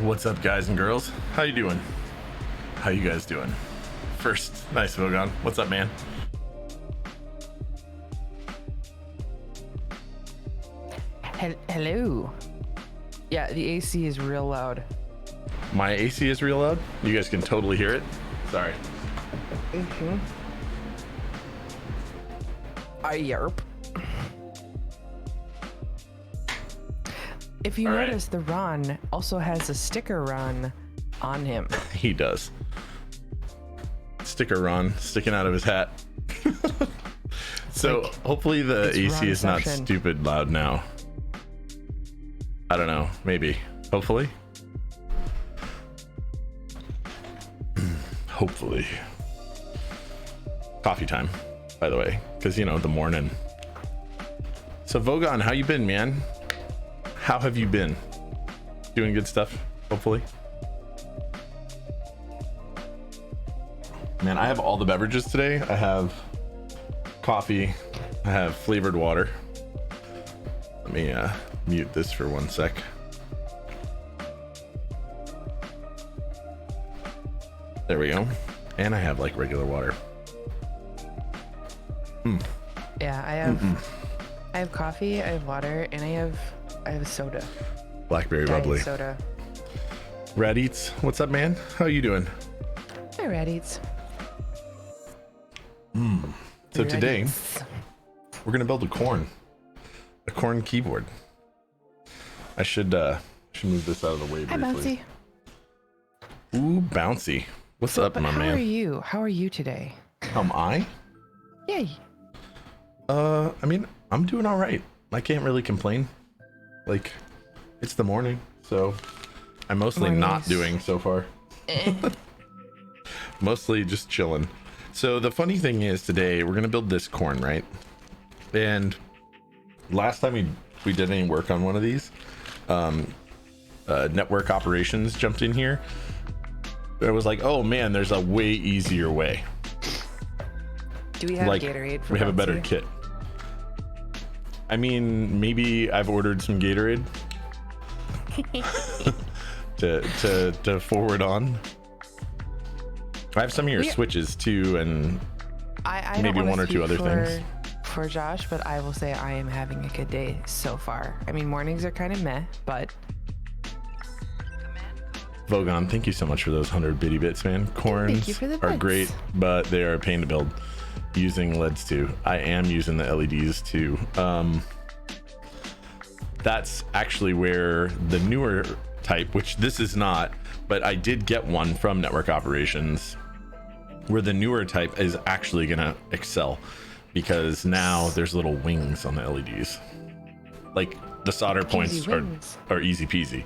What's up, guys and girls? How you doing? How you guys doing? First, nice Vogon. What's up, man? Hello. Yeah, the AC is real loud. My AC is real loud. You guys can totally hear it. Sorry. Mm-hmm. I yarp. If you notice, the Ron also has a sticker Ron on him. He does. Sticker Ron sticking out of his hat. So like, hopefully the AC is not stupid loud now. I don't know. Maybe. Hopefully. Hopefully. Coffee time, by the way, because you know the morning. So Vogon, how you been, man? How have you been? Doing good stuff, hopefully. Man, I have all the beverages today. I have coffee. I have flavored water. Let me mute this for 1 sec. There we go. And I have like regular water. Yeah, I have coffee, I have water, and I have soda. Blackberry bubbly soda. Red Eats, what's up, man? How you doing? Hi, Red Eats. So today we're gonna build a Corne keyboard. I should move this out of the way briefly. Hi, Bouncy. Ooh, Bouncy. What's up, my man? How are you? How are you today? Am I? Yay. I mean, I'm doing all right. I can't really complain. Like, it's the morning, so I'm mostly not doing so far. Mostly just chilling. So the funny thing is today we're gonna build this Corne, right? And last time we did any work on one of these, network operations jumped in here. I was like, oh man, there's a way easier way. Do we have Gatorade for we have a better Bouncy? kit. I mean, maybe I've ordered some Gatorade to forward on. I have some of your switches too, and I maybe don't one or two other things for Josh, but I will say I am having a good day so far. I mean, mornings are kind of meh, but Vogon, thank you so much for those 100 bitty bits, man. Corns are great, but they are a pain to build. Using LEDs too. I am using the LEDs too. That's actually where the newer type, which this is not, but I did get one from Network Operations, where the newer type is actually gonna excel, because now there's little wings on the LEDs. Like the solder points are easy peasy.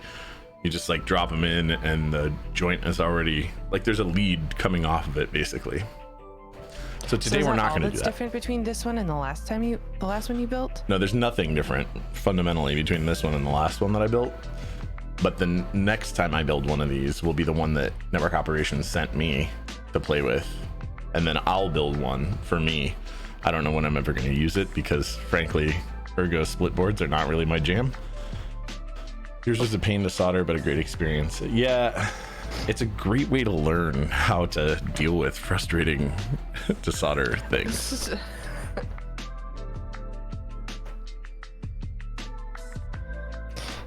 You just like drop them in and the joint is already, like there's a lead coming off of it basically. So today we're not going to do that. Different between this one and the last one you built? No, there's nothing different fundamentally between this one and the last one that I built. But the next time I build one of these will be the one that Network Operations sent me to play with, and then I'll build one for me. I don't know when I'm ever going to use it because frankly, Ergo split boards are not really my jam. Yours was a pain to solder, but a great experience. Yeah, it's a great way to learn how to deal with frustrating to solder things.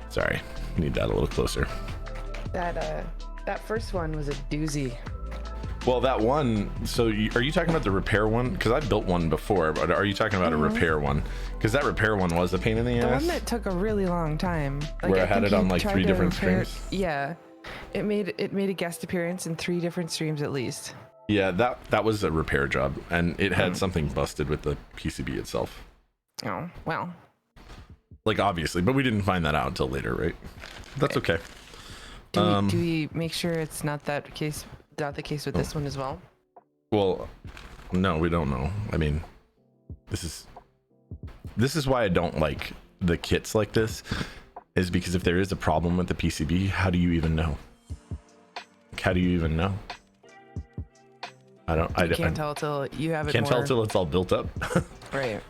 Sorry, need that a little closer. That first one was a doozy. Well, that one, so are you talking about the repair one? Because I've built one before, but are you talking about a repair one? Because that repair one was a pain in the ass. The one that took a really long time. Like, where I had it on like 3 different streams. Yeah, it made a guest appearance in 3 different streams at least. Yeah, that was a repair job, and it had something busted with the PCB itself. Oh, well. Like obviously, but we didn't find that out until later, right? That's okay. Do we make sure it's not the case with this one as well? Well, no, we don't know. I mean, this is why I don't like the kits like this, is because if there is a problem with the PCB, how do you even know? How do you even know? I can't tell till you have it. Can't tell till it's all built up. Right.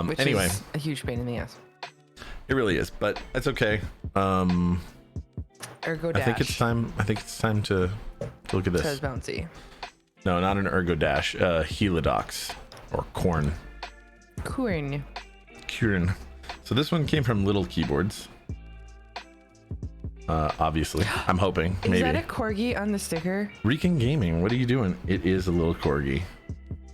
Which anyway, is a huge pain in the ass. It really is, but it's okay. I Ergo I Dash. think it's time. I think it's time to look at this. Says bouncy. No, not an Ergo Dash. Helidox or Corne. Corne. Corne. So this one came from Little Keyboards. Obviously, I'm hoping. Is maybe. that a corgi on the sticker? Rican Gaming. What are you doing? It is a little corgi.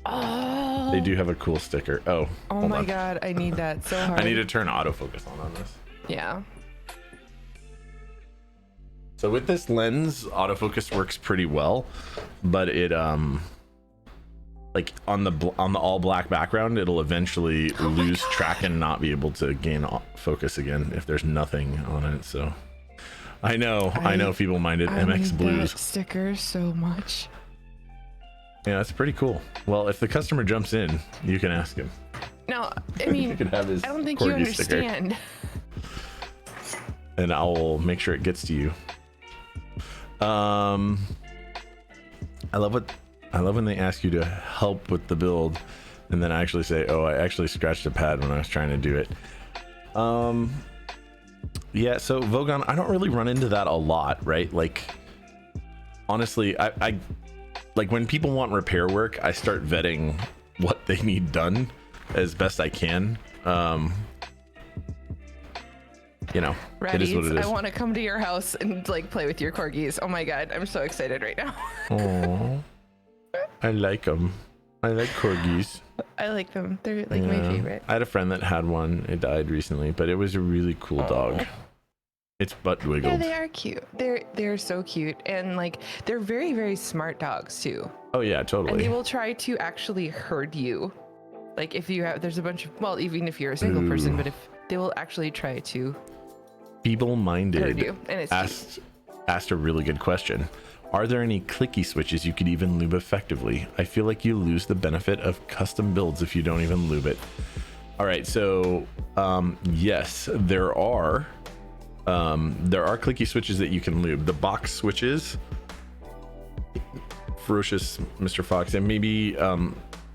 Oh. They do have a cool sticker. Oh. Oh hold my on. god, I need that so hard. I need to turn autofocus on this. Yeah. So with this lens, autofocus works pretty well, but it like on the all black background, it'll eventually lose track and not be able to gain focus again if there's nothing on it. So I know people minded MX need Blues that sticker so much. Yeah, that's pretty cool. Well, if the customer jumps in, you can ask him. No, I mean, You can have his I don't think you corgi sticker. understand. And I'll make sure it gets to you. I love when they ask you to help with the build, and then actually say, "Oh, I actually scratched a pad when I was trying to do it." Yeah. So Vogon, I don't really run into that a lot, right? Like, honestly, I like when people want repair work, I start vetting what they need done as best I can. You know, it is what it is. I want to come to your house and like play with your corgis. Oh my god, I'm so excited right now. Oh, I like them. I like corgis. I like them. They're like my favorite. I had a friend that had one. It died recently, but it was a really cool dog. Its butt wiggled. Yeah, they are cute. They're so cute, and like they're very, very smart dogs too. Oh yeah, totally. And they will try to actually herd you. Like if you have, there's a bunch of, well, even if you're a single person, but if they will actually try to Feeble-minded herd you, and it's asked a really good question. Are there any clicky switches you could even lube effectively? I feel like you lose the benefit of custom builds if you don't even lube it. All right, so yes, there are clicky switches that you can lube. The box switches, Ferocious Mr. Fox, and maybe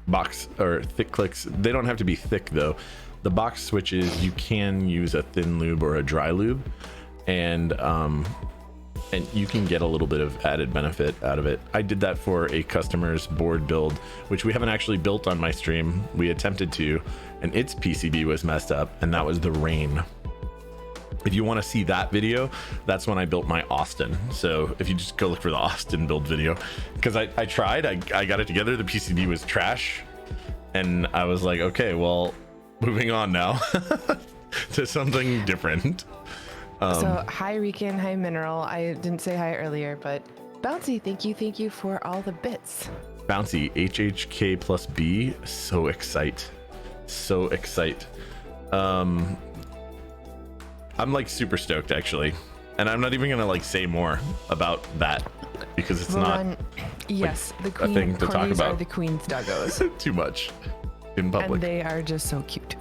box or thick clicks. They don't have to be thick though. The box switches, you can use a thin lube or a dry lube, and you can get a little bit of added benefit out of it. I did that for a customer's board build, which we haven't actually built on my stream. We attempted to, and its PCB was messed up, and that was the rain. If you want to see that video, that's when I built my Austin. So if you just go look for the Austin build video, because I tried, I got it together, the PCB was trash, and I was like, okay, well, moving on now to something different. So hi Rican, hi Mineral. I didn't say hi earlier, but Bouncy, thank you for all the bits. Bouncy, HHK plus B, so excite. I'm like super stoked actually, and I'm not even gonna like say more about that because it's not yes, like, the queen a thing to talk about. Are the queen's doggos. Too much in public. And they are just so cute.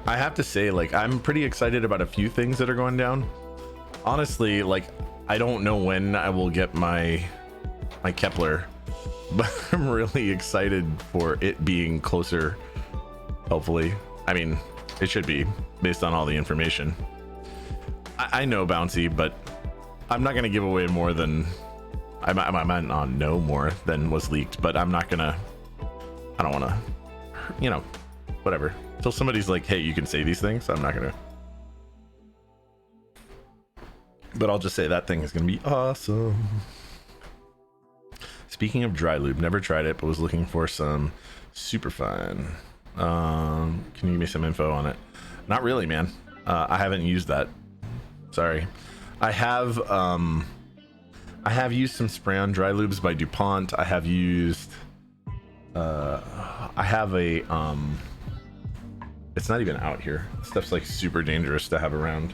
I have to say, like, I'm pretty excited about a few things that are going down. Honestly, like, I don't know when I will get my Kepler, but I'm really excited for it being closer. Hopefully, I mean, it should be based on all the information. I know Bouncy, but I'm not gonna give away more than I might not know more than was leaked, but I'm not gonna. I don't want to, you know, whatever. Until somebody's like, hey, you can say these things, I'm not gonna. But I'll just say that thing is gonna be awesome. Speaking of dry lube, never tried it, but was looking for some super fine. Can you give me some info on it? Not really, man. I haven't used that. Sorry. I have used some spray on dry lubes by DuPont. I have used I have a it's not even out here. Stuff's like super dangerous to have around.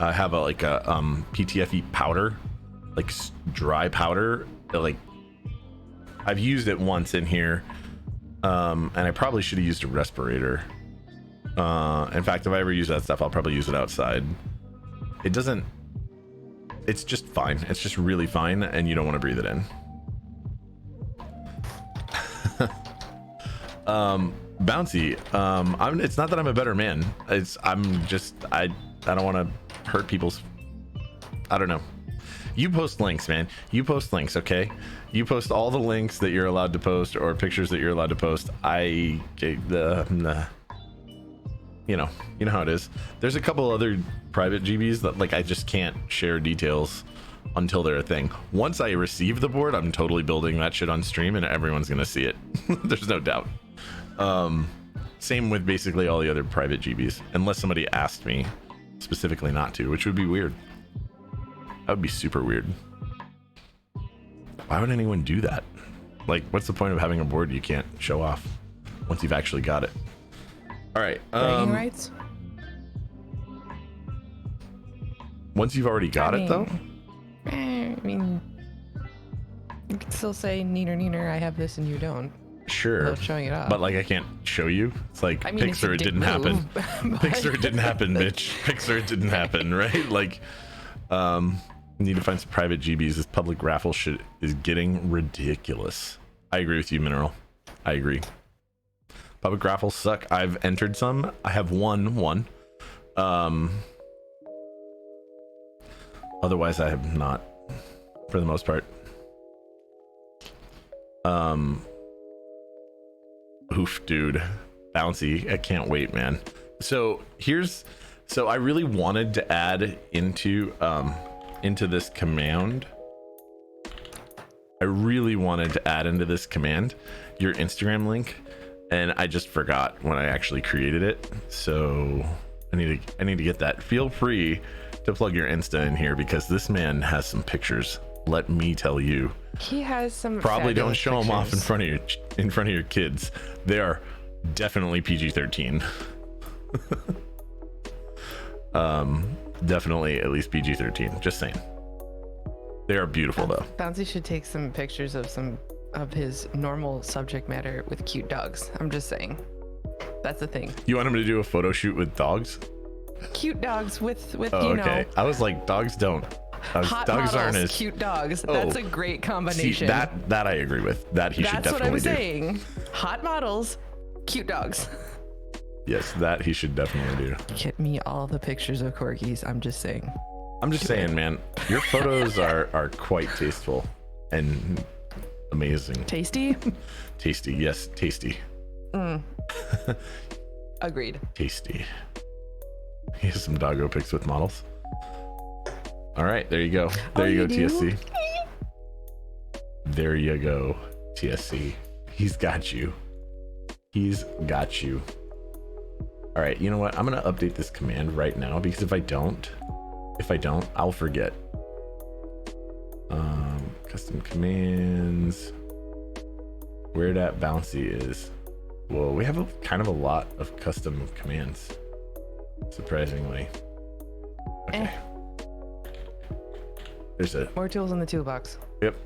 I have a PTFE powder, like dry powder. Like I've used it once in here, and I probably should have used a respirator. In fact, if I ever use that stuff, I'll probably use it outside. It doesn't. It's just fine. It's just really fine, and you don't want to breathe it in. Bouncy, it's not that I'm a better man. I'm just I don't want to hurt people's. I don't know. You post links, man. You post links, okay? You post all the links that you're allowed to post or pictures that you're allowed to post. You know how it is. There's a couple other private GBs that like I just can't share details until they're a thing. Once I receive the board, I'm totally building that shit on stream and everyone's gonna see it. There's no doubt. Same with basically all the other private GBs, unless somebody asked me specifically not to, which would be weird. That would be super weird. Why would anyone do that? Like, what's the point of having a board you can't show off once you've actually got it? All right. Bragging rights? Once you've already got it, though? I mean, you can still say, neener, I have this and you don't. Sure. Without showing it off. But, like, I can't show you. It's like, I mean, Pixar, it didn't happen. Pixar, it didn't happen, bitch. Pixar, it didn't happen, right? Like, need to find some private GBs. This public raffle shit is getting ridiculous. I agree with you, Mineral. I agree. Public raffles suck. I've entered some. I have won one. Otherwise, I have not, for the most part. Oof, dude. Bouncy. I can't wait, man. So I really wanted to add into this command. I really wanted to add into this command your Instagram link, and I just forgot when I actually created it. So I need to get that. Feel free to plug your Insta in here because this man has some pictures. Let me tell you. He has some. Probably don't show pictures. them off in front of your kids. They are definitely PG-13. Definitely at least PG-13. Just saying. They are beautiful though. Bouncy should take some pictures of some of his normal subject matter with cute dogs. I'm just saying. That's the thing. You want him to do a photo shoot with dogs? Cute dogs with Oh, you know. okay. I was like, dogs don't. Hot Dogs models, aren't as cute dogs. Oh. That's a great combination. See, that I agree with. That he should That's what definitely I was do. saying. Hot models, cute dogs. Yes, that he should definitely do. Get me all the pictures of corgis. I'm just saying. I'm just saying, man, your photos are quite tasteful and amazing. Tasty? Tasty, yes, tasty. Agreed. Tasty. He has some doggo pics with models. All right, there you go. There you go, do? TSC. There you go, TSC. He's got you. He's got you. All right, you know what? I'm gonna update this command right now because if I don't, I'll forget. Custom commands. Where that Bouncy is. Whoa, we have kind of a lot of custom commands. Surprisingly. Okay. There's a More tools in the toolbox. Yep.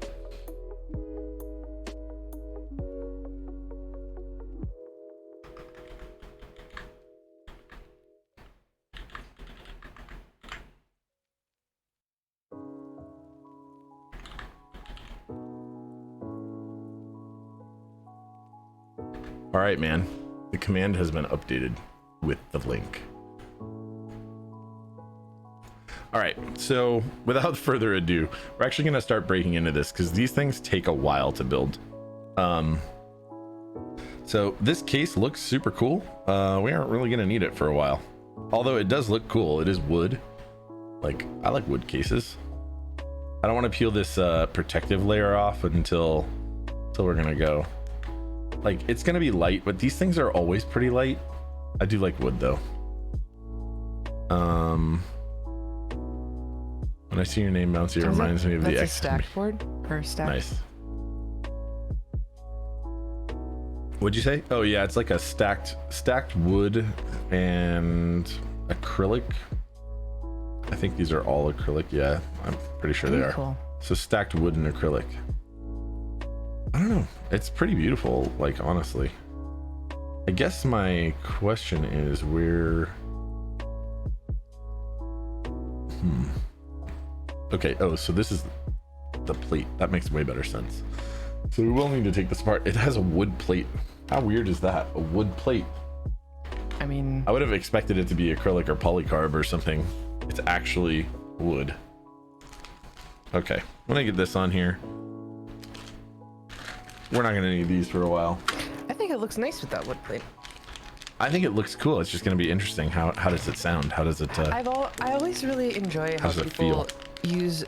All right, man. The command has been updated with the link. All right, so without further ado, we're actually going to start breaking into this because these things take a while to build. So this case looks super cool. We aren't really going to need it for a while. Although it does look cool. It is wood. Like, I like wood cases. I don't want to peel this protective layer off until we're going to go. Like, it's going to be light, but these things are always pretty light. I do like wood, though. When I see your name, Bouncy, it reminds me of the X. Stacked board or stacked? Nice. What'd you say? Oh yeah, it's like a stacked wood and acrylic. I think these are all acrylic. Yeah, I'm pretty sure they are. Cool. So stacked wood and acrylic. I don't know. It's pretty beautiful, like, honestly. I guess my question is where. Okay, oh, so this is the plate. That makes way better sense. So we will need to take this apart. It has a wood plate How weird is that? A wood plate. I mean, I would have expected it to be acrylic or polycarb or something. It's actually wood. Okay, I'm gonna get this on here. We're not gonna need these for a while. I think it looks nice with that wood plate. I think it looks cool. It's just gonna be interesting. How does it sound? How does it? I always really enjoy how does it people use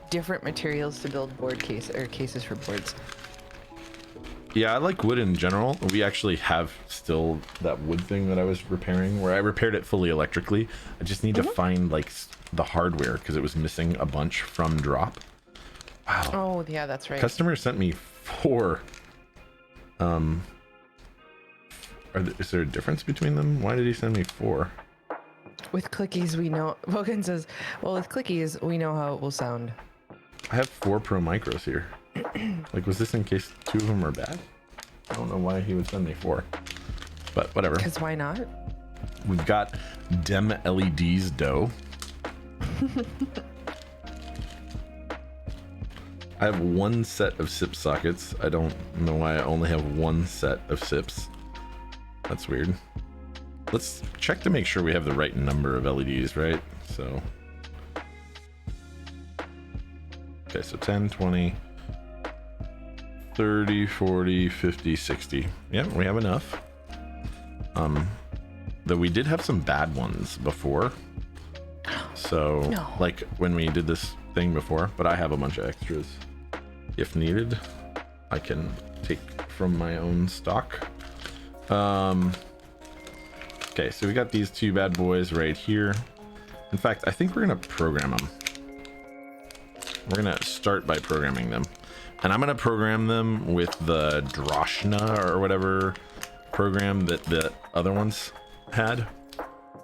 different materials to build cases for boards. Yeah, I like wood in general. We actually have still that wood thing that I was repairing, where I repaired it fully electrically. I just need to find like the hardware because it was missing a bunch from drop. Wow. Oh yeah, that's right. Customer sent me 4. Is there a difference between them? Why did he send me 4? With clickies, we know. Wogan says, "Well, with clickies, we know how it will sound." I have 4 Pro Micros here. Like, was this in case 2 of them are bad? I don't know why he would send me 4, but whatever. Because why not? We've got Dem LEDs dough. I have 1 set of SIP sockets. I don't know why I only have 1 set of SIPs. That's weird. Let's check to make sure we have the right number of LEDs, right? So, okay, so 10, 20, 30, 40, 50, 60. Yeah, we have enough. Though we did have some bad ones before. So, like when we did this thing before, but I have a bunch of extras. If needed, I can take from my own stock. Okay, so we got these 2 bad boys right here. In fact, I think we're gonna program them. We're gonna start by programming them. And I'm gonna program them with the Droshna or whatever program that the other ones had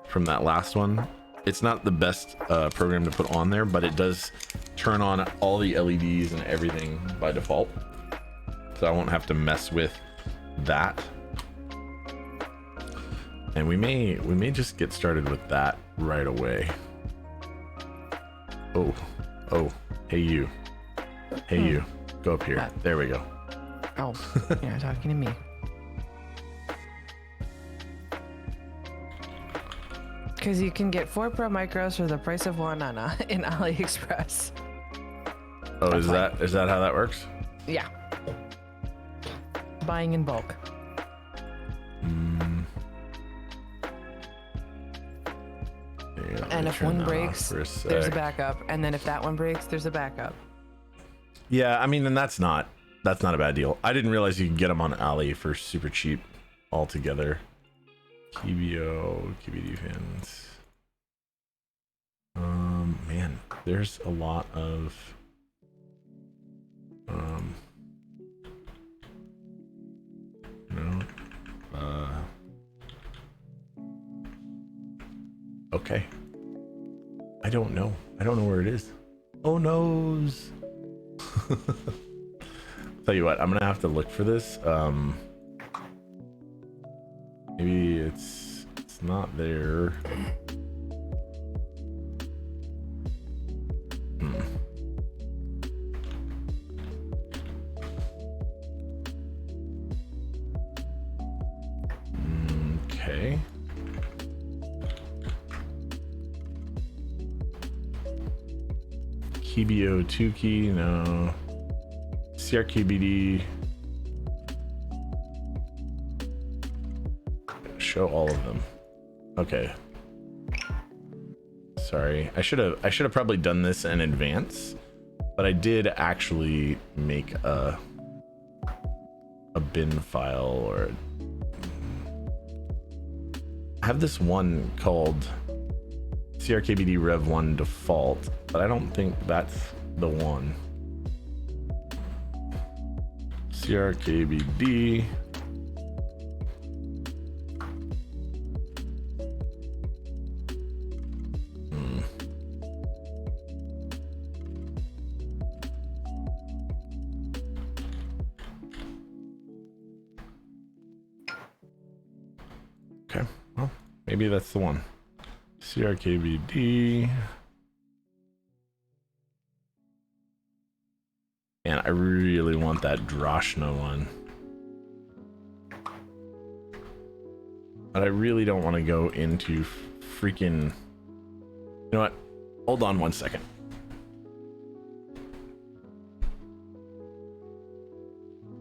from that last one. It's not the best program to put on there, but it does turn on all the LEDs and everything by default. So I won't have to mess with that. And we may just get started with that right away. Oh, hey you. Hey you. Go up here. There we go. Oh, you're talking to me. Because you can get 4 Pro Micros for the price of 1 on in AliExpress. Oh, is that how that works? Yeah. Buying in bulk. Yeah, and if one breaks, there's a backup. And then if that one breaks, there's a backup. Yeah, I mean, and that's not a bad deal. I didn't realize you could get them on Ali for super cheap altogether. QBD fans. Man, there's a lot of okay. I don't know where it is. Oh noes. Tell you what, I'm gonna have to look for this. Maybe it's not there. Okay. KBO 2 key, no. CRKBD. Show all of them. Okay. Sorry. I should have probably done this in advance, but I did actually make a bin file, or I have this one called CRKBD Rev 1 default, but I don't think that's the one. CRKBD. Okay, well, maybe that's the one. CRKBD. And I really want that Droshna one. but I really don't want to go into freaking... You know what? Hold on 1 second.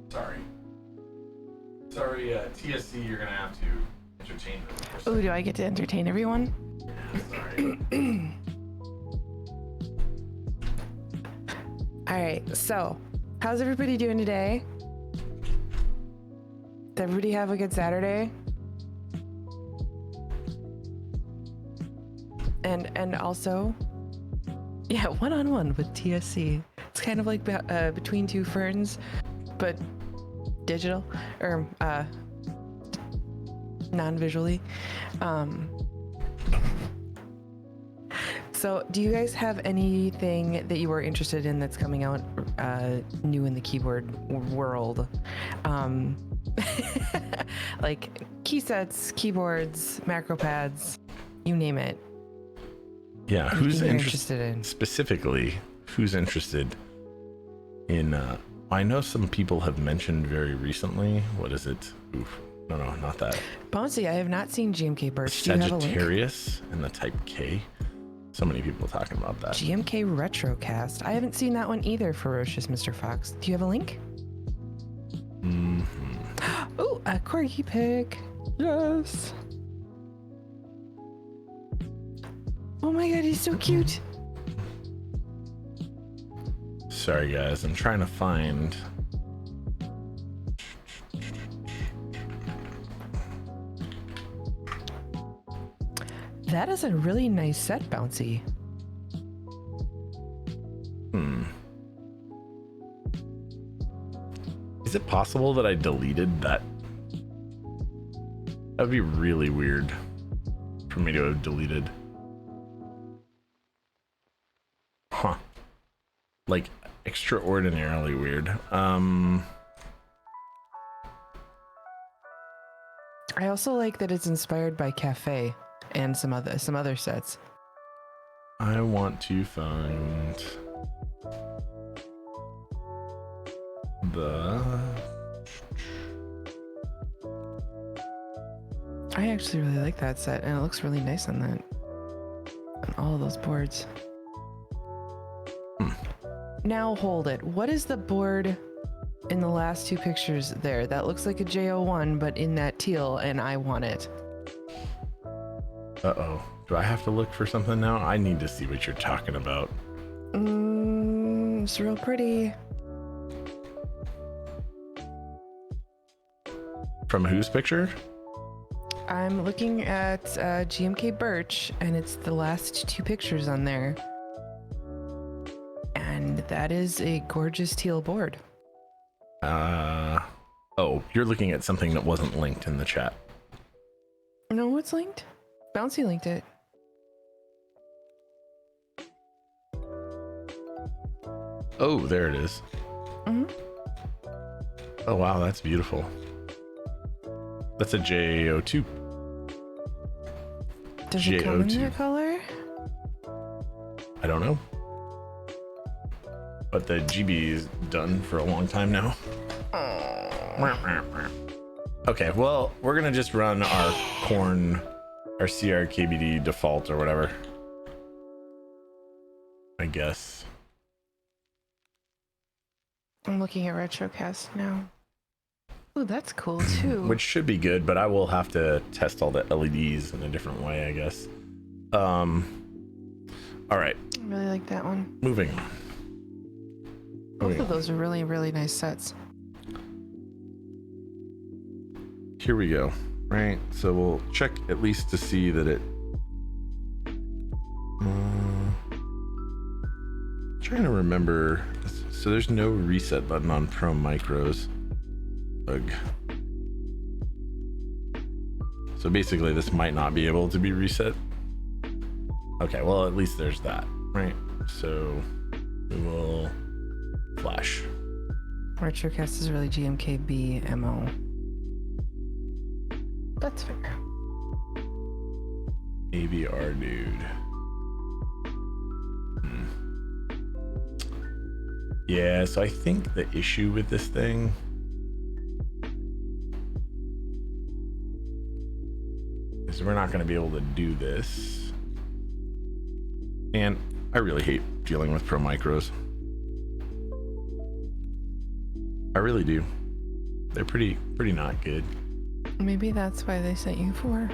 Sorry, TSC, you're gonna have to entertain them. Oh, do I get to entertain everyone? Yeah, sorry. All right, so how's everybody doing today? Did everybody have a good Saturday? And also, yeah, one-on-one with TSC. It's kind of like between two ferns, but digital or non-visually. So do you guys have anything that you are interested in that's coming out new in the keyboard world? Like key sets, keyboards, macro pads, you name it. Yeah, Anything who's you're interested in? Specifically, who's interested in... I know some people have mentioned very recently, what is it? Oof. No, not that. Bouncy, I have not seen GMK Birch. Do you have a link? Sagittarius and the Type K. So many people talking about that. GMK Retrocast. I haven't seen that one either, Ferocious Mr. Fox. Do you have a link? Mm-hmm. Oh, a corgi pick. Yes. Oh my god, he's so cute. Sorry guys, I'm trying to find... That is a really nice set, Bouncy. Is it possible that I deleted that? That would be really weird for me to have deleted. Huh. Like, extraordinarily weird. I also like that it's inspired by Cafe and some other sets. I want to find the... I actually really like that set, and it looks really nice on that, on all of those boards. Now hold it. What is the board in the last two pictures there? That looks like a J01, but in that teal, and I want it. Uh-oh. Do I have to look for something now? I need to see what you're talking about. It's real pretty. From whose picture? I'm looking at GMK Birch, and it's the last two pictures on there. And that is a gorgeous teal board. Oh, you're looking at something that wasn't linked in the chat. No, it's linked. Bouncy linked it. Oh, there it is. Mm-hmm. Oh, wow, that's beautiful. That's a J02. Does it come in that color? I don't know. But the GB is done for a long time now. Okay, well, we're gonna just run our Corne, our CRKBD default or whatever. I guess. I'm looking at Retrocast now. Oh, that's cool too. Which should be good, but I will have to test all the LEDs in a different way, I guess. All right. I really like that one. Moving on. Both of those are really, really nice sets. Here we go. Right, so we'll check at least to see that it... trying to remember. So there's no reset button on Pro Micros. Ugh. So basically this might not be able to be reset. Okay, well at least there's that, right? So we will flash. Retrocast is really GMKB MO. That's fair. ABR dude. Yeah, so I think the issue with this thing So we're not going to be able to do this. And I really hate dealing with pro micros. I really do. They're pretty not good. Maybe that's why they sent you 4.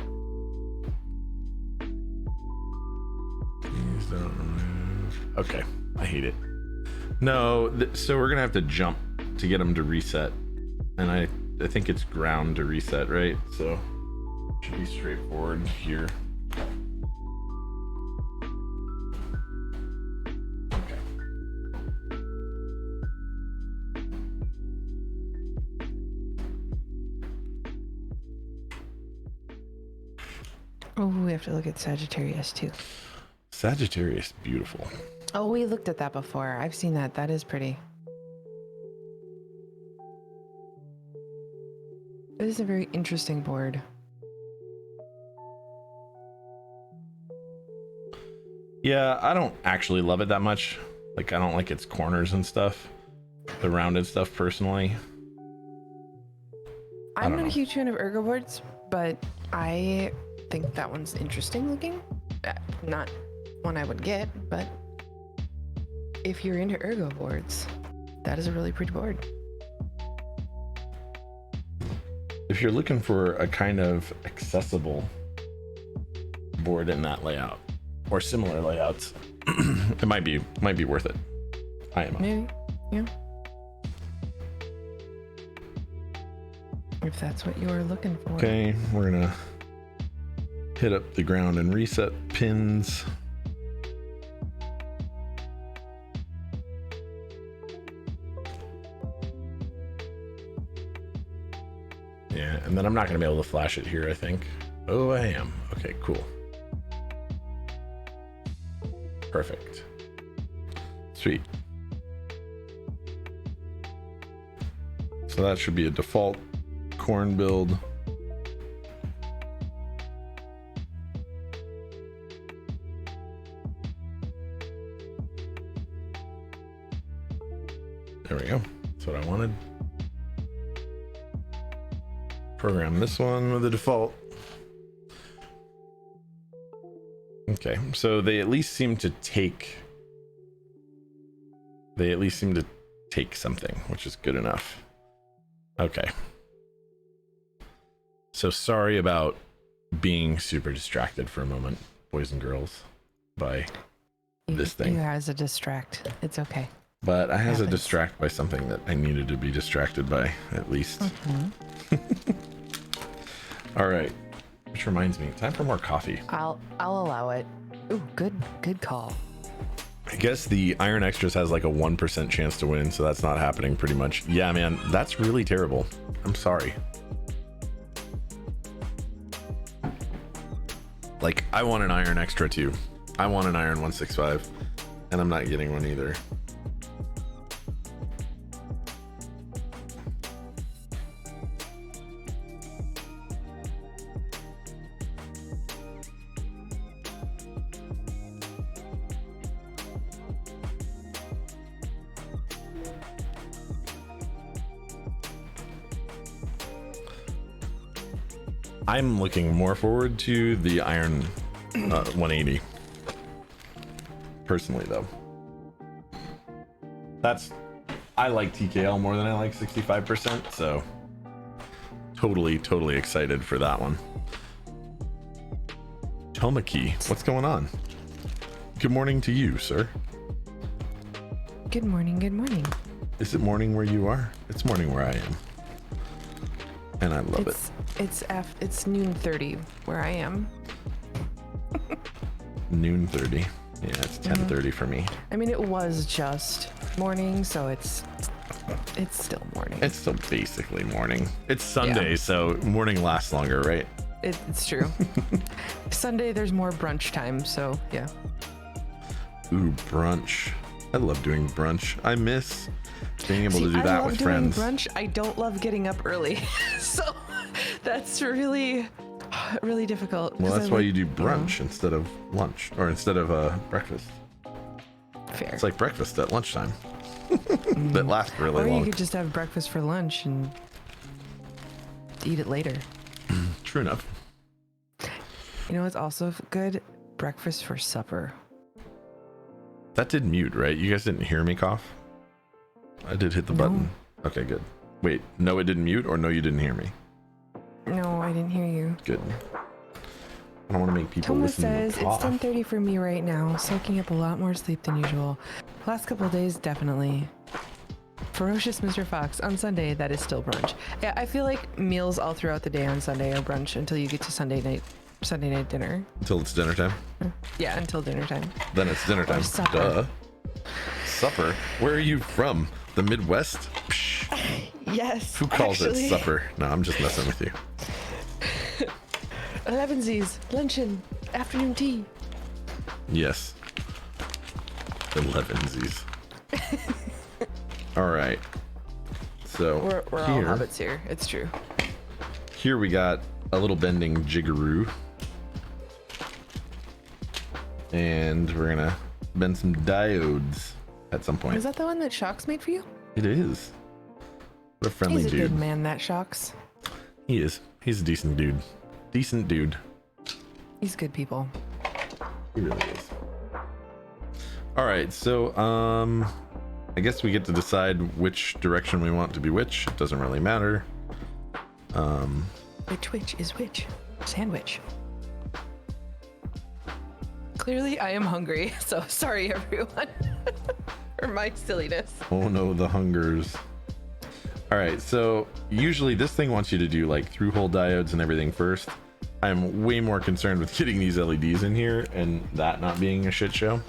Please don't remove. Okay, I hate it. No, so we're gonna have to jump to get them to reset, and I think it's ground to reset, right? So it should be straightforward here. Okay. Oh, we have to look at Sagittarius too. Sagittarius, beautiful. Oh, we looked at that before. I've seen that. That is pretty. It is a very interesting board. Yeah, I don't actually love it that much. Like, I don't like its corners and stuff. The rounded stuff, personally. I'm not a huge fan of ergo boards, but I think that one's interesting looking. Not one I would get, but if you're into ergo boards, that is a really pretty board. If you're looking for a kind of accessible board in that layout or similar layouts, it might be worth it. Maybe, yeah. If that's what you're looking for. Okay, we're gonna hit up the ground and reset pins. Yeah, and then I'm not gonna be able to flash it here, I think. Oh, I am. Okay, cool. Perfect. Sweet. So that should be a default Corne build. There we go. That's what I wanted. Program this one with the default. Okay, so they at least seem to take something, which is good enough. Okay. So sorry about being super distracted for a moment, boys and girls, by this thing. You has a distract. It's okay. But I has a distract by something that I needed to be distracted by, at least. All right. Which reminds me, time for more coffee. I'll allow it. Ooh, good call. I guess the Iron Extras has like a 1% chance to win, so that's not happening pretty much. Yeah, man, that's really terrible. I'm sorry. Like, I want an Iron Extra too. I want an Iron 165, and I'm not getting one either. I'm looking more forward to the Iron 180. Personally, though. I like TKL more than I like 65%, so totally excited for that one. Tomaki, what's going on? Good morning to you, sir. Good morning. Is it morning where you are? It's morning where I am. And I love it. It's noon 30 where I am. Noon 30. Yeah, it's 10:30 for me. I mean, it was just morning, so it's still morning. It's still basically morning. It's Sunday, so morning lasts longer, right? It's true. Sunday, there's more brunch time, so yeah. Ooh, brunch. I love doing brunch. I miss being able to do that with friends. I love doing brunch. I don't love getting up early. So that's really difficult. Well, that's why you do brunch instead of lunch, or instead of breakfast. Fair. It's like breakfast at lunchtime. That lasts really long. Or you could just have breakfast for lunch and eat it later. True enough. You know what's also good? Breakfast for supper. That did mute, right? You guys didn't hear me cough? I did hit the button. Okay, good. Wait, no, it didn't mute, or no, you didn't hear me? No, I didn't hear you. Good. I don't want to make people Thomas listen says to me it's cough. 10:30 for me right now, soaking up a lot more sleep than usual. Last couple of days, definitely. Ferocious Mr. Fox, on Sunday, that is still brunch. Yeah, I feel like meals all throughout the day on Sunday are brunch until you get to Sunday night dinner. Until it's dinner time? Yeah, until dinner time. Then it's dinner time. supper. Duh. Supper? Where are you from? The Midwest? Psh, Yes. who calls it supper? No, I'm just messing with you. 11sies, luncheon, afternoon tea. Yes. 11sies. All right. So We're all hobbits here. It's true. here we got a little bending jiggeroo. And we're going to bend some diodes at some point. Is that the one that Shocks made for you? It is. What a friendly He's a dude. good man, that Shocks. He is. He's a decent dude. Decent dude. He's good people. He really is. All right, so I guess we get to decide which direction we want to be which. It doesn't really matter. Which is which? Sandwich. Clearly, I am hungry, so sorry, everyone, for my silliness. Oh no, the hungers. All right, so usually this thing wants you to do like through hole diodes and everything first. I'm way more concerned with getting these LEDs in here and that not being a shit show.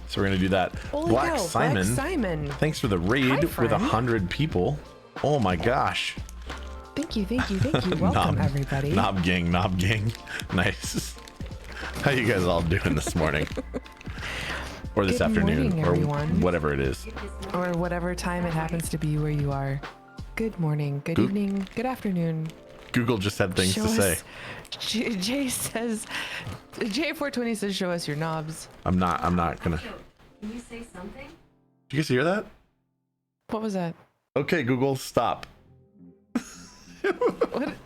So we're gonna do that. Holy Black cow, Simon, Black Simon. thanks for the raid Hi, with friend. 100 people. Oh my gosh. Thank you. Welcome, everybody. Knob gang. Nice. How you guys all doing this morning? Or this Good afternoon, morning, or everyone. whatever it is. Or whatever time it happens to be where you are. Good morning, good evening, good afternoon. Google just had things Show to say. us- Jay says, J420 says, show us your knobs. I'm not gonna. Can you say something? Did you guys hear that? What was that? Okay, Google, stop.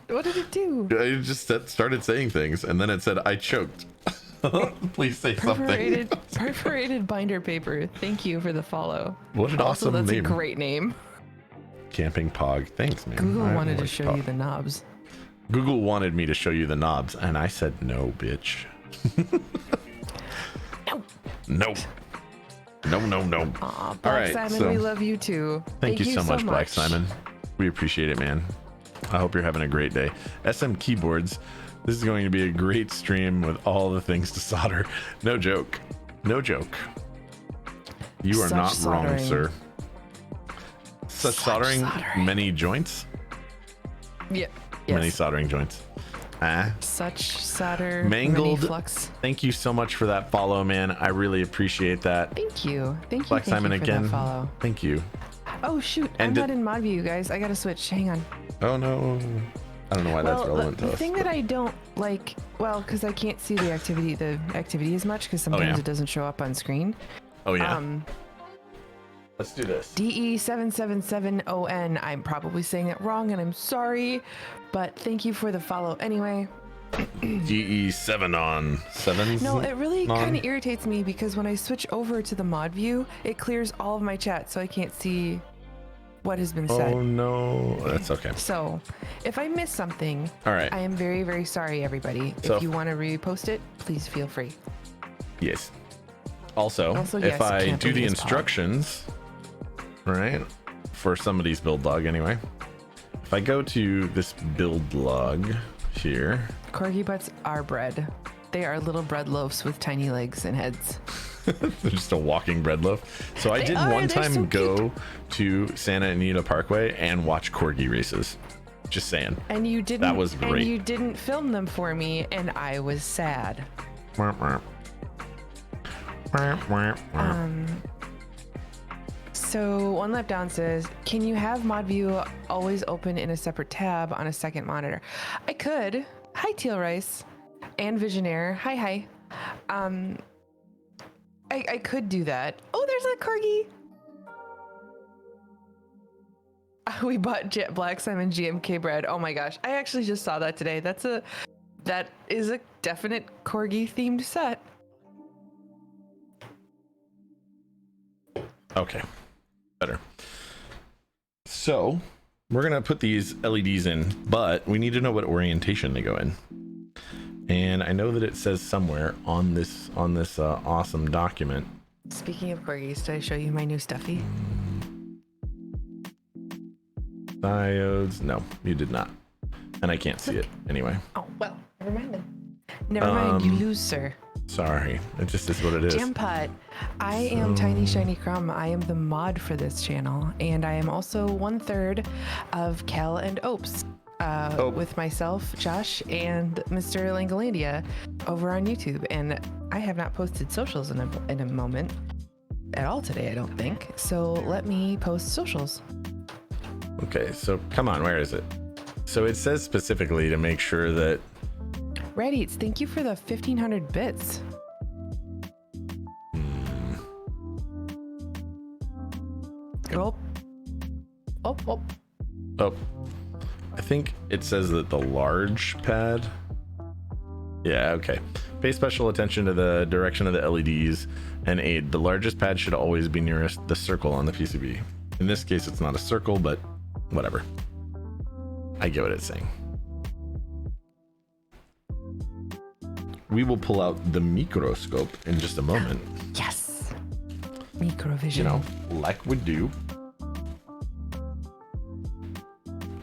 What did it do? I just started saying things, and then it said I choked. Please say something. Perforated binder paper. Thank you for the follow. What an Also, awesome that's name. a great name. Camping Pog. Thanks, man. Google I wanted to like show Pog. you the knobs. Google wanted me to show you the knobs, and I said no, bitch. No. No. Aw, Black All right, Simon, so- we love you too. Thank you so much, Black Simon. We appreciate it, man. I hope you're having a great day. SM Keyboards, this is going to be a great stream with all the things to solder. No joke. No joke. You are Such not wrong, soldering. sir. Such soldering, soldering. many joints. Yeah. Many Yes. soldering joints. Such solder. Mangled. Mini flux. Thank you so much for that follow, man. I really appreciate that. Thank you. Thank you. Black thank Simon you for again. That follow. Thank you. Oh shoot! And I'm did- not in mod view, guys. I gotta switch. Hang on. Oh no. I don't know why that's Well, relevant to the us. thing but- that I don't like, well, because I can't see the activity as much, because sometimes yeah. it doesn't show up on screen. Oh yeah. Let's do this. DE777ON. I'm probably saying it wrong, and I'm sorry, but thank you for the follow anyway. DE7 on 7s. No, it really on? kind of irritates me because when I switch over to the mod view, it clears all of my chat, so I can't see what has been said. Oh no, that's okay. So, if I miss something, All right. I am very, very sorry, everybody. So- if you want to repost it, please feel free. Yes. Also, Also, if yes, I can't do the believe it's instructions, right, for somebody's build log anyway, if I go to this build log here, Corgi butts are bread. They are little bread loaves with tiny legs and heads. they're just a walking bread loaf. So I They did are, one they're time so go to Santa Anita Parkway and watch corgi races. Just saying. And you didn't. That was great. And you didn't film them for me, and I was sad. So One Lap Down says, can you have mod view always open in a separate tab on a second monitor? I could. Hi, Teal Rice and Visionaire. Hi. I could do that. Oh, there's a corgi. We bought Black Simon GMK bread. Oh my gosh. I actually just saw that today. That is a definite corgi themed set. Okay, better. So we're gonna put these LEDs in, but we need to know what orientation they go in. And I know that it says somewhere on this awesome document. Speaking of corgis, did I show you my new stuffy? Diodes. No, you did not. And I can't see it anyway. Oh, well, never mind then. Never mind, you lose, sir. Sorry, it just is what it is. Jampot, I am Tiny Shiny Crumb. I am the mod for this channel, and I am also 1/3 of Cal and Opes. With myself, Josh, and Mr. Langolandia over on YouTube. And I have not posted socials in a moment at all today, I don't think. So let me post socials. Okay, so come on, where is it? So it says specifically to make sure that... Red Eats, thank you for the 1,500 bits. Oh. Oh, oh. Oh. I think it says that the large pad. Yeah, okay. Pay special attention to the direction of the LEDs and aid. The largest pad should always be nearest the circle on the PCB. In this case, it's not a circle, but whatever. I get what it's saying. We will pull out the microscope in just a moment. Yes. Microvision. You know, like we do.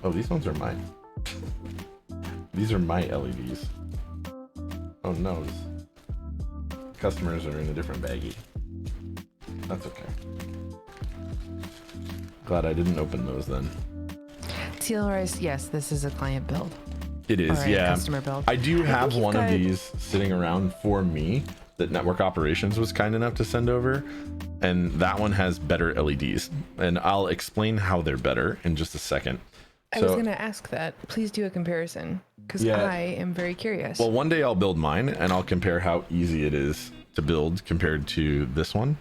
Oh, these ones are mine. These are my LEDs. Oh no, customers are in a different baggie. That's okay. Glad I didn't open those then. Teal Rice, yes, this is a client build. It is, yeah. Customer build. I do have one of these sitting around for me that Network Operations was kind enough to send over, and that one has better LEDs, and I'll explain how they're better in just a second. I was going to ask that. Please do a comparison, because I am very curious. Well, one day I'll build mine, and I'll compare how easy it is to build compared to this one.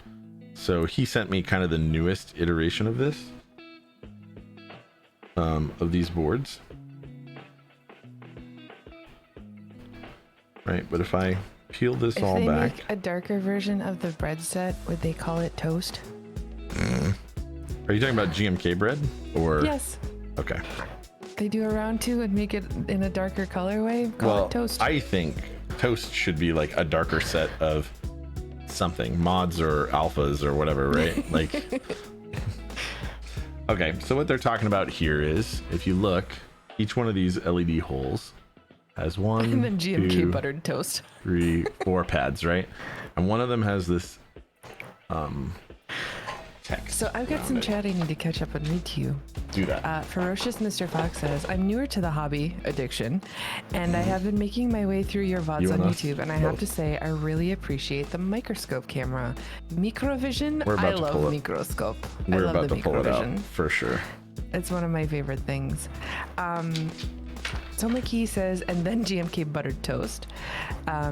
So he sent me kind of the newest iteration of this, of these boards. Right, but if I peel this all back... If they make a darker version of the bread set, would they call it toast? Are you talking about GMK bread? Or... Yes. Okay. They do a round two and make it in a darker colorway. Call it toast. I think toast should be like a darker set of something, mods or alphas or whatever, right? Like, okay. So what they're talking about here is, if you look, each one of these LED holes has one, and then GMK two, buttered toast, 3, 4 pads, right? And one of them has this, text. So I've got some chat I need to catch up and read to you. Do that. Ferocious Mr. Fox says, I'm newer to the hobby addiction, and I have been making my way through your VODs on YouTube, and I have to say, I really appreciate the microscope camera. Microvision, I love microscope. We're I love about to pull it out, for sure. It's one of my favorite things. Tomaki says, and then GMK buttered toast.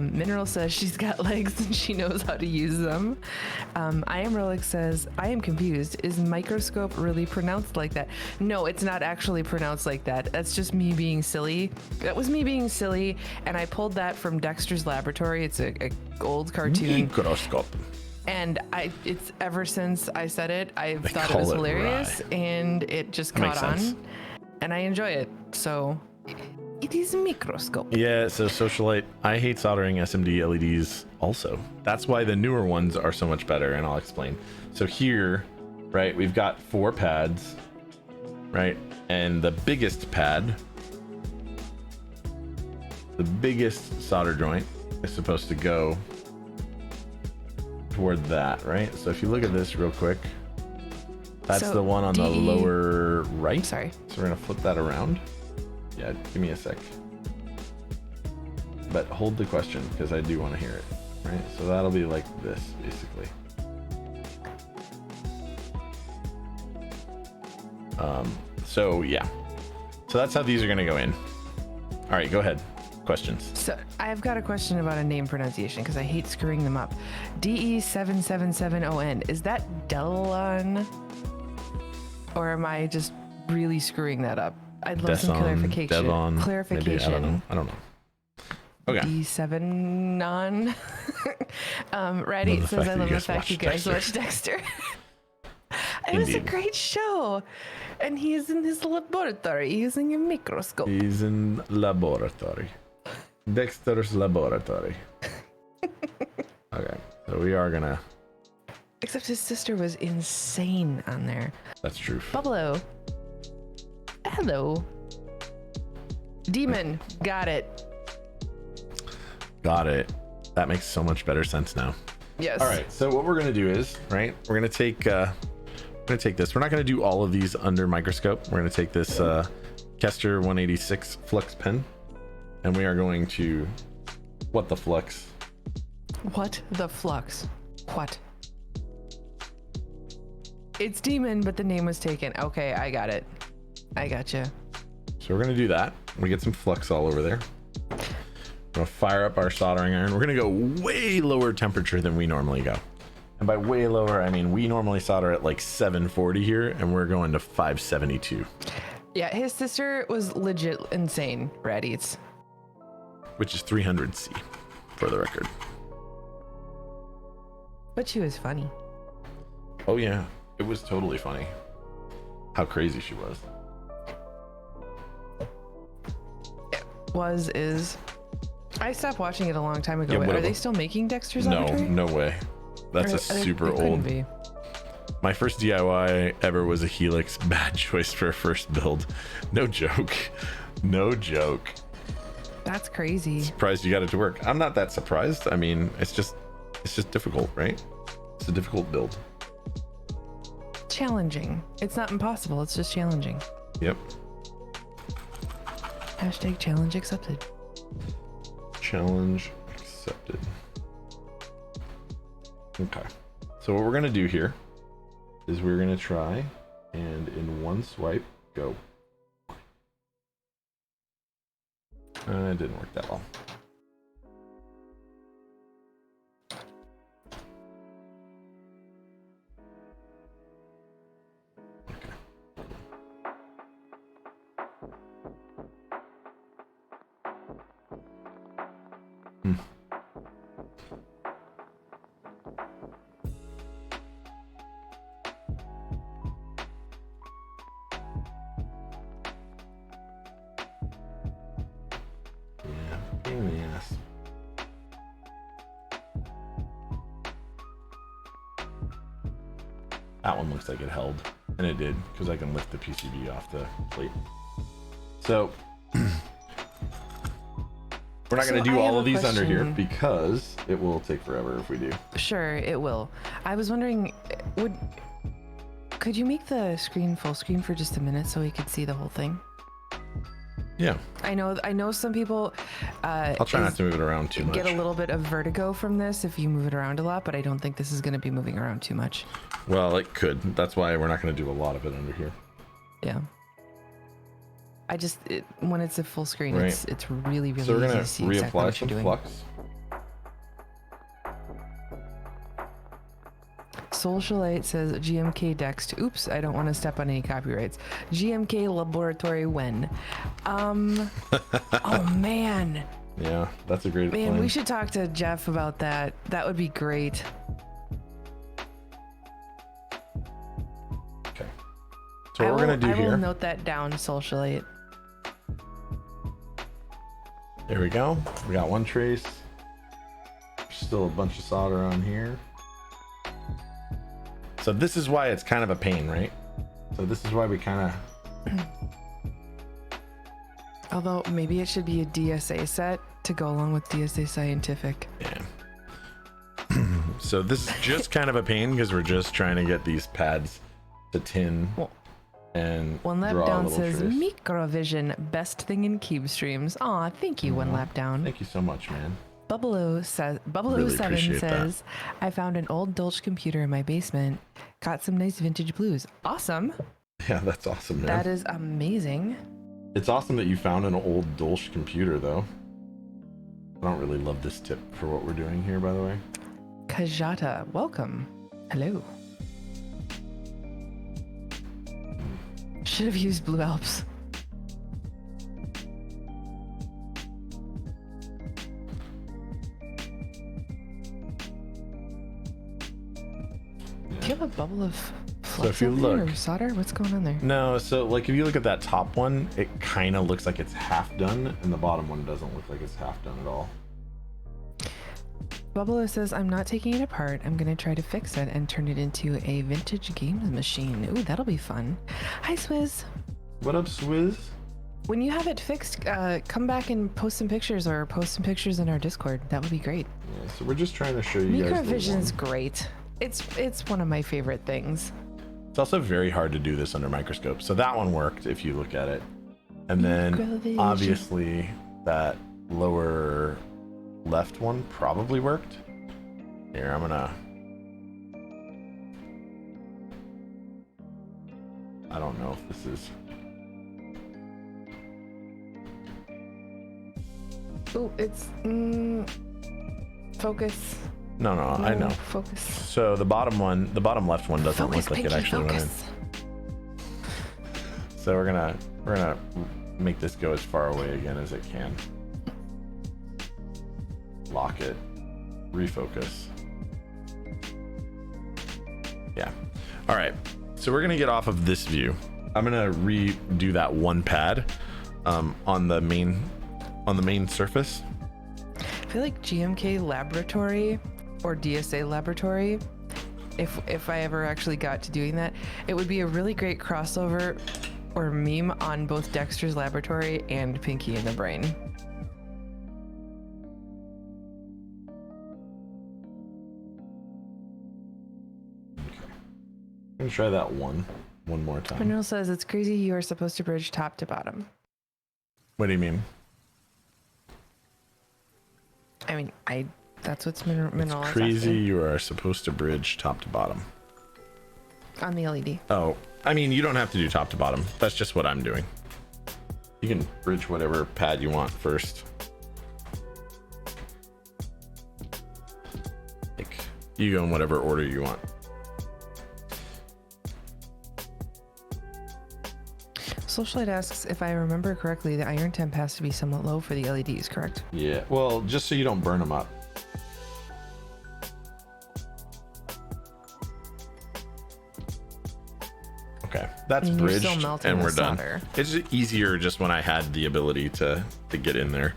Mineral says she's got legs and she knows how to use them. I am Relic says, I am confused. Is microscope really pronounced like that? No, it's not actually pronounced like that. That's just me being silly. That was me being silly, and I pulled that from Dexter's Laboratory. It's a old cartoon. Microscope. And it's ever since I said it, I've thought it was hilarious, and it just caught on, and I enjoy it. So it is a microscope. Yeah, so Socialite, I hate soldering SMD LEDs also. That's why the newer ones are so much better, and I'll explain. So here, right, we've got 4 pads, right? And the biggest pad, the biggest solder joint is supposed to go toward that, right? So if you look at this real quick, that's the one on the lower right. Sorry. So we're gonna flip that around. Yeah, give me a sec. But hold the question, because I do want to hear it, right? So that'll be like this, basically. So yeah. So that's how these are gonna go in. All right, go ahead. Questions. So I've got a question about a name pronunciation, because I hate screwing them up. DE777ON, is that Delon? Or am I just really screwing that up? I'd love some clarification. Devon, clarification. Maybe, I don't know. Okay. D7 non. Ratty Love the says, fact I that love you the guys fact you watched guys Dexter." watch Dexter. It was a Indeed. great show. And he is in his laboratory using a microscope. He's in laboratory. Dexter's laboratory. Okay, so we are gonna. Except his sister was insane on there. That's true. Bubblo. Hello. Demon. Got it. Got it. That makes so much better sense now. Yes. All right. So what we're gonna do is, right? We're gonna take this. We're not gonna do all of these under microscope. We're gonna take this Kester 186 flux pen, and we are going to what the flux. What the flux? What? It's demon, but the name was taken. Okay, I got it. I gotcha. So we're gonna do that. We get some flux all over there. We're gonna fire up our soldering iron. We're gonna go way lower temperature than we normally go. And by way lower, I mean we normally solder at like 740 here, and we're going to 572. Yeah, his sister was legit insane, Raditz. Which is 300C, for the record. But she was funny. Oh yeah, it was totally funny. How crazy she was. Is. I stopped watching it a long time ago. Yeah, but what are they about- still making Dexter's No, Laboratory? no way. That's a super old. Be. My first DIY ever was a Helix. Bad choice for a first build. No joke. No joke. That's crazy. Surprised you got it to work. I'm not that surprised. I mean, it's just difficult, right? It's a difficult build. Challenging. It's not impossible. It's just challenging. Yep. Hashtag challenge accepted. Challenge accepted. Okay. So what we're gonna do here is we're gonna try and in one swipe go. It didn't work that well. Pain in the ass. That one looks like it held, and it did, because I can lift the PCB off the plate. So we're not going to do all of these under here because it will take forever if we do. Sure, it will. I was wondering, could you make the screen full screen for just a minute so we could see the whole thing? Yeah. I know some people I'll try not to move it around too much. Get a little bit of vertigo from this if you move it around a lot, but I don't think this is going to be moving around too much. Well, it could. That's why we're not going to do a lot of it under here. Yeah. I just when it's a full screen, Right. it's really So we're easy going to to see exactly reapply what some you're doing. flux. Socialite says GMK Dext. Oops, I don't want to step on any copyrights. GMK Laboratory when? Oh man. Yeah, that's a great Man, plan. we should talk to Jeff about that. That would be great. Okay. So what we're going to do I will here. note that down, Socialite. There we go. We got one trace. Still a bunch of solder on here. So this is why it's kind of a pain, right? So this is why we kind of... Although maybe it should be a DSA set to go along with DSA Scientific. Yeah. So this is just kind of a pain because we're just trying to get these pads to tin and One Lap draw a Down little says trace. Microvision, best thing in Cube Streams. Aw, thank you, One Lap Down. Thank you so much, man. Bubble 7 appreciate says, I found an old Dolch computer in my basement. Got some nice vintage blues. Awesome. Yeah, that's awesome, man. That is amazing. It's awesome that you found an old Dolch computer, though. I don't really love this tip for what we're doing here, by the way. Kajata, welcome. Hello. Should have used Blue Alps. a bubble of So flux if you over there, look, or solder? What's going on there? no, so like if you look at that top one, it kind of looks like it's half done, and the bottom one doesn't look like it's half done at all. Bubble says, I'm not taking it apart. I'm going to try to fix it and turn it into a vintage games machine. Ooh, that'll be fun. Hi, Swizz. What up, Swizz? When you have it fixed, come back and post some pictures or post some pictures in our Discord. That would be great. Yeah, so we're just trying to show you guys. Microvision's great. It's one of my favorite things. It's also very hard to do this under microscope. So that one worked if you look at it. And then obviously that lower left one probably worked. Here, I don't know if this is. Oh, it's focus. No, I know. Focus. So the bottom left one doesn't look like it actually went in. So we're gonna make this go as far away again as it can. Lock it, refocus. Yeah. All right. So we're gonna get off of this view. I'm gonna redo that one pad on the main surface. I feel like GMK Laboratory or DSA Laboratory, if I ever actually got to doing that, it would be a really great crossover or meme on both Dexter's Laboratory and Pinky in the Brain. I'm gonna try that one more time. Mineral says it's crazy you are supposed to bridge top to bottom. What do you mean? I mean, that's what's Mineral It's crazy you are supposed to bridge top to bottom. On the LED. Oh, I mean, you don't have to do top to bottom. That's just what I'm doing. You can bridge whatever pad you want first. Like, you go in whatever order you want. Socialite asks if I remember correctly, the iron temp has to be somewhat low for the LEDs, correct? Yeah, well, just so you don't burn them up. Okay, that's bridged, and we're done. It's easier just when I had the ability to get in there.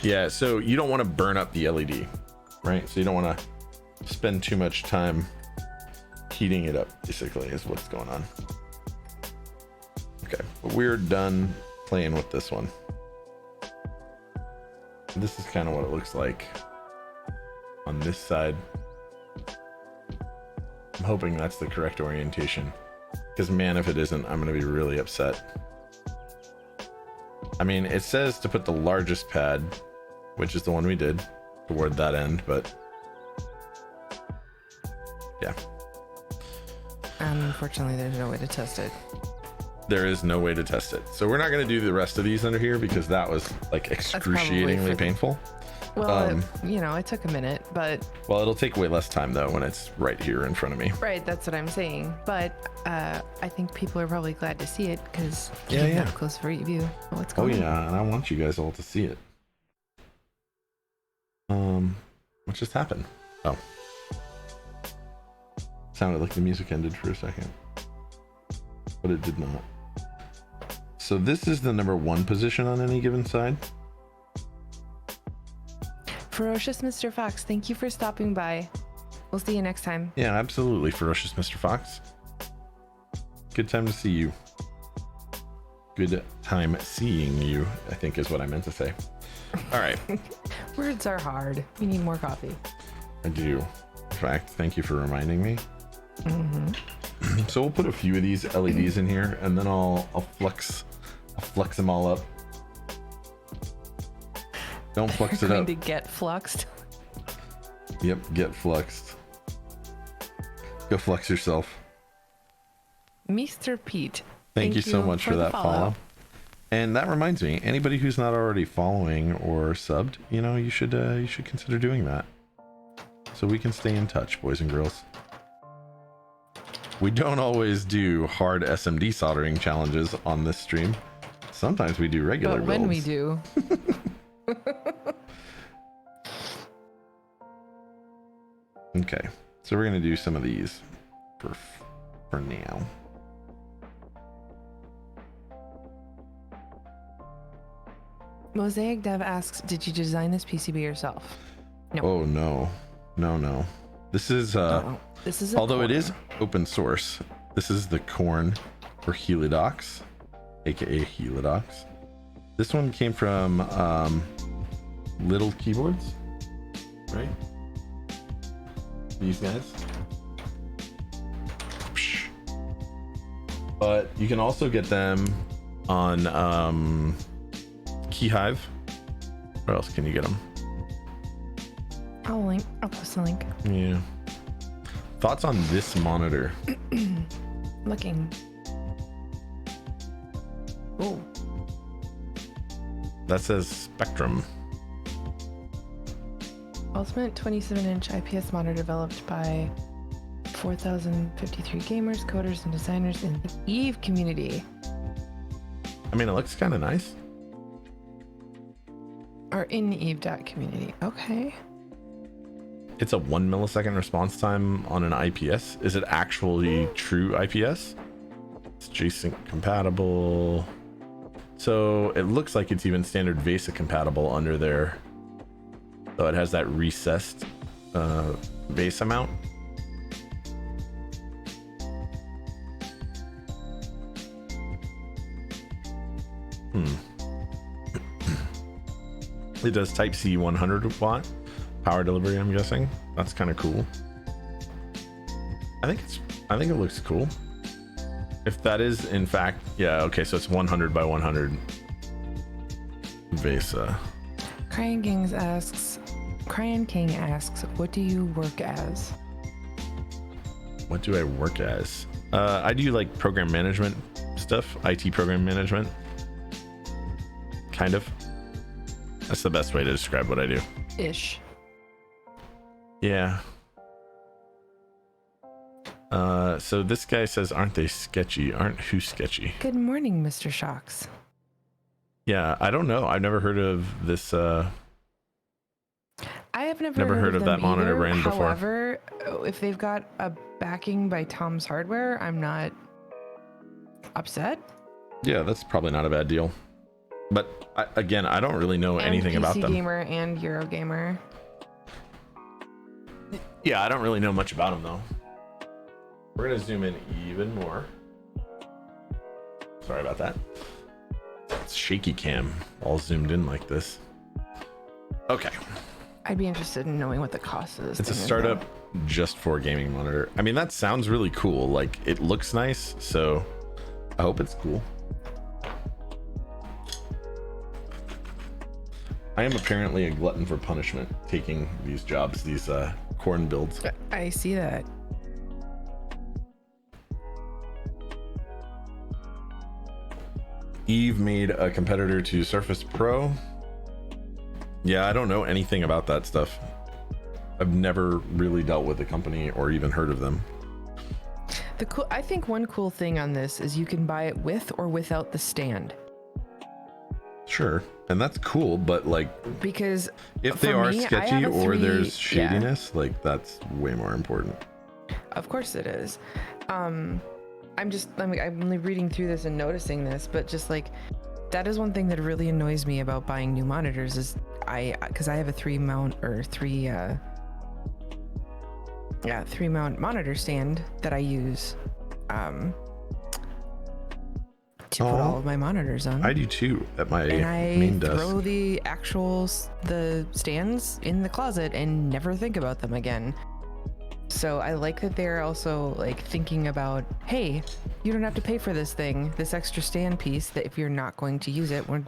Yeah, so you don't want to burn up the LED, right? So you don't want to spend too much time heating it up, basically, is what's going on. Okay, but we're done playing with this one. This is kind of what it looks like on this side. I'm hoping that's the correct orientation, because man, if it isn't, I'm gonna be really upset. I mean, it says to put the largest pad, which is the one we did, toward that end, but yeah. Unfortunately, there's no way to test it. There is no way to test it. So we're not going to do the rest of these under here because that was like excruciatingly painful. Well, you know, it took a minute, but... Well, it'll take way less time though when it's right here in front of me. Right, that's what I'm saying. But I think people are probably glad to see it because you yeah. have a close view of what's going on. Oh yeah, and I want you guys all to see it. What just happened? Oh. Sounded like the music ended for a second. But it did not. So this is the number 1 position on any given side. Ferocious Mr. Fox, thank you for stopping by. We'll see you next time. Yeah, absolutely, Ferocious Mr. Fox. Good time to see you. Good time seeing you, I think is what I meant to say. All right. Words are hard. We need more coffee. I do. In fact, thank you for reminding me. Mm-hmm. So we'll put a few of these LEDs in here, and then I'll flex them all up. Don't flex it up. To get fluxed. Yep, get fluxed. Go flex yourself. Mr. Pete. Thank you so much for that follow. And that reminds me, anybody who's not already following or subbed, you know, you should consider doing that, so we can stay in touch, boys and girls. We don't always do hard SMD soldering challenges on this stream. Sometimes we do regular builds. But when we do. Okay, so we're gonna do some of these. for now. Mosaic Dev asks, did you design this PCB yourself? No. Oh no. This is this is although Corne. it is open source. This is the Corne for Helidox, aka Helidox. This one came from Little Keyboards, right? These guys. But you can also get them on Keyhive. Where else can you get them? I'll post a link. Yeah. Thoughts on this monitor? Looking. Oh. That says Spectrum. Ultimate 27-inch IPS monitor developed by 4,053 gamers, coders, and designers in the Eve community. I mean, it looks kind of nice. Or in Eve.community. Okay. It's a 1 millisecond response time on an IPS. Is it actually true IPS? It's G-Sync compatible. So it looks like it's even standard VESA compatible under there. So it has that recessed VESA mount. It does Type-C 100 watt power delivery, I'm guessing. That's kind of cool. I think it looks cool. If that is in fact, yeah, okay, so it's 100 by 100 VESA. Cryan King asks, what do you work as? What do I work as? I do like program management stuff, IT program management. Kind of. That's the best way to describe what I do. Ish. Yeah. So this guy says, aren't they sketchy? Aren't who sketchy? Good morning, Mr. Shocks. Yeah, I don't know. I've never heard of this. I have never heard of that monitor either. brand before. However, if they've got a backing by Tom's Hardware, I'm not upset. Yeah, that's probably not a bad deal. But again, I don't really know anything PC about them. Gamer and Eurogamer. Yeah, I don't really know much about them though. We're gonna zoom in even more. Sorry about that. It's shaky cam, all zoomed in like this. Okay. I'd be interested in knowing what the cost of this It's a thing is, startup just for gaming monitor. I mean, that sounds really cool. Like, it looks nice, so I hope it's cool. I am apparently a glutton for punishment, taking these jobs, these Corne builds. I see that. Eve made a competitor to Surface Pro. Yeah, I don't know anything about that stuff. I've never really dealt with the company or even heard of them. I think one cool thing on this is you can buy it with or without the stand. Sure, and that's cool, but like, because if they are sketchy or there's shadiness, like that's way more important. Of course it is. I'm only reading through this and noticing this, but just like that is one thing that really annoys me about buying new monitors is because I have a three mount monitor stand that I use to put all of my monitors on. I do too at my And main desk. I throw the stands in the closet and never think about them again. So I like that they're also like thinking about, hey, you don't have to pay for this extra stand piece that if you're not going to use it, we'll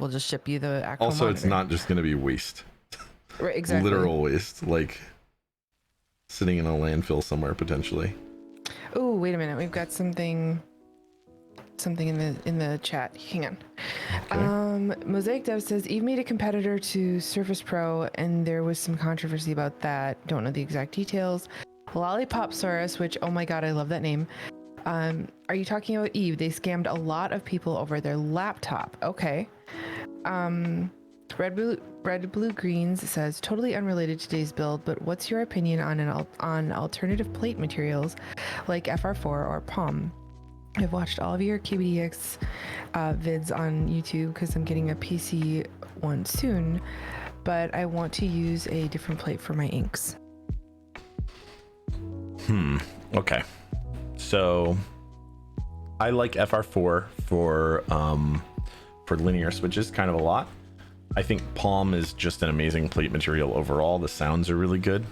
just ship you the actual monitor. It's not just going to be waste. Right, exactly. Literal waste, like sitting in a landfill somewhere potentially. Oh, wait a minute. We've got something in the chat. Hang on. Okay. Mosaic Dev says Eve made a competitor to Surface Pro, and there was some controversy about that. Don't know the exact details. Lollipopsaurus, which, oh my god, I love that name. Are you talking about Eve? They scammed a lot of people over their laptop. Okay. Red Blue Greens says totally unrelated to today's build, but what's your opinion on alternative plate materials like FR4 or POM? I've watched all of your KBDX vids on YouTube because I'm getting a PC one soon, but I want to use a different plate for my inks. Okay. So I like FR4 for linear switches kind of a lot. I think Palm is just an amazing plate material overall. The sounds are really good.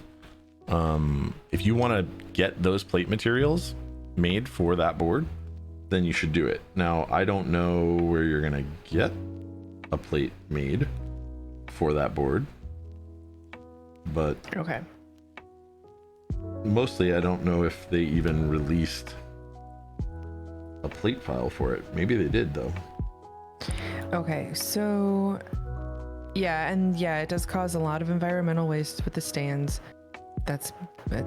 If you want to get those plate materials made for that board, then you should do it. Now, I don't know where you're going to get a plate made for that board, but Okay. mostly I don't know if they even released a plate file for it. Maybe they did though. Okay, so yeah, and yeah, it does cause a lot of environmental waste with the stands. That's a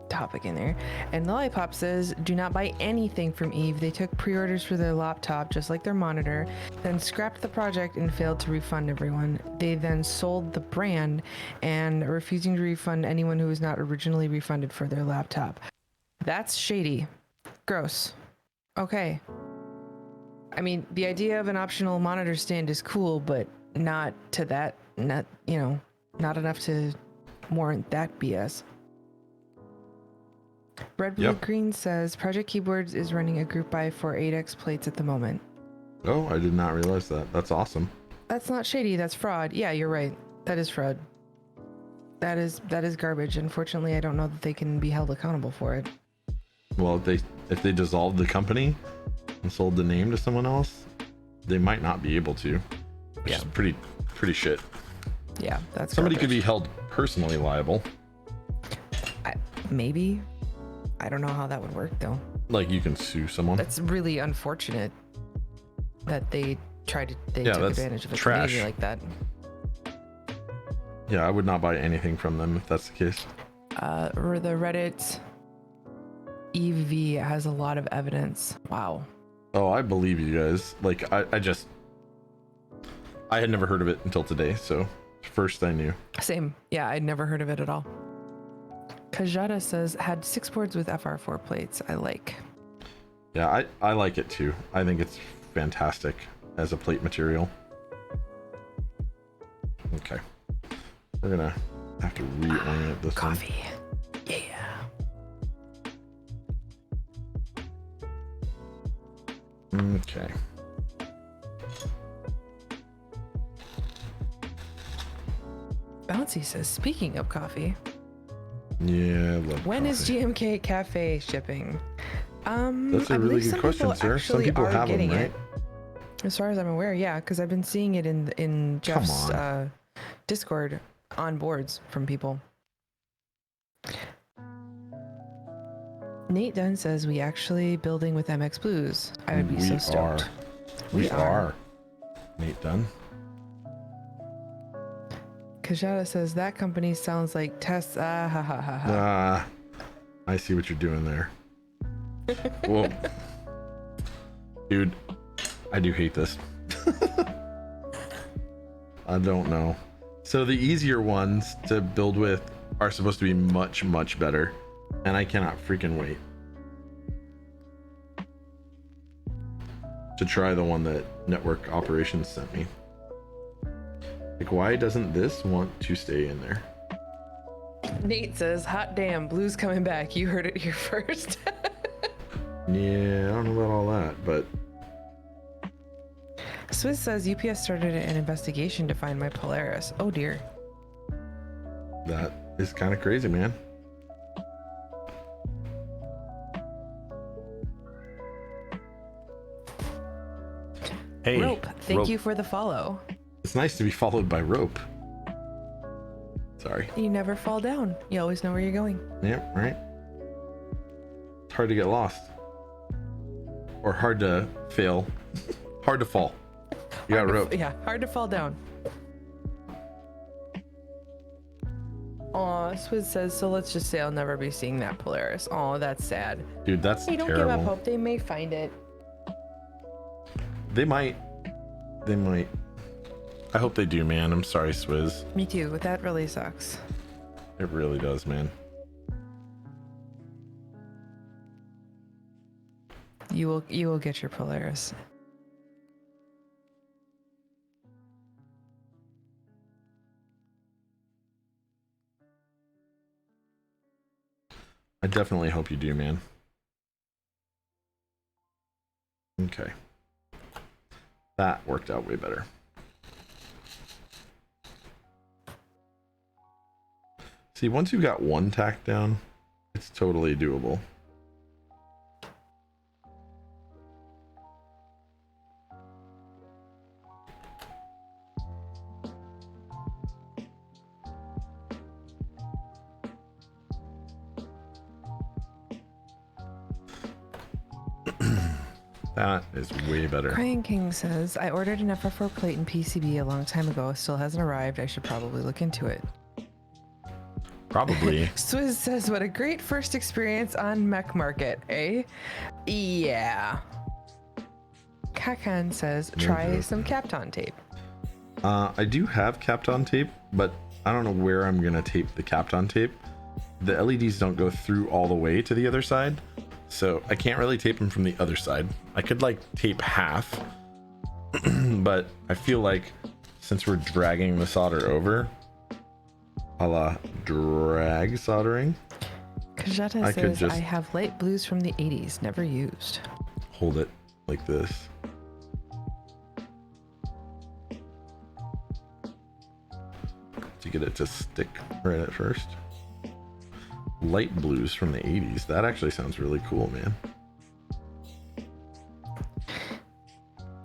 topic in there. And Lollipop says, do not buy anything from Eve. They took pre-orders for their laptop, just like their monitor, then scrapped the project and failed to refund everyone. They then sold the brand and are refusing to refund anyone who was not originally refunded for their laptop. That's shady. Gross. Okay. I mean, the idea of an optional monitor stand is cool, but not to that, not enough to warrant that BS. Red Blue Green says Project Keyboards is running a group buy for 8X plates at the moment. Oh, I did not realize that. That's awesome. That's not shady, that's fraud. Yeah, you're right. That is fraud. That is garbage. Unfortunately, I don't know that they can be held accountable for it. Well, if they dissolved the company and sold the name to someone else, they might not be able to. Which is pretty shit. Yeah, that's somebody garbage. could be held personally liable. Maybe. I don't know how that would work though. Like you can sue someone. That's really unfortunate that they took advantage of a trash. community like that. Yeah, I would not buy anything from them if that's the case. The Reddit EV has a lot of evidence. Wow. Oh, I believe you guys. Like I had never heard of it until today, so first I knew. Same. Yeah, I'd never heard of it at all. Kajada says, had 6 boards with FR4 plates. I like. Yeah, I like it too. I think it's fantastic as a plate material. Okay. We're gonna have to reorient this coffee. Yeah. Okay. Bouncy says, speaking of coffee. Yeah, I love when coffee. is GMK Cafe shipping? That's a really good question, sir. Some people have them, right? As far as I'm aware, yeah, because I've been seeing it in Jeff's Discord on boards from people. Nate Dunn says we actually building with MX Blues. I would be so stoked. We are. Nate Dunn. Kajada says that company sounds like Tess. I see what you're doing there. Well, dude, I do hate this. I don't know. So the easier ones to build with are supposed to be much, much better. And I cannot freaking wait to try the one that Network Operations sent me. Like, why doesn't this want to stay in there? Nate says, hot damn, Blue's coming back. You heard it here first. Yeah, I don't know about all that, but... Swiss says UPS started an investigation to find my Polaris. Oh dear. That is kind of crazy, man. Hey, Rope, thank you for the follow. It's nice to be followed by Rope. Sorry. You never fall down. You always know where you're going. Yep, right. It's hard to get lost. Or hard to fail. Hard to fall. You got Rope. Yeah, hard to fall down. Aw, Swizz says, so let's just say I'll never be seeing that Polaris. Aw, that's sad. Dude, that's hey, don't terrible. give up hope. They may find it. They might. I hope they do, man. I'm sorry, Swizz. Me too, but that really sucks. It really does, man. You will get your Polaris. I definitely hope you do, man. Okay. That worked out way better. See, once you've got one tack down, it's totally doable. That is way better. Crying King says, I ordered an FR4 plate in PCB a long time ago. Still hasn't arrived. I should probably look into it. Probably. Swizz says, what a great first experience on Mech Market, eh? Yeah. Kakan says, try some Kapton tape. I do have Kapton tape, but I don't know where I'm going to tape the Kapton tape. The LEDs don't go through all the way to the other side, so I can't really tape them from the other side. I could like tape half, but I feel like since we're dragging the solder over, a la drag soldering, Kajata says, I have light blues from the 80s, never used. Hold it like this. To get it to stick right at first. Light blues from the 80s. That actually sounds really cool, man.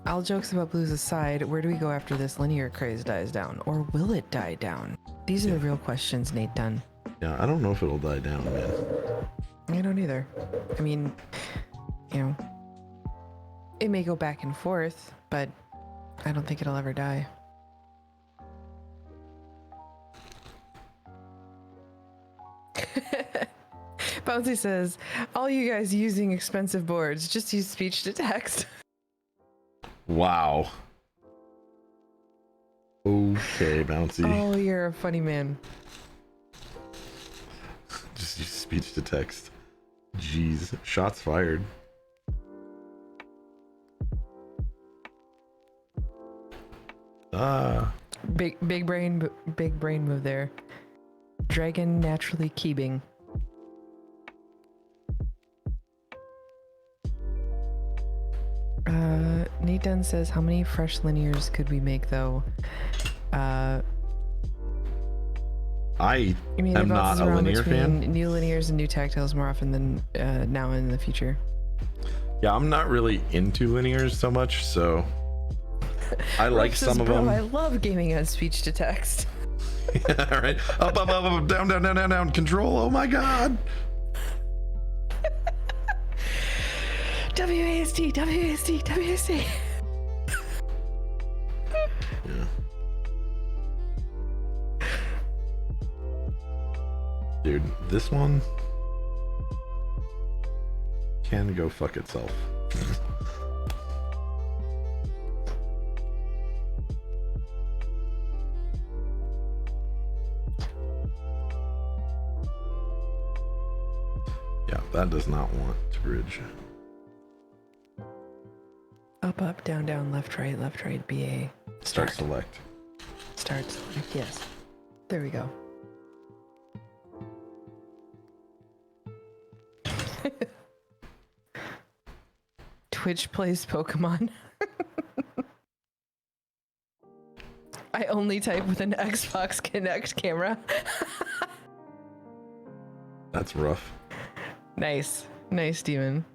All jokes about blues aside, where do we go after this linear craze dies down? Or will it die down? These are the real questions, Nate Dunn. Yeah, I don't know if it'll die down, man. I don't either. I mean, you know, it may go back and forth, but I don't think it'll ever die. Bouncy says, all you guys using expensive boards, just use speech to text. Wow. Okay, Bouncy. Oh, you're a funny man. Just use speech to text. Jeez, shots fired. Ah. Big brain move there. Dragon naturally keybing. Nate Dunn says, how many fresh linears could we make though? I mean, am not a linear fan. New linears and new tactiles more often than now and in the future. Yeah, I'm not really into linears so much, so I like some of them. I love gaming on speech to text. Yeah, right. Up, down, down, down, down, down. Control. Oh my god. WASD, WASD, WASD. Yeah. Dude, this one can go fuck itself. Yeah, that does not want to bridge. Up, down, down, left, right, BA. Start select. Start select, yes. There we go. Twitch plays Pokemon. I only type with an Xbox Kinect camera. That's rough. Nice. Nice, Demon.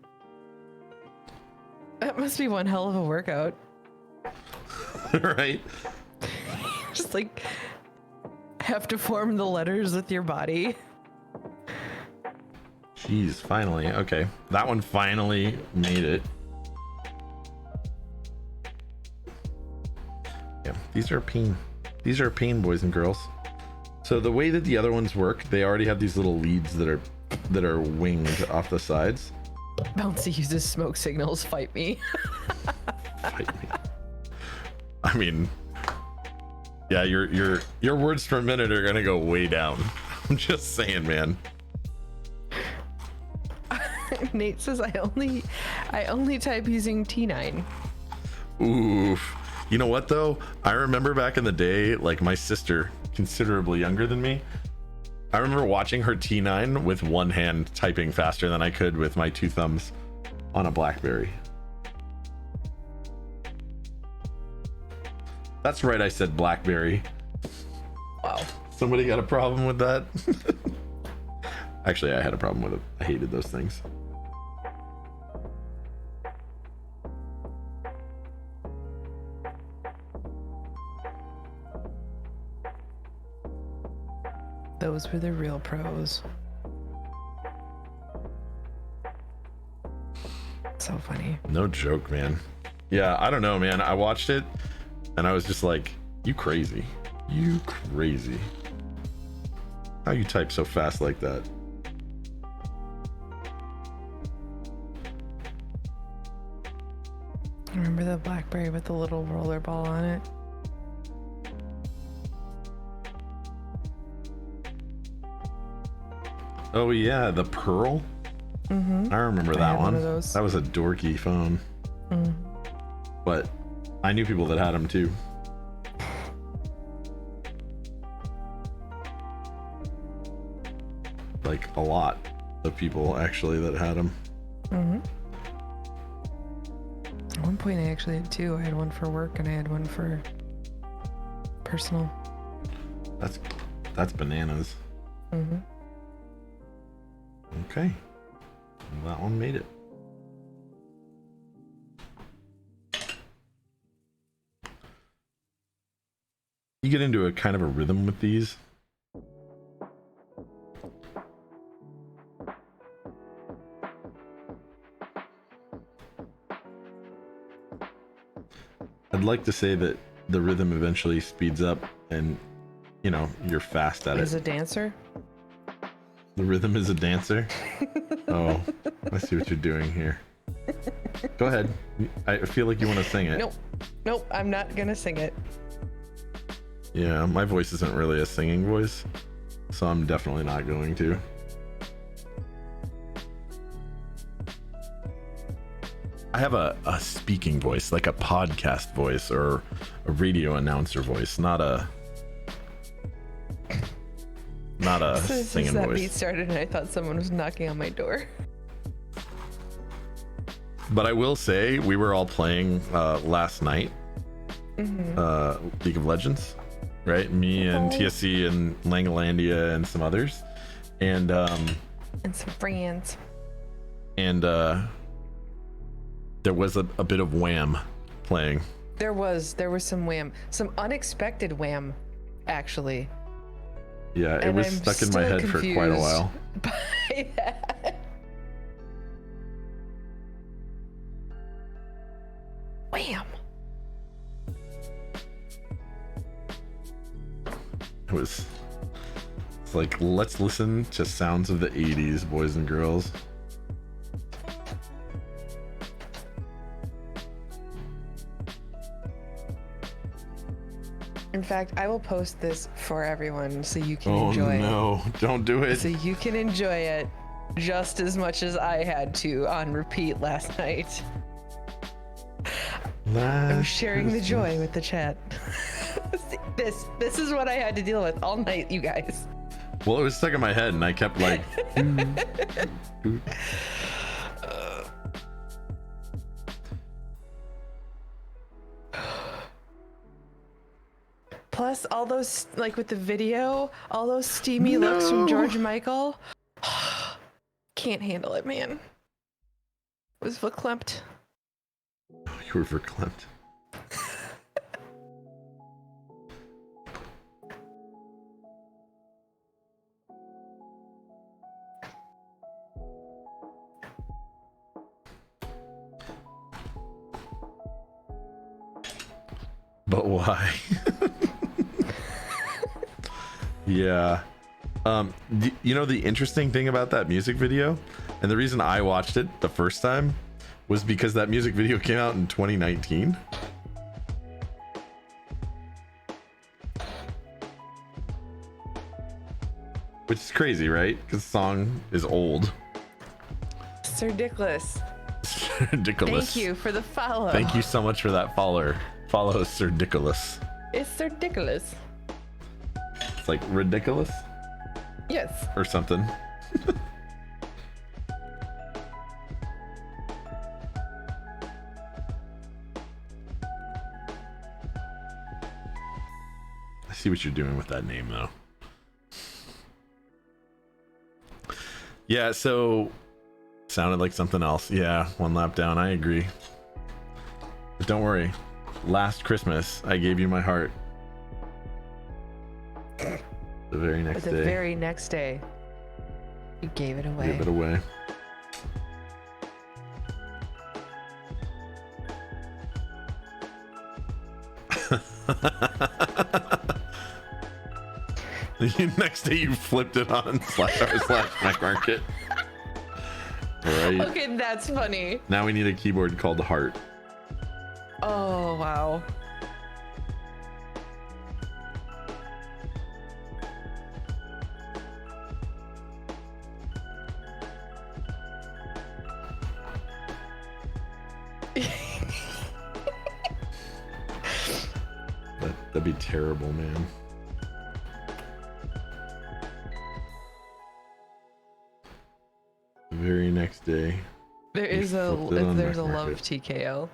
That must be one hell of a workout. Right? Just like have to form the letters with your body. Jeez, finally. Okay. That one finally made it. Yeah, these are pain. These are pain, boys and girls. So the way that the other ones work, they already have these little leads that are winged off the sides. Bouncy uses smoke signals, fight me. Fight me. I mean, Yeah, your words per minute are gonna go way down. I'm just saying, man. Nate says I only type using T9. Oof. You know what though? I remember back in the day, like my sister, considerably younger than me, I remember watching her T9 with one hand typing faster than I could with my two thumbs on a BlackBerry. That's right, I said BlackBerry. Wow. Somebody got a problem with that? Actually, I had a problem with it. I hated those things. Those were the real pros. So funny. No joke, man. Yeah, I don't know, man. I watched it and I was just like, you crazy. You crazy. How you type so fast like that? Remember the BlackBerry with the little roller ball on it? Oh yeah, the Pearl. Mm-hmm. I remember I that had one. of those. That was a dorky phone. Mm. But I knew people that had them too. Like a lot of people actually that had them. Mm-hmm. At one point, I actually had two. I had one for work and I had one for personal. That's bananas. Mm-hmm. Okay. Well, that one made it. You get into a kind of a rhythm with these. I'd like to say that the rhythm eventually speeds up and, you know, you're fast at it. As a dancer? The rhythm is a dancer? Oh, I see what you're doing here. Go ahead. I feel like you want to sing it. Nope, I'm not gonna sing it. Yeah, my voice isn't really a singing voice, so I'm definitely not going to. I have a speaking voice, like a podcast voice or a radio announcer voice, not a singing That voice. beat started and I thought someone was knocking on my door. But I will say, we were all playing last night, League of Legends, right? Me and TSC and Langalandia and some others, and some friends. And there was a bit of Wham playing. There was some Wham, some unexpected Wham, actually. Yeah, it And was I'm stuck in my still head for quite a while. by that. Wham! It's like, let's listen to sounds of the 80s, boys and girls. In fact, I will post this for everyone so you can enjoy it. Oh no, don't do it. So you can enjoy it just as much as I had to on repeat last night. I'm sharing the joy with the chat. This is what I had to deal with all night, you guys. Well, it was stuck in my head and I kept like Plus all those, like with the video, all those steamy looks from George Michael. Can't handle it, man. Was verklempt. You were verklempt. But why? Yeah. You know, the interesting thing about that music video, and the reason I watched it the first time, was because that music video came out in 2019. Which is crazy, right? Because the song is old. Sir Dickless. Ridiculous. Thank you for the follow. Thank you so much for that follower. Follow Sir Ridiculous. It's Sir Dickless. It's like ridiculous Yes. or something. I see what you're doing with that name, though. Yeah, so sounded like something else. Yeah, one lap down. I agree. But don't worry. Last Christmas, I gave you my heart. The very next The day. very next day, you gave it away. Gave it away. The next day you flipped it on /r/Mac Market. Right. Okay, that's funny. Now we need a keyboard called Heart. Oh, wow. That'd be terrible, man. The very next day. There's a flipped it on love Market. TKO.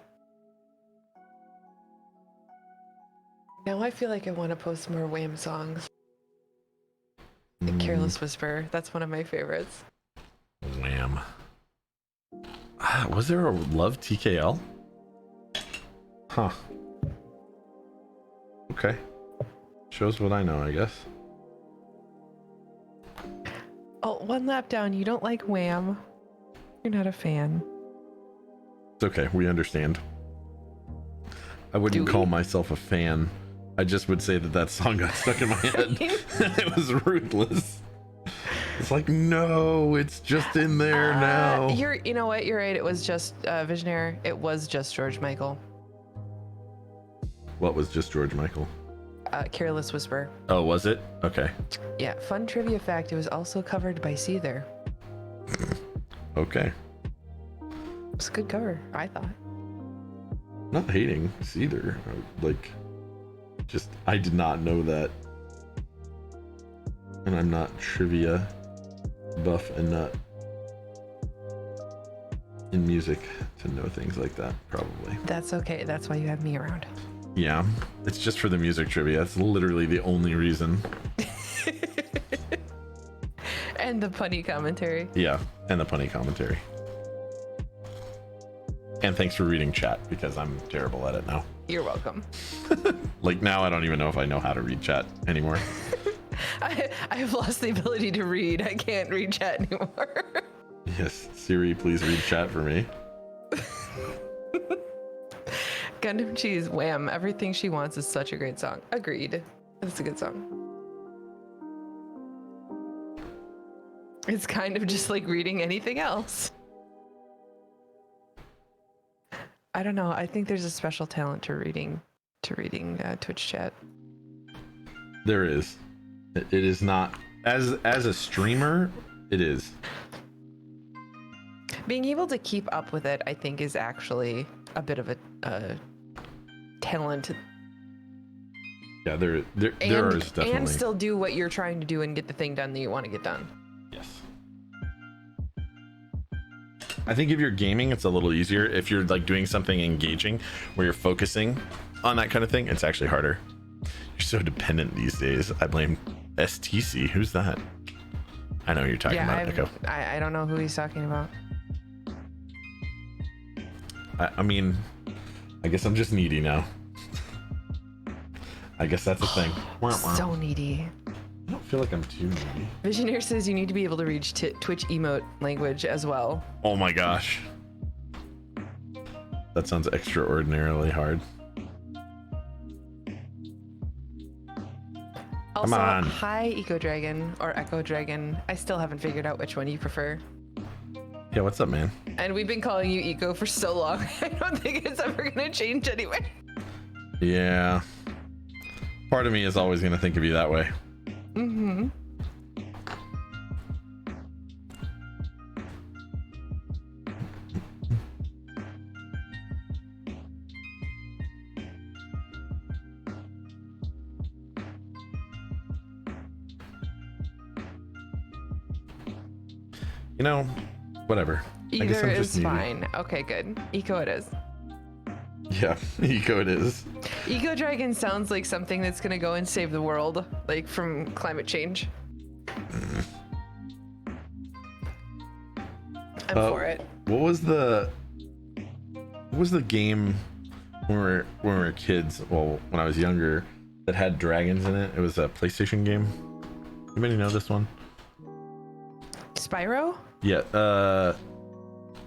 Now I feel like I want to post more Wham songs. The Careless Whisper, that's one of my favorites. Wham. Was there a Love TKL? Huh. Okay. Shows what I know, I guess. Oh, one lap down. You don't like Wham. You're not a fan. It's okay. We understand. I wouldn't Do call we? myself a fan. I just would say that stuck in my head. It was ruthless. It's like, no, it's just in there now. You know what? You're right. It was just Visionaire. It was just George Michael. What was just George Michael? Careless Whisper. Oh, was it? Okay. Yeah. Fun trivia fact: it was also covered by Seether. Okay. It's a good cover, I thought. Not hating either. Like, just, I did not know that. And I'm not trivia buff enough in music to know things like that, probably. That's okay. That's why you have me around. Yeah, it's just for the music trivia. That's literally the only reason. And the punny commentary. Yeah, and the punny commentary. And thanks for reading chat, because I'm terrible at it now. You're welcome. Like, now I don't even know if I know how to read chat anymore. I have lost the ability to read. I can't read chat anymore. Yes, Siri, please read chat for me. Gundam Cheese, Wham! Everything She Wants is such a great song. Agreed. It's a good song. It's kind of just like reading anything else. I don't know. I think there's a special talent to reading Twitch chat. There is. It is not, as a streamer, it is. Being able to keep up with it, I think, is actually a bit of a talent. Yeah, there is definitely. And still do what you're trying to do and get the thing done that you want to get done. Yes. I think if you're gaming, it's a little easier. If you're like doing something engaging where you're focusing on that kind of thing, it's actually harder. You're so dependent these days. I blame STC. Who's that? I know who you're talking about, Echo. I don't know who he's talking about. I mean, I guess I'm just needy now. I guess that's a thing. So needy. I don't feel like I'm too needy. Visionaire says you need to be able to reach Twitch emote language as well. Oh my gosh. That sounds extraordinarily hard. Also, Come on. hi Eco Dragon or Echo Dragon. I still haven't figured out which one you prefer. Yeah, what's up, man? And we've been calling you Eco for so long. I don't think it's ever gonna change anyway. Yeah. Part of me is always going to think of you that way. Mm-hmm. You know, whatever. I guess Either I'm just is needy. fine. Okay, good. Eco it is. Yeah, eco it is. Eco Dragon sounds like something that's gonna go and save the world, like from climate change. I'm for it. What was the game when we were kids? Well, when I was younger, that had dragons in it. It was a PlayStation game. Anybody know this one? Spyro? Yeah.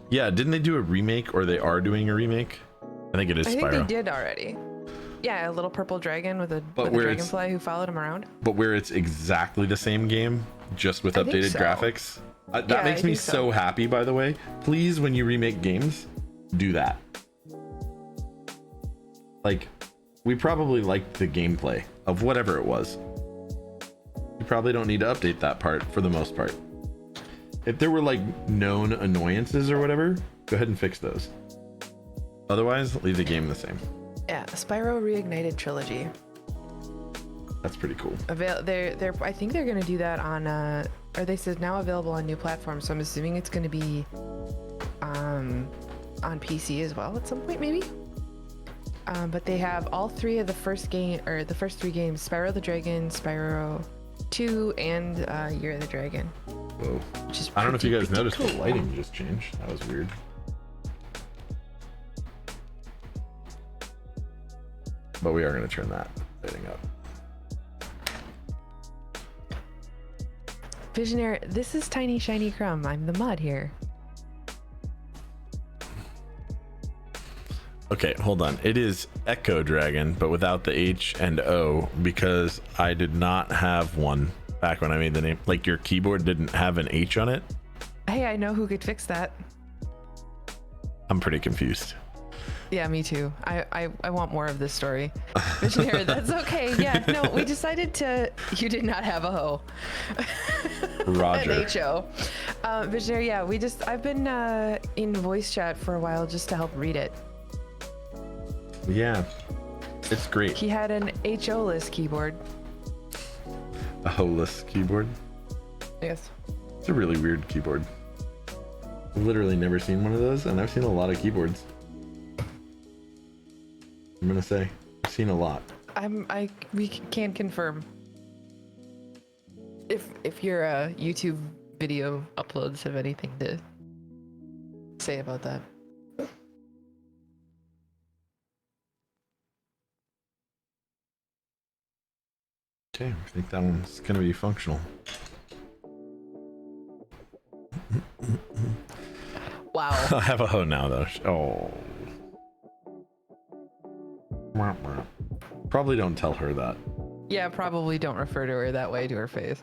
Yeah. Didn't they do a remake, or they are doing a remake? I think it is I think Spyro. they did already. Yeah, a little purple dragon with a But with a where it's- dragonfly who followed him around. But where it's exactly the same game, just with I think updated so. graphics. That Yeah, makes I me think so so. happy, by the way. Please, when you remake games, do that. Like, we probably liked the gameplay of whatever it was. You probably don't need to update that part for the most part. If there were like known annoyances or whatever, go ahead and fix those. Otherwise, leave the game the same. Yeah, Spyro Reignited Trilogy. That's pretty cool. They're I think they're gonna do that on or they said now available on new platforms, so I'm assuming it's gonna be on PC as well at some point maybe. But they have all three of the first game, or the first three games: Spyro the Dragon, Spyro 2, and Year of the Dragon. Whoa. Which is I don't know if you guys pretty noticed cool. the lighting just changed. That was weird. But we are going to turn that lighting up. Visionary, this is Tiny Shiny Crumb. I'm the mud here. Okay, hold on. It is Echo Dragon, but without the H and O, because I did not have one back when I made the name. Like, your keyboard didn't have an H on it. Hey, I know who could fix that. I'm pretty confused. Yeah, me too. I want more of this story. Visionary, that's okay. Yeah, no, we decided to. You did not have a hoe. Roger. An HO. Visionary, yeah, I've been in voice chat for a while just to help read it. Yeah, it's great. He had an HO-less keyboard. A holeless keyboard. Yes. It's a really weird keyboard. I've literally never seen one of those, and I've seen a lot of keyboards. I'm gonna say, I've seen a lot. We can confirm. If your YouTube video uploads have anything to say about that. Okay, I think that one's gonna be functional. Wow. I have a hoe now, though. Oh. Probably don't tell her that. Yeah, probably don't refer to her that way to her face.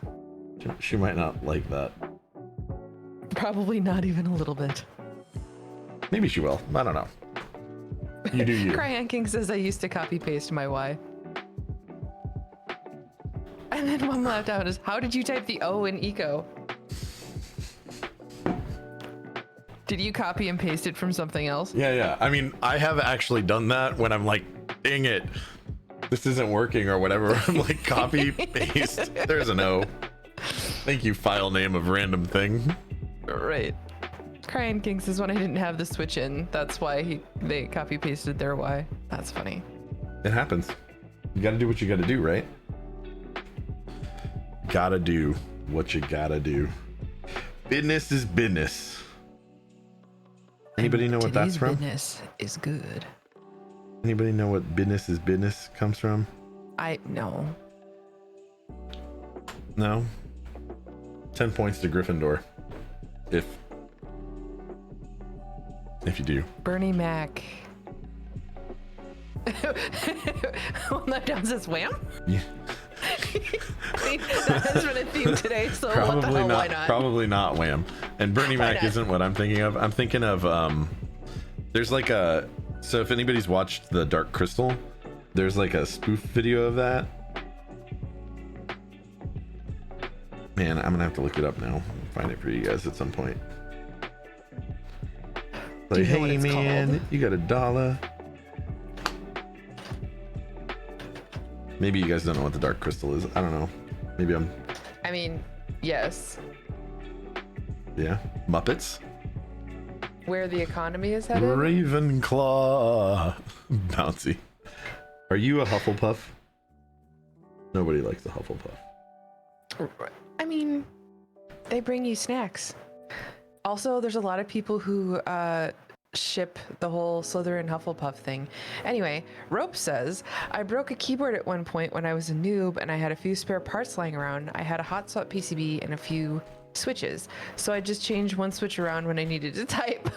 She might not like that. Probably not even a little bit. Maybe she will. I don't know. You do you. Cryan King says I used to copy paste my Y. And then one left out is, how did you type the O in eco? Did you copy and paste it from something else? Yeah. I mean, I have actually done that when I'm like, dang it, this isn't working or whatever. I'm like, copy, paste. There's an O. Thank you, file name of random thing. Right. Cryan King says when I didn't have the switch in, that's why they copy pasted their Y. That's funny. It happens. You gotta do what you gotta do, right? Gotta do what you gotta do. Business is business. Anybody know what that's from? Business is good. Anybody know what business is business comes from? I know. No? 10 points to Gryffindor. If you do. Bernie Mac. Well, that down says wham? Yeah. That has been a theme today, so what the Probably hell, why not. not? Probably not Wham. And Bernie Why Mac not? isn't what I'm thinking of. I'm thinking of there's like a, so if anybody's watched The Dark Crystal, there's like a spoof video of that. Man, I'm gonna have to look it up now. Find it for you guys at some point. Do Like, you know what hey it's man, called? you got $1? Maybe you guys don't know what the Dark Crystal is. I don't know. Maybe I'm. I mean, yes. Yeah. Muppets. Where the economy is headed. Ravenclaw. Bouncy. Are you a Hufflepuff? Nobody likes a Hufflepuff. I mean, they bring you snacks. Also, there's a lot of people who ship the whole Slytherin Hufflepuff thing. Anyway, Rope says, I broke a keyboard at one point when I was a noob and I had a few spare parts lying around. I had a hot swap PCB and a few switches. So I just changed one switch around when I needed to type.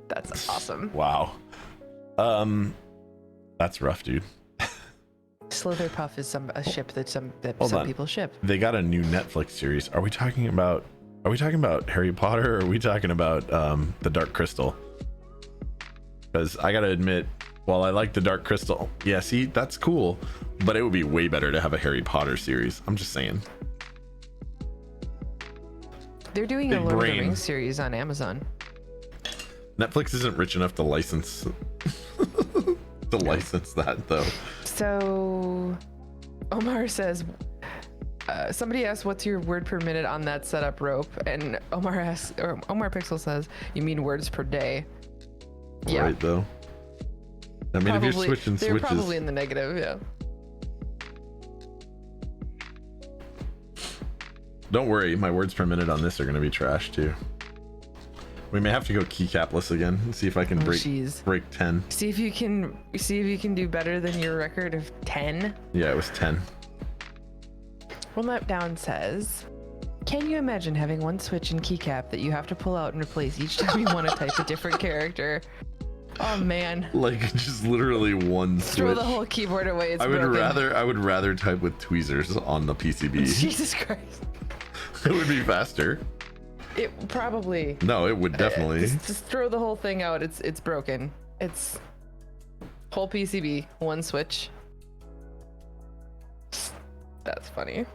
That's awesome. Wow. That's rough, dude. Slitherpuff is a ship that some people ship. They got a new Netflix series. Are we talking about Harry Potter, or are we talking about the Dark Crystal? Because I gotta admit, while I like the Dark Crystal, yeah, see, that's cool, but it would be way better to have a Harry Potter series. I'm just saying. They're doing a Lord of the Rings series on Amazon. Netflix isn't rich enough to license license that, though. So Omar says, somebody asked, what's your word per minute on that setup, Rope? And Omar Pixel says, you mean words per day? Yeah. Right, though. I mean, probably, if you're switching they're switches. probably in the negative, yeah. Don't worry, my words per minute on this are going to be trash, too. We may have to go keycapless again and see if I can break 10. See if you can do better than your record of 10. Yeah, it was 10. One Lap Down says, can you imagine having one switch in keycap that you have to pull out and replace each time you want to type a different character? Oh man. Like just literally one switch. Throw the whole keyboard away. It's broken. I would rather type with tweezers on the PCB. Jesus Christ. It would be faster. It probably. No, it would definitely. Just throw the whole thing out. It's broken. It's whole PCB, one switch. That's funny.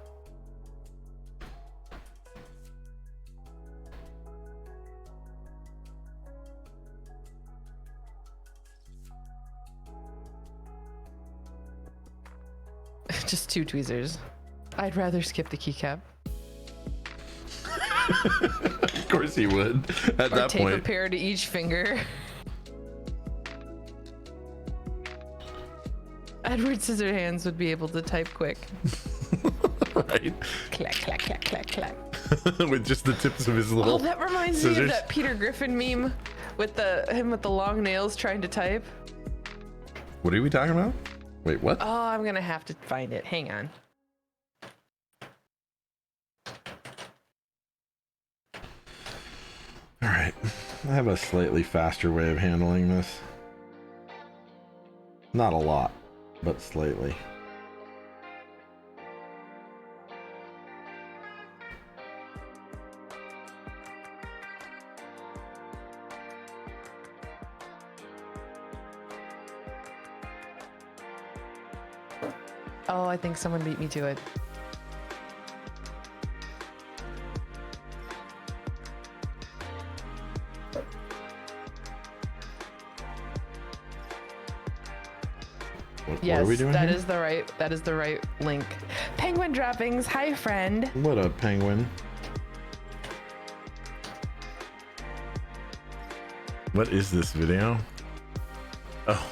Just two tweezers. I'd rather skip the keycap. Of course he would. At that tape point. A pair to each finger. Edward Scissorhands would be able to type quick. Right. Clack, clack, clack, clack, clack. With just the tips of his little. Oh, that reminds scissors. me of that Peter Griffin meme with him with the long nails trying to type. What are we talking about? Wait, what? Oh, I'm gonna have to find it. Hang on. All right. I have a slightly faster way of handling this. Not a lot, but slightly. Oh, I think someone beat me to it. Yes, what are we doing that here? That is the right link. Penguin droppings. Hi, friend. What a penguin. What is this video? Oh.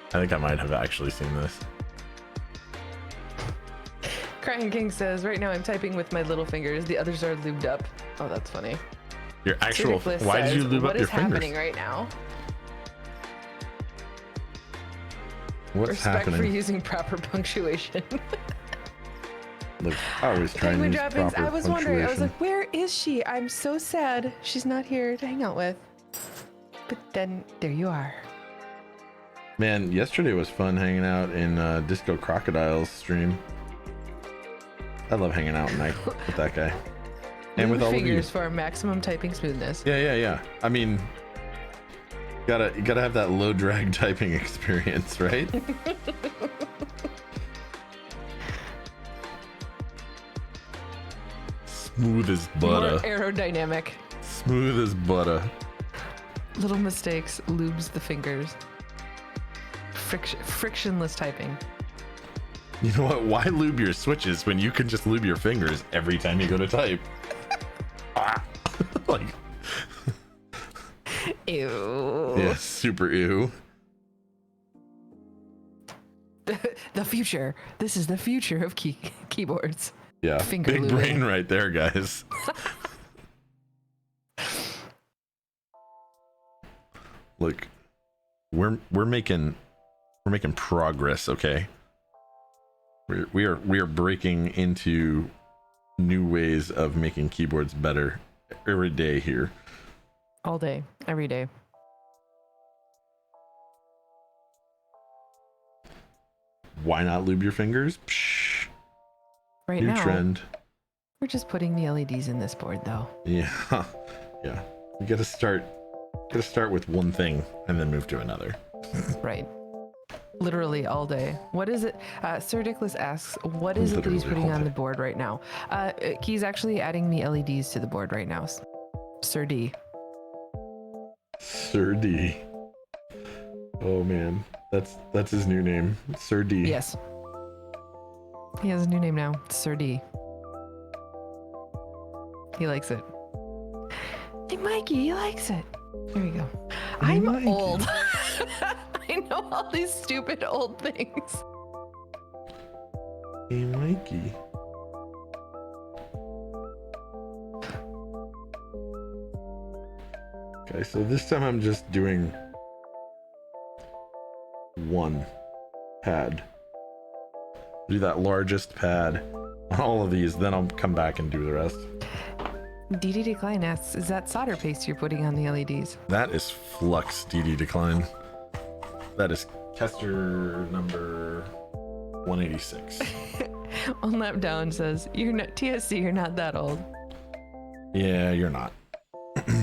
I think I might have actually seen this. Crying King says, right now I'm typing with my little fingers. The others are lubed up. Oh, that's funny. Your actual... Why did you lube up your fingers? What is happening right now? What's Respect happening? for using proper punctuation. Look, I always try and Penguin use droppings. proper I was wondering. I was punctuation. like, where is she? I'm so sad she's not here to hang out with. But then there you are. Man, yesterday was fun hanging out in Disco Crocodile's stream. I love hanging out at night with that guy. And with all of you. Fingers for maximum typing smoothness. Yeah. I mean, you gotta have that low drag typing experience, right? Smooth as butter. More aerodynamic. Smooth as butter. Little mistakes lubes the fingers. Frictionless typing. You know what? Why lube your switches when you can just lube your fingers every time you go to type? like, Ew. yeah, super ew. The future. This is the future of keyboards. Yeah, Finger big lubing. brain right there, guys. Look, we're making progress, okay? We are breaking into new ways of making keyboards better every day here. All day, every day. Why not lube your fingers? Psh, Right new now, trend. we're just putting the LEDs in this board, though. Yeah, yeah. You gotta start with one thing and then move to another. Right. Literally all day. What is it? Sir Dickless asks, what is it that he's Literally putting all on day. the board right now? He's actually adding the LEDs to the board right now. Sir D. Sir D. Oh man, that's his new name, Sir D. Yes. He has a new name now. Sir D. He likes it. Hey, Mikey, he likes it. There we go. Hey, I'm Mikey. old. I know all these stupid old things. Hey, Mikey. Okay, so this time I'm just doing one pad. Do that largest pad on all of these, then I'll come back and do the rest. DD Decline asks, is that solder paste you're putting on the LEDs? That is Flux DD Decline. That is Kester number 186. One lap down says, you're not TSC, you're not that old. Yeah, you're not.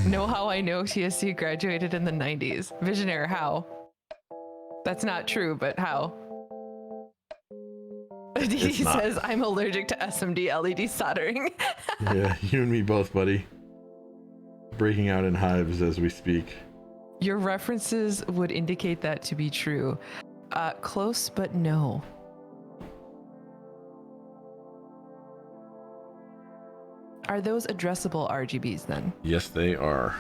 Know how I know TSC graduated in the 90s? Visionaire, how? That's not true, but how? DD not. says, I'm allergic to SMD LED soldering. Yeah, you and me both, buddy. Breaking out in hives as we speak. Your references would indicate that to be true. Close, but no. Are those addressable RGBs then? Yes, they are.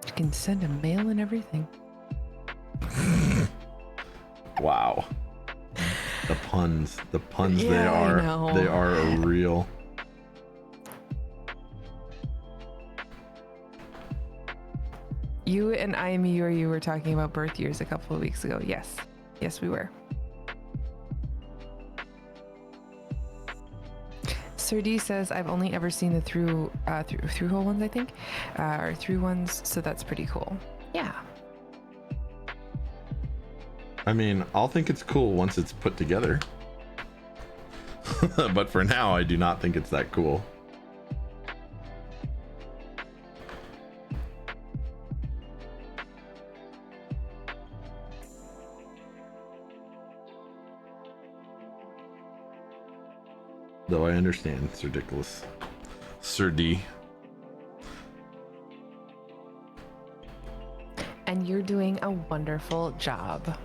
You can send a mail and everything. Wow. The puns, Yeah, I know. they are real. You and you were talking about birth years a couple of weeks ago. Yes. Yes, we were. Sir D says, I've only ever seen the through hole ones, I think, or through ones, so that's pretty cool. Yeah. I mean, I'll think it's cool once it's put together. But for now, I do not think it's that cool. Though I understand, it's ridiculous. Sir D. And you're doing a wonderful job.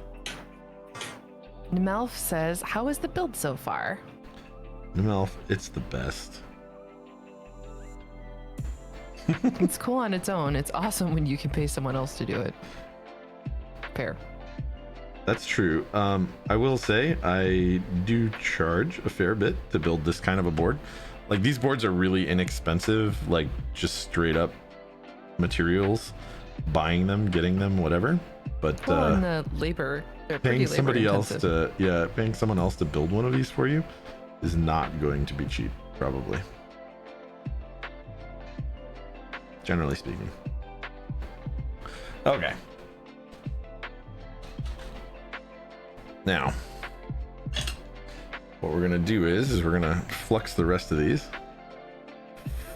Nemelf says, how is the build so far? Nemelf, it's the best. It's cool on its own. It's awesome when you can pay someone else to do it. Fair. That's true. I will say I do charge a fair bit to build this kind of a board. Like, these boards are really inexpensive, like just straight up materials, buying them, getting them, whatever. But Well, and the labor, they're pretty paying somebody else labor-intensive. paying someone else to build one of these for you is not going to be cheap, probably. Generally speaking. Okay. Now, what we're gonna do is we're gonna flux the rest of these.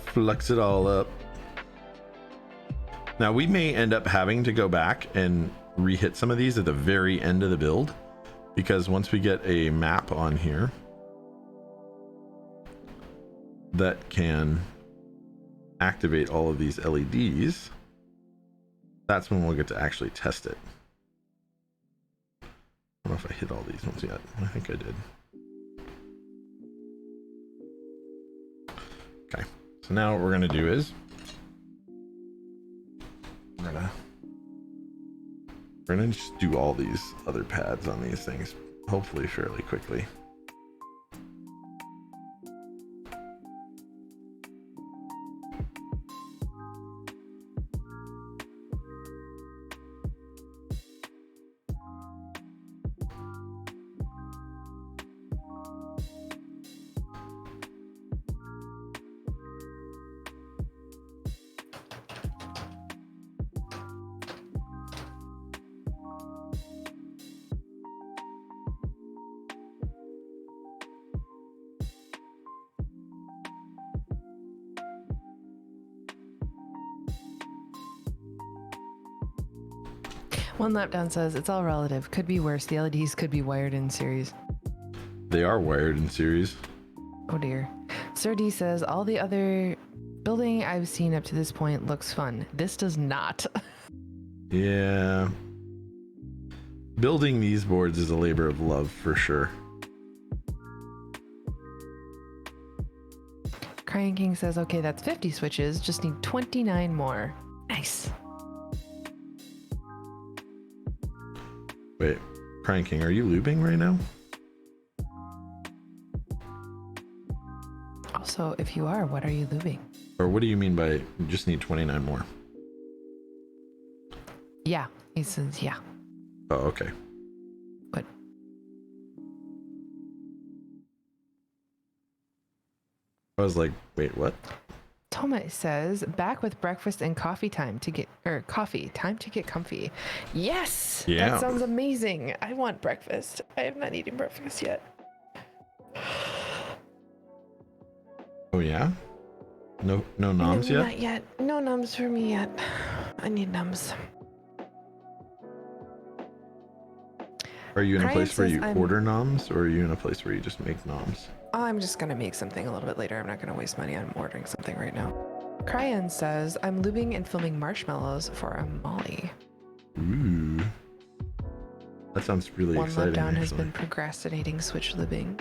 Flux it all up. Now, we may end up having to go back and re-hit some of these at the very end of the build, because once we get a map on here that can activate all of these LEDs, that's when we'll get to actually test it. I don't know if I hit all these ones yet. I think I did. So now what we're gonna do is we're gonna just do all these other pads on these things, hopefully fairly quickly. One Lap Down says it's all relative. Could be worse. The LEDs could be wired in series. They are wired in series. Oh dear. Sir D says all the other building I've seen up to this point looks fun. This does not. Yeah. Building these boards is a labor of love for sure. Crying King says, okay, that's 50 switches. Just need 29 more. Nice. Wait, Cranking, are you lubing right now? Also, if you are, what are you lubing? Or what do you mean by you just need 29 more? Yeah, he says, yeah. Oh, okay. What? I was like, wait, what? Toma says, back with breakfast and coffee time to get, time to get comfy. Yes! Yeah. That sounds amazing. I want breakfast. I have not eaten breakfast yet. Oh yeah? No noms No, yet? Not yet. No nums for me yet. I need nums. Are you in a Brian place where says you I'm- order noms, or are you in a place where you just make noms? I'm just gonna make something a little bit later. I'm not gonna waste money on ordering something right now. Cryan says, I'm lubing and filming marshmallows for a molly. Ooh. That sounds really One exciting, Lap Down has actually. been procrastinating Switch lubing.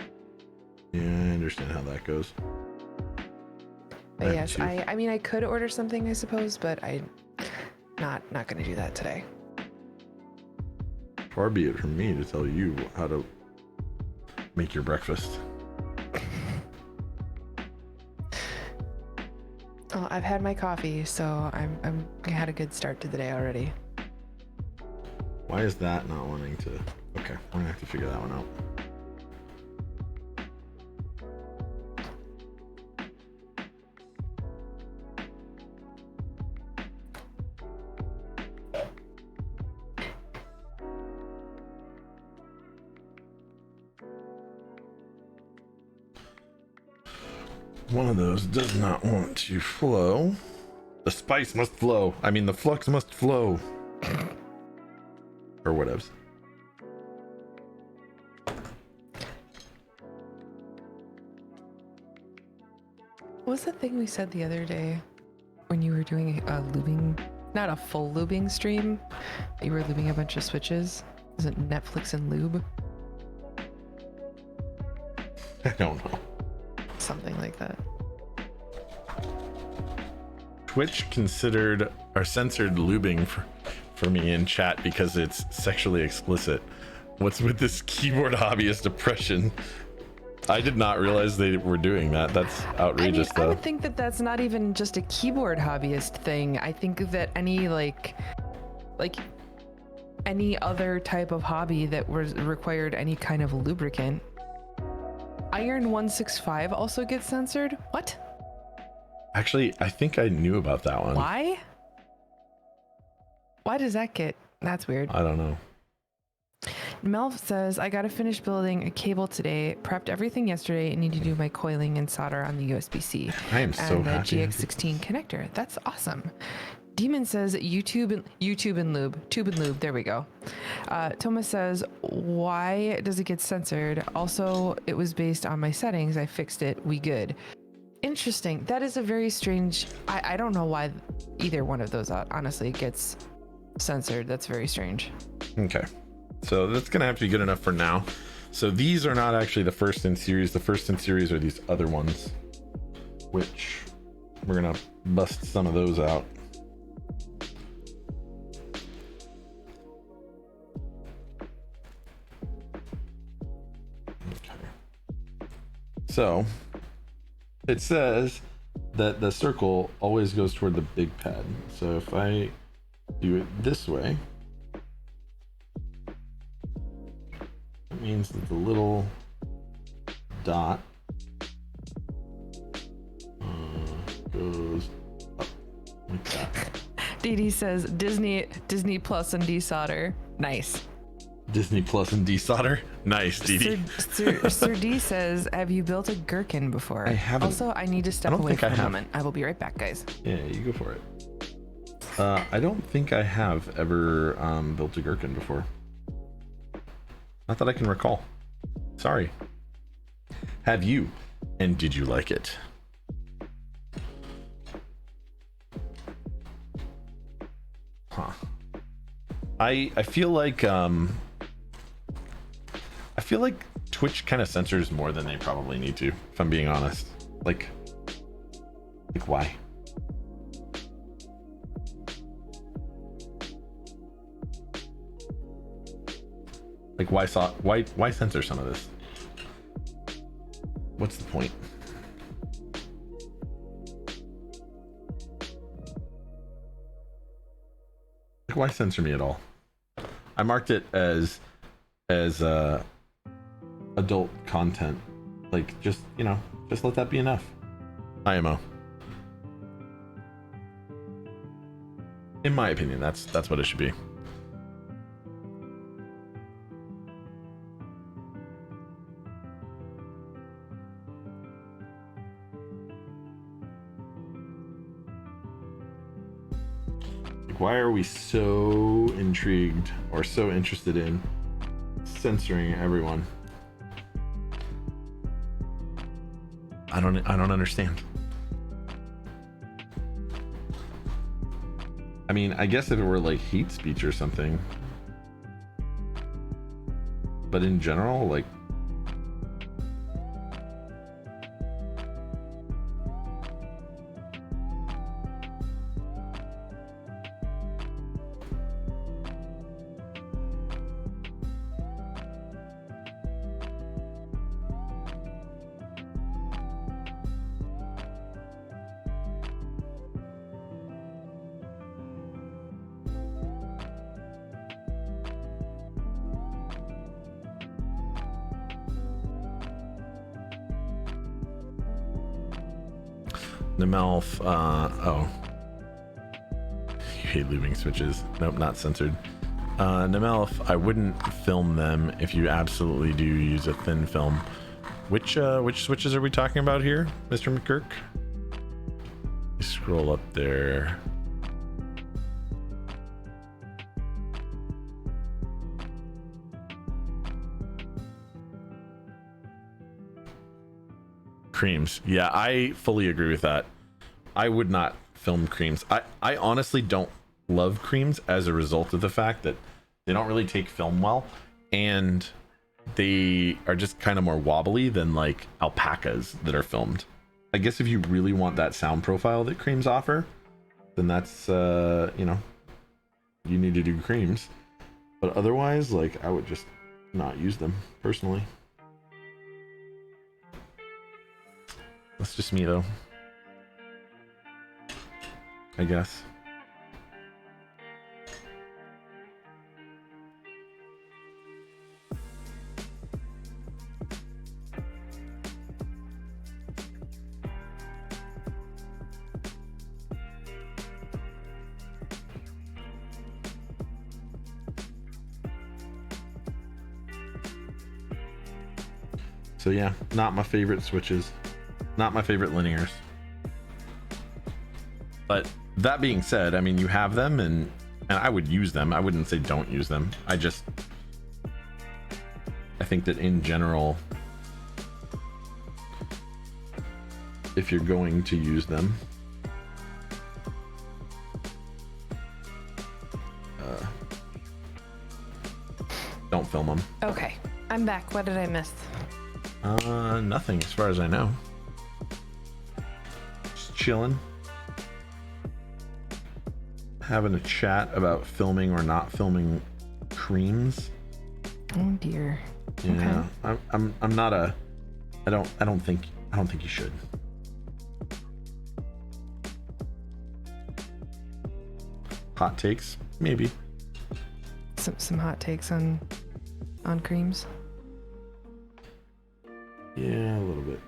Yeah, I understand how that goes. But yes, I mean, I could order something, I suppose, but I'm not gonna do that today. Far be it from me to tell you how to make your breakfast. Well, I've had my coffee, so I had a good start to the day already. Why is that not wanting to? Okay, we're gonna have to figure that one out. One of those does not want to flow. The spice must flow. I mean, the flux must flow. Or whatevs. What was the thing we said the other day when you were doing a lubing, not a full lubing stream? You were lubing a bunch of switches. Was it Netflix and lube? I don't know. Something like that. Twitch considered or censored lubing for me in chat because it's sexually explicit. What's with this keyboard hobbyist oppression? I did not realize they were doing that. That's outrageous, I though. would think that that's not even just a keyboard hobbyist thing. I think that any like any other type of hobby that was required any kind of lubricant. Iron 165 also gets censored? What? Actually, I think I knew about that one. Why? Why does that get? That's weird. I don't know. Melv says, I gotta finish building a cable today. Prepped everything yesterday and need to do my coiling and solder on the USB-C. I am so and the happy. GX16 connector. That's awesome. Demon says YouTube and lube. There we go. Thomas says, why does it get censored? Also, it was based on my settings. I fixed it. We good. Interesting. That is a very strange. I don't know why either one of those honestly gets censored. That's very strange. Okay. So that's going to have to be good enough for now. So these are not actually the first in series. The first in series are these other ones, which we're gonna bust some of those out. Okay. So it says that the circle always goes toward the big pad. So if I do it this way, it means that the little dot goes up like that. Dee Dee says Disney Plus and desolder. Nice. Disney Plus and desolder. Nice, Dee Dee. Sir D says, have you built a gherkin before? I haven't. Also, I need to step away for a moment. I will be right back, guys. Yeah, you go for it. I don't think I have ever built a gherkin before. Not that I can recall. Sorry. Have you? And did you like it? Huh. I feel like Twitch kind of censors more than they probably need to, if I'm being honest. Like why? Like why censor some of this? What's the point? Like, why censor me at all? I marked it as adult content. Like, just let that be enough. IMO. In my opinion, that's what it should be. Why are we so intrigued or so interested in censoring everyone? I don't understand. I mean, I guess if it were like hate speech or something, but in general, like, Nemelf, oh. You hate looping switches. Nope, not censored. Nemelf, I wouldn't film them if you absolutely do use a thin film. Which switches are we talking about here, Mr. McGurk? You scroll up there. Creams. Yeah, I fully agree with that. I would not film creams. I honestly don't love creams as a result of the fact that they don't really take film well, and they are just kind of more wobbly than like alpacas that are filmed. I guess if you really want that sound profile that creams offer, then that's you need to do creams. But otherwise, like, I would just not use them personally. That's just me, though. I guess. So yeah, not my favorite switches. Not my favorite linears. But that being said, I mean, you have them, and I would use them. I wouldn't say don't use them. I think that in general, if you're going to use them, don't film them. Okay, I'm back. What did I miss? Nothing as far as I know. Just chilling. having a chat about filming or not filming creams. Oh dear. Yeah, Okay. I'm not a. I don't think you should. Hot takes, maybe. Some hot takes on creams. Yeah, a little bit.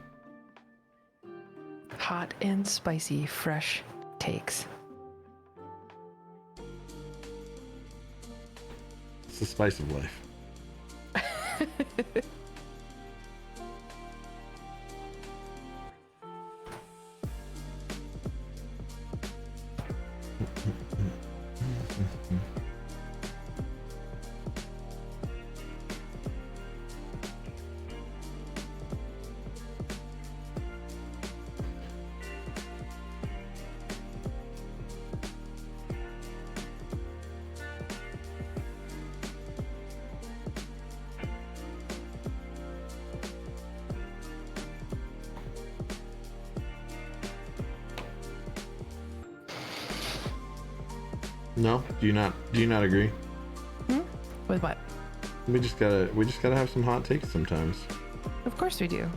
Hot and spicy, fresh takes. It's the spice of life. No? Do you not agree? With what? We just gotta have some hot takes sometimes. Of course we do.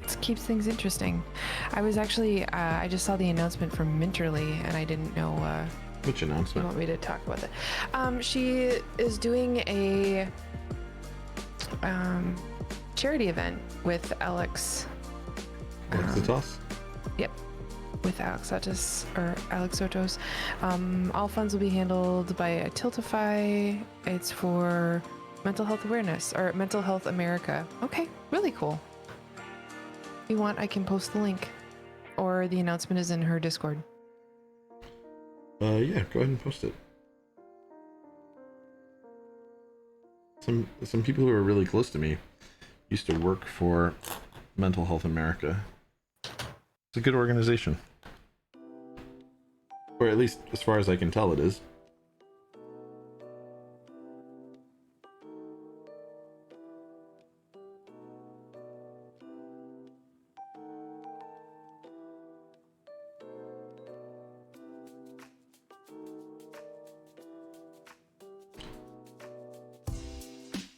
It keeps things interesting. I was actually, I just saw the announcement from Minterly, and I didn't know. Which You announcement? want me to talk about that? She is doing a charity event with Alex. Lexitas? Yep, with Alex Sotos. All funds will be handled by a Tiltify. It's for mental health awareness, or Mental Health America. Okay, really cool. If you want, I can post the link, or the announcement is in her Discord. Yeah, go ahead and post it. Some people who are really close to me used to work for Mental Health America. It's a good organization. Or at least as far as I can tell it is.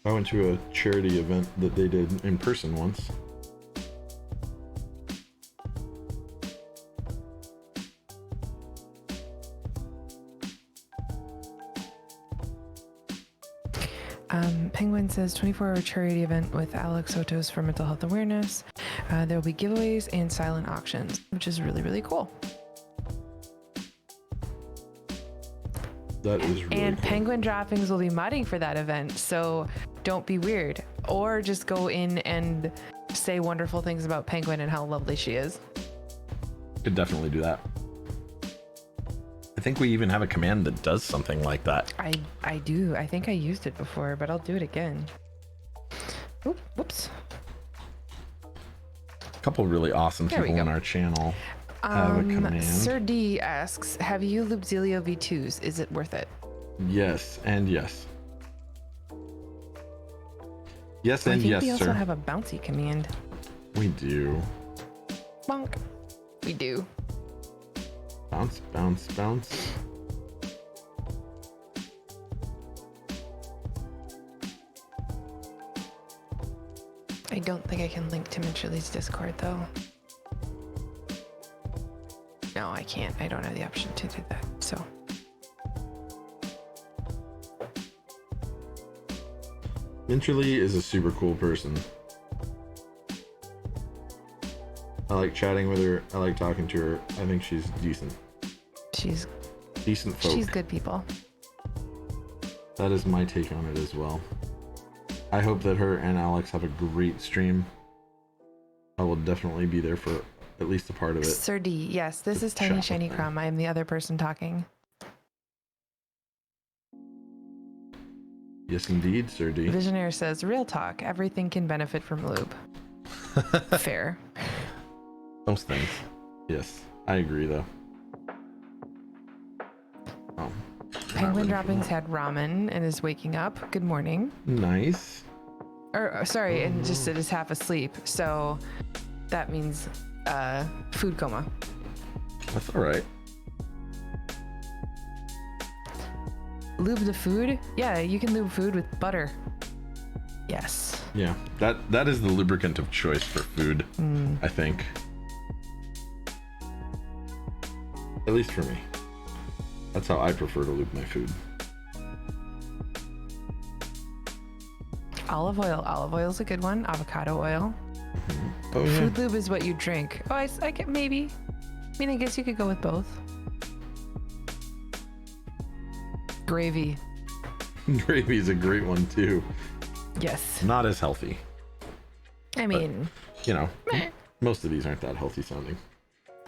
I went to a charity event that they did in person once. Penguin says 24-hour charity event with Alex Sotos for mental health awareness. There will be giveaways and silent auctions, which is really, really cool. That is really And cool. Penguin Droppings will be modding for that event, so don't be weird. Or just go in and say wonderful things about Penguin and how lovely she is. Could definitely do that. I think we even have a command that does something like that. I do. I think I used it before, but I'll do it again. Oop, whoops. A couple really awesome There we people on go. our channel have a command. Sir D asks, have you looped Zelio V2s? Is it worth it? Yes, and yes. Yes, I and think yes, we also sir. have a bouncy command. We do. Bonk. We do. Bounce, bounce, bounce. I don't think I can link to Mincherly's Discord though. No, I can't. I don't have the option to do that. So Mincherly is a super cool person. I like chatting with her. I like talking to her. I think she's decent. she's Decent folk. good people. That is my take on it as well. I hope that her and Alex have a great stream. I will definitely be there for at least a part of it. Sir D, yes, this is Tiny Chat with Shiny them. Crumb. I am the other person talking. Yes, indeed, Sir D. Visionaire says, real talk, everything can benefit from lube. Fair. Most things. Yes, I agree though. Oh, Penguin Droppings had ramen and is waking up. Good morning. nice. Or sorry, and just it is half asleep. So that means food coma. That's all right. Lube the food? Yeah, you can lube food with butter. Yes. Yeah, that is the lubricant of choice for food, I think. At least for me. That's how I prefer to lube my food. Olive oil. Olive oil is a good one. Avocado oil. Oh yeah. Food lube is what you drink. Oh, I get maybe. I mean, I guess you could go with both. Gravy. Gravy is a great one too. Yes. Not as healthy. I mean, You know, most of these aren't that healthy sounding.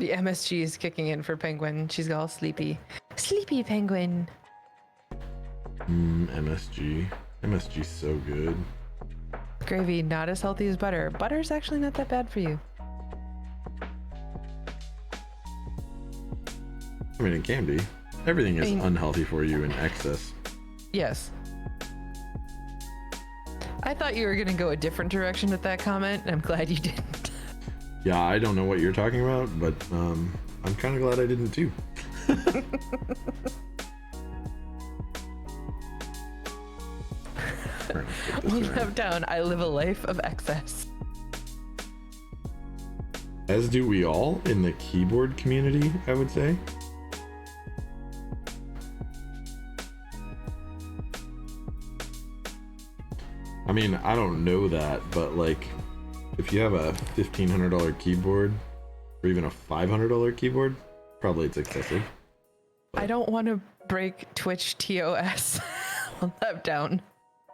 the MSG is kicking in for Penguin. She's all sleepy. Sleepy Penguin. MSG. MSG's so good. Gravy, not as healthy as butter. Butter's actually not that bad for you. I mean, it can be. Everything is unhealthy for you in excess. Yes. I thought you were going to go a different direction with that comment, and I'm glad you didn't. Yeah, I don't know what you're talking about, but I'm kind of glad I didn't too. We have down, I live a life of excess. As do we all in the keyboard community, I would say. I mean, I don't know that, but like, if you have a $1,500 keyboard, or even a $500 keyboard, probably it's excessive. I don't want to break Twitch TOS. I'll have down.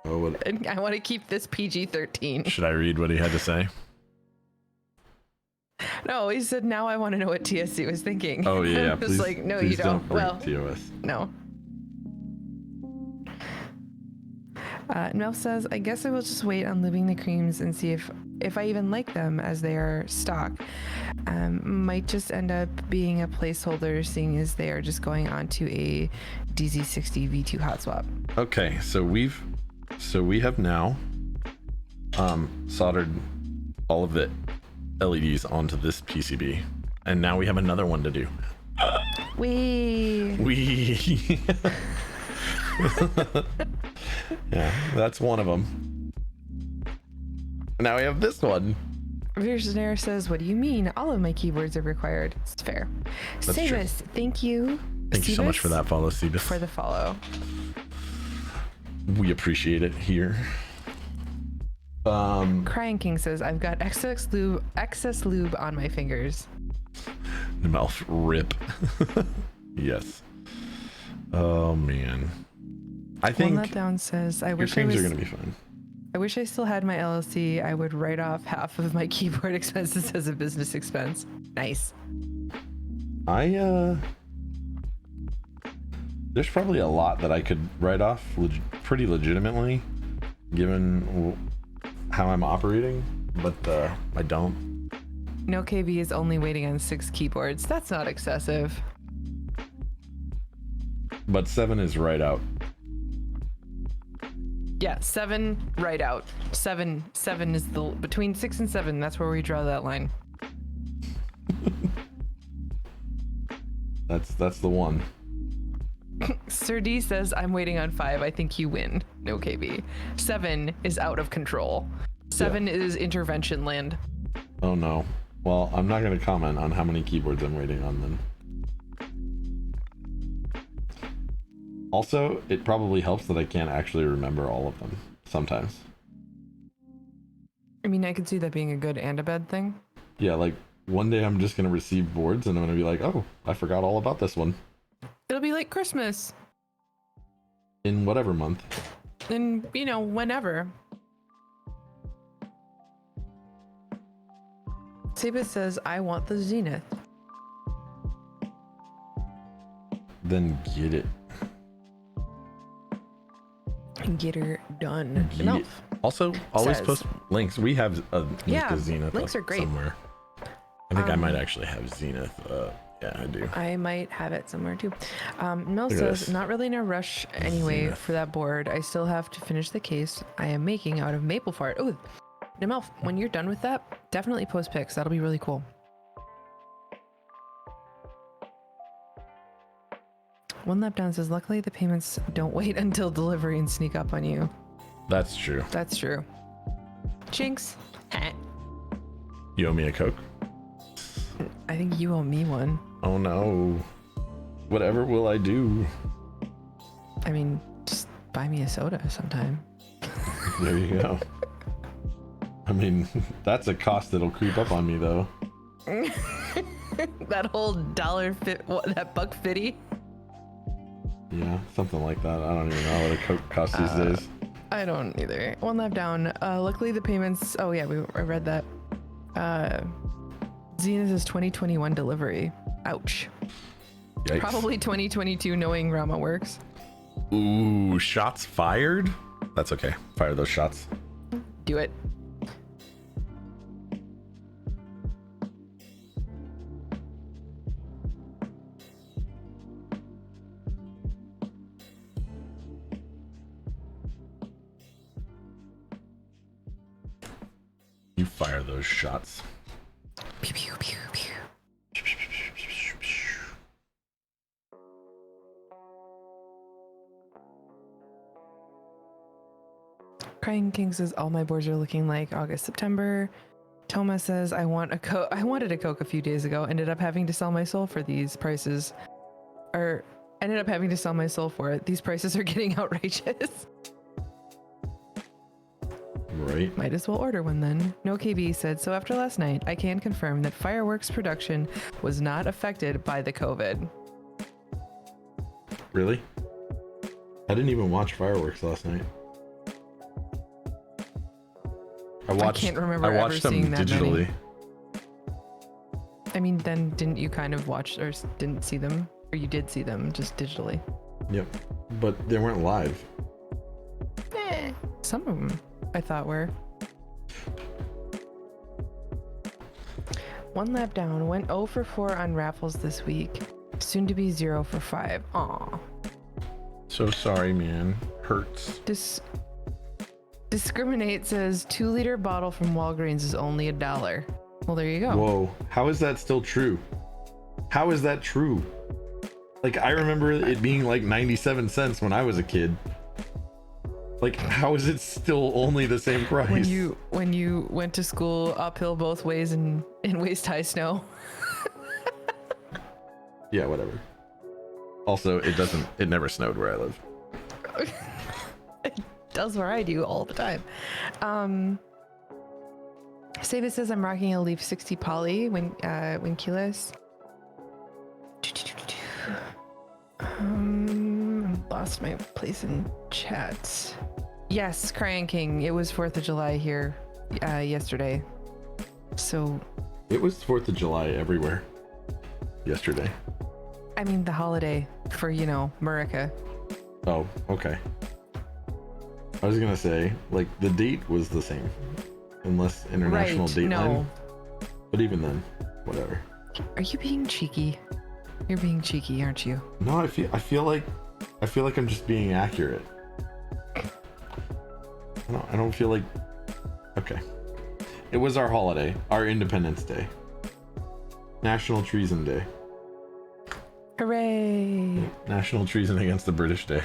Oh, what? And I want to keep this PG-13. Should I read what he had to say? No, he said, now I want to know what TSC was thinking. Oh yeah, I was please, like, no, please you don't. break Well, TOS. no. Mel says, I guess I will just wait on lubing the creams and see if I even like them as they are stock. Might just end up being a placeholder, seeing as they are just going on to a DZ60 V2 hot swap. Okay, so we have now soldered all of the LEDs onto this PCB, and now we have another one to do. We yeah, that's one of them. Now we have this one. Visionaire says, what do you mean? All of my keyboards are required. It's fair. That's true. Sebus, thank you. Thank you so much for that follow, Sebus. For the follow. We appreciate it here. Crying King says, I've got excess lube on my fingers. The mouth rip. Yes. Oh man. I think That down says, I your wish streams are gonna be fun. I wish I still had my LLC. I would write off half of my keyboard expenses as a business expense. Nice. There's probably a lot that I could write off pretty legitimately, given how I'm operating, but I don't. No KB is only waiting on 6 keyboards. That's not excessive. But 7 is right out. Yeah, 7 right out. 7 is the between 6 and 7. That's where we draw that line. That's the one. Sir D says, I'm waiting on 5. I think you win. No KB. 7 is out of control. 7 is intervention land. Oh no. Well, I'm not going to comment on how many keyboards I'm waiting on then. Also, it probably helps that I can't actually remember all of them sometimes. I mean, I could see that being a good and a bad thing. Yeah, like one day I'm just going to receive boards and I'm going to be like, oh, I forgot all about this one. It'll be like Christmas. In whatever month. And, whenever. Sebas says, I want the Zenith. Then get it. Get her done. Get it. Also, always says, post links. We have a link to Zenith links are great. somewhere. I think I might actually have Zenith. Yeah, I do. I might have it somewhere too. Mel Look at says, this. not really in a rush anyway Zenith. for that board. I still have to finish the case I am making out of maple fart. Oh, Mel, when you're done with that, definitely post pics. That'll be really cool. One Lap Down says, luckily the payments don't wait until delivery and sneak up on you. That's true. That's true. Jinx. You owe me a Coke? I think you owe me one. Oh no. Whatever will I do? I mean, just buy me a soda sometime. There you go. I mean, that's a cost that'll creep up on me though. That whole that $1.50. Yeah, something like that. I don't even know what a Coke costs these days. I don't either. One Lap Down. Luckily the payments. Oh yeah, I read that. Zenith's 2021 delivery. Ouch. Yikes. Probably 2022, knowing Rama works. Ooh, shots fired? That's okay. Fire those shots. Do it. You fire those shots. Pew, pew, pew, pew. Crying King says all my boards are looking like August, September. Toma says I wanted a Coke a few days ago. Ended up having to sell my soul for these prices. Or ended up having to sell my soul for it. These prices are getting outrageous. Right. Might as well order one then. No KB said, so after last night, I can confirm that fireworks production was not affected by the COVID. Really? I didn't even watch fireworks last night. I can't remember I watched ever them seeing that digitally. many. I mean, then didn't you kind of watch or didn't see them? Or you did see them just digitally? Yep. But they weren't live. Some of them I thought were. One Lap Down went 0 for 4 on raffles this week. Soon to be 0 for 5. Aw. So sorry, man. Hurts. Discriminate says 2-liter bottle from Walgreens is only $1. Well, there you go. Whoa. How is that still true? How is that true? Like, I remember it being like 97 cents when I was a kid. Like, how is it still only the same price? When you went to school uphill both ways in waist-high snow. Yeah, whatever. Also, it never snowed where I live. It does where I do all the time. Sava says I'm rocking a Leaf 60 poly when keyless. Lost my place in chat. Yes, Crying King. It was 4th of July here yesterday. So It was 4th of July everywhere yesterday. I mean the holiday for, Murica. Oh, okay. I was gonna say, like, the date was the same. Unless international date line. But even then, whatever. Are you being cheeky? You're being cheeky, aren't you? No, I feel like I'm just being accurate. I don't feel like. Okay. It was our holiday, our Independence Day, National Treason Day, Hooray! National Treason Against the British Day.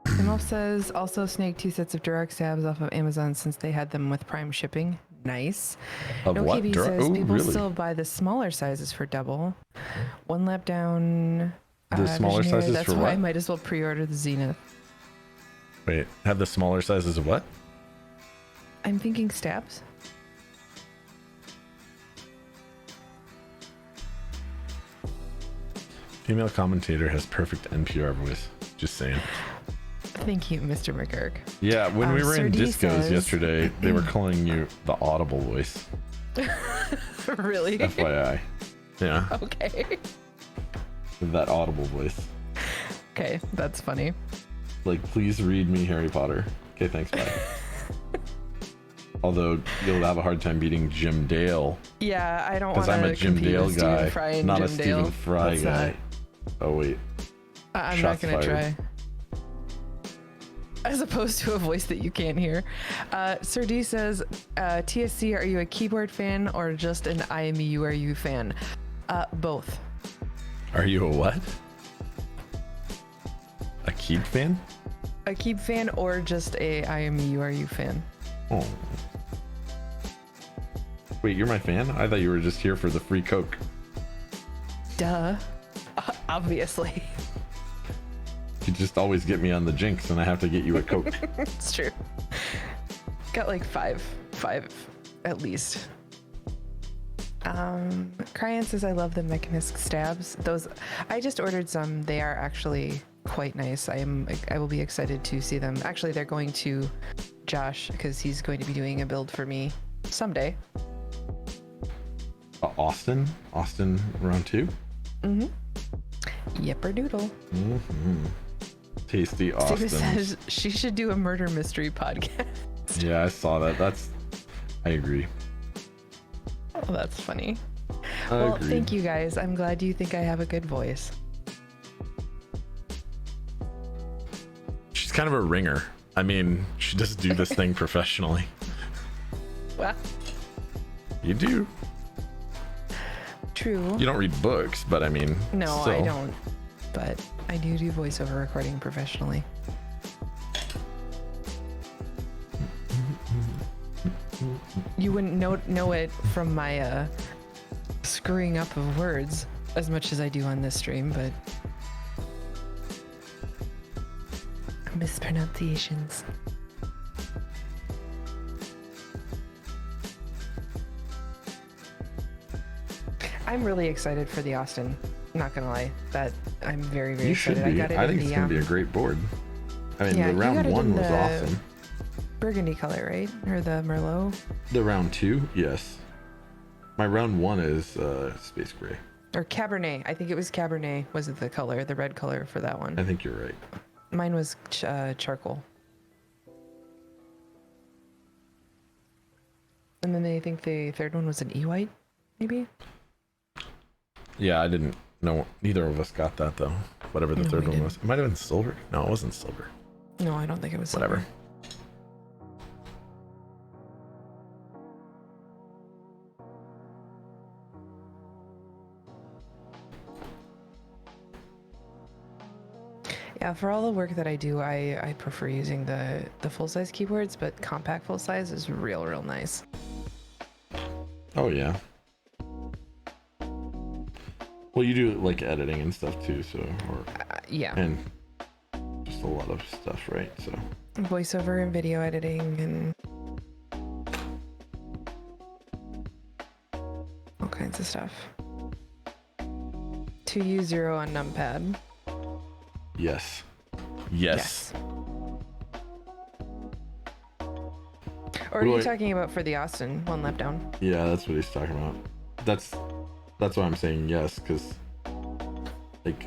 Simulf says also snag 2 sets of Durex tabs off of Amazon since they had them with Prime shipping. Nice. Of No what? KB says people really? still buy the smaller sizes for double. One Lap Down. The smaller Visionary, sizes that's for why what? I might as well pre-order the Zenith. Wait, have the smaller sizes of what? I'm thinking stabs. Female commentator has perfect NPR voice. Just saying. Thank you, Mr. McGurk. Yeah, when we were in Sir D discos says- yesterday, they were calling you the audible voice. Really? FYI. Yeah, Okay. that audible voice. Okay, that's funny. Like, please read me Harry Potter. Okay, thanks, bye. Although you'll have a hard time beating Jim Dale, Yeah, I don't want because to I'm a Jim compete Dale with Stephen guy, Fry and not Jim a Stephen Dale. Fry Let's guy. Oh wait, I'm Shots not gonna fired. try. as opposed to a voice that you can't hear. Sir D says, TSC, are you a keyboard fan or just an IMEURU fan? Both. Are you a what? A Keeb fan? A Keeb fan or just a IMEURU fan? Oh. Wait, you're my fan? I thought you were just here for the free Coke. Duh. Obviously. You just always get me on the jinx and I have to get you a Coke. It's true. Got like five at least. Cryan says, I love the Mechanist stabs. Those, I just ordered some. They are actually quite nice. I will be excited to see them. Actually, they're going to Josh because he's going to be doing a build for me someday. Austin round 2? Mm-hmm. Yipper doodle. Mm-hmm. Tasty Austin. Says she should do a murder mystery podcast. Yeah, I saw that. I agree. Oh, that's funny. Agreed. Thank you guys. I'm glad you think I have a good voice. She's kind of a ringer. I mean, she does do this thing professionally. Well, You do. true. You don't read books, but I mean, No, still. I don't. But I do voiceover recording professionally. You wouldn't know it from my screwing up of words as much as I do on this stream, but mispronunciations. I'm really excited for the Austin. Not gonna lie, that I'm very You should excited. be. I got it I in think it's the gonna be a great board. I mean, yeah, the you got round it 1 in was the awesome. burgundy color, right? Or the Merlot? The round 2, yes. My round 1 is space gray. Or Cabernet. I think it was Cabernet. Was it the color, the red color for that one? I think you're right. Mine was charcoal. And then I think the third one was an E-white, maybe? Yeah, I didn't know. Neither of us got that though. Whatever the No, third we one didn't. was. It might have been silver. No, it wasn't silver. No, I don't think it was Whatever. silver. Yeah, for all the work that I do, I prefer using the full-size keyboards, but compact full-size is real nice. Oh yeah. Well, you do like editing and stuff too, so Yeah. and just a lot of stuff, right? So Voiceover and video editing and all kinds of stuff. 2U0 on numpad. yes. Or are do you I- talking about for the Austin one lap down? Yeah, that's what he's talking about. That's why I'm saying yes, because like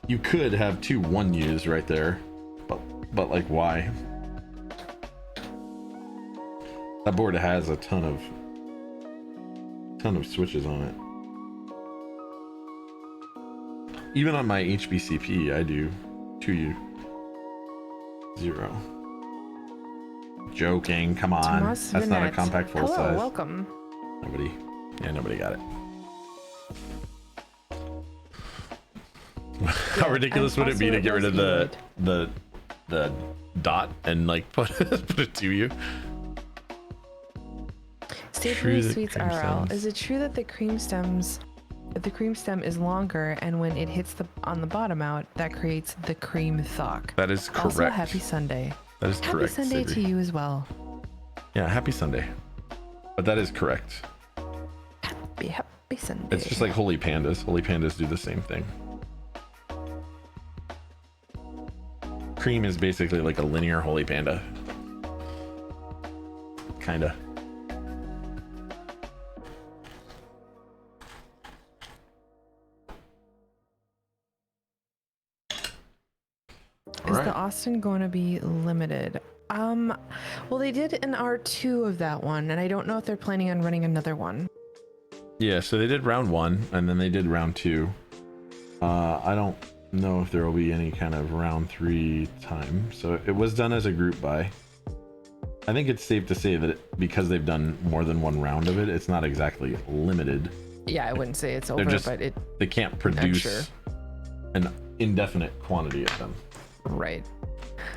you could have 2 1Us right there, but like why? That board has a ton of switches on it. Even on my HBCP, I do 2U0. Joking, come on. Tomas That's not a Vinette. compact full Hello, size. welcome. Nobody got it. How ridiculous and would it be also to it get rid was of E-Wood. the dot and like put it to you? Savory the Sweets cream RL. stems. Is it true that the cream stem is longer, and when it hits on the bottom out, that creates the cream thock? That is correct. Also, happy Sunday. That is Happy correct. Sunday Savory. to you as well. Yeah, happy Sunday. But that is correct. Happy Sunday. It's just like Holy Pandas. Holy Pandas do the same thing. Cream is basically like a linear Holy Panda. Kinda. Is the Austin going to be limited? Well, they did an R2 of that one, and I don't know if they're planning on running another one. Yeah, so they did round 1 and then they did round 2. I don't know if there will be any kind of round 3 time. So it was done as a group buy. I think it's safe to say that because they've done more than one round of it, it's not exactly limited. Yeah, I wouldn't say it's over, but they can't produce an indefinite quantity of them. Right.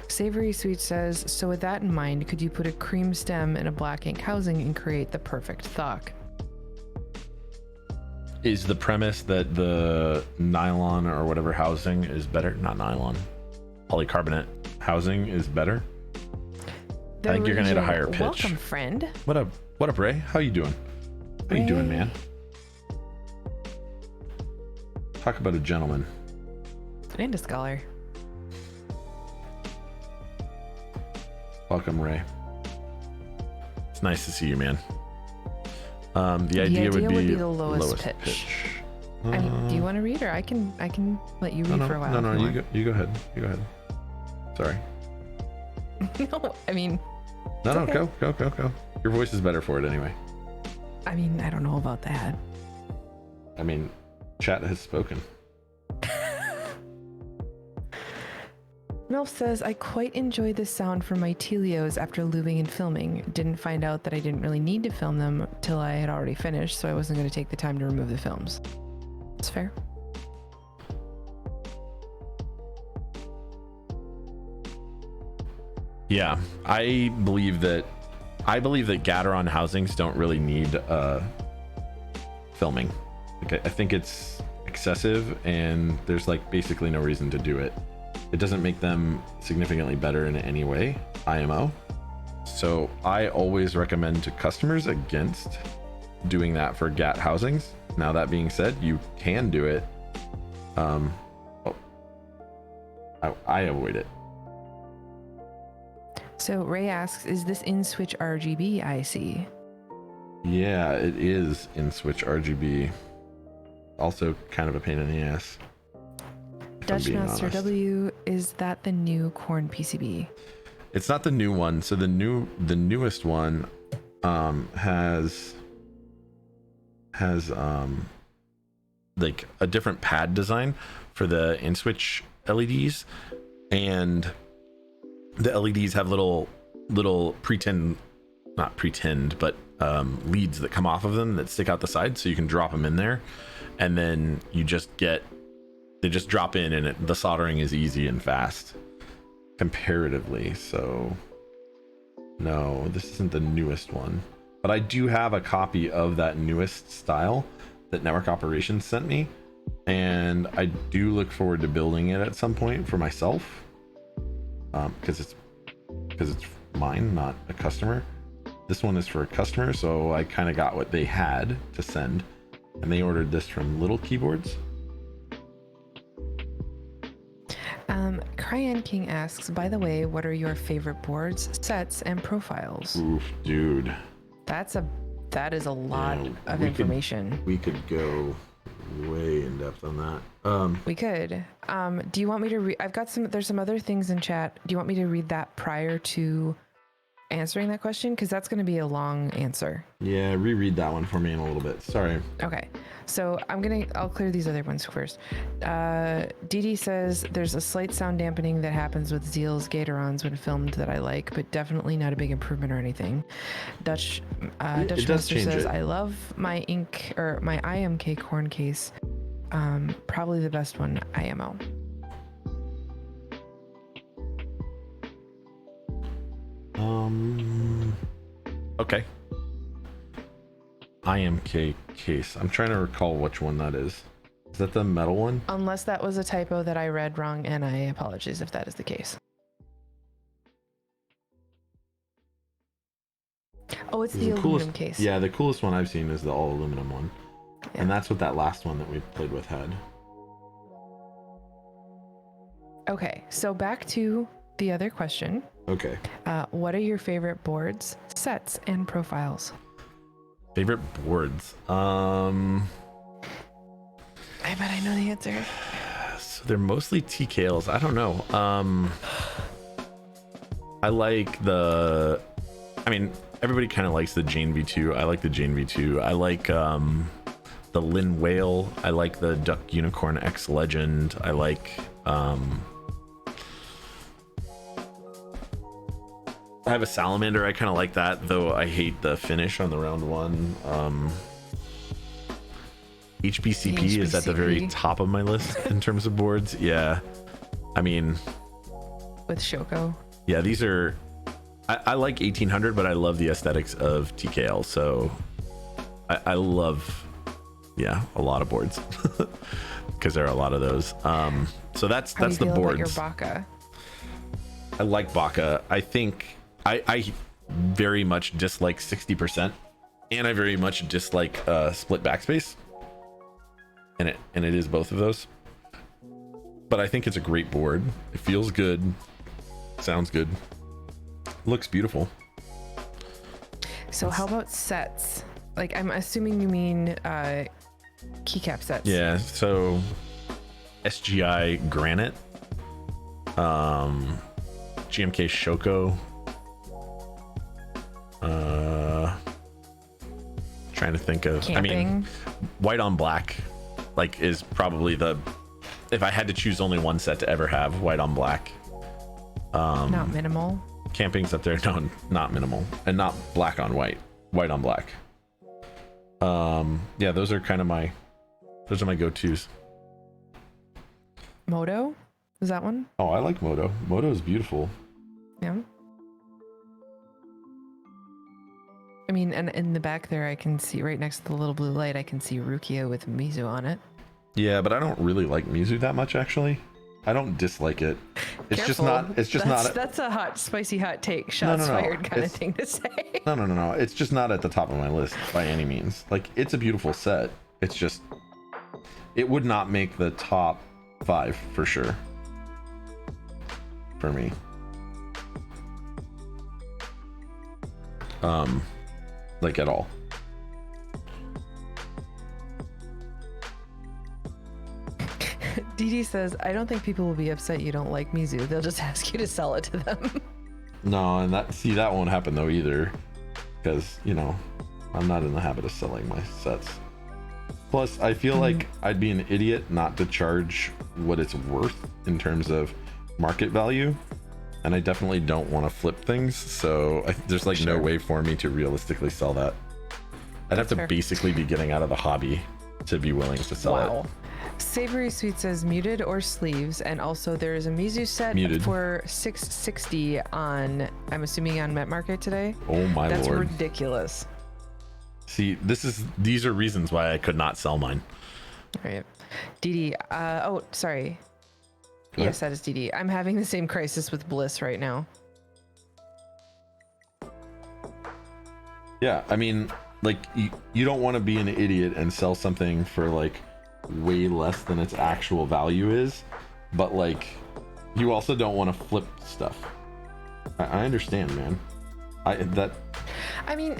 Savory Sweet says, so with that in mind, could you put a cream stem in a black ink housing and create the perfect thock? Is the premise that the nylon or whatever housing is better? Not nylon. Polycarbonate housing is better? I think you're gonna hit a higher pitch. Welcome, friend. What up, Ray? How you doing? How you doing, man? Talk about a gentleman. And a scholar. Welcome, Ray. It's nice to see you, man. The idea would be the lowest pitch. I mean, do you want to read, or I can let you read for a while? No, you go ahead. You go ahead. Sorry. No, I mean. No, okay. Go. Your voice is better for it anyway. I mean, I don't know about that. I mean, chat has spoken. Milf says, I quite enjoy the sound from my Telios after lubing and filming. Didn't find out that I didn't really need to film them till I had already finished, so I wasn't going to take the time to remove the films. It's fair. Yeah, I believe that Gateron housings don't really need filming. I think it's excessive, and there's like basically no reason to do it. It doesn't make them significantly better in any way, IMO. So I always recommend to customers against doing that for GAT housings. Now that being said, you can do it. I avoid it. So Ray asks, is this in Switch RGB IC? Yeah, it is in Switch RGB. Also kind of a pain in the ass. Dutch Master W, is that the new Corne PCB? It's not the new one. So the newest one has like a different pad design for the in-switch LEDs, and the LEDs have little not pretend, but leads that come off of them that stick out the side, so you can drop them in there, and then they just drop in, and the soldering is easy and fast comparatively. So no, this isn't the newest one, but I do have a copy of that newest style that Network Operations sent me, and I do look forward to building it at some point for myself, because it's mine, not a customer. This one is for a customer, so I kind of got what they had to send, and they ordered this from Little Keyboards. Cryan King asks, by the way, what are your favorite boards, sets, and profiles? Oof, dude. That is a lot of information. We could go way in depth on that. We could. Do you want me to read? There's some other things in chat. Do you want me to read that prior to answering that question? Because that's going to be a long answer. Yeah, reread that one for me in a little bit. Sorry. Okay. So I'll clear these other ones first. Dee says there's a slight sound dampening that happens with Zeal's Gatorons when filmed that I like, but definitely not a big improvement or anything. Dutch Master says, I love my IMK Corne case. Probably the best one, IMO. Okay. IMK case. I'm trying to recall which one that is. Is that the metal one? Unless that was a typo that I read wrong, and I apologize if that is the case. Oh, it's the aluminum case. Yeah, the coolest one I've seen is the all aluminum one. Yeah. And that's what that last one that we played with had. Okay, so back to the other question. Okay. What are your favorite boards, sets, and profiles? Favorite boards? I bet I know the answer. So they're mostly TKLs. I don't know. I like everybody kind of likes the Jane V2. I like the Jane V2. I like the Lin Whale. I like the Duck Unicorn X Legend. I like I have a Salamander. I kind of like that, though I hate the finish on the round one. HBCP is at the very top of my list in terms of boards. Yeah, I mean, with Shoko. Yeah, these are. I like 1800, but I love the aesthetics of TKL. So I love, yeah, a lot of boards because there are a lot of those. So that's the boards. About your Baka? I like Baka. I think I very much dislike 60%, and I very much dislike split backspace. And it is both of those, but I think it's a great board. It feels good, sounds good, looks beautiful. So how about sets? Like, I'm assuming you mean keycap sets. Yeah, so SGI Granite, GMK Shoko, trying to think of Camping. I mean, white on black like is probably the, if I had to choose only one set to ever have, white on black. Not minimal. Camping's up there. No, not minimal, and not black on white, white on black. Yeah, those are my go-tos. Moto, is that one? Oh, I like Moto. Moto is beautiful. Yeah. I mean, and in the back there, I can see right next to the little blue light, I can see Rukia with Mizu on it. Yeah, but I don't really like Mizu that much, actually. I don't dislike it. It's Careful. not. That's a hot, spicy hot take, shots fired kind of thing to say. No. It's just not at the top of my list by any means. Like, it's a beautiful set. It's just, it would not make the top 5 for sure. For me. Like at all. Didi says, I don't think people will be upset you don't like Mizu. They'll just ask you to sell it to them. No, and that won't happen though either. Because, I'm not in the habit of selling my sets. Plus, I feel like I'd be an idiot not to charge what it's worth in terms of market value. And I definitely don't want to flip things. So there's like no way for me to realistically sell that. I'd have to basically be getting out of the hobby to be willing to sell it. Savory Sweet says muted or sleeves, and also there is a Mizu set muted for $660 on, I'm assuming on Met Market today. Oh my lord. That's ridiculous. See, these are reasons why I could not sell mine. All right. Didi, oh, sorry. What? Yes, that is Didi. I'm having the same crisis with Bliss right now. Yeah, I mean, like, you don't want to be an idiot and sell something for like way less than its actual value is, but like, you also don't want to flip stuff. I understand, man. I mean,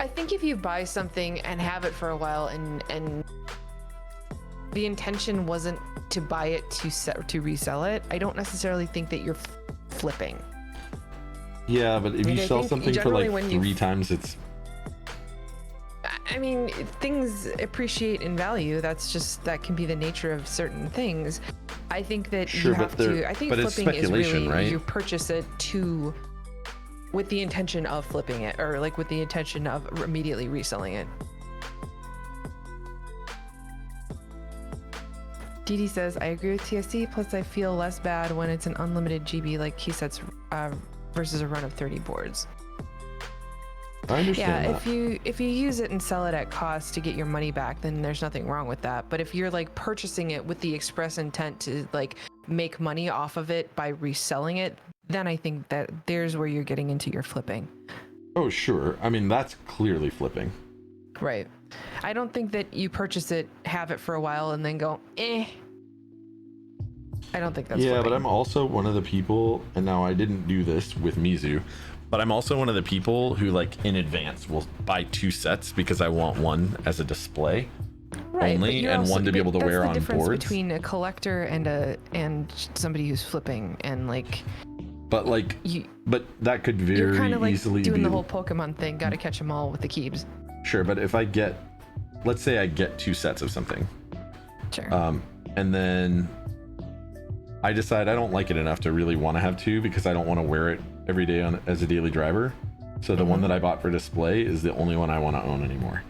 I think if you buy something and have it for a while and the intention wasn't to buy it to resell it, I don't necessarily think that you're flipping. Yeah, but if you sell something for like 3 times its, I mean, things appreciate in value. That can be the nature of certain things. I think that you have to. I think flipping is really, right? You purchase it with the intention of flipping it, or like with the intention of immediately reselling it. Didi says, I agree with TSC, plus I feel less bad when it's an unlimited GB like key sets versus a run of 30 boards. I understand that. if you use it and sell it at cost to get your money back, then there's nothing wrong with that. But if you're like purchasing it with the express intent to like make money off of it by reselling it, then I think that there's where you're getting into your flipping. Oh, sure. I mean, that's clearly flipping. Right. I don't think that you purchase it, have it for a while, and then go, I don't think that's flipping. But I'm also one of the people, and now I didn't do this with Mizu, but I'm also one of the people who like in advance will buy 2 sets because I want one as a display only, and one to be able to wear on boards. That's the difference between a collector and somebody who's flipping, and like. But like, but that could very you're kind of like easily doing be the whole Pokemon thing. Got to catch them all with the keys. Sure, but if I get, let's say I get 2 sets of something, Sure. and then I decide I don't like it enough to really want to have 2 because I don't want to wear it every day as a daily driver. So the one that I bought for display is the only one I want to own anymore.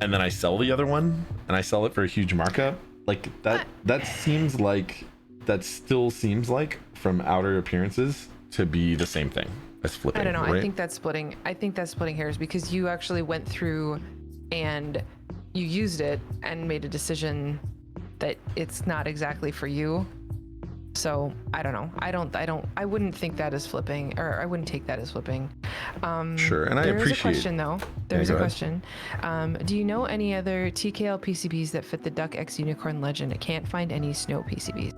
And then I sell the other one, and I sell it for a huge markup. Like that still seems like, from outer appearances, to be the same thing as flipping. I don't know. Right? I think that's splitting hairs, because you actually went through and you used it and made a decision that it's not exactly for you. So I don't know. I wouldn't think that is flipping, or I wouldn't take that as flipping. Sure, and I there is a appreciate. question though. There's go a ahead. question. Do you know any other TKL PCBs that fit the Duck X Unicorn Legend? I can't find any Snow PCBs.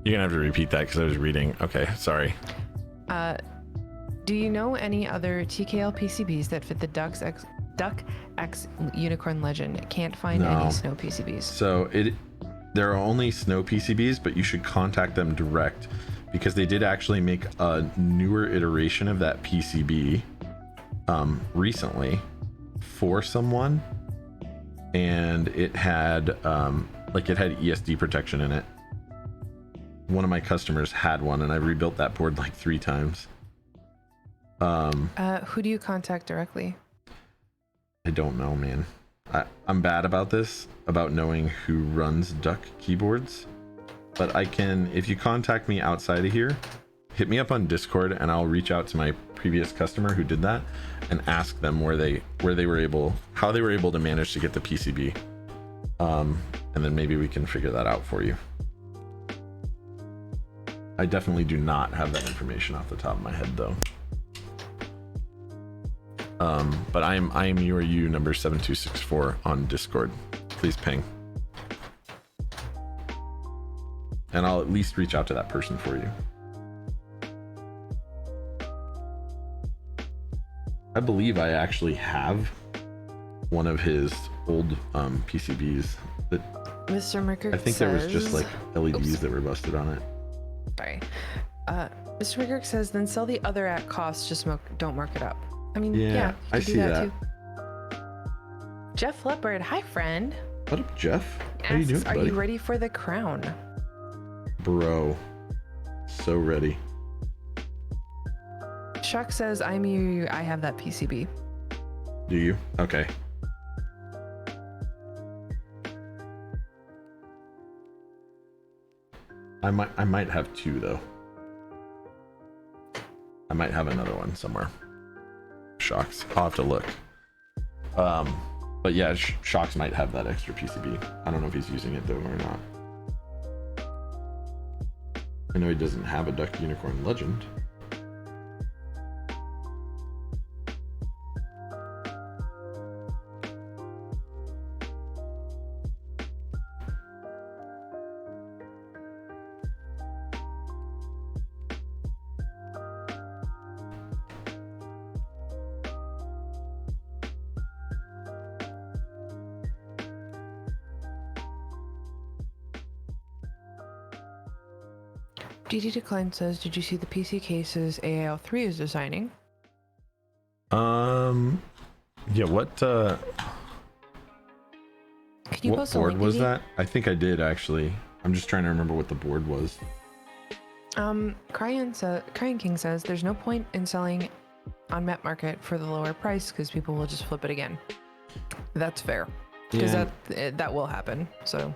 You're gonna have to repeat that because I was reading. Okay, sorry. Do you know any other TKL PCBs that fit the Duck X Unicorn Legend? Can't find No. any Snow PCBs. So there are only Snow PCBs, but you should contact them direct, because they did actually make a newer iteration of that PCB recently for someone, and it had it had ESD protection in it. One of my customers had one, and I rebuilt that board like 3 times. Who do you contact directly? I don't know, man. I'm bad about this, about knowing who runs Duck keyboards, but I can, if you contact me outside of here, hit me up on Discord, and I'll reach out to my previous customer who did that and ask them how they were able to manage to get the PCB, and then maybe we can figure that out for you. I definitely do not have that information off the top of my head, though. But I am you number 7264 on Discord. Please ping, and I'll at least reach out to that person for you. I believe I actually have one of his old PCBs that Mr. Merker I think there was just like LEDs that were busted on it. Sorry. Mr. McGurk says, then sell the other at cost, just don't mark it up. I mean, yeah, you I could do see that that. too. Jeff Leopard, hi friend. What up, Jeff? How you doing, Are buddy? you ready for the crown? Bro, so ready. Chuck says, I'm you, I have that PCB. Do you? Okay. I might have 2 though. I might have another one somewhere. Shocks. I'll have to look. But yeah, Shocks might have that extra PCB. I don't know if he's using it though or not. I know he doesn't have a Duck Unicorn Legend. DD Decline says, did you see the PC cases AAL3 is designing? Yeah, what Can you what post a board link, was DD? that? I think I did actually. I'm just trying to remember what the board was. Cryan King says, there's no point in selling on Met Market for the lower price because people will just flip it again. That's fair. Because Yeah. that will happen. So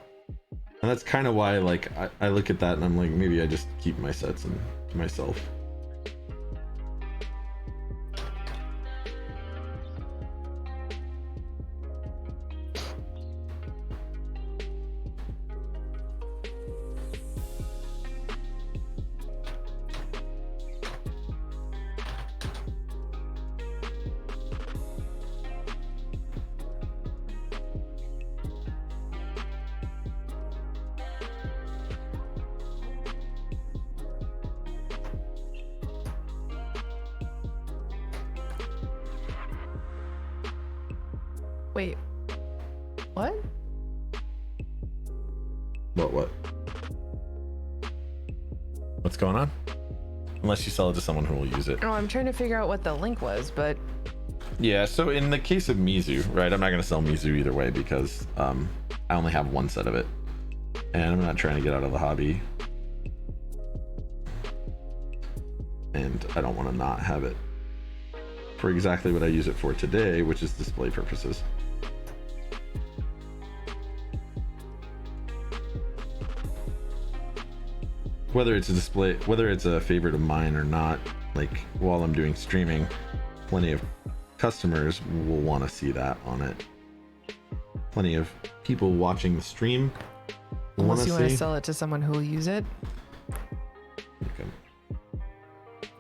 And that's kind of why, like, I look at that and I'm like, maybe I just keep my sets and to myself. wait, what? What? What's going on? unless you sell it to someone who will use it. Oh, I'm trying to figure out what the link was, but Yeah, so in the case of Mizu, right, I'm not going to sell Mizu either way because I only have one set of it. And I'm not trying to get out of the hobby. And I don't want to not have it for exactly what I use it for today, which is display purposes. Whether it's a display, whether it's a favorite of mine or not, like while I'm doing streaming, plenty of customers will want to see that on it. Plenty of people watching the stream unless you want to sell it to someone who will use it. Okay.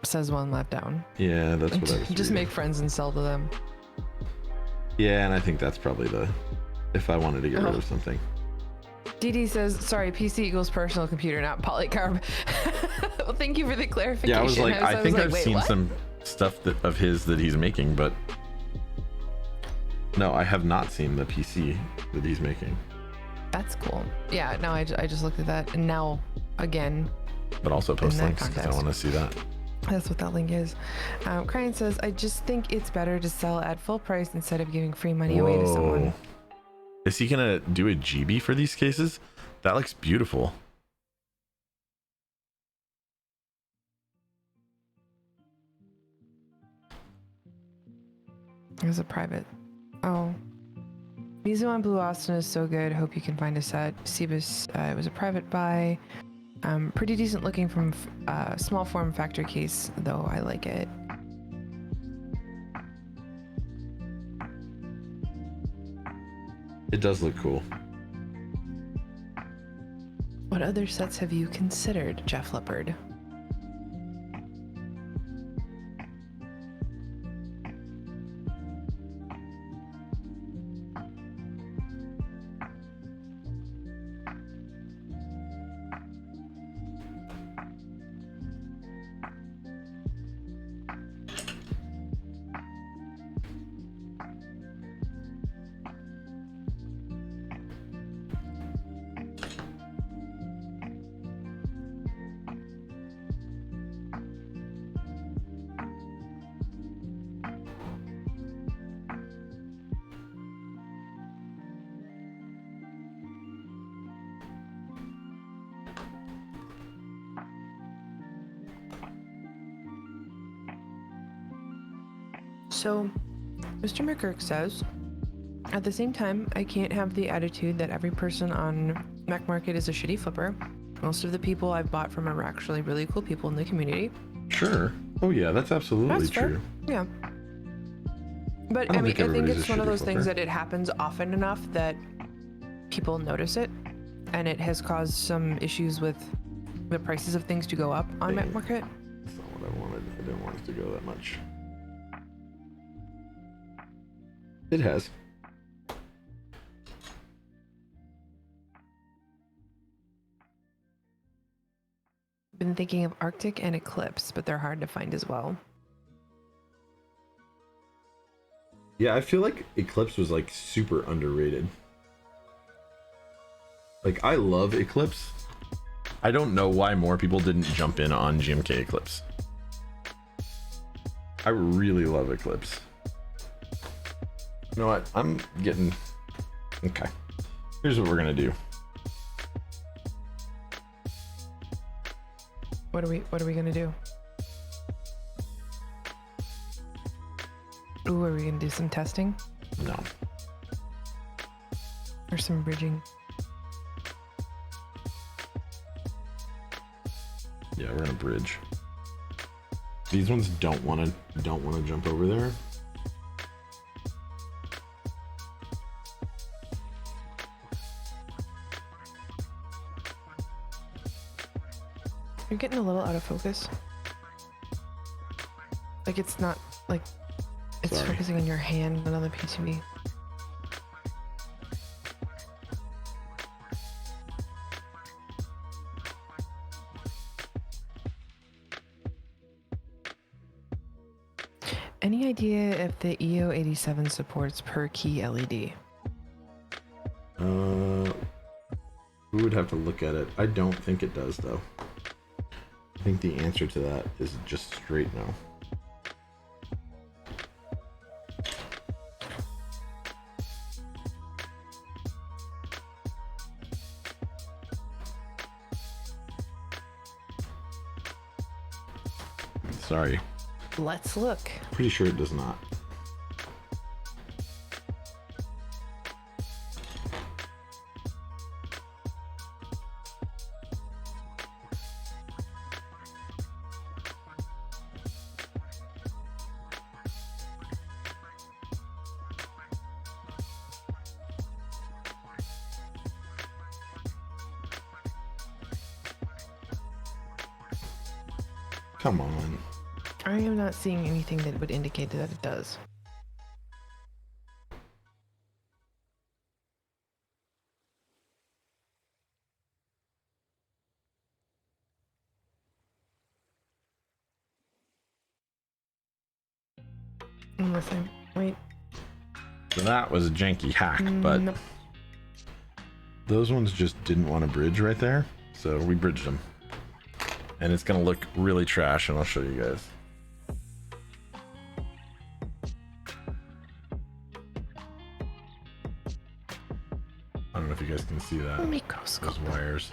Says one left down. Yeah, that's what I was Just reading. make friends and sell to them. Yeah, and I think that's probably the, if I wanted to get rid of something. DD says, sorry, PC equals personal computer, not polycarb. Well, thank you for the clarification. Yeah, I was like, I think was I've like, seen what? some stuff of his that he's making, but no, I have not seen the PC that he's making. That's cool. Yeah, no, I just looked at that, and now, again, But also post that links because I context. want to see that. that's what that link is. Crying says, I just think it's better to sell at full price instead of giving free money away to someone. Is he gonna do a GB for these cases? That looks beautiful. It was a private. Oh. Mizu on Blue Austin is so good. Hope you can find a set. Cebus, it was a private buy. Pretty decent looking from small form factor case, though. I like it. It does look cool. What other sets have you considered, Jeff Leopard? So, Mr. McGurk says, at the same time, I can't have the attitude that every person on Mac Market is a shitty flipper. Most of the people I've bought from are actually really cool people in the community. Sure. Oh yeah, that's absolutely That's true. fair. Yeah. But I mean, I think it's one of those things that it happens often enough that people notice it, and it has caused some issues with the prices of things to go up on Mac Market. That's not what I wanted. I didn't want it to go that much. It has. Been thinking of Arctic and Eclipse, but they're hard to find as well. Yeah, I feel like Eclipse was like super underrated. Like, I love Eclipse. I don't know why more people didn't jump in on GMK Eclipse. I really love Eclipse. You know what? I'm getting... Okay. Here's what we're gonna do. What are we gonna do? Ooh, are we gonna do some testing? No. Or some bridging? Yeah, we're gonna bridge. These ones don't want to jump over there. You're getting a little out of focus. Like it's not like it's Sorry. focusing on your hand and on the PCB. Any idea if the EO87 supports per key LED? We would have to look at it. I don't think it does though. think the answer to that is just straight no. Sorry. Let's look. Pretty sure it does not. Come on. I am not seeing anything that would indicate that it does. Unless wait. So that was a janky hack, but nope. Those ones just didn't want to bridge right there, so we bridged them. And it's gonna look really trash, and I'll show you guys. I don't know if you guys can see that. Those wires.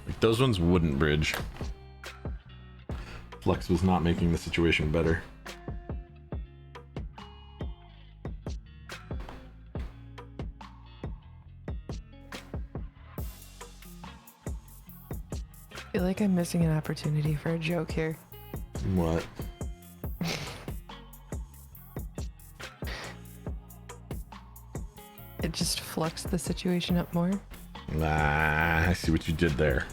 Like, those ones wouldn't bridge. Flux was not making the situation better. I feel like I'm missing an opportunity for a joke here. What? It just fluxed the situation up more. Nah, I see what you did there.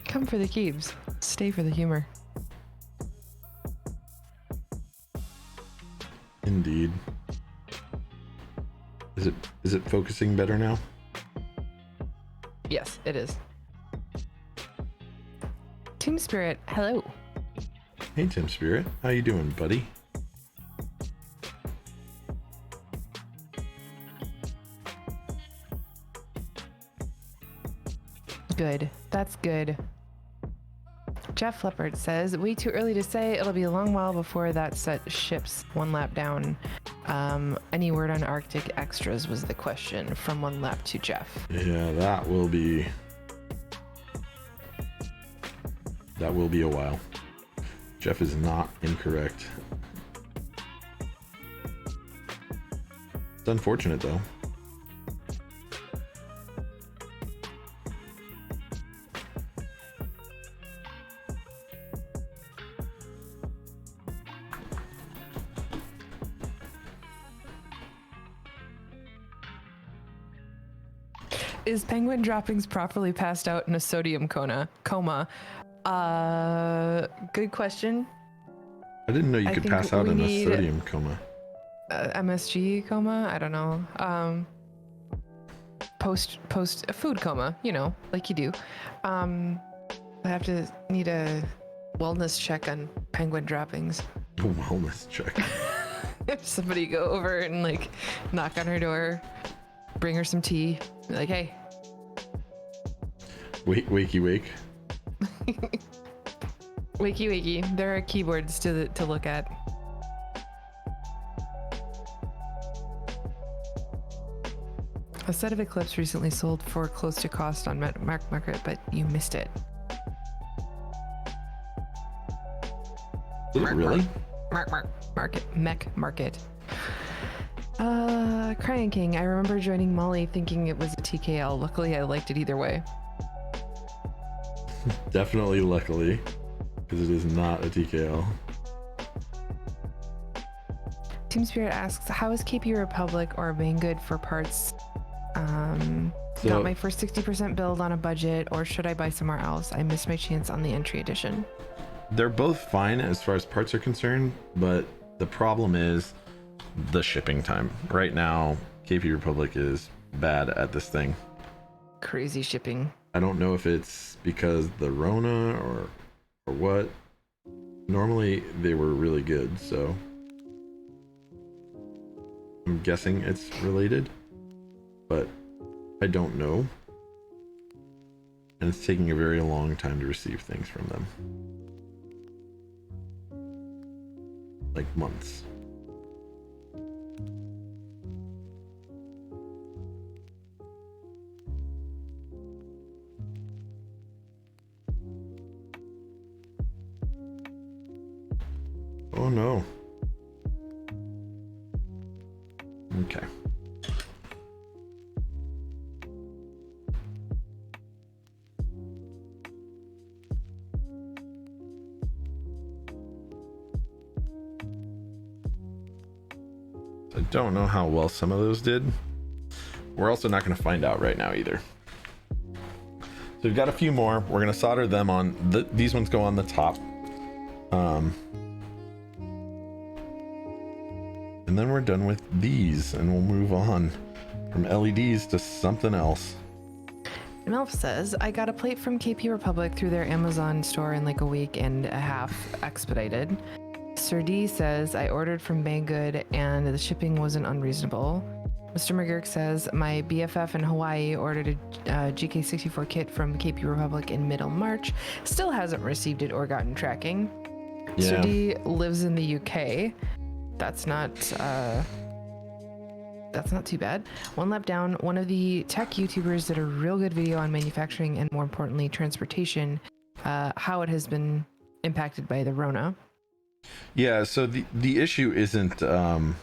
Come for the keeps, stay for the humor. Indeed. Is it focusing better now? Yes, it is. Team Spirit, hello. Hey Tim Spirit, how you doing, buddy? Good. That's good. Jeff Leopard says, way too early to say. It'll be a long while before that set ships one lap down. Any word on Arctic extras was the question from one lap to Jeff. Yeah, that will be a while. Jeff is not incorrect. It's unfortunate though. Is penguin droppings properly passed out in a sodium coma? Good question. I didn't know you could pass out in a sodium coma. MSG coma? I don't know. Post a food coma, you know, like you do. I have to need a wellness check on penguin droppings. A wellness check. If somebody go over and like knock on her door, bring her some tea, be like, hey. Wakey wake. Wakey wakey. There are keyboards to look at. A set of Eclipse recently sold for close to cost on market, but you missed it. Did it really? Market. Crying King. I remember joining Molly thinking it was a TKL. Luckily, I liked it either way. Definitely luckily, because it is not a TKL. Team Spirit asks, how is KP Republic or Banggood for parts? Got my first 60% build on a budget, or should I buy somewhere else? I missed my chance on the entry edition. They're both fine as far as parts are concerned, but the problem is the shipping time. Right now, KP Republic is bad at this thing. Crazy shipping. I don't know if it's because the Rona or what. Normally they were really good, so I'm guessing it's related, but I don't know. And it's taking a very long time to receive things from them. Like months. Oh no. Okay. I don't know how well some of those did. We're also not going to find out right now either. So we've got a few more. We're going to solder them on. These ones go on the top. And then we're done with these, and we'll move on from LEDs to something else. Melf says, I got a plate from KP Republic through their Amazon store in like a week and a half expedited. Sir D says, I ordered from Banggood and the shipping wasn't unreasonable. Mr. McGurk says, my BFF in Hawaii ordered a GK64 kit from KP Republic in middle March. Still hasn't received it or gotten tracking. Yeah. Sir D lives in the UK. That's not too bad. One lap down, one of the tech YouTubers did a real good video on manufacturing and more importantly, transportation, how it has been impacted by the Rona. Yeah, so the issue isn't the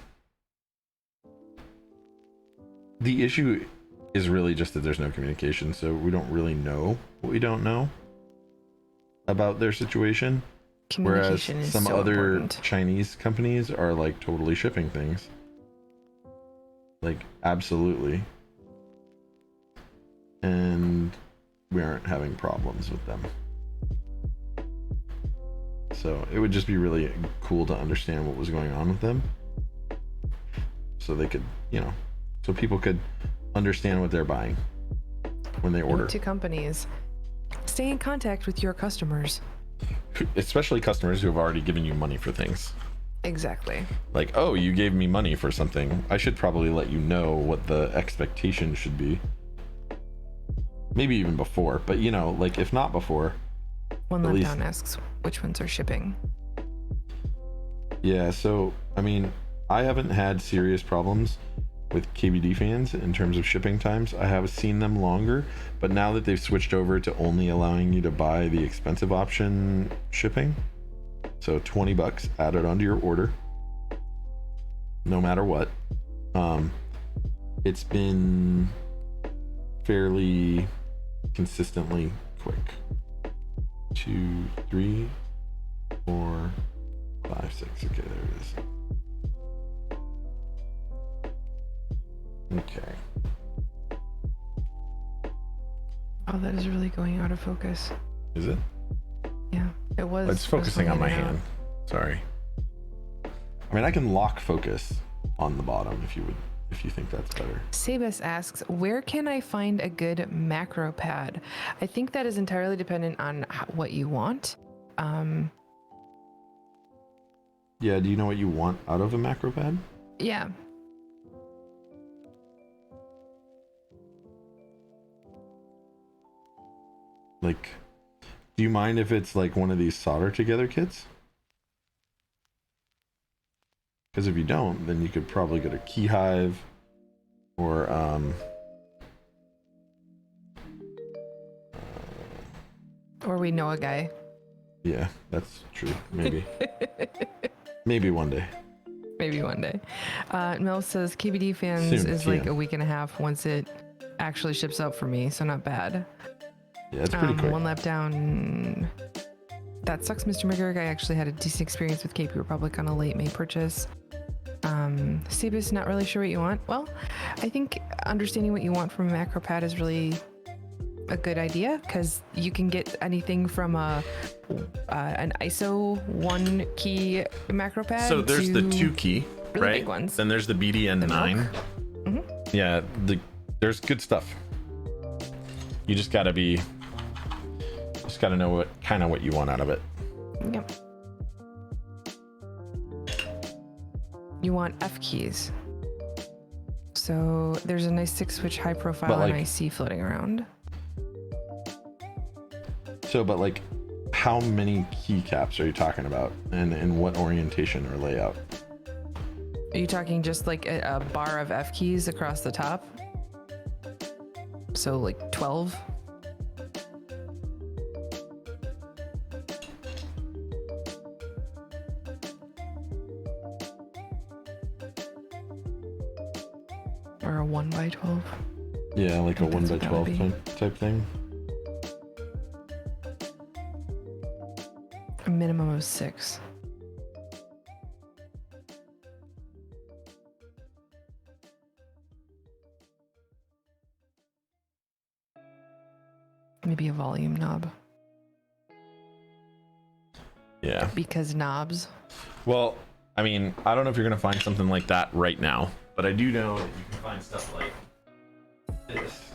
issue is really just that there's no communication, so we don't really know what we don't know about their situation. Whereas some so other important. Chinese companies are like totally shipping things. Like absolutely. And we aren't having problems with them. So it would just be really cool to understand what was going on with them. So they could, so people could understand what they're buying when they order. To companies, stay in contact with your customers. Especially customers who have already given you money for things. Exactly. Like, oh, you gave me money for something. I should probably let you know what the expectation should be. Maybe even before, but like if not before. One lap down asks which ones are shipping. Yeah, so I mean, I haven't had serious problems with KBD fans in terms of shipping times. I have seen them longer, but now that they've switched over to only allowing you to buy the expensive option shipping, so $20 added onto your order, no matter what, it's been fairly consistently quick. 2, 3, 4, 5, 6. Okay, there it is. Okay. Oh, that is really going out of focus. Is it? Yeah, it was. It's focusing on my hand. Sorry. I mean, I can lock focus on the bottom if you think that's better. Sabus asks, where can I find a good macro pad? I think that is entirely dependent on what you want. Yeah, do you know what you want out of a macro pad? Yeah. Like, do you mind if it's like one of these solder together kits? Because if you don't, then you could probably go to Keyhive or or we know a guy. Yeah, that's true. Maybe. Maybe one day. Maybe one day. Mel says KBD fans Soon, is like a week and a half once it actually ships out for me, so not bad. Yeah, it's pretty quick. One lap down. That sucks, Mr. McGurk. I actually had a decent experience with KP Republic on a late May purchase. Sebus, not really sure what you want. Well, I think understanding what you want from a macro pad is really a good idea because you can get anything from an ISO 1 key macro pad. So there's the 2 key, really right? Big ones. Then there's the BDN 9. Mm-hmm. Yeah, there's good stuff. You just gotta know what you want out of it. Yep. You want F keys. So there's a nice 6-switch high profile But, like- and IC floating around. So, but like, how many keycaps are you talking about, and in what orientation or layout? Are you talking just like a bar of F keys across the top? So like 12? Or a 1 by 12? Yeah, like a I think 1 that's by what that 12 would type thing. A minimum of 6. Maybe a volume knob. Yeah. Because knobs. Well, I mean, I don't know if you're gonna find something like that right now, but I do know that you can find stuff like this,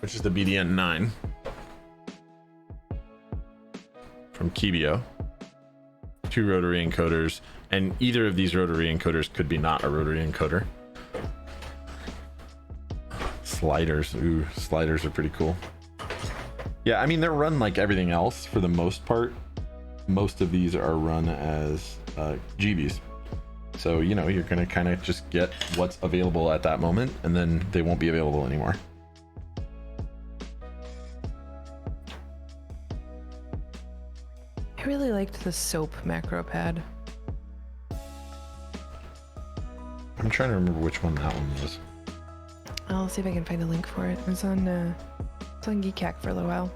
which is the BDN9 from Kibio. 2 rotary encoders, and either of these rotary encoders could be not a rotary encoder. Sliders, ooh, sliders are pretty cool. Yeah, I mean, they're run like everything else for the most part. Most of these are run as GBs. So, you know, you're gonna kind of just get what's available at that moment, and then they won't be available anymore. I really liked the soap macro pad. I'm trying to remember which one that one was. I'll see if I can find a link for it. It's on Geekhack for a little while.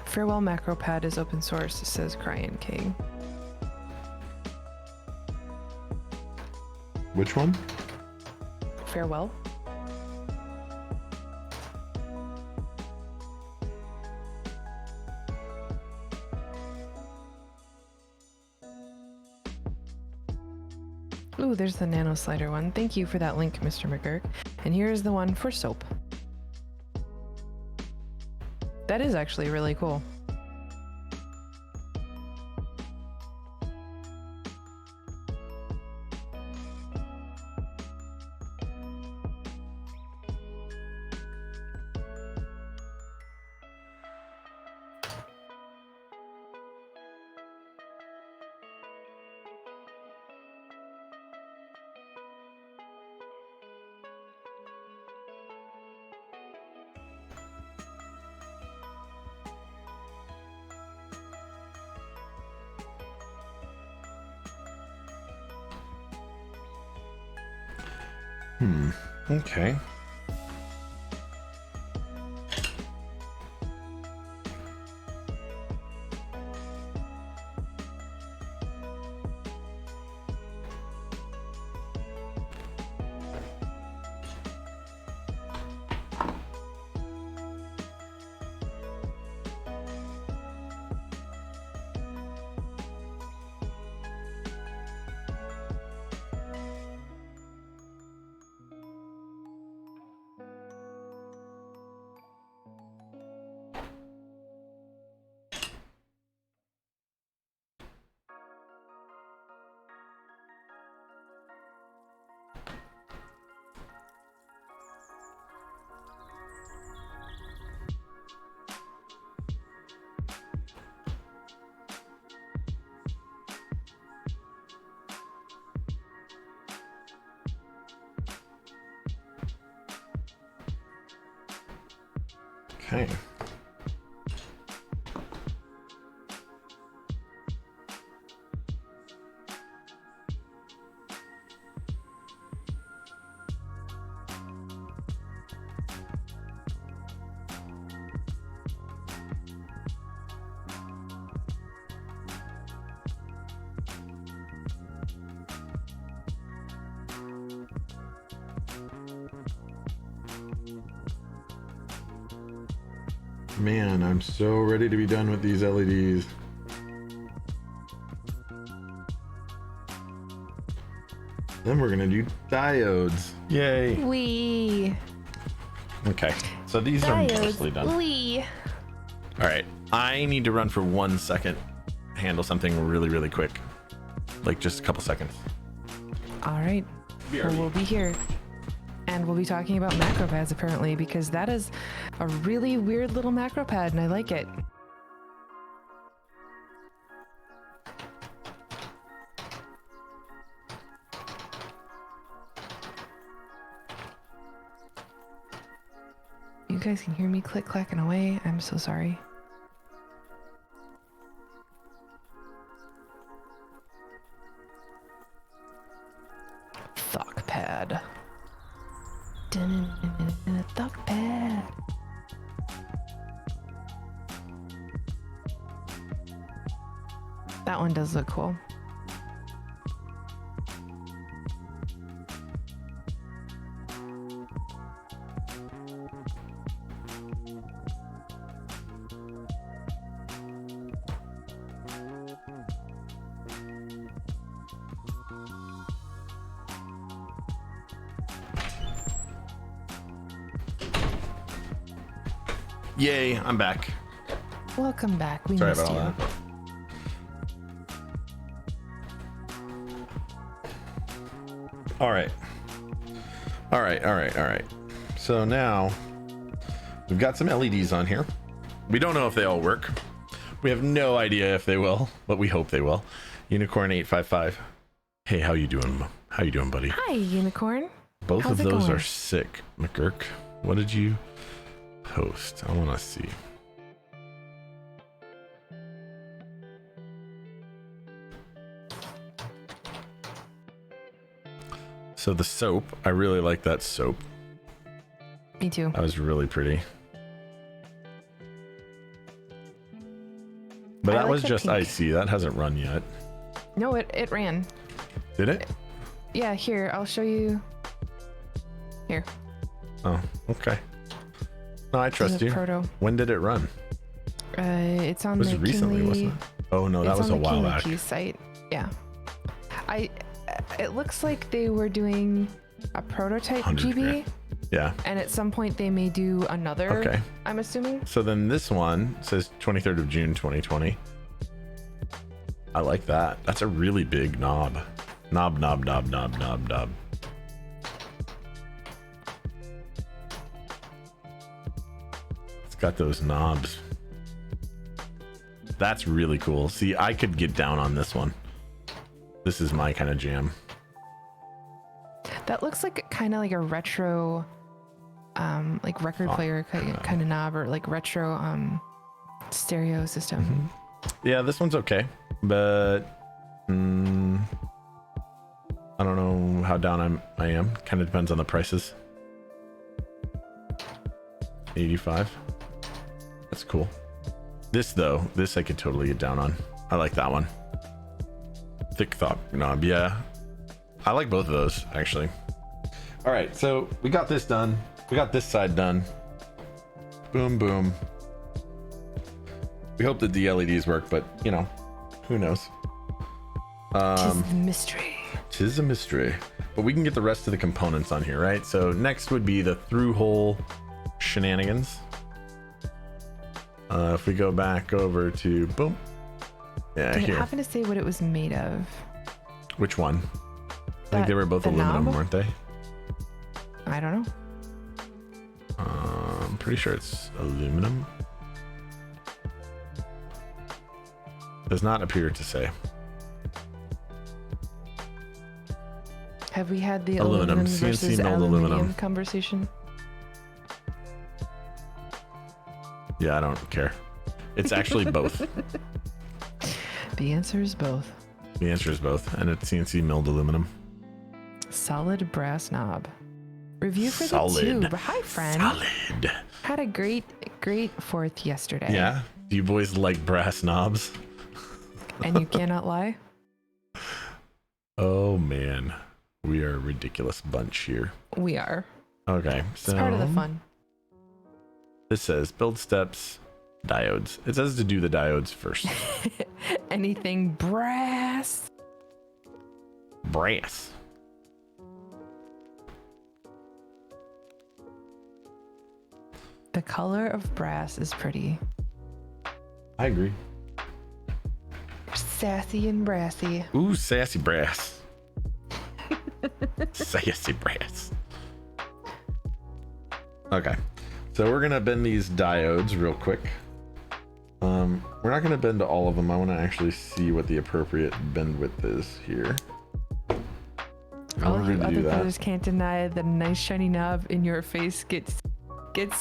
Farewell macro pad is open source, says Cryan King. Which one? Farewell? Ooh, there's the nano slider one. Thank you for that link, Mr. McGurk. And here's the one for soap. That is actually really cool. Okay. Okay. Man, I'm so ready to be done with these LEDs. Then we're gonna do diodes. Yay. Wee. Okay, so these are mostly done. Wee. All right, I need to run for 1 second, handle something really, really quick. Like just a couple seconds. All right. Well, we'll be here. And we'll be talking about macro pads apparently, because that is a really weird little macro pad and I like it. You guys can hear me click clacking away. I'm so sorry. Thok pad. Thok pad. That one does look cool. Yay, I'm back. Welcome back. We Sorry missed about you. all that. All right. All right. So now we've got some LEDs on here. We don't know if they all work. We have no idea if they will, but we hope they will. Unicorn 855. Hey, how you doing? How you doing, buddy? Hi, Unicorn. Both How's of it those going? are sick, McGurk. What did you post? I want to see. So the soap, I really like that soap. Me too. That was really pretty. But I that like was the just pink. icy. That hasn't run yet. No, it ran. Did it? Yeah, here, I'll show you. Here. Oh, okay. No, I trust the you. Proto. When did it run? It's on It was the recently, Kingly, wasn't it? Oh no, that it's was on a the while Kingly back. Peace site. Yeah. It looks like they were doing a prototype 100 GB, grand. Yeah. and at some point they may do another. Okay. I'm assuming. So then this one says 23rd of June 2020. I like that. That's a really big knob. Knob. It's got those knobs. That's really cool. See, I could get down on this one. This is my kind of jam. That looks like kind of like a retro, like record player kind of knob, or like retro stereo system. Yeah, this one's okay, but I don't know how down I am. Kind of depends on the prices. 85. That's cool. This though, this I could totally get down on. I like that one. Thick thought knob, yeah. I like both of those actually. All right, so we got this done. We got this side done. Boom, boom. We hope that the LEDs work, but you know, who knows? Tis the mystery. Tis a mystery. But we can get the rest of the components on here, right? So next would be the through hole shenanigans. If we go back over to boom. Yeah, Did it here. happen to say what it was made of? Which one? I think they were both the aluminum, knob? weren't they? I don't know. I'm pretty sure it's aluminum. Does not appear to say. Have we had the Aluminum, aluminum CNC versus milled aluminum aluminum. conversation? Yeah, I don't care. It's actually both. The answer is both. The answer is both, and it's CNC milled aluminum. Solid brass knob. Review for Solid. the tube. Hi, friend. Solid. Had a great 4th yesterday. Yeah. Do you boys like brass knobs? And you cannot lie? Oh man, we are a ridiculous bunch here. We are. Okay, It's so part of the fun. this says build steps, diodes. It says to do the diodes first. Anything brass? Brass. The color of brass is pretty. I agree. Sassy and brassy. Ooh, sassy brass. Sassy brass. Okay, so we're gonna bend these diodes real quick. We're not gonna bend to all of them. I want to actually see what the appropriate bend width is here. All you other brothers can't deny the nice shiny knob in your face gets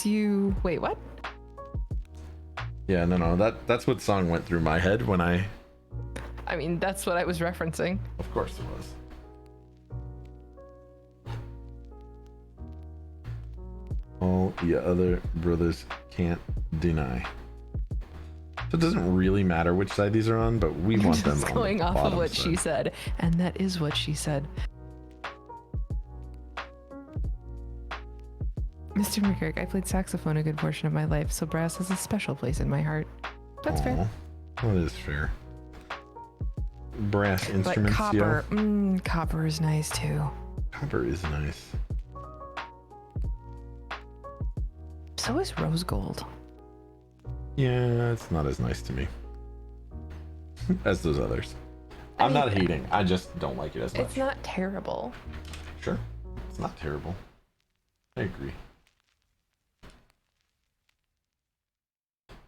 you. Wait, what? Yeah, no, that's what song went through my head when I mean, that's what I was referencing. Of course it was. All the other brothers can't deny. So it doesn't really matter which side these are on, but we want them on going the off of bottom what side. she said, and that is what she said. Mr. McCurk, I played saxophone a good portion of my life, so brass has a special place in my heart. That's fair. That is fair. Brass But instruments, copper, copper is nice too. Copper is nice. So is rose gold. Yeah, it's not as nice to me as those others. I'm not hating. I just don't like it as much. It's not terrible. Sure. It's not terrible. I agree.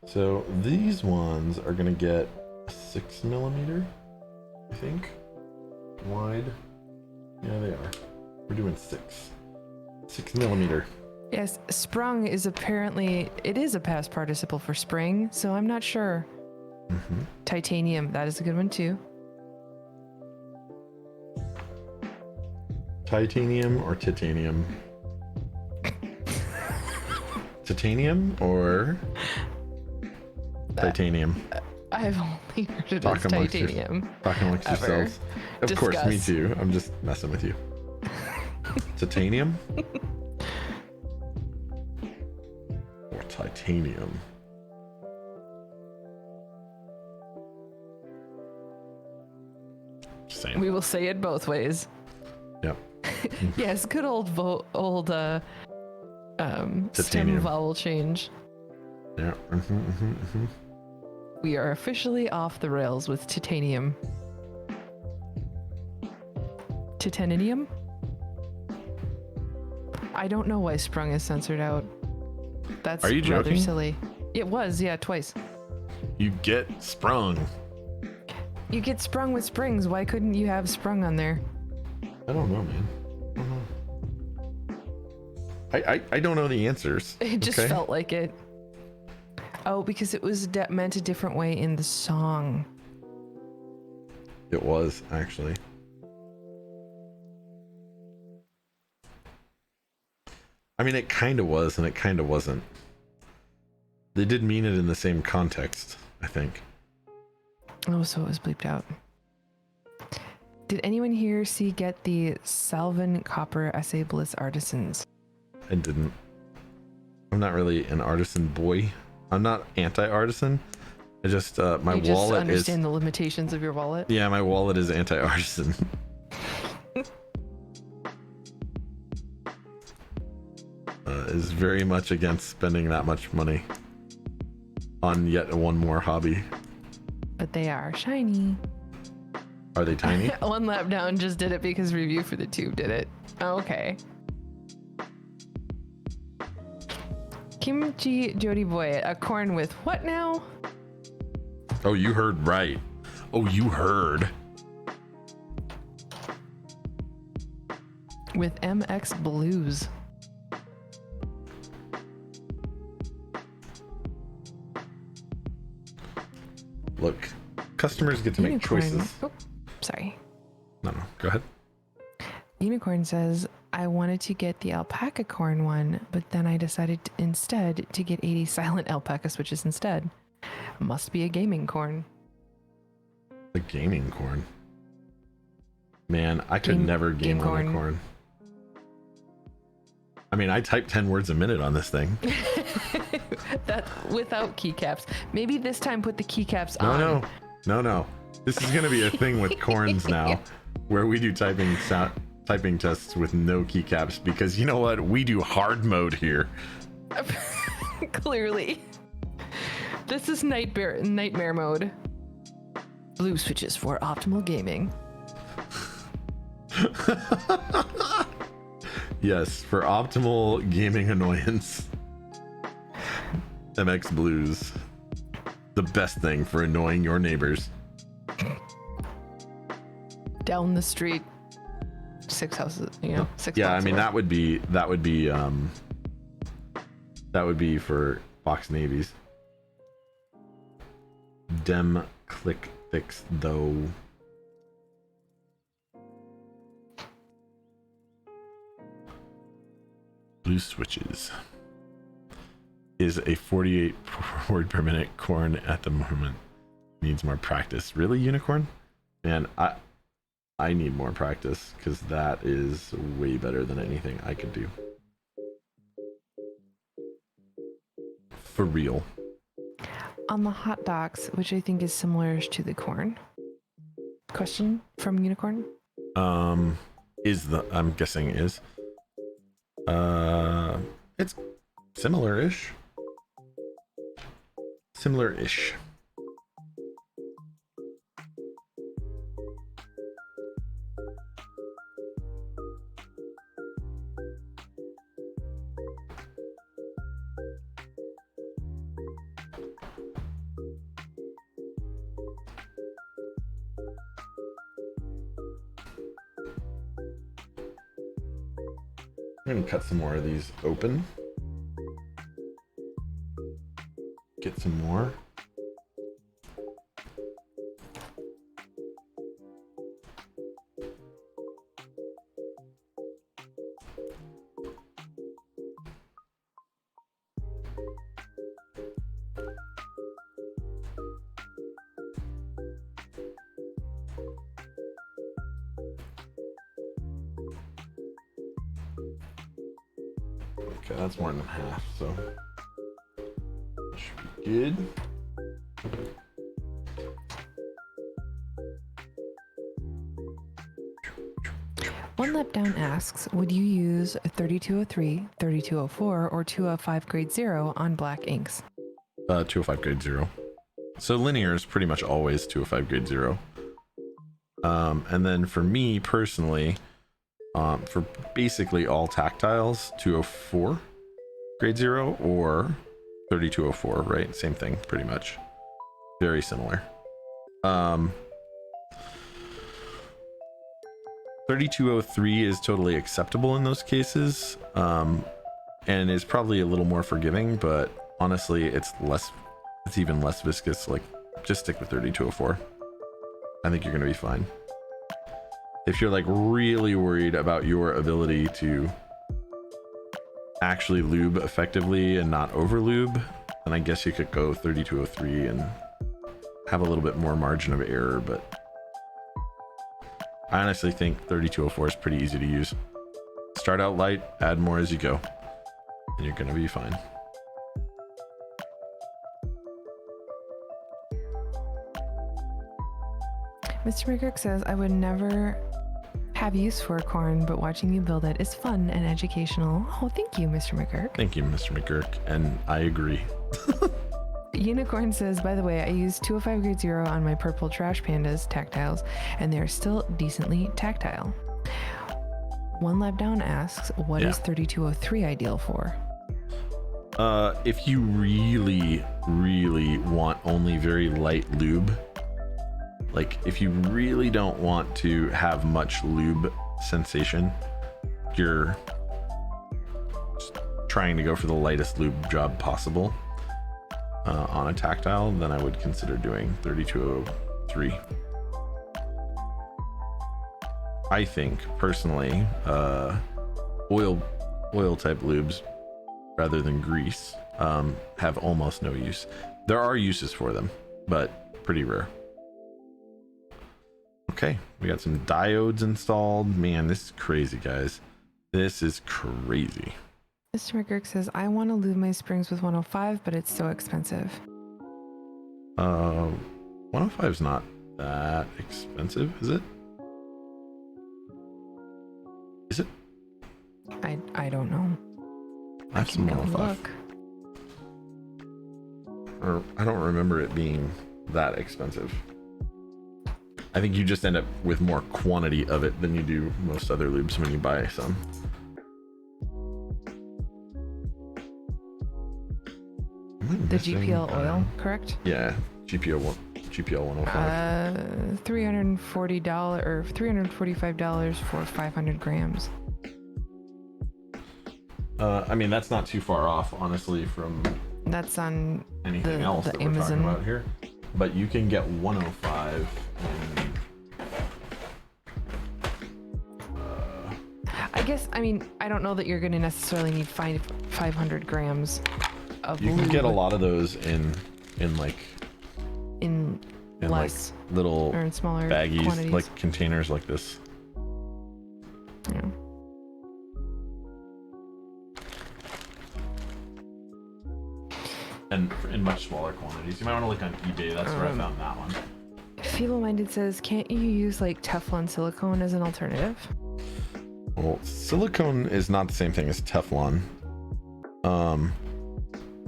So these ones are going to get a 6mm, I think, wide. Yeah, they are. We're doing 6mm. Yes, sprung is apparently, it is a past participle for spring, so I'm not sure. Mm-hmm. Titanium, that is a good one too. Titanium or titanium? Titanium or titanium? I've only heard it Talk as amongst titanium. Talk amongst Ever. yourselves. Of course, me Discuss. too. I'm just messing with you. Titanium? Or titanium? Just saying. We will say it both ways. Yep. Yes, good old stem Titanium. vowel change. Yeah. We are officially off the rails with titanium. Titanium? I don't know why sprung is censored out. That's Are you rather joking? silly. It was, yeah, twice. You get sprung. You get sprung with springs. Why couldn't you have sprung on there? I don't know, man. I don't know the answers. It just okay? felt like it. Oh, because it was meant a different way in the song. It was, actually. I mean, it kind of was, and it kind of wasn't. They did mean it in the same context, I think. Oh, so it was bleeped out. Did anyone here get the Salvin Copper Essay Bliss Artisans? I didn't. I'm not really an artisan boy. I'm not anti-artisan. I just, my you just wallet understand the limitations of your wallet? Yeah, my wallet is anti-artisan. Is very much against spending that much money on yet one more hobby. But they are shiny. Are they tiny? One lap down just did it because review for the tube did it. Okay. Kimchi Jody Boy, a corn with what now? Oh, you heard right. Oh, you heard. With MX Blues. Look, customers get to make Unicorn. choices. Oh, sorry. No, go ahead. Unicorn says, I wanted to get the alpaca corn one, but then I decided instead to get 80 silent alpaca switches instead. Must be a gaming corn. The gaming corn. Man, I could never game on a corn. I mean, I type 10 words a minute on this thing. That without keycaps. Maybe this time put the keycaps on. No. This is going to be a thing with corns now, where we do typing tests with no keycaps, because you know what? We do hard mode here. Clearly. This is nightmare mode. Blue switches for optimal gaming. Yes, for optimal gaming annoyance. MX Blues. The best thing for annoying your neighbors. Down the street, 6 houses, 6 Yeah, I blocks mean away. that would be for Fox Navies. Dem click fix though. Blue switches is a 48 word per minute corn at the moment. Needs more practice. Really, Unicorn? Man, I need more practice because that is way better than anything I could do. For real. On the hot dogs, which I think is similar to the corn. Question from Unicorn. I'm guessing is. It's similar-ish. Similar-ish. I'm gonna cut some more of these open. Get some more. Okay, that's more than half, so should be good. One Lap Down asks, would you use 3203, 3204, or 205 grade 0 on black inks? 205 grade 0. So linear is pretty much always 205 grade 0. And then for me personally, for basically all tactiles, 204 grade 0 or 3204, right? Same thing, pretty much. Very similar. 3203 is totally acceptable in those cases, and is probably a little more forgiving, but honestly, it's even less viscous. Like, just stick with 3204. I think you're gonna be fine. If you're like really worried about your ability to actually lube effectively and not over lube, then I guess you could go 3203 and have a little bit more margin of error, but I honestly think 3204 is pretty easy to use. Start out light, add more as you go, and you're gonna be fine. Mr. McGurk says, I would never have use for corn, but watching you build it is fun and educational. Oh, thank you, Mr. McGurk. Thank you, Mr. McGurk, and I agree. Unicorn says, by the way, I use 205 grade 0 on my purple trash pandas tactiles, and they're still decently tactile. One Lap Down asks, what is 3203 ideal for? If you really, really want only very light lube, like if you really don't want to have much lube sensation, you're just trying to go for the lightest lube job possible on a tactile, then I would consider doing 3203. I think personally, oil type lubes rather than grease have almost no use. There are uses for them, but pretty rare. Okay, we got some diodes installed. Man, this is crazy, guys. This is crazy. Mr. McGurk says, I want to lube my springs with 105, but it's so expensive. 105 is not that expensive, is it? Is it? I don't know. I have some 105. Look. Or I don't remember it being that expensive. I think you just end up with more quantity of it than you do most other lubes when you buy some. The GPL oil, correct? Yeah, GPL 105. $340 or $345 for 500 grams. I mean, that's not too far off, honestly, from That's on anything else that we're Amazon. talking about here. But you can get 105 in, I guess, I mean, I don't know that you're going to necessarily need 500 grams of you can lube get a lot of those in like in less like little or in smaller baggies, quantities. like containers like this. Yeah. And in much smaller quantities. You might want to look on eBay. That's where I found that one. Feeble-minded says, can't you use like Teflon silicone as an alternative? Well, silicone is not the same thing as Teflon.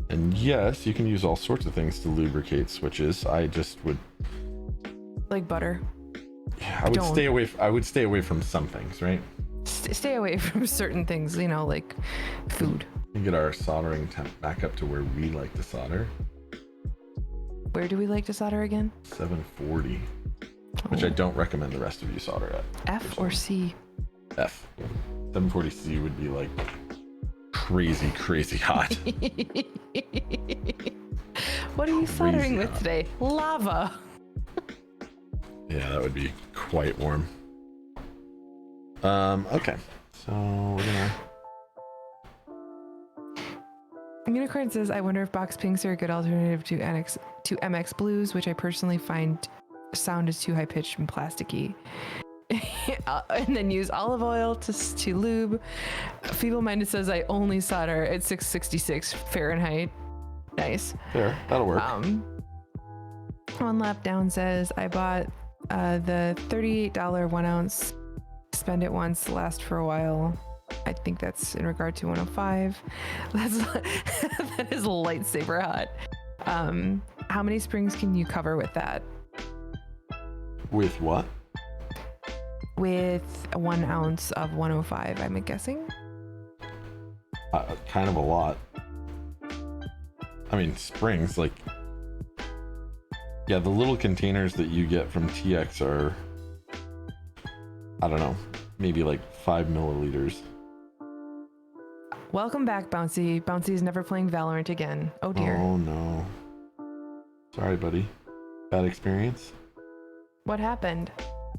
And yes, you can use all sorts of things to lubricate switches. I just would, Like butter. yeah, I would Don't. stay away. I would stay away from some things, right? Stay away from certain things, you know, like food. We get our soldering temp back up to where we like to solder, Where do we like to solder again? 740, which I don't recommend the rest of you solder at. F or C? F. 740C would be like crazy hot. What are you soldering with hot. today? Lava. Yeah, that would be quite warm. Okay, so we're gonna. Unicorn says, I wonder if box pinks are a good alternative to MX blues, which I personally find sound is too high pitched and plasticky. And then use olive oil to lube. Feeble minded says, I only solder at 666 Fahrenheit. Nice. There, that'll work. One Lap Down says, I bought the $38 1 ounce, spend it once, last for a while. I think that's in regard to 105. That is lightsaber hot. How many springs can you cover with that? With what? With 1 ounce of 105, I'm guessing. Kind of a lot. I mean, springs, like, yeah, the little containers that you get from TX are, I don't know, maybe like 5 milliliters. Welcome back, Bouncy. Bouncy is never playing Valorant again. Oh dear. Oh no. Sorry, buddy. Bad experience? What happened?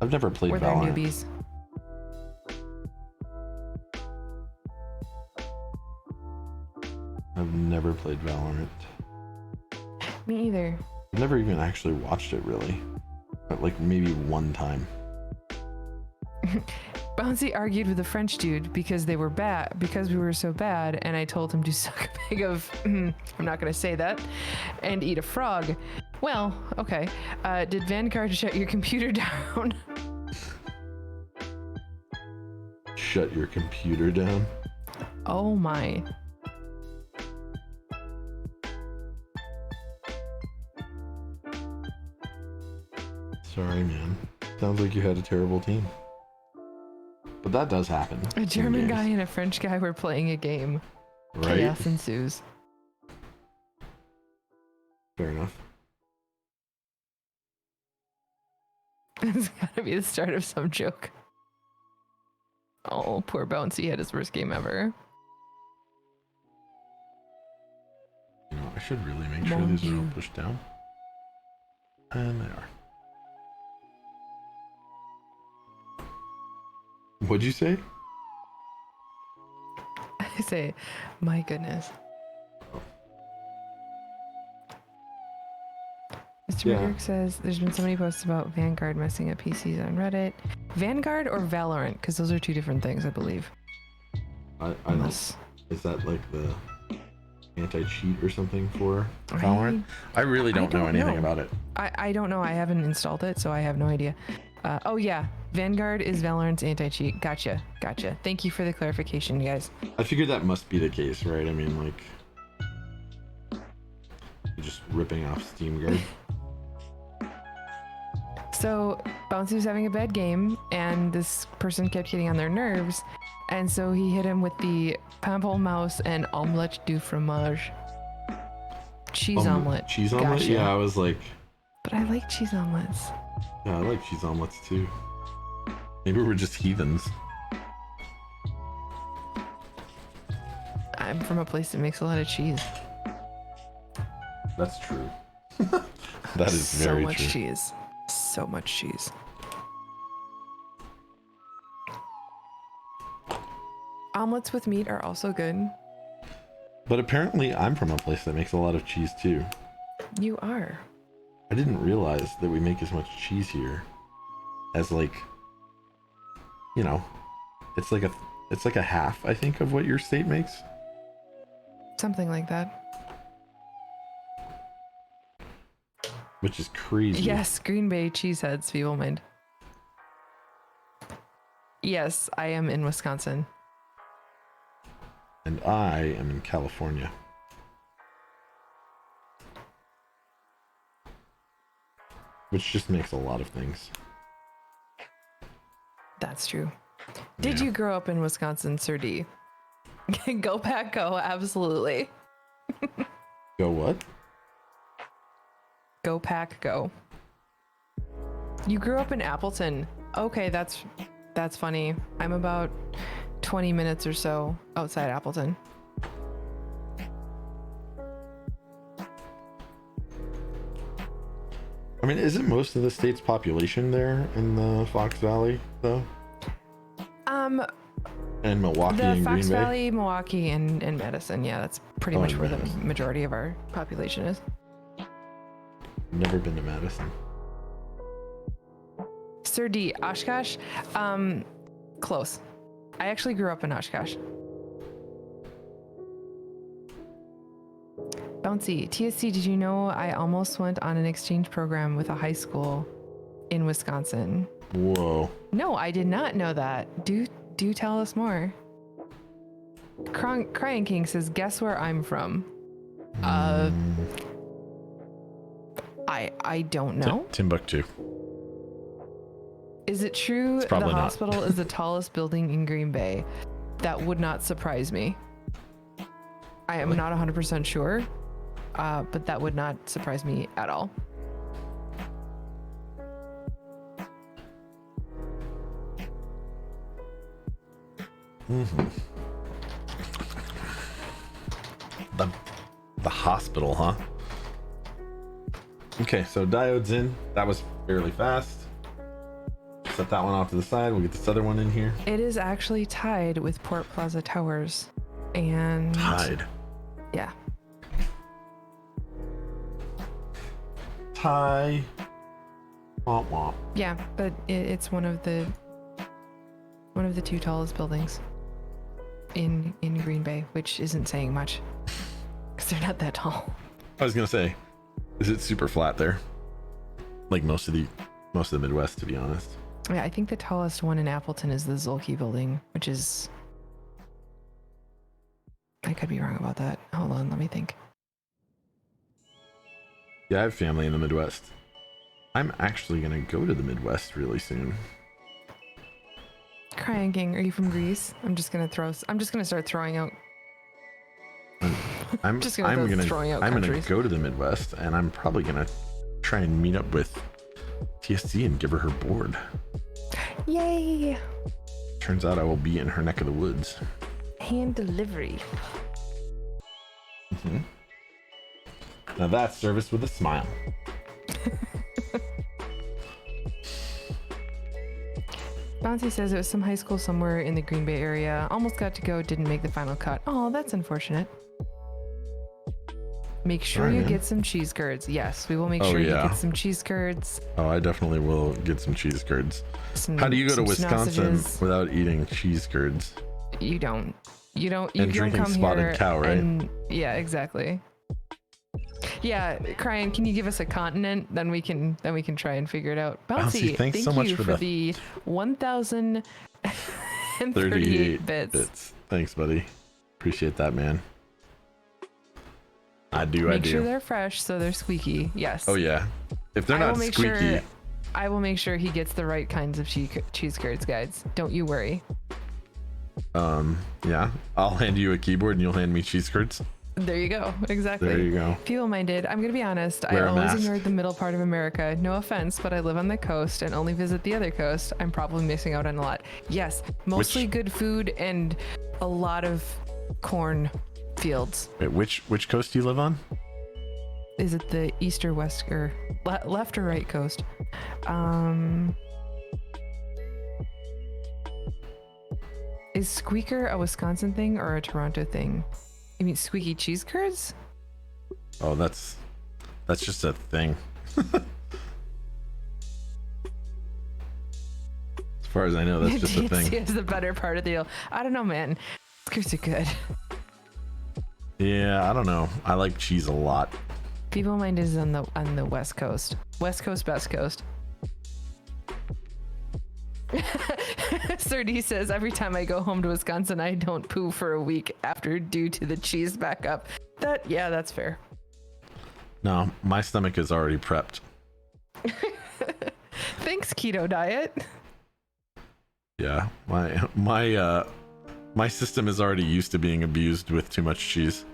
I've never played Were there Valorant. newbies? I've never played Valorant. Me either. I've never even actually watched it, really. But like maybe one time. Bouncy argued with a French dude because they were bad, because we were so bad, and I told him to suck a bag of, I'm not going to say that, and eat a frog. Well, okay. Did Vanguard shut your computer down? Shut your computer down? Oh my. Sorry, man. Sounds like you had a terrible team. But that does happen. A in German games. guy and a French guy were playing a game. Right? Chaos ensues. Fair enough. It's gotta be the start of some joke. Oh, poor Bouncy had his worst game ever. You know, I should really make sure Mon these are all Dieu. pushed down. And they are. What'd you say? I say, my goodness. Mr. Yeah. McGurk says there's been so many posts about Vanguard messing up PCs on Reddit. Vanguard or Valorant? Because those are two different things, I believe. I don't. Unless Is that like the anti-cheat or something for Valorant? I really don't know anything about it. I don't know. I haven't installed it, so I have no idea. Oh yeah, Vanguard is Valorant's anti-cheat. Gotcha. Thank you for the clarification, guys. I figured that must be the case, right? I mean, like, you're just ripping off Steam Guard. So Bouncy was having a bad game, and this person kept getting on their nerves, and so he hit him with the pamplemousse and omelette du fromage. cheese omelet. Cheese omelet? Gotcha. Yeah, I was like, But I like cheese omelets. yeah, I like cheese omelets too. Maybe we're just heathens. I'm from a place that makes a lot of cheese. That's true. That is So very much true. cheese. So much cheese. Omelets with meat are also good. But apparently I'm from a place that makes a lot of cheese too. You are. I didn't realize that we make as much cheese here as like, you know, it's like a half, I think, of what your state makes. Something like that. Which is crazy. Yes, Green Bay cheeseheads, feeble mind. Yes, I am in Wisconsin. And I am in California. Which just makes a lot of things. That's true. Did Yeah. you grow up in Wisconsin, Sir D? Go Pack Go, absolutely. Go what? Go Pack Go. You grew up in Appleton. Okay, that's funny. I'm about 20 minutes or so outside Appleton. I mean, isn't most of the state's population there in the Fox Valley, though? And Milwaukee The and Fox Green Bay? Valley, Milwaukee, and Madison. Yeah, that's pretty Oh, much and where the Madison. majority of our population is. Never been to Madison. Sir D, Oshkosh? Close. I actually grew up in Oshkosh. Bouncy, TSC, did you know I almost went on an exchange program with a high school in Wisconsin? Whoa. No, I did not know that. Do tell us more. Crying King says, guess where I'm from? I don't know. Timbuktu. Is it true the probably not. hospital is the tallest building in Green Bay? That would not surprise me. I am not 100% sure, but that would not surprise me at all. The hospital, huh? Okay, so diodes in. That was fairly fast. Set that one off to the side. We'll get this other one in here. It is actually tied with Port Plaza Towers, and Tied. yeah, Tie. Womp womp. yeah, but it's one of the two tallest buildings in Green Bay, which isn't saying much because they're not that tall. I was gonna say, is it super flat there? Like most of the Midwest, to be honest. Yeah, I think the tallest one in Appleton is the Zolke building, which is... I could be wrong about that. Hold on, let me think. Yeah, I have family in the Midwest. I'm actually gonna go to the Midwest really soon. Crying King, are you from Greece? I'm just gonna start throwing out. I'm Just gonna go throwing out gonna countries. go to the Midwest, and I'm probably gonna try and meet up with TSC and give her board. Yay! Turns out I will be in her neck of the woods. Hand delivery. Now that's service with a smile. Bouncy says it was some high school somewhere in the Green Bay area. Almost got to go, didn't make the final cut. Oh, that's unfortunate. Make sure Sorry, you man. get some cheese curds. Yes, we will make Oh, sure you yeah. get some cheese curds. Oh, I definitely will get some cheese curds. How do you go to some Wisconsin sausages. without eating cheese curds? You don't. You And don't drinking come spotted here cow, right? and yeah, exactly. Yeah, Crying, can you give us a continent? Then we can try and figure it out. Bouncy, thanks thank so much you for the 1,038 38 bits. Thanks, buddy. Appreciate that, man. I do. Make sure they're fresh so they're squeaky. Yes. Oh yeah. If they're I will not make squeaky, sure. I will make sure he gets the right kinds of cheese curds, guys. Don't you worry. yeah, I'll hand you a keyboard and you'll hand me cheese curds. There you go. Exactly. There you go. Feeble-minded. I'm gonna be honest. Wear I a always mask. ignored the middle part of America. No offense, but I live on the coast and only visit the other coast. I'm probably missing out on a lot. Yes, mostly good food and a lot of corn fields. Wait, which coast do you live on? Is it the east or west or left or right coast? Is squeaker a Wisconsin thing or a Toronto thing? You mean squeaky cheese curds? Oh, that's just a thing. As far as I know, that's just a thing. is the better part of the deal. I don't know, man. Curds are good. Yeah, I don't know. I like cheese a lot. People mind is on the west coast. West coast, best coast. Sir D says every time I go home to Wisconsin, I don't poo for a week after due to the cheese backup. Yeah, that's fair. No, my stomach is already prepped. Thanks, keto diet. Yeah, my system is already used to being abused with too much cheese.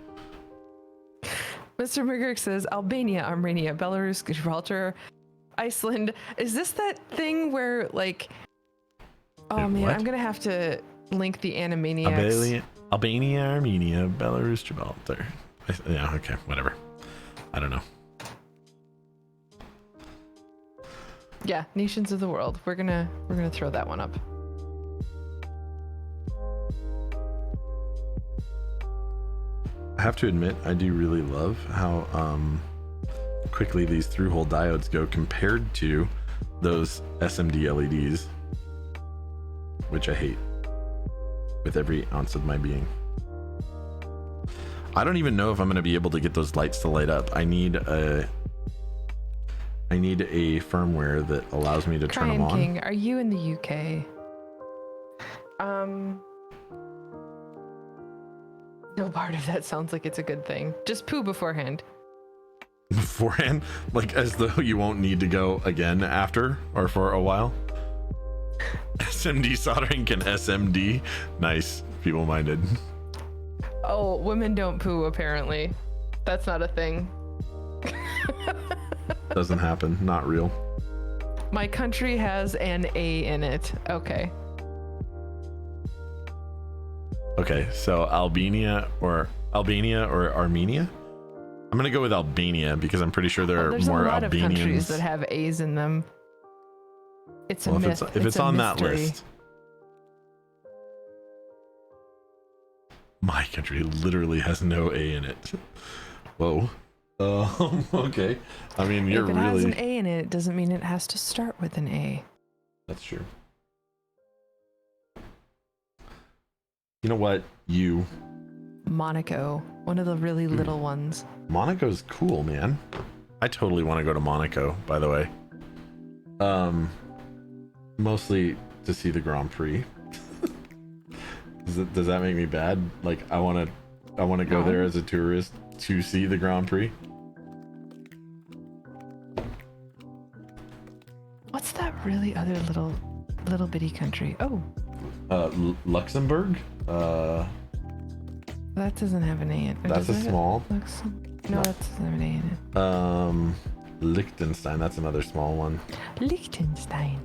Mr. McGurk says Albania, Armenia, Belarus, Gibraltar, Iceland. Is this that thing where like? Oh man, what? I'm gonna have to link the Animaniacs. Albania, Armenia, Belarus, Gibraltar. Yeah, okay, whatever. I don't know. Yeah, nations of the world. We're gonna throw that one up. I have to admit, I do really love how quickly these through-hole diodes go compared to those SMD LEDs, which I hate with every ounce of my being. I don't even know if I'm going to be able to get those lights to light up. I need a firmware that allows me to turn them on. King, are you in the UK? No part of that sounds like it's a good thing. Just poo beforehand. Beforehand? Like as though you won't need to go again after or for a while? SMD soldering can SMD? Nice. Feeble-minded. Oh, women don't poo apparently. That's not a thing. Doesn't happen. Not real. My country has an A in it. Okay. Okay, so Albania or Armenia? I'm gonna go with Albania because I'm pretty sure there are There's more a lot Albanians. of countries that have A's in them. It's a Well, myth. if it's a on that mystery. list. My country literally has no A in it. Whoa. Okay. I mean, you're if it has an really. A in it, it doesn't mean it has to start with an A. That's true. You know what? Monaco, one of the really little ones. Monaco's cool, man. I totally want to go to Monaco, by the way. Mostly to see the Grand Prix. Does that make me bad? Like I want to go there as a tourist to see the Grand Prix. What's that really other little bitty country? Oh, Luxembourg. that doesn't have an A in it. That's a small. No, that doesn't have an A in it. Liechtenstein. That's another small one. Liechtenstein.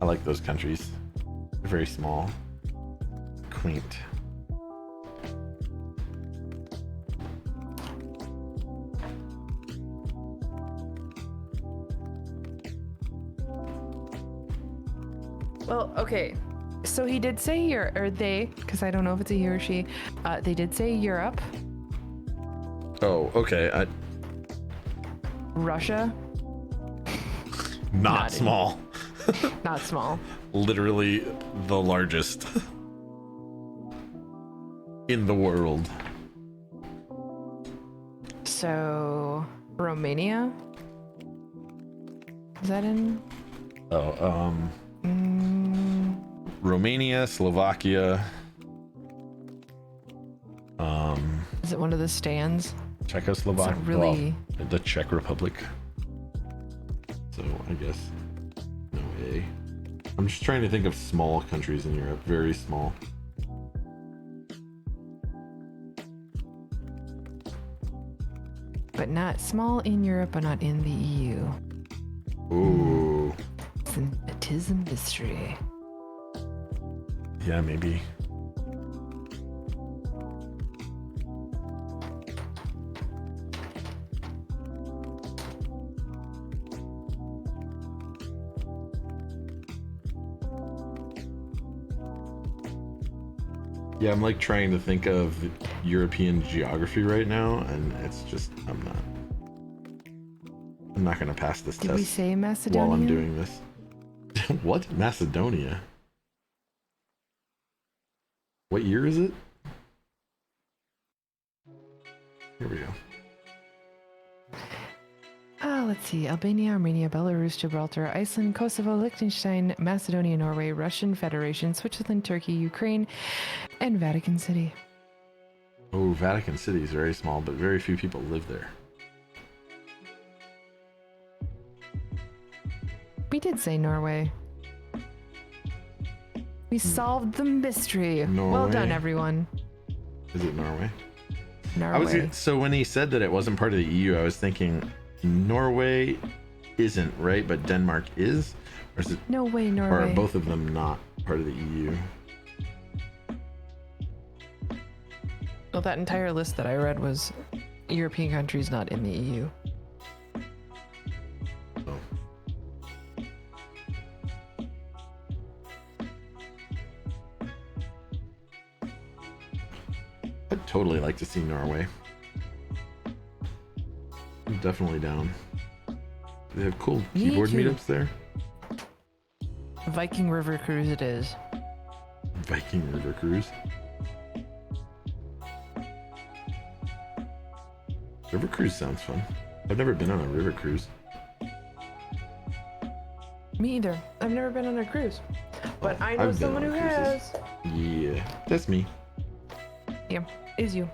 I like those countries. They're very small, quaint. Well, okay. So he did say because I don't know if it's a he or she. They did say Europe, Oh, okay. Russia, Not small. not small. Literally the largest in the world. So Romania. Is that in? Oh, Romania, Slovakia, Is it one of the stands? Czechoslovakia, It's a really- the Czech Republic. So I guess no A. I'm just trying to think of small countries in Europe, very small. but not small in Europe, but not in the EU. Ooh. It is a mystery. Yeah, maybe. Yeah, I'm like trying to think of European geography right now, and it's just I'm not gonna pass this Did test we say Macedonia? while I'm doing this. What? Macedonia? What year is it? Here we go. Let's see. Albania, Armenia, Belarus, Gibraltar, Iceland, Kosovo, Liechtenstein, Macedonia, Norway, Russian Federation, Switzerland, Turkey, Ukraine, and Vatican City. Oh, Vatican City is very small, but very few people live there. We did say Norway. We solved the mystery. Norway. Well done, everyone. Is it Norway? Norway. So when he said that it wasn't part of the EU, I was thinking Norway isn't, right? But Denmark is? Or is it? No way, Or Norway. are both of them not part of the EU? Well, that entire list that I read was European countries not in the E EU. Oh. I'd totally like to see Norway. I'm definitely down. They have cool Me keyboard too. meetups there. Viking River Cruise it is. Viking River Cruise. River Cruise sounds fun. I've never been on a river cruise. Me either. I've never been on a cruise. But I know I've been someone on who cruises. has. Yeah, that's me. Yeah, is you.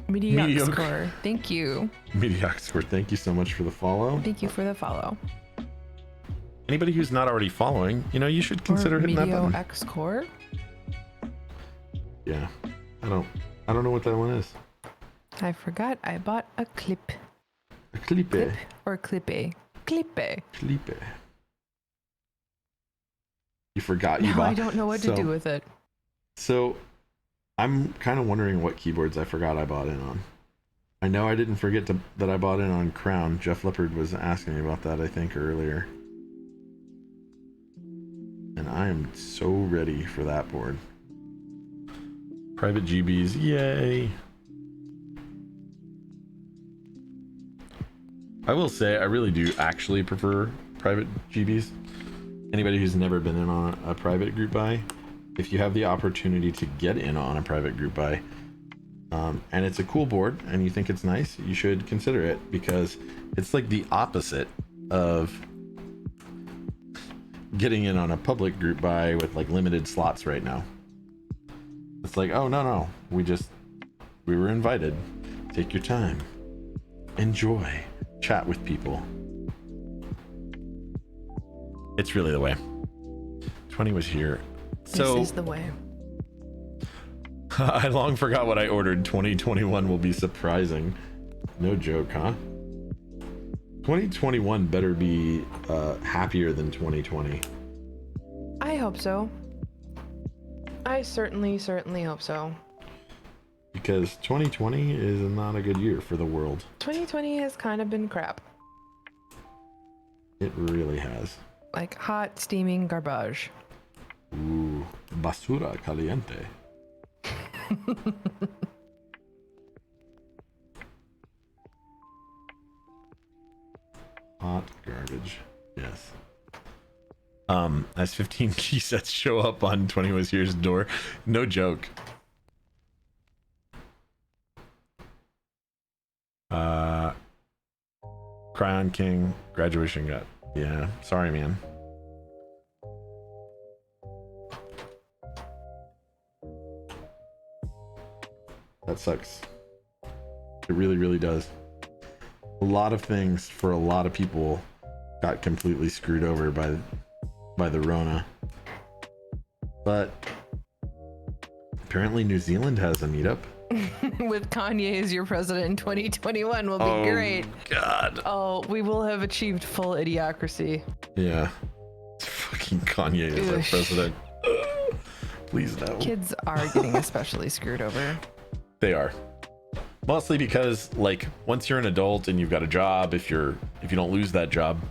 Mediocre Mediocre. score. Thank you. Mediocre score. Thank you so much for the follow. Thank you for the follow. Anybody who's not already following, you should consider hitting that button. X score. Yeah, I don't know what that one is. I forgot I bought a clip. A clipe. Clip or clippe? Clippe. Clipe. You forgot you Now bought. I don't know what to do with it. So, I'm kind of wondering what keyboards I forgot I bought in on. I know I didn't forget that I bought in on Crown. Jeff Leopard was asking me about that, I think, earlier. And I am so ready for that board. Private GBs, yay! I will say, I really do actually prefer private GBs. Anybody who's never been in on a private group buy, if you have the opportunity to get in on a private group buy, and it's a cool board and you think it's nice, you should consider it, because it's like the opposite of getting in on a public group buy with like limited slots right now. It's like, oh no, we were invited. Take your time, enjoy, chat with people. It's really the way. 20 was here. So This is the way. I long forgot what I ordered. 2021 will be surprising. No joke, huh? 2021 better be happier than 2020. I hope so. I certainly hope so. Because 2020 is not a good year for the world. 2020 has kind of been crap. It really has. Like hot, steaming garbage. Ooh, basura caliente. Hot garbage. Yes. As 15 key sets show up on 20 was here's door. No joke. Cryon King graduation got. Yeah, sorry, man. That sucks. It really, really does. A lot of things for a lot of people got completely screwed over by the Rona. But apparently New Zealand has a meetup. With Kanye as your president in 2021 will be great. God. Oh, we will have achieved full idiocracy. Yeah. Fucking Kanye is our president. Please no. Kids are getting especially screwed over. They are. Mostly because, like, once you're an adult and you've got a job, if you don't lose that job,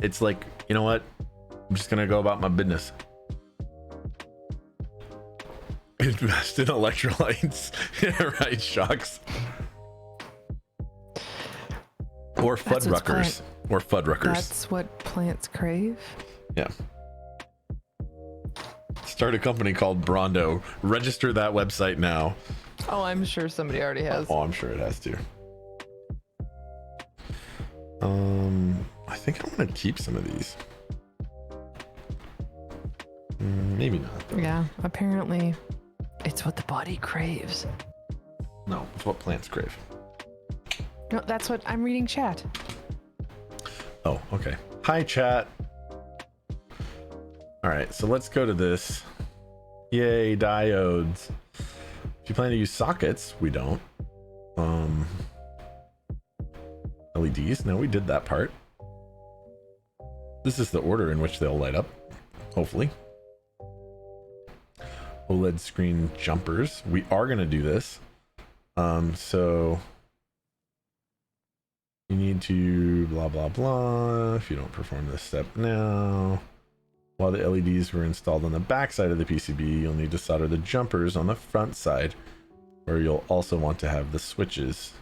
it's like, you know what? I'm just gonna go about my business. Invest in electrolytes. Yeah, right, Shocks. Or Fuddruckers. Or Fuddruckers. That's what plants crave. Yeah. Start a company called Brondo. Register that website now. Oh, I'm sure somebody already has. Oh, I'm sure it has to. I think I want to keep some of these. Maybe not. Though. Yeah, apparently it's what the body craves. No, it's what plants crave. No, that's what I'm reading chat. Oh, okay. Hi, chat. All right, so let's go to this. Yay, diodes. If you plan to use sockets, we don't. LEDs, no, we did that part. This is the order in which they'll light up, hopefully. OLED screen jumpers. We are going to do this. So you need to blah, blah, blah. If you don't perform this step now, while the LEDs were installed on the back side of the PCB, you'll need to solder the jumpers on the front side, where you'll also want to have the switches.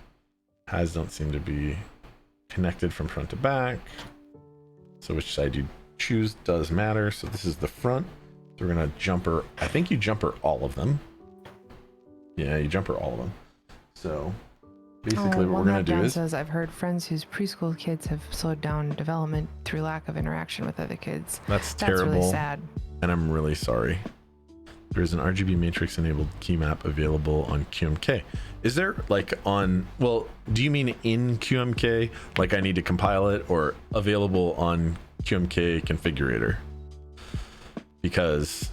Has don't seem to be connected from front to back. So which side you choose does matter. So this is the front. So we're gonna jumper. I think you jumper all of them. Yeah, you jumper all of them. So basically what we're gonna do is, says, I've heard friends whose preschool kids have slowed down development through lack of interaction with other kids. that's terrible. That's really sad. And I'm really sorry. There's an RGB matrix enabled key map available on QMK. Is there like on, well, do you mean in QMK? Like I need to compile it, or available on QMK configurator? Because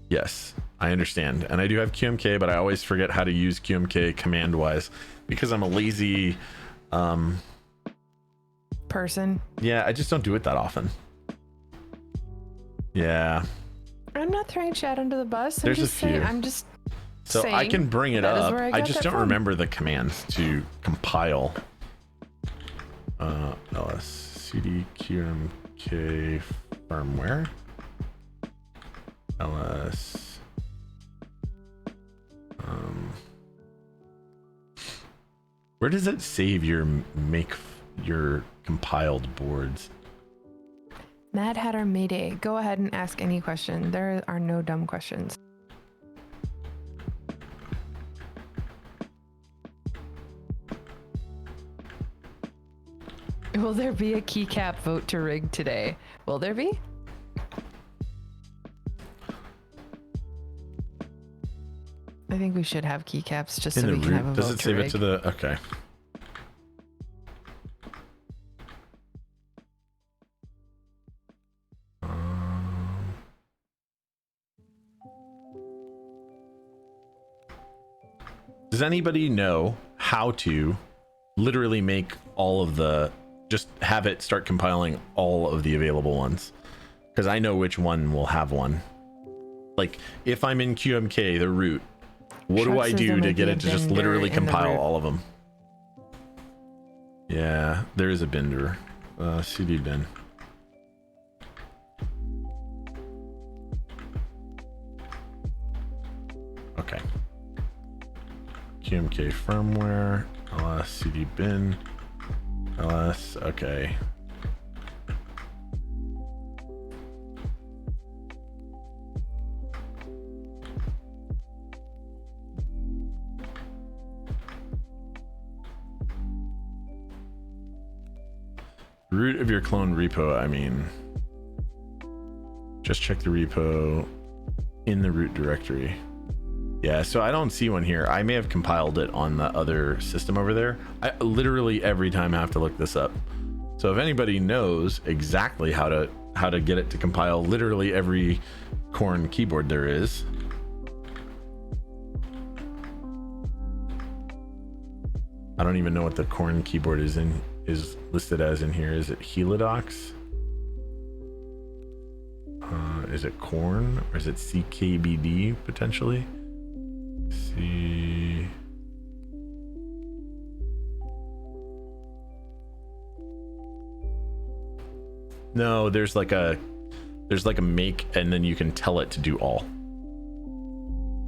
yes, I understand. And I do have QMK, but I always forget how to use QMK command wise because I'm a lazy person. Yeah, I just don't do it that often. Yeah. I'm not throwing chat under the bus. There's I'm just a few. saying, I'm just So saying I can bring it that is up. where I got just that don't from. remember the commands to compile. ls cdqmk firmware. ls. Where does it save your your compiled boards? Mad Hatter Mayday. Go ahead and ask any question. There are no dumb questions. Will there be a keycap vote to rig today? Will there be? I think we should have keycaps just so we can have a vote. Does it save it to the, okay. Does anybody know how to literally make all of the, just have it start compiling all of the available ones? Because I know which one will have one. Like if I'm in QMK, the root, what do I do to get it to just literally compile all of them? Yeah, there is a binder. CD bin. Okay. QMK firmware, ls cd bin, ls, okay. Root of your clone repo, I mean, just check the repo in the root directory. Yeah, so I don't see one here. I may have compiled it on the other system over there. I literally every time have to look this up. So if anybody knows exactly how to how to get it to compile literally every Corne keyboard there is. I don't even know what the Corne keyboard is listed as in here. Is it Helidox? Is it Corne or is it CKBD potentially? See. No, there's like a make, and then you can tell it to do all.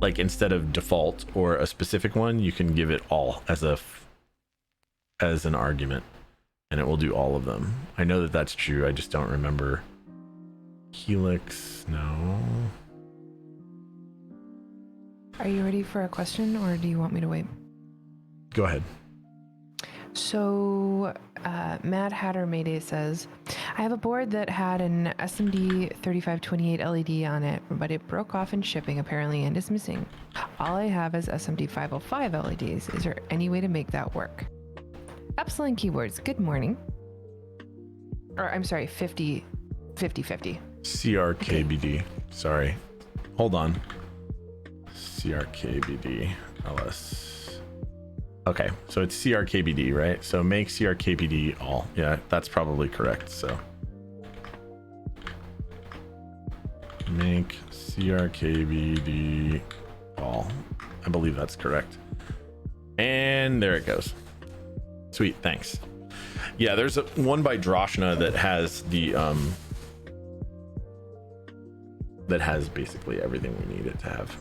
Like instead of default or a specific one, you can give it all as an argument, and it will do all of them. I know that that's true. I just don't remember. Helix, no. Are you ready for a question, or do you want me to wait? Go ahead. So, Mad Hatter Mayday says, I have a board that had an SMD 3528 LED on it, but it broke off in shipping apparently and is missing. All I have is SMD 505 LEDs. Is there any way to make that work? Epsilon Keyboards, good morning. Or, I'm sorry, 50. CRKBD. Sorry. Hold on. CRKBD LS. Okay, so it's CRKBD, right? So make CRKBD all. Yeah, that's probably correct. So make CRKBD all. I believe that's correct. And there it goes. Sweet, thanks. Yeah, there's one by Droshna that has the that has basically everything we need it to have.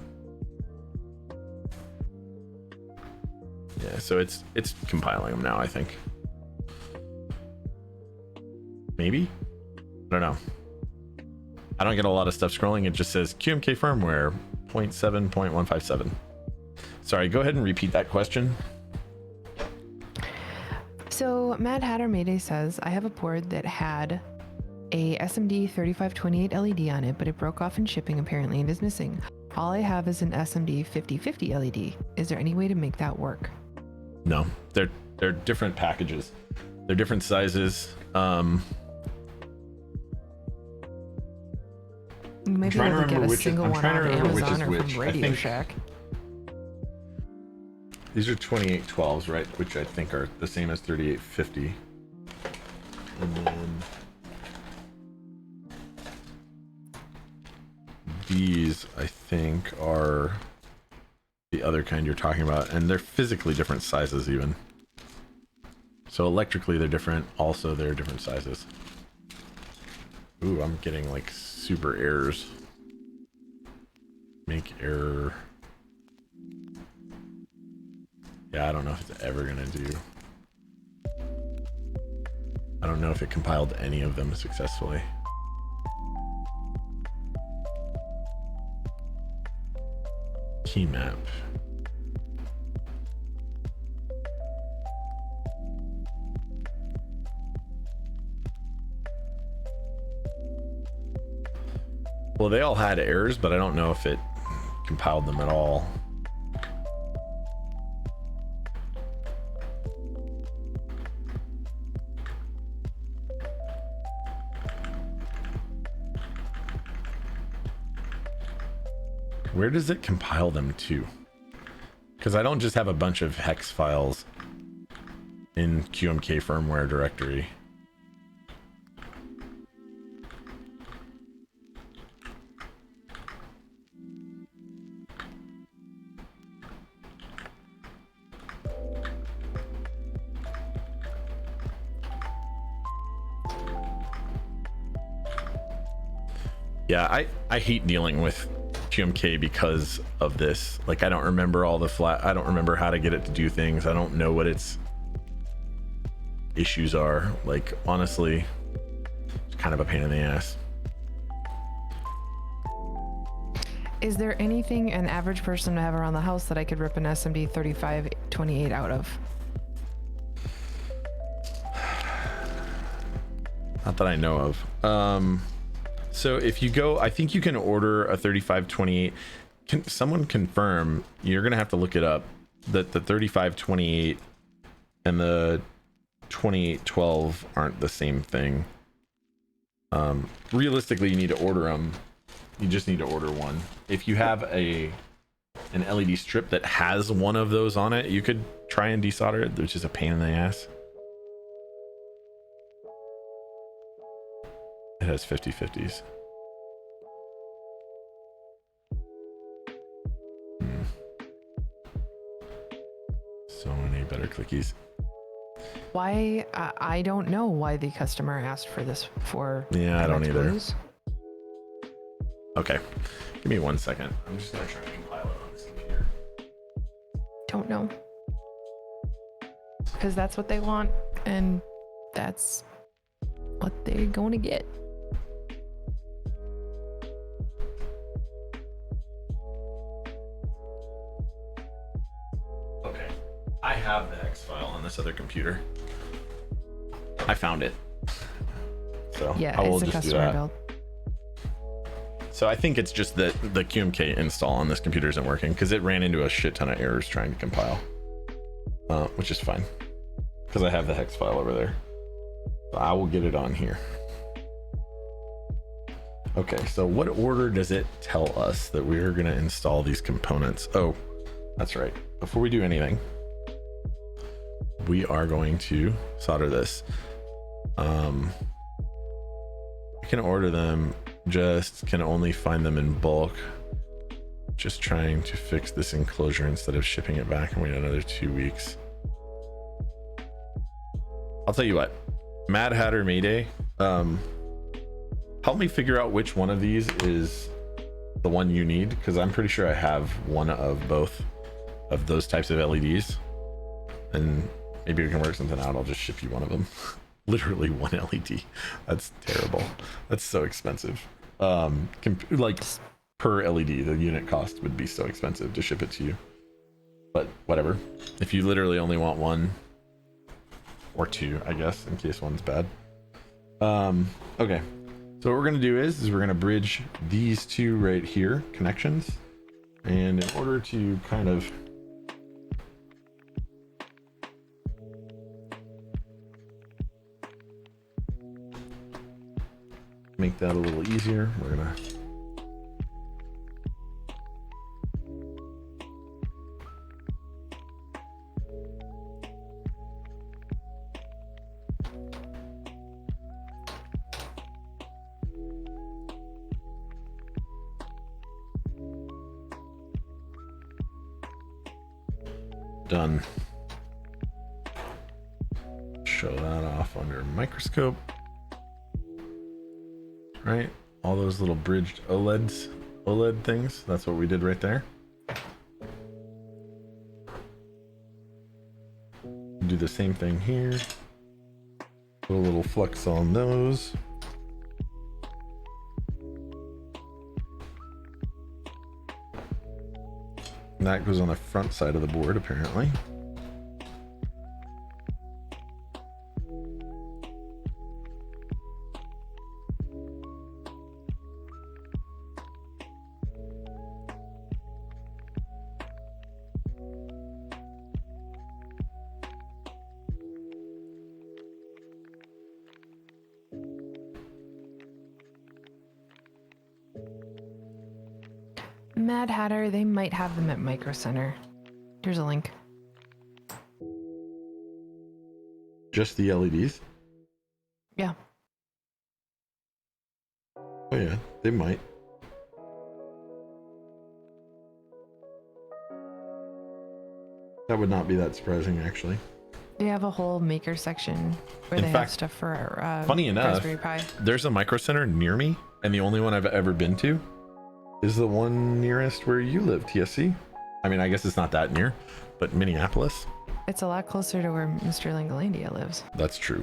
Yeah, so it's compiling them now, I think. Maybe? I don't know. I don't get a lot of stuff scrolling. It just says QMK firmware 0.7.157. Sorry, go ahead and repeat that question. So Mad Hatter Mayday says, I have a board that had a SMD 3528 LED on it, but it broke off in shipping apparently and is missing. All I have is an SMD 5050 LED. Is there any way to make that work? No, they're different packages. They're different sizes. You might be able to get a single one on Amazon or from Radio Shack. These are 2812s, right? Which I think are the same as 3850. And then these, I think, are the other kind you're talking about, and they're physically different sizes even. So electrically they're different. Also, they're different sizes. Ooh, I'm getting like super errors. Make error. Yeah, I don't know if it's ever gonna do. I don't know if it compiled any of them successfully. Key map. Well, they all had errors, but I don't know if it compiled them at all. Where does it compile them to? Because I don't just have a bunch of hex files in QMK firmware directory. Yeah, I hate dealing with QMK because of this. Like, I don't remember all the I don't remember how to get it to do things. I don't know what its issues are. Like, honestly, it's kind of a pain in the ass. Is there anything an average person would have around the house that I could rip an SMD 3528 out of? Not that I know of. So if you go, I think you can order a 3528. Can someone confirm? You're gonna have to look it up. That the 3528 and the 2812 aren't the same thing. Realistically, you need to order them. You just need to order one. If you have an LED strip that has one of those on it, you could try and desolder it, which is a pain in the ass. It has 50/50s. So many better clickies. Why? I don't know why the customer asked for this for. Yeah, I don't MX either. Blues. Okay, give me 1 second. I'm just gonna try and compile it on this computer. Don't know. Because that's what they want, and that's what they're going to get. Okay, I have the hex file on this other computer. I found it. So Yeah, I will it's a just do customer that. build. So I think it's just that the QMK install on this computer isn't working because it ran into a shit ton of errors trying to compile, which is fine because I have the hex file over there. So I will get it on here. Okay, so what order does it tell us that we're going to install these components? Oh, that's right. Before we do anything, we are going to solder this. We can order them, just can only find them in bulk. Just trying to fix this enclosure instead of shipping it back and wait another 2 weeks. I'll tell you what, Mad Hatter Mayday, help me figure out which one of these is the one you need, because I'm pretty sure I have one of both of those types of LEDs, and maybe we can work something out. I'll just ship you one of them. Literally one LED. That's terrible. That's so expensive. Like per LED, the unit cost would be so expensive to ship it to you. But whatever. If you literally only want one or two, I guess, in case one's bad. Okay. So what we're gonna do is we're gonna bridge these two right here, connections. And in order to kind of make that a little easier, we're gonna done. Show that off under microscope. Right, all those little bridged OLED things, that's what we did right there. Do the same thing here. Put a little flux on those. And that goes on the front side of the board, apparently. Mad Hatter, they might have them at Micro Center. Here's a link. Just the LEDs? Yeah. Oh yeah, they might. That would not be that surprising, actually. They have a whole maker section where In they fact, have stuff for funny enough, Raspberry Pi. there's a Micro Center near me, and the only one I've ever been to is the one nearest where you live, TSC. I mean, I guess it's not that near, but Minneapolis. It's a lot closer to where Mr. Langalandia lives. That's true.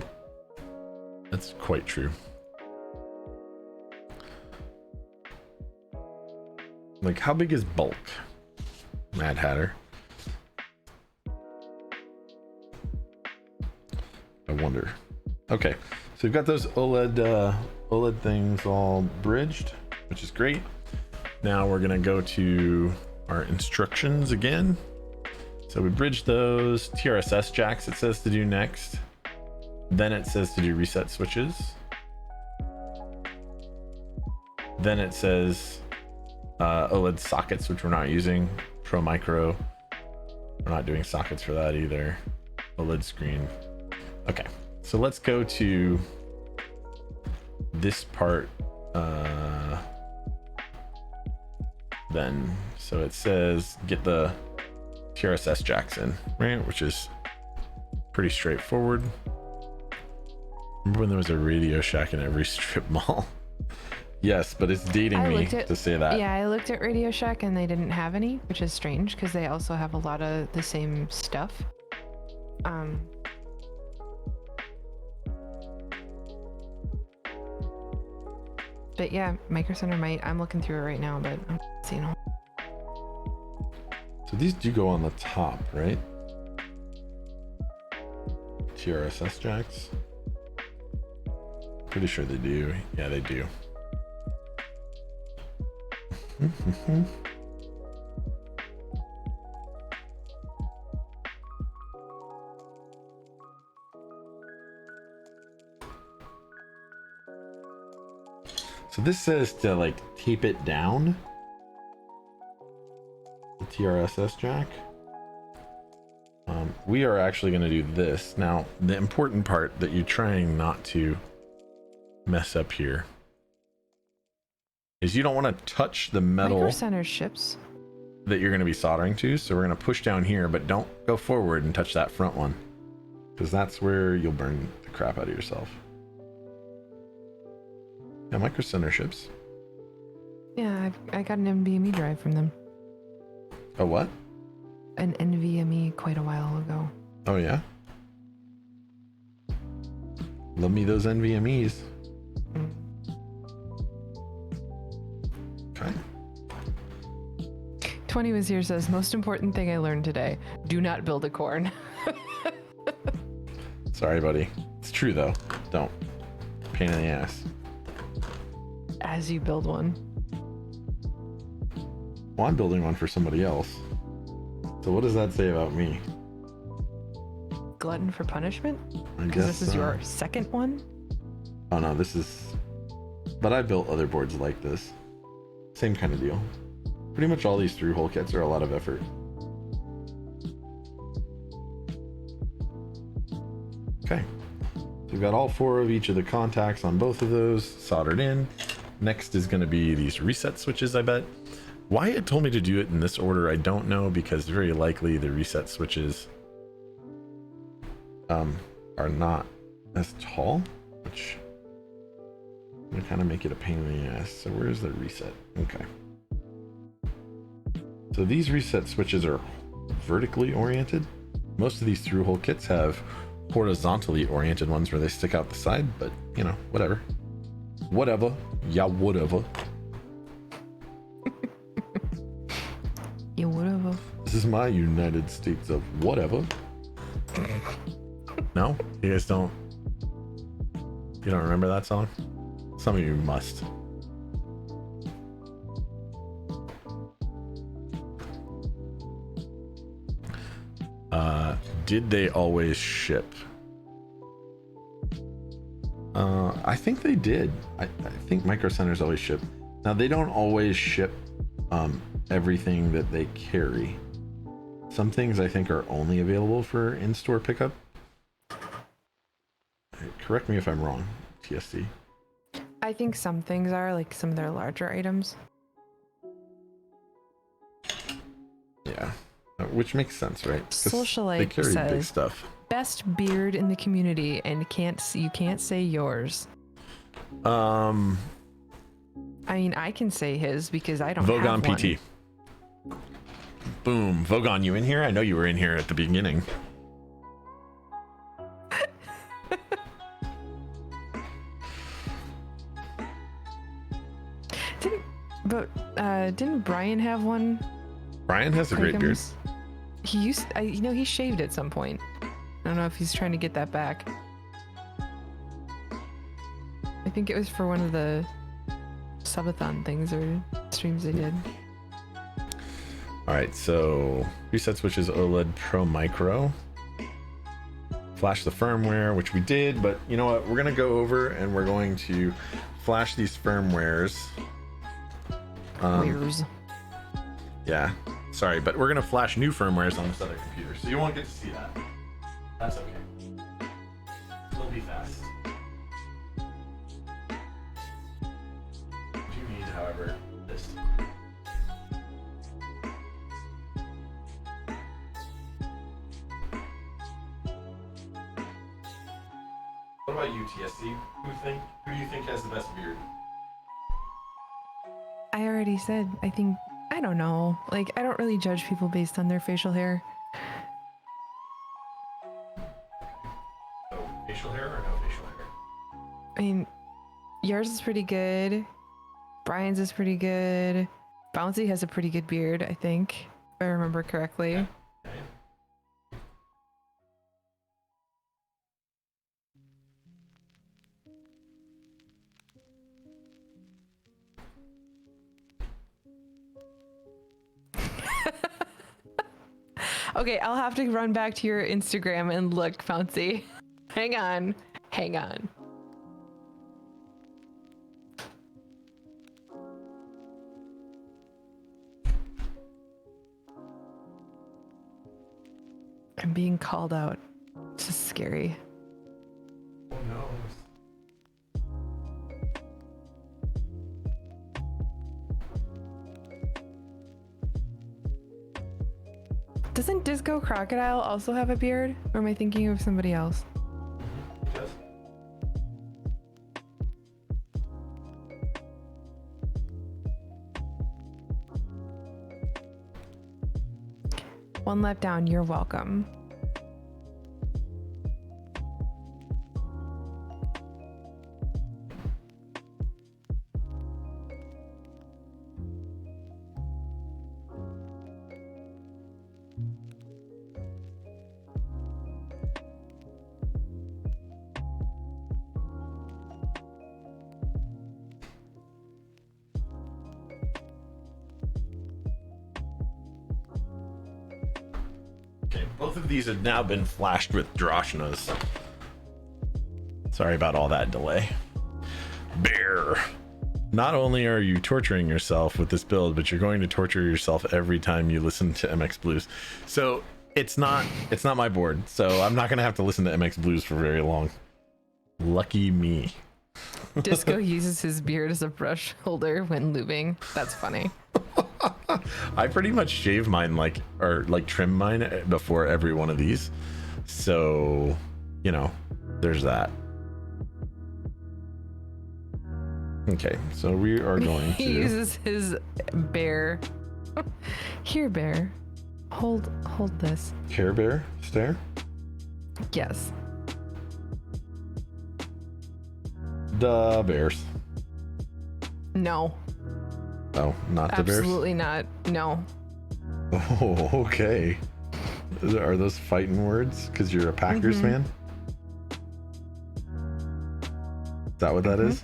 That's quite true. Like, how big is bulk? Mad Hatter. I wonder. Okay, so we've got those OLED things all bridged, which is great. Now we're gonna go to our instructions again. So we bridged those TRSS jacks, it says to do next. Then it says to do reset switches. Then it says OLED sockets, which we're not using. Pro Micro. We're not doing sockets for that either. OLED screen. Okay, so let's go to this part then. So it says get the TRSS jacks in, right? Which is pretty straightforward. Remember when there was a Radio Shack in every strip mall? Yes, but it's dating me to say that. Yeah, I looked at Radio Shack and they didn't have any, which is strange because they also have a lot of the same stuff. But yeah, Micro Center might. I'm looking through it right now, but I'm not seeing them. So these do go on the top, right? TRSS jacks. Pretty sure they do. Yeah, they do. So this says to like tape it down. The TRSS jack. We are actually going to do this. Now, the important part that you're trying not to mess up here is you don't want to touch the metal Micro Center ships that you're going to be soldering to. So we're going to push down here, but don't go forward and touch that front one, because that's where you'll burn the crap out of yourself. Yeah, Micro Center ships. Yeah, I got an NVMe drive from them. A what? An NVMe quite a while ago. Oh yeah. Love me those NVMEs. Okay. 20 was here says, most important thing I learned today, do not build a Corne. Sorry, buddy. It's true though. Don't. Pain in the ass. As you build one. Well, I'm building one for somebody else. So what does that say about me? Glutton for punishment? I Because guess this is your second one? Oh no, this is... But I built other boards like this. Same kind of deal. Pretty much all these through-hole kits are a lot of effort. Okay. So we've got all 4 of each of the contacts on both of those soldered in. Next is going to be these reset switches, I bet. Why it told me to do it in this order, I don't know, because very likely the reset switches are not as tall, which would kind of make it a pain in the ass. So where's the reset? Okay. So these reset switches are vertically oriented. Most of these through-hole kits have horizontally oriented ones where they stick out the side, but you know, whatever. Whatever. Yeah, whatever. Yeah, whatever. This is my United States of whatever. No? You guys don't? You don't remember that song? Some of you must. Did they always ship? I think they did. I think Micro Centers always ship. Now they don't always ship everything that they carry. Some things I think are only available for in-store pickup. Correct me if I'm wrong, TSD. I think some things are, like some of their larger items. Yeah, which makes sense, right? 'Cause Socialite they carry big says, stuff. best beard in the community, and you can't say yours. I mean, I can say his because I don't have Vogon one. PT. Boom. Vogon, you in here? I know you were in here at the beginning. Didn't Brian have one? Brian has a great beard. He he shaved at some point. I don't know if he's trying to get that back. I think it was for one of the subathon things or streams they did. All right, so reset switches OLED Pro Micro. Flash the firmware, which we did, but you know what? We're gonna go over and we're going to flash these firmwares Where's Yeah, sorry, but we're gonna flash new firmwares on this other computer, so you won't get to see that. That's okay. It'll be fast. You need, however, this. What about you, TSC? Who do you think has the best beard? I already said, I don't know. Like, I don't really judge people based on their facial hair. So, facial hair or no facial hair? I mean, yours is pretty good. Brian's is pretty good. Bouncy has a pretty good beard, I think, if I remember correctly. Okay. Okay, I'll have to run back to your Instagram and look, Bouncy. Hang on. I'm being called out. This is scary. Oh no. Doesn't Disco Crocodile also have a beard? Or am I thinking of somebody else? Yes. One lap down, you're welcome. Okay, both of these have now been flashed with Droshnas. Sorry about all that delay. Bear. Not only are you torturing yourself with this build, but you're going to torture yourself every time you listen to MX Blues. So it's not my board, so I'm not gonna have to listen to MX Blues for very long. Lucky me. Disco uses his beard as a brush holder when lubing. That's funny. I pretty much shave mine or trim mine before every one of these. So, you know, there's that. Okay, so we are going He to uses his bear. Here, bear. Hold this. Care Bear stare. Yes. The bears. No. Oh, not the bears? Absolutely not. No. Oh, okay. Are those fighting words? Because you're a Packers fan? Is that what that is?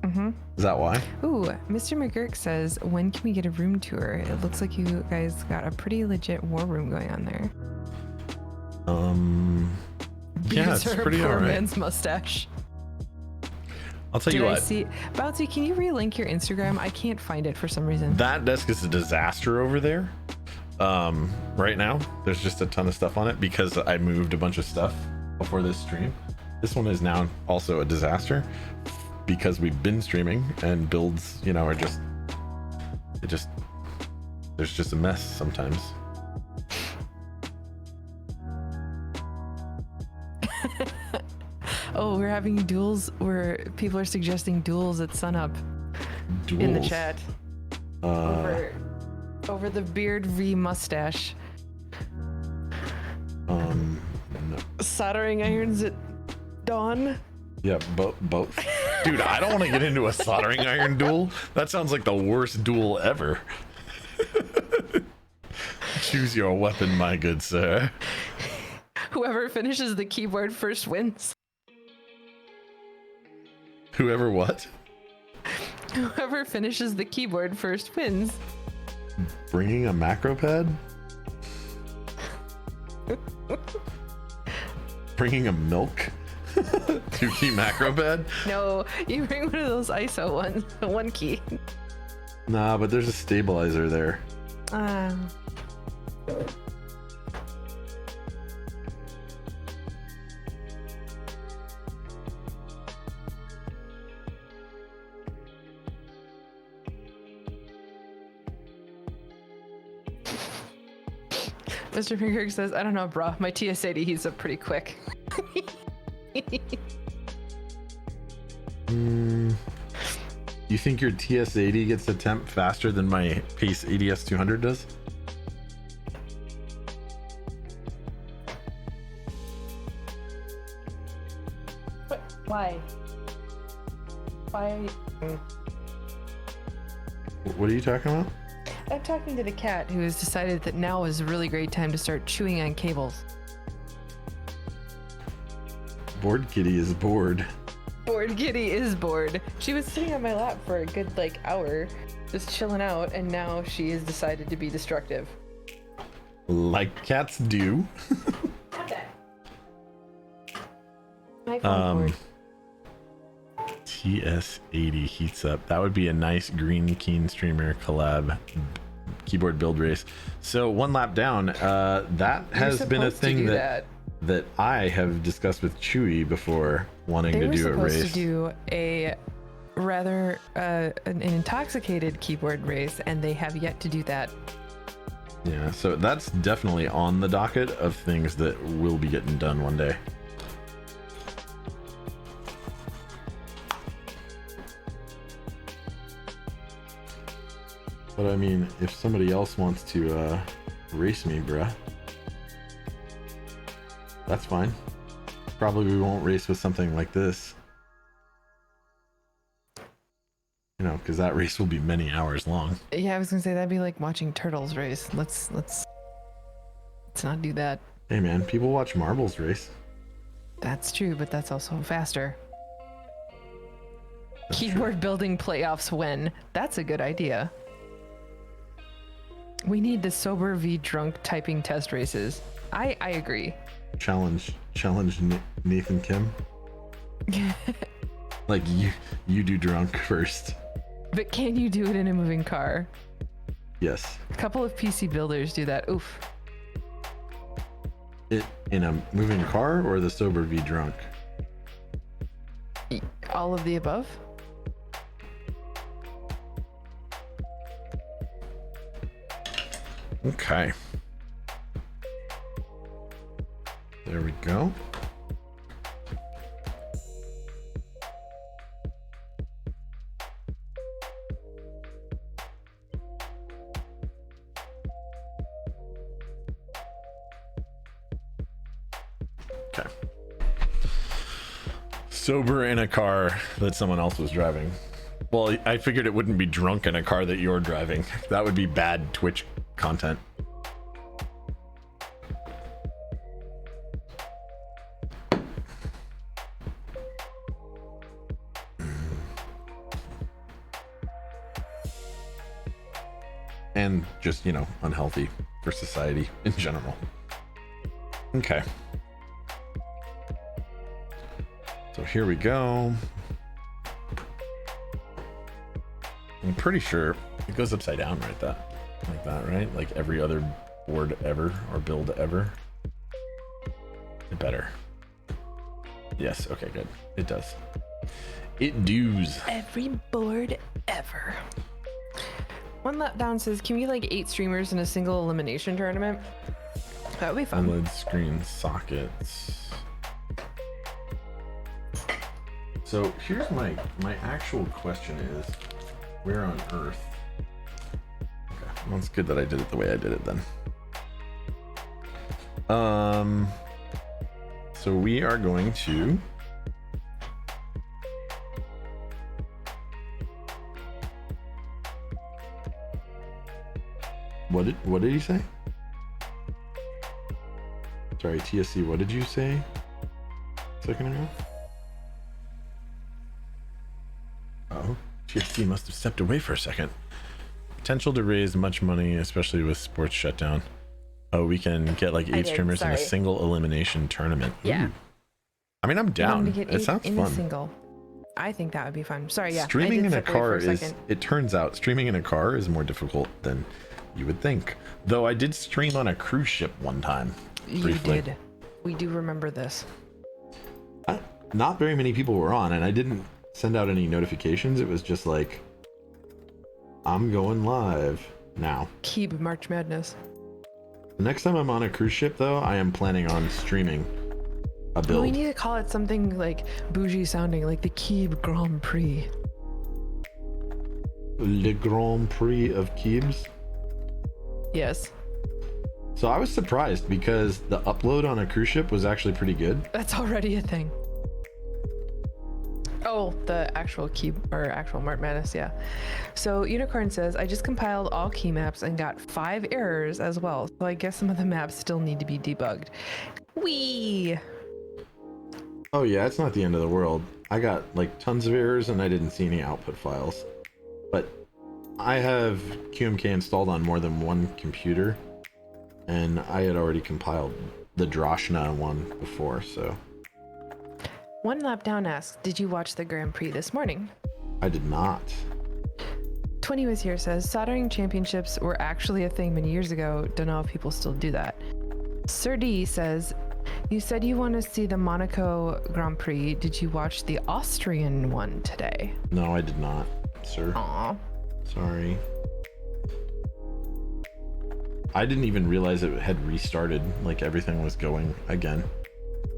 Mm-hmm. Is that why? Ooh, Mr. McGurk says, when can we get a room tour? It looks like you guys got a pretty legit war room going on there. Yeah, it's Beards are a pretty poor alright. man's mustache. I'll tell Did you I what. see? Bouncy, can you relink your Instagram? I can't find it for some reason. That desk is a disaster over there. Right now, there's just a ton of stuff on it because I moved a bunch of stuff before this stream. This one is now also a disaster because we've been streaming and builds, you know, are just, there's just a mess sometimes. Oh, we're having duels where people are suggesting duels at sunup in the Duels. chat. Uh, Over the beard v mustache. no. Soldering irons at dawn. Yeah, both. Dude, I don't want to get into a soldering iron duel. That sounds like the worst duel ever. Choose your weapon, my good sir. Whoever finishes the keyboard first wins. Whoever what? Whoever finishes the keyboard first wins. Bringing a macro pad? Bringing a milk? 2-key macro pad? No, you bring one of those ISO ones, one key. Nah, but there's a stabilizer there. Mr. Finger says, I don't know, bro. My TS80 heats up pretty quick. You think your TS80 gets a temp faster than my Pace ADS 200 does? Why? Why? What are you talking about? I'm talking to the cat who has decided that now is a really great time to start chewing on cables. Bored Kitty is bored. Bored Kitty is bored. She was sitting on my lap for a good hour, just chilling out, and now she has decided to be destructive. Like cats do. Okay. My phone board. TS80 heats up. That would be a nice Green Keen Streamer collab keyboard build race. So one lap down, that has been a thing that I have discussed with Chewy before, wanting to do a race. They were supposed to do a rather an intoxicated keyboard race, and they have yet to do that. Yeah, so that's definitely on the docket of things that will be getting done one day. But I mean, if somebody else wants to race me, bruh, that's fine. Probably we won't race with something like this. You know, because that race will be many hours long. Yeah, I was gonna say that'd be like watching turtles race. Let's not do that. Hey man, people watch marbles race. That's true, but that's also faster. That's Keyboard true. building playoffs when? That's a good idea. We need the sober v drunk typing test races. I agree. Challenge Nathan Kim. Like you do drunk first. But can you do it in a moving car? Yes. A couple of PC builders do that. Oof. It in a moving car or the sober v drunk? All of the above? Okay. There we go. Okay. Sober in a car that someone else was driving. Well, I figured it wouldn't be drunk in a car that you're driving. That would be bad Twitch content. And just, you know, unhealthy for society in general. Okay. So here we go. I'm pretty sure it goes upside down like that, right? Like every other board ever or build ever. It better. Yes, okay, good. It does. It does. Every board ever. One lap down says, can we like 8 streamers in a single elimination tournament? That would be fun. OLED screen sockets. So here's my actual question is, where on earth? Okay, well, it's good that I did it the way I did it then. So we are going to what did he say? Sorry, TSC, what did you say a second ago? Oh, TSC must have stepped away for a second. Potential to raise much money, especially with sports shutdown. Oh, we can get like 8 streamers in a single elimination tournament. Yeah. Ooh. I mean, I'm down. To get It sounds in fun. A single. I think that would be fun. Sorry, yeah. Streaming in a car is, second. it turns out, streaming in a car is more difficult than you would think. Though I did stream on a cruise ship one time. Briefly. You did. We do remember this. Not very many people were on, and I didn't send out any notifications. It was just like, I'm going live now. Keep March Madness. The next time I'm on a cruise ship, though, I am planning on streaming a build. We need to call it something like bougie sounding, like the Keeb Grand Prix. Le Grand Prix of Keebs. Yes. So I was surprised because the upload on a cruise ship was actually pretty good. That's already a thing. Oh, the actual key or actual March Madness, yeah. So Unicorn says, I just compiled all key maps and got 5 errors as well. So I guess some of the maps still need to be debugged. Whee! Oh yeah, it's not the end of the world. I got like tons of errors and I didn't see any output files. But I have QMK installed on more than one computer, and I had already compiled the Droshna one before, so. One Lap Down asks, did you watch the Grand Prix this morning? I did not. 20 was here says, soldering championships were actually a thing many years ago. Don't know if people still do that. Sir D says, you said you want to see the Monaco Grand Prix. Did you watch the Austrian one today? No, I did not, sir. Aw. Sorry. I didn't even realize it had restarted, like everything was going again.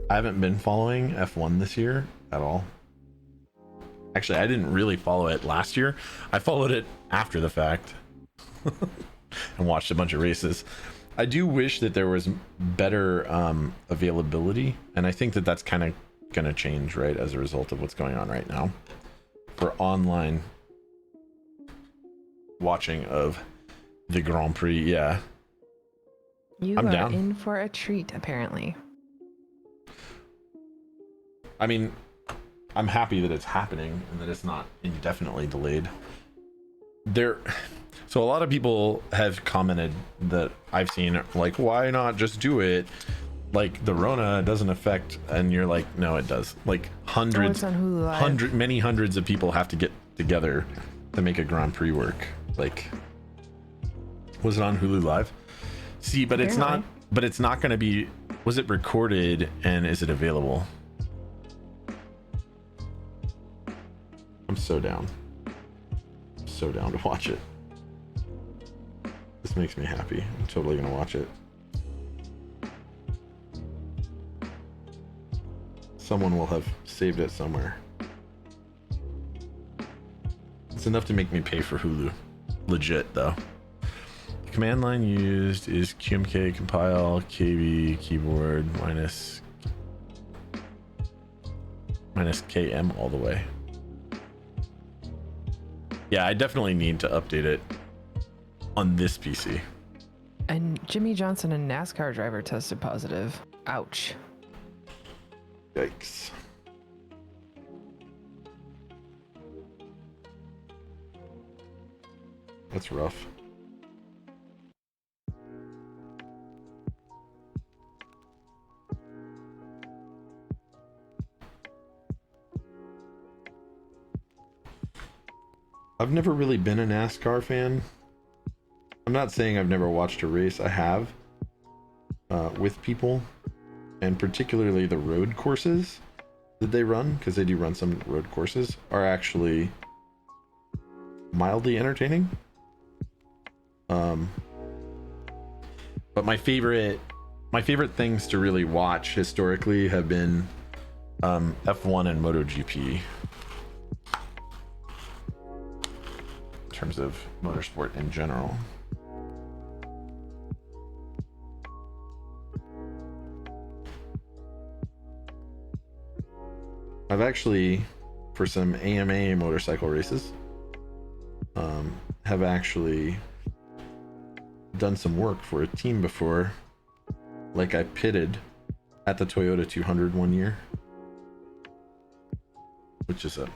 I haven't been following F1 this year at all. Actually, I didn't really follow it last year. I followed it after the fact and watched a bunch of races. I do wish that there was better availability, and I think that that's kind of going to change, right, as a result of what's going on right now for online watching of the Grand Prix. Yeah, You I'm are down. in for a treat, apparently. I mean, I'm happy that it's happening and that it's not indefinitely delayed. So a lot of people have commented that I've seen, like, why not just do it? Like, the Rona doesn't affect, and you're like, no, it does. Like hundreds, Oh, it's on Hulu Live. many hundreds of people have to get together to make a Grand Prix work. Like, was it on Hulu Live? See, but it's not. Apparently. But it's not going to be. Was it recorded and is it available? I'm so down. I'm so down to watch it. This makes me happy. I'm totally gonna watch it. Someone will have saved it somewhere. It's enough to make me pay for Hulu. Legit though. The command line used is QMK compile KB keyboard minus KM all the way. Yeah, I definitely need to update it on this PC. And Jimmy Johnson, a NASCAR driver, tested positive. Ouch. Yikes. That's rough. I've never really been a NASCAR fan. I'm not saying I've never watched a race. I have, with people, and particularly the road courses that they run, because they do run some road courses, are actually mildly entertaining. But my favorite things to really watch historically have been F1 and MotoGP. In terms of motorsport in general. I've actually, for some AMA motorcycle races, have actually done some work for a team before. Like, I pitted at the Toyota 200 one year, which is a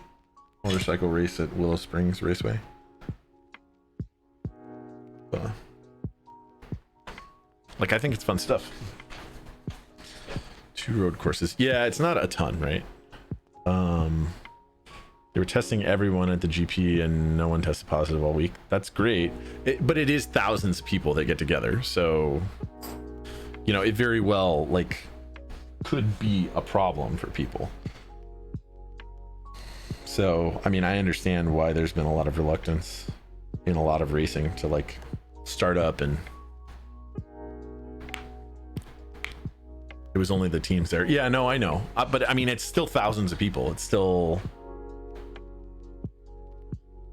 motorcycle race at Willow Springs Raceway. Like, I think it's fun stuff. 2 road courses. Yeah, it's not a ton, right? They were testing everyone at the GP and no one tested positive all week. That's great. But it is thousands of people that get together. So, you know, it very well like could be a problem for people. So, I mean, I understand why there's been a lot of reluctance in a lot of racing to like start up, and it was only the teams there. Yeah, no, I know. But I mean, it's still thousands of people. It's still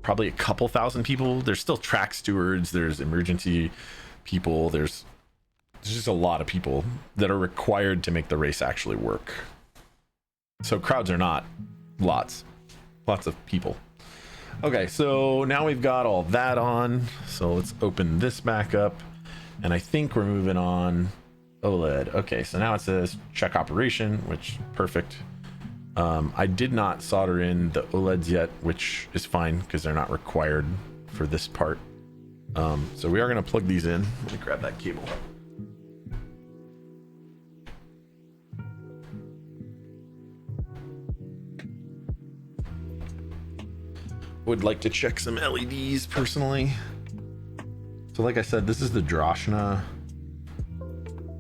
probably a couple thousand people. There's still track stewards. There's emergency people. There's just a lot of people that are required to make the race actually work. So crowds are not lots of people. Okay, so now we've got all that on. So let's open this back up. And I think we're moving on OLED. Okay, so now it says check operation, which perfect. I did not solder in the OLEDs yet, which is fine because they're not required for this part. So we are going to plug these in. Let me grab that cable. Would like to check some LEDs personally. So like I said, this is the Droshna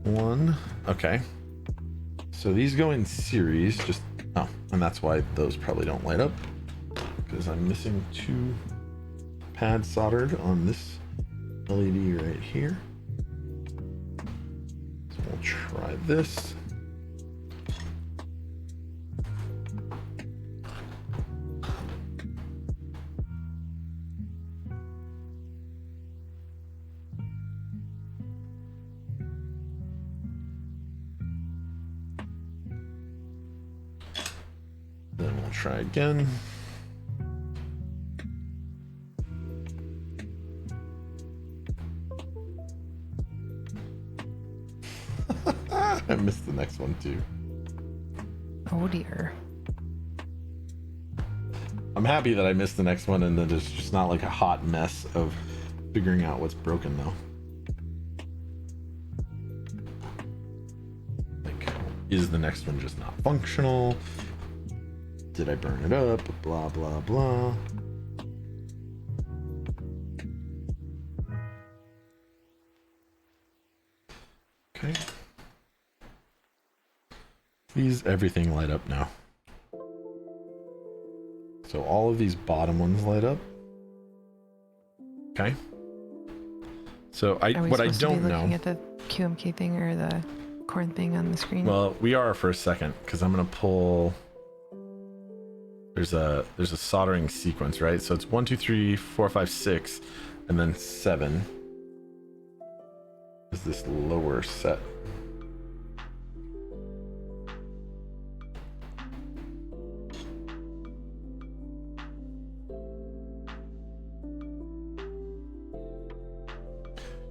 one. Okay. So these go in series, just, oh, and that's why those probably don't light up, because I'm missing 2 pads soldered on this LED right here. So we'll try this. Then we'll try again. I missed the next one too. Oh dear. I'm happy that I missed the next one and that it's just not like a hot mess of figuring out what's broken though. Like, is the next one just not functional? Did I burn it up? Blah, blah, blah. Okay. These, everything light up now. So all of these bottom ones light up. Okay. So what I don't know. Looking at the QMK thing or the Corne thing on the screen. Well, we are for a second because I'm gonna pull. There's a soldering sequence, right? So it's 1, 2, 3, 4, 5, 6, and then 7 is this lower set.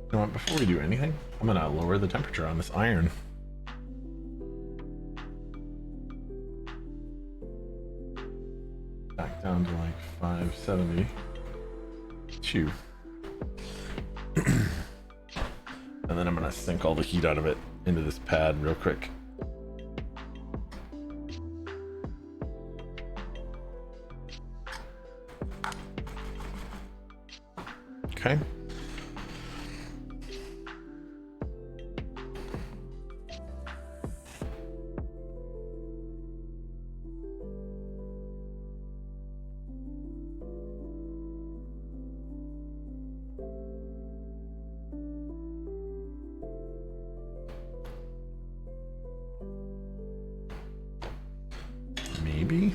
You know what, before we do anything, I'm gonna lower the temperature on this iron. Back down to like 572. And then I'm gonna sink all the heat out of it into this pad real quick. Okay. Maybe.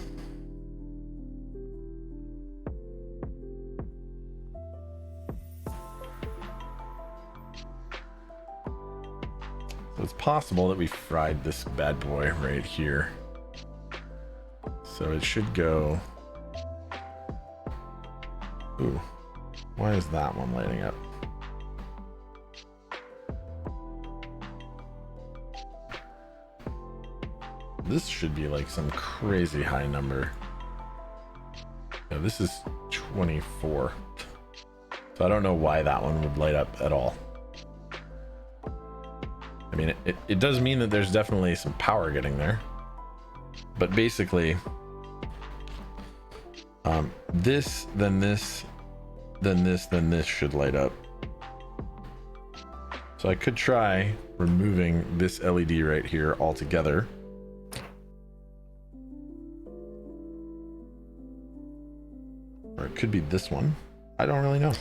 So it's possible that we fried this bad boy right here. So it should go. Ooh, why is that one lighting up? This should be like some crazy high number. No, this is 24. So I don't know why that one would light up at all. I mean, it does mean that there's definitely some power getting there. But basically, This, then this, then this, then this should light up. So I could try removing this LED right here altogether. Or it could be this one. I don't really know.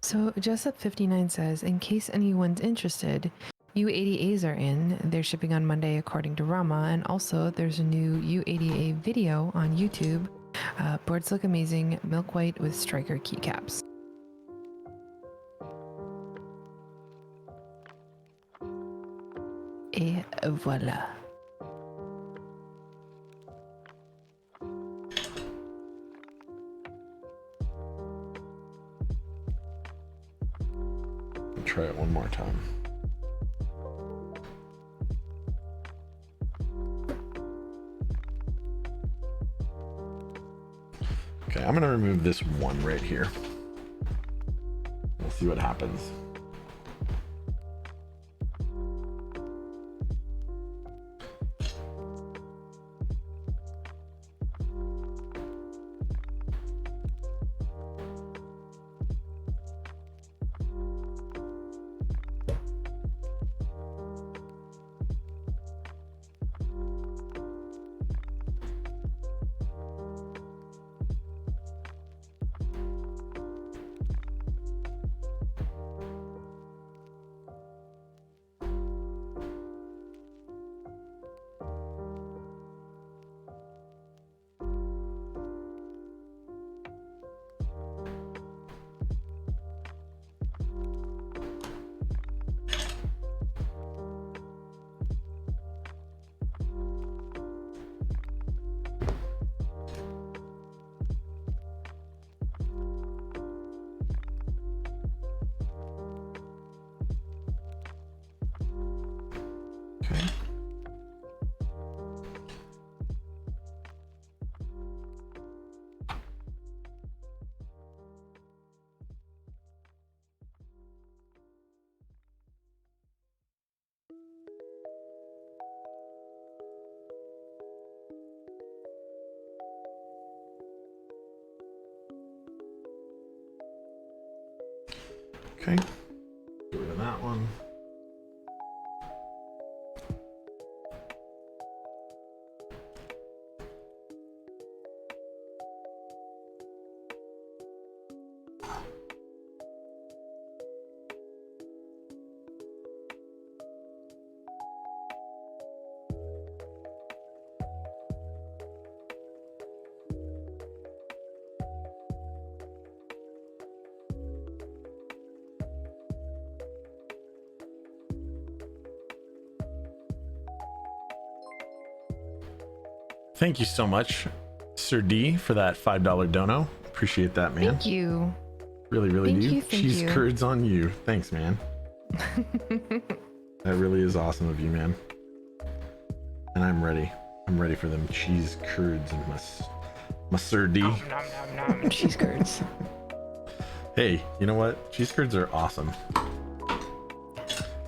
So Jessup59 says, in case anyone's interested, U80As are in. They're shipping on Monday according to Rama, and also there's a new U80A video on YouTube. Boards look amazing, milk white with striker keycaps. Et voilà. Try it one more time. Okay, I'm gonna remove this one right here. We'll see what happens. Okay. Okay. Get rid of that one. Thank you so much, Sir D, for that $5 dono. Appreciate that, man. Thank you. Really, really Thank do. you, thank Cheese you. curds on you. Thanks, man. That really is awesome of you, man. And I'm ready. I'm ready for them cheese curds and my Sir D. Nom, nom, nom. Cheese curds. Hey, you know what? Cheese curds are awesome.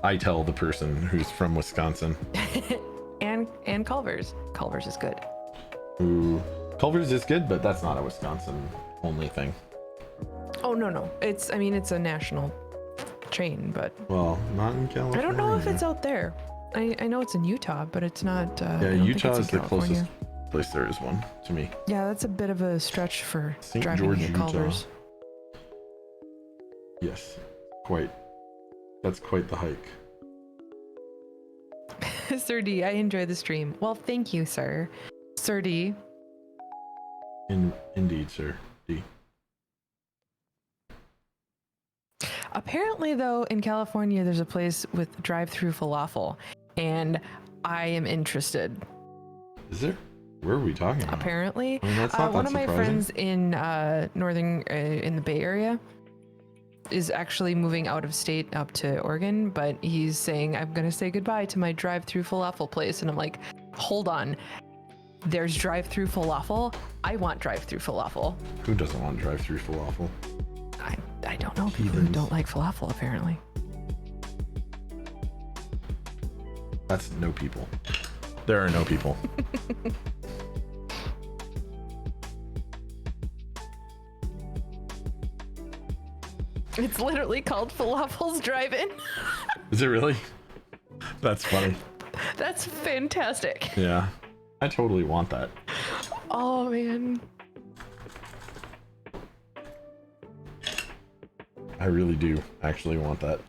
I tell the person who's from Wisconsin. and Culver's. Culver's is good. Ooh, Culver's is good, but that's not a Wisconsin only thing. Oh no. It's a national chain, but Well, not in California. I don't know if it's out there. I know it's in Utah, but it's not. I Yeah, don't think Utah it's in is the California. closest place there is one to me. Yeah, that's a bit of a stretch for St. driving George, to get Utah. Culver's. Yes, quite. That's quite the hike. Sir D, I enjoy the stream. Well, thank you, sir. Sir D. Indeed, sir. D. Apparently, though, in California, there's a place with drive-through falafel, and I am interested. Is there? Where are we talking about? Apparently, I mean, that's not one that of my surprising. friends in in the Bay Area is actually moving out of state up to Oregon, but he's saying, I'm going to say goodbye to my drive-through falafel place. And I'm like, hold on. There's drive-through falafel? I want drive-through falafel. Who doesn't want drive-through falafel? I don't know people who Heathens. don't like falafel, apparently. That's no people. There are no people. It's literally called Falafel's Drive-In. Is it really? That's funny. That's fantastic. Yeah. I totally want that. Oh, man. I really do actually want that.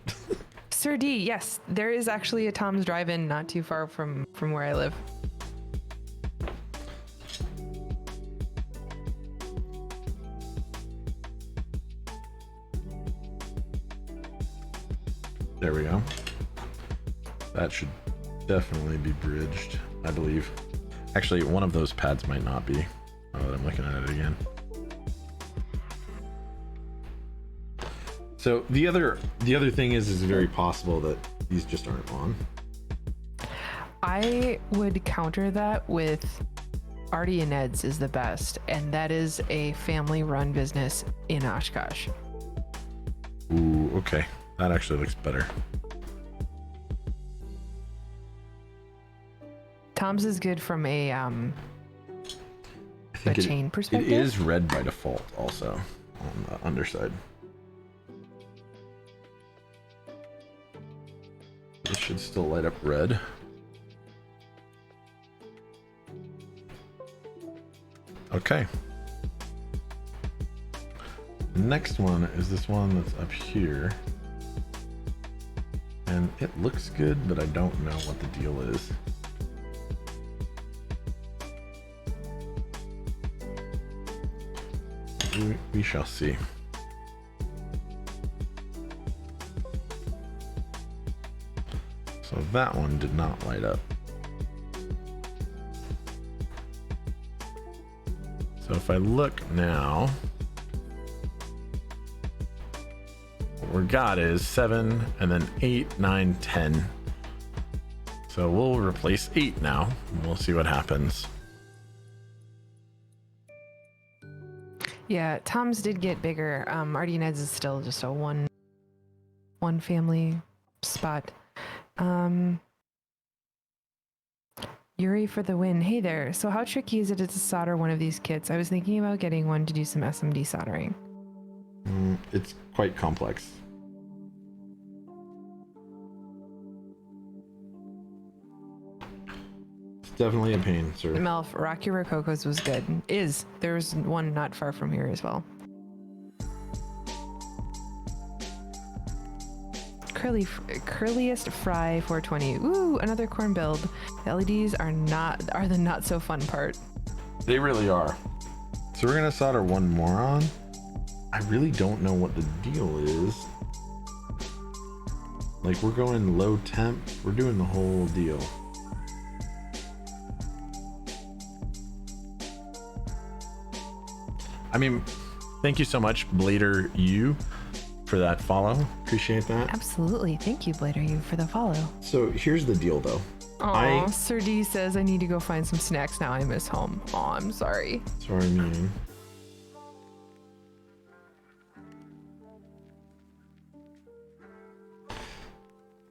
Sir D, yes, there is actually a Tom's Drive-In not too far from where I live. There we go. That should definitely be bridged, I believe. Actually, one of those pads might not be. Now that I'm looking at it again. So the other thing is very possible that these just aren't on. I would counter that with Artie and Ed's is the best, and that is a family-run business in Oshkosh. Ooh, okay. That actually looks better. Tom's is good from a I think chain perspective. It is red by default also on the underside. This should still light up red. Okay. Next one is this one that's up here. And it looks good, but I don't know what the deal is. We shall see. So that one did not light up. So if I look now, what we got is 7 and then 8, 9, 10. So we'll replace 8 now. And we'll see what happens. Yeah, Tom's did get bigger. Artie and Ed's is still just a one family spot. Yuri for the win. Hey there. So how tricky is it to solder one of these kits? I was thinking about getting one to do some SMD soldering. It's quite complex. It's definitely a pain, sir. Melf, Rocky Rococo's was good. There's one not far from here as well. Curliest Fry 420. Ooh, another corn build. The LEDs are the not so fun part. They really are. So we're gonna solder one more on. I really don't know what the deal is. Like, we're going low temp. We're doing the whole deal. I mean, thank you so much, Blader U, for that follow. Appreciate that. Absolutely. Thank you, Blader, you for the follow. So here's the deal, though. Aw, Sir D says I need to go find some snacks now. I miss home. Aw, I'm sorry. Sorry, mean.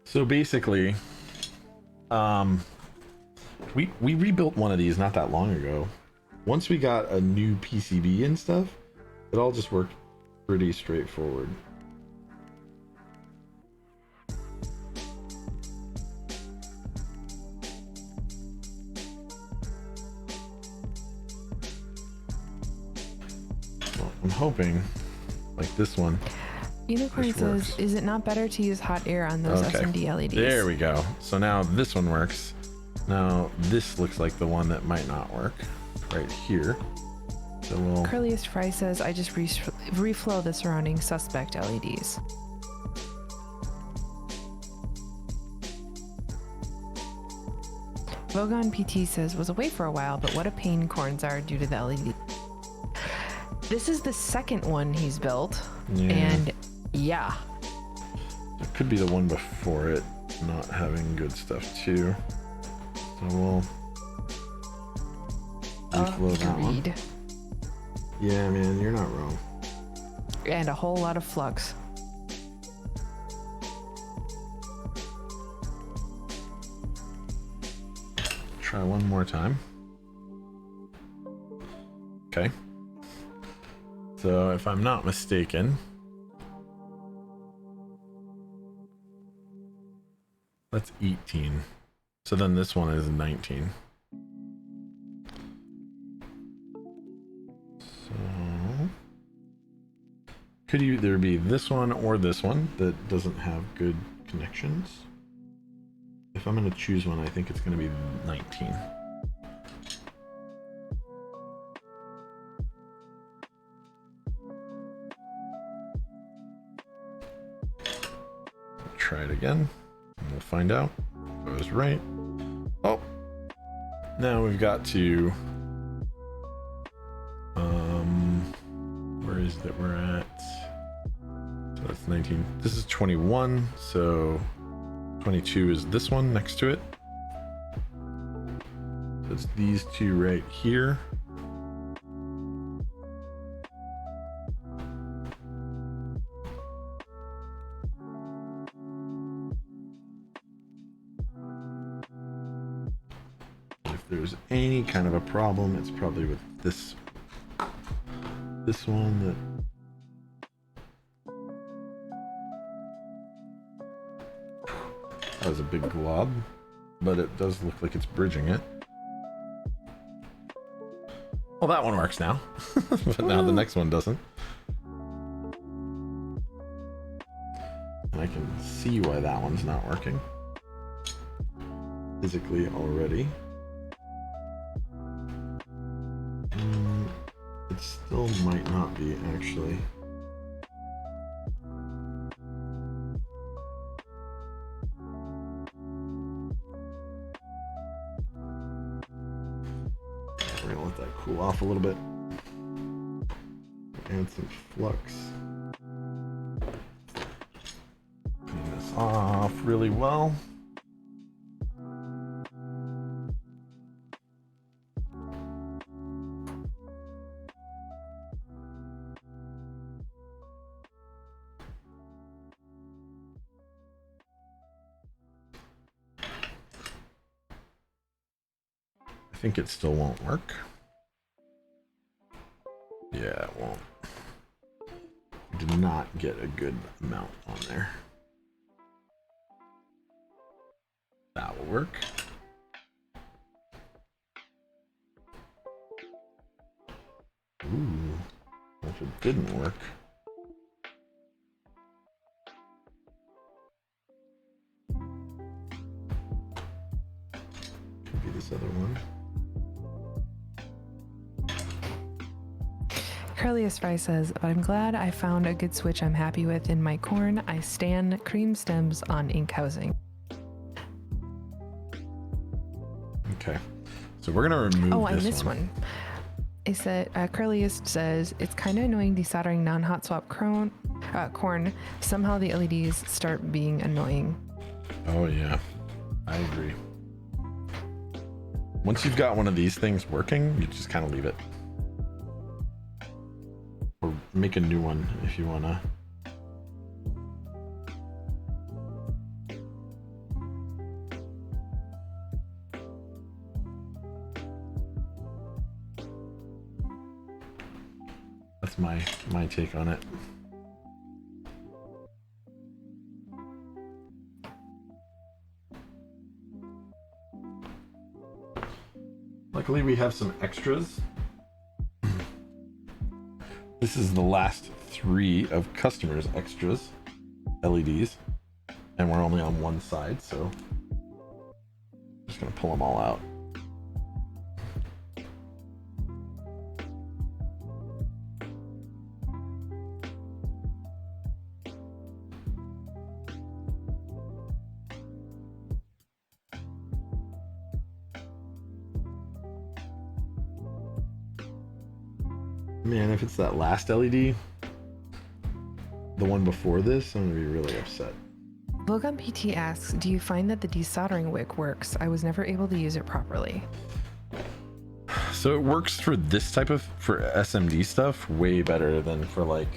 So basically, we rebuilt one of these not that long ago. Once we got a new PCB and stuff, it all just worked pretty straightforward. Well, I'm hoping, like this one. Unicorn This says, works. is it not better to use hot air on those SMD LEDs? There we go. So now this one works. Now this looks like the one that might not work right here. So we'll... Curliest Fry says, I just reflow the surrounding suspect LEDs. Vogon PT says, was away for a while, but what a pain corns are due to the LED. This is the second one he's built, and yeah. It could be the one before it not having good stuff too. So we'll reflow that one. Agreed. Yeah, man, you're not wrong. And a whole lot of flux. Try one more time. Okay. So if I'm not mistaken, That's 18. So then this one is 19. So could either be this one or this one that doesn't have good connections. If I'm going to choose one, I think it's going to be 19. Try it again, and we'll find out if I was right. Oh, now we've got to, where is that we're at? So that's 19. This is 21, so 22 is this one next to it. So it's these two right here. If there's any kind of a problem, it's probably with this one that was a big glob, but it does look like it's bridging it. Well, that one works now, but now the next one doesn't. And I can see why that one's not working physically already. It still might not be, actually. We're gonna let that cool off a little bit. Add some flux. Clean this off really well. I think it still won't work. Yeah, it won't. Did not get a good amount on there. That will work. Ooh, if it didn't work. Could be this other one. Curliest Fry says, but I'm glad I found a good switch I'm happy with in my corn. I stan cream stems on ink housing. Okay, so we're gonna remove Oh, and this this one. It said, Curliest says, it's kind of annoying desoldering non-hot swap corn. Somehow the LEDs start being annoying. Oh yeah, I agree. Once you've got one of these things working, you just kind of leave it. Or make a new one if you wanna. That's my take on it. Luckily we have some extras. This is the last 3 of customers' extras LEDs, and we're only on one side, so I'm just gonna pull them all out. Man, if it's that last LED, the one before this, I'm gonna be really upset. Logan PT asks, do you find that the desoldering wick works? I was never able to use it properly. So it works for this type of, for SMD stuff, way better than for like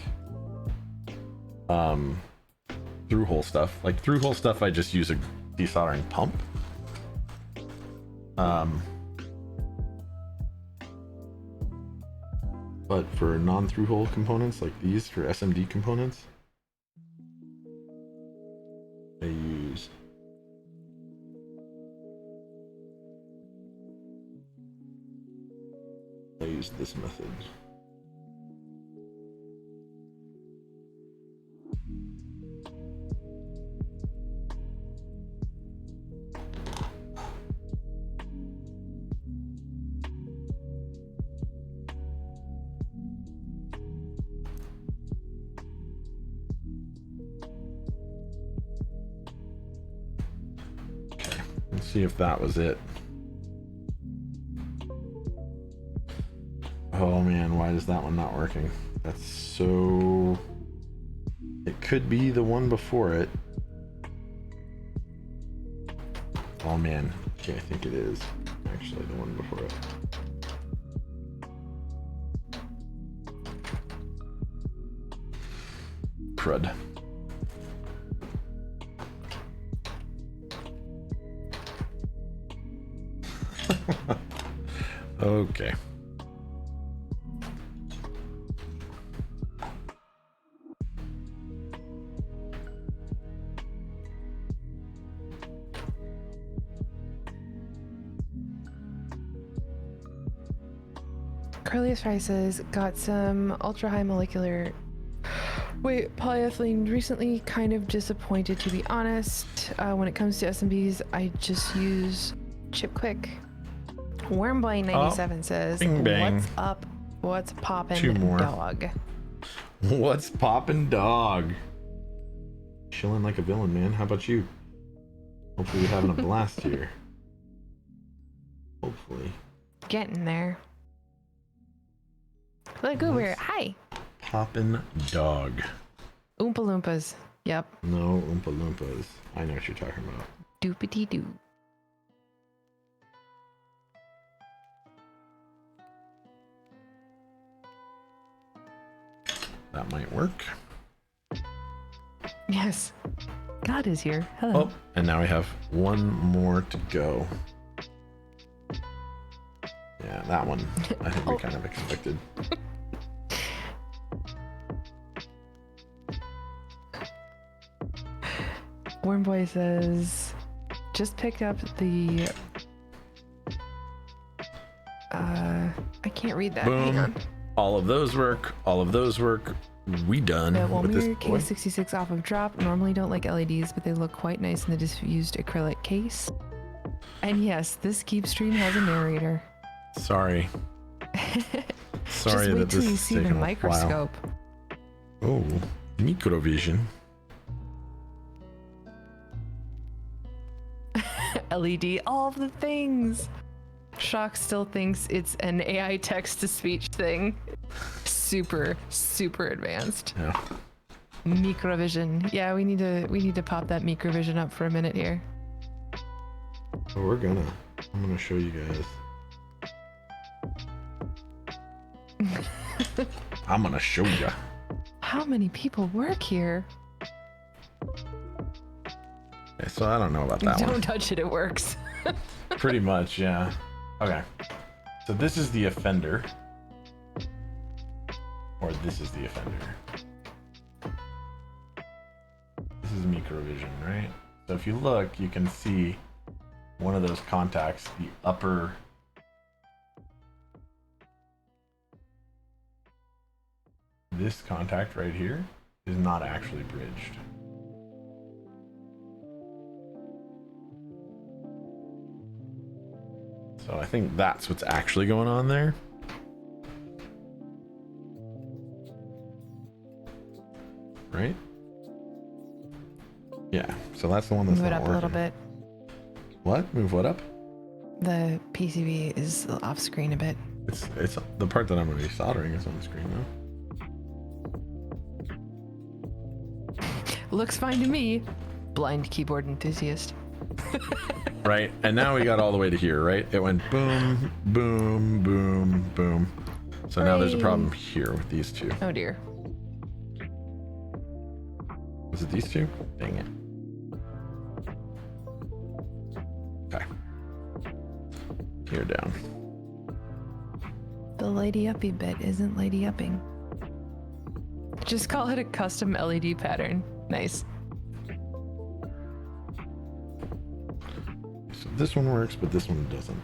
through hole stuff. Like through hole stuff, I just use a desoldering pump. But for non-through hole components like these, for SMD components, I use used this method. Okay, let's see if that was it. Oh man, why is that one not working? That's so... It could be the one before it. Oh man, okay, I think it is actually the one before it. Crud. Okay. Carly's Fry says, got some ultra high molecular polyethylene recently. Kind of disappointed, to be honest. When it comes to SMBs, I just use Chip Quick. Wormboy97 says, bing, bang. what's up? What's poppin', Two more. dog? What's poppin', dog? Chilling like a villain, man. How about you? Hopefully you're having a blast here. Hopefully. Getting there. Look, Goober, hi. Poppin' dog. Oompa Loompas. Yep. No Oompa Loompas. I know what you're talking about. Doopity doo. That might work. Yes. God is here. Hello. Oh, and now we have one more to go. Yeah, that one. I think we kind of expected. Wormboy says, just picked up the... I can't read that. Hang Boom. on. All of those work. All of those work. We done The with this Walmir boy. K66 off of drop. Normally don't like LEDs, but they look quite nice in the diffused acrylic case. And yes, this Keep stream has a narrator. Sorry. Sorry Just wait that till this you is see the taking a while. microscope. Oh, microvision. LED, all the things. Shock still thinks it's an AI text-to-speech thing. Super, super advanced. Yeah. Microvision. Yeah, we need to pop that microvision up for a minute here. Well, I'm gonna show you guys. I'm gonna show ya. How many people work here? Okay, so I don't know about that Don't one. touch it, it works. Pretty much, yeah. Okay. So this is the offender. Or this is the offender. This is microvision, right? So if you look, you can see one of those contacts, the upper... This contact right here is not actually bridged. So I think that's what's actually going on there. Right? Yeah, so that's the one that's Move it not up a little working. bit. What? Move what up? The PCB is off screen a bit. It's the part that I'm going to be soldering is on the screen now. Looks fine to me. Blind keyboard enthusiast. Right, and now we got all the way to here, right? It went boom, boom, boom, boom. So now there's a problem here with these two. Oh dear. Was it these two? Dang it. Okay. Here down. The lady uppy bit isn't lady upping. Just call it a custom LED pattern. Nice. So this one works, but this one doesn't.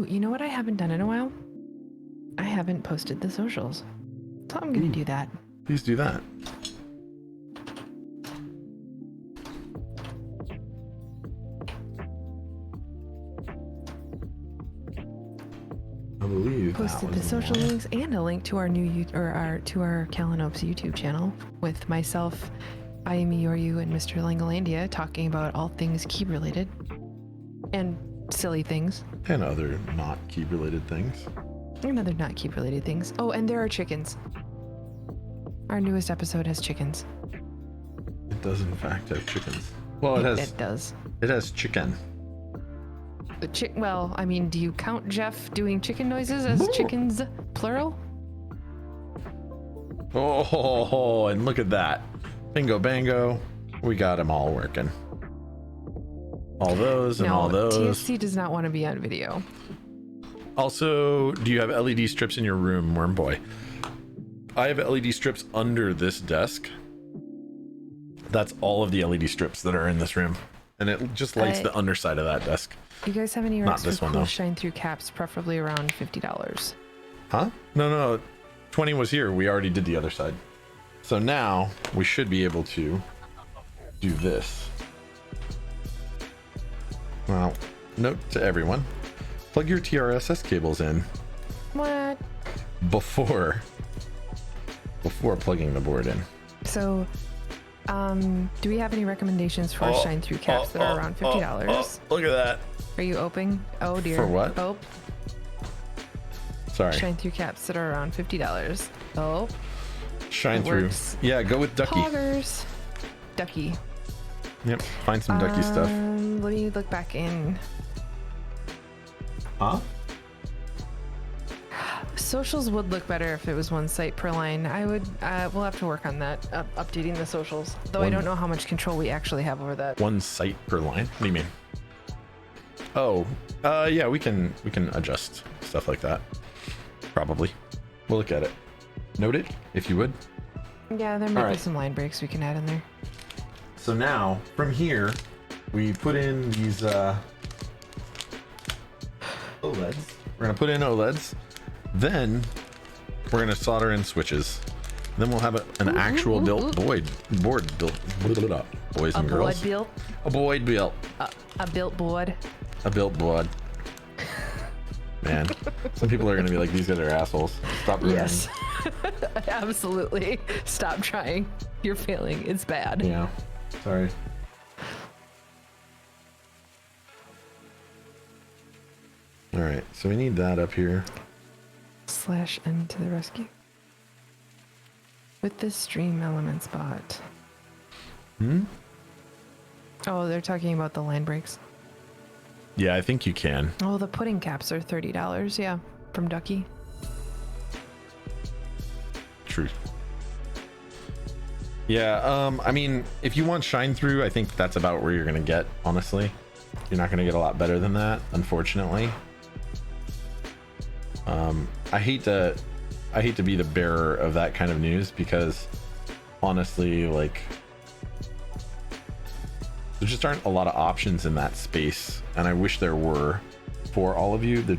you know what I haven't done in a while? I haven't posted the socials. So I'm going to do that. Please do that. I believe Posted that the was social one. links and a link to our new to our Kalanopes YouTube channel with myself, I am Your You, and Mr. Langolandia talking about all things keep related and silly things And other not key related things. and other not keep related things. Oh, and there are chickens. Our newest episode has chickens. It does in fact have chickens. Well, it has. It does. It has chicken. The well, I mean, do you count Jeff doing chicken noises as Moo. chickens plural? Oh, and look at that. Bingo bango. We got them all working. All those and No, all those. TSC does not want to be on video. Also, do you have LED strips in your room, Worm Boy? I have LED strips under this desk. That's all of the LED strips that are in this room. And it just lights the underside of that desk. You guys have any Not recs this for one, cool though. shine through caps, preferably around $50? Huh? No. 20 was here. We already did the other side. So now we should be able to do this. Well, note to everyone, plug your TRSS cables in What? before plugging the board in. So, do we have any recommendations for shine through caps that are around $50? Look at that. Are you open? Oh dear. For what? Oh, Sorry. shine through caps that are around $50. Oh, Shine it through. works. Yeah, go with Ducky. poggers. Ducky. Yep. Find some Ducky stuff. Let me look back in. Huh? Socials would look better if it was one site per line. I would. We'll have to work on that. Updating the socials. Though I One- don't know how much control we actually have over that. One site per line? What do you mean? Oh, yeah, we can adjust stuff like that. Probably. We'll look at it. Note it, if you would. Yeah, there might be Alright. some line breaks we can add in there. So now, from here, we put in these OLEDs. We're gonna put in OLEDs. Then we're gonna solder in switches. Then we'll have an actual built board built. Boys and girls. Built. A board built. A built board. A built board. Man, some people are gonna be like, these guys are assholes. Stop ruining. Yes. Absolutely. Stop trying. You're failing. It's bad. Yeah. Sorry. All right, so we need that up here. /N to the rescue. With this stream elements bot. Hmm? Oh, they're talking about the line breaks. Yeah, I think you can. Oh, the pudding caps are $30. Yeah, from Ducky. Truth. Yeah, I mean, if you want shine through, I think that's about where you're gonna get, honestly. You're not gonna get a lot better than that, unfortunately. I hate to be the bearer of that kind of news because honestly, like, there just aren't a lot of options in that space, and I wish there were for all of you. There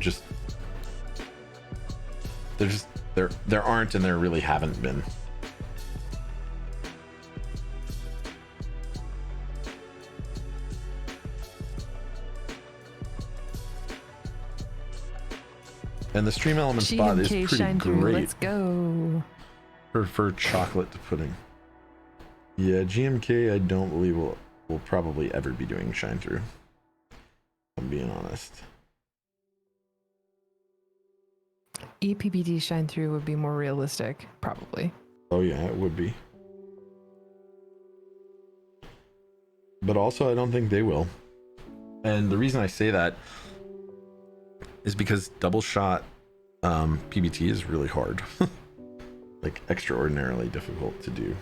aren't, and there really haven't been. And the stream element spot is GMK pretty shine through. great Let's go. for chocolate to pudding. Yeah, GMK I don't believe will probably ever be doing shine through. I'm being honest. EPBD shine through would be more realistic, probably. Oh yeah, it would be. But also I don't think they will. And the reason I say that is because double shot PBT is really hard. Like extraordinarily difficult to do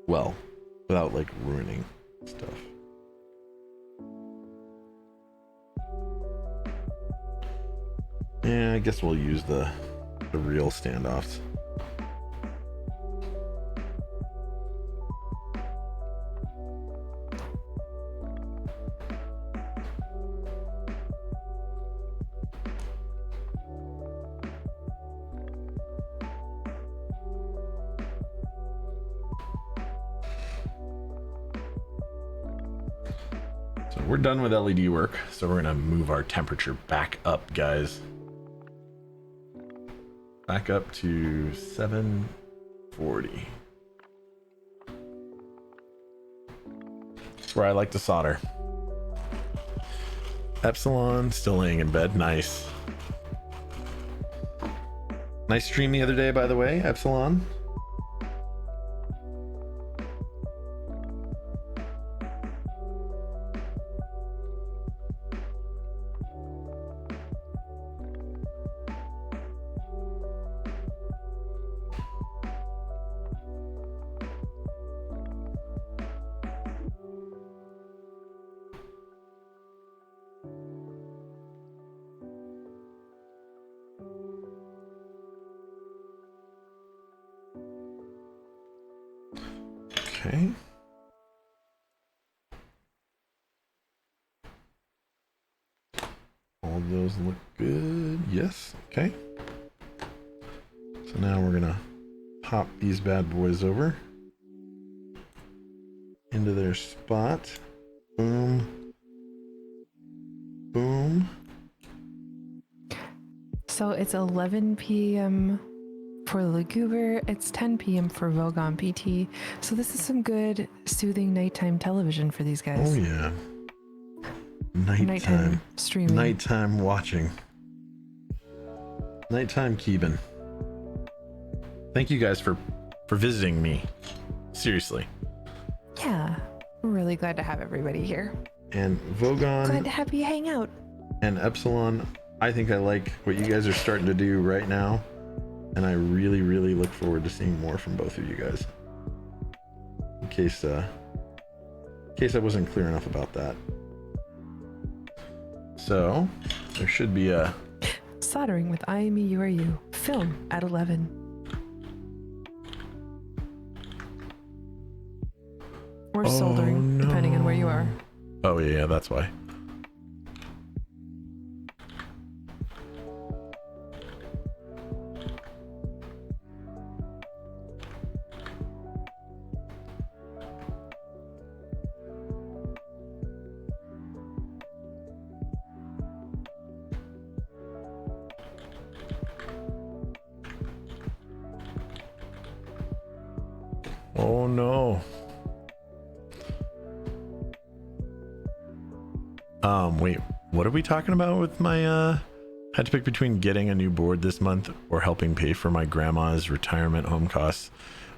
well without like ruining stuff. Yeah, I guess we'll use the real standoffs. we're done with LED work, so we're gonna move our temperature back up, guys. Back up to 740. That's where I like to solder. Epsilon still laying in bed. Nice. Nice stream the other day, by the way, Epsilon. Okay. All of those look good. Yes. Okay. So now we're gonna pop these bad boys over into their spot. Boom. Boom. So it's 11 p.m. for Laguber. It's 10 p.m. for Vogon PT. So this is some good, soothing nighttime television for these guys. Oh yeah. Nighttime streaming. Nighttime watching. Nighttime keeping. Thank you guys for visiting me. Seriously. Yeah. We're really glad to have everybody here. And Vogon. Glad to have you hang out. And Epsilon, I think I like what you guys are starting to do right now. And I really, really look forward to seeing more from both of you guys. In case I wasn't clear enough about that. So, there should be a... Soldering with IME URU. Film at 11. Or soldering, no. depending on where you are. Oh yeah, that's why. Oh no. Wait, what are we talking about with my had to pick between getting a new board this month or helping pay for my grandma's retirement home costs.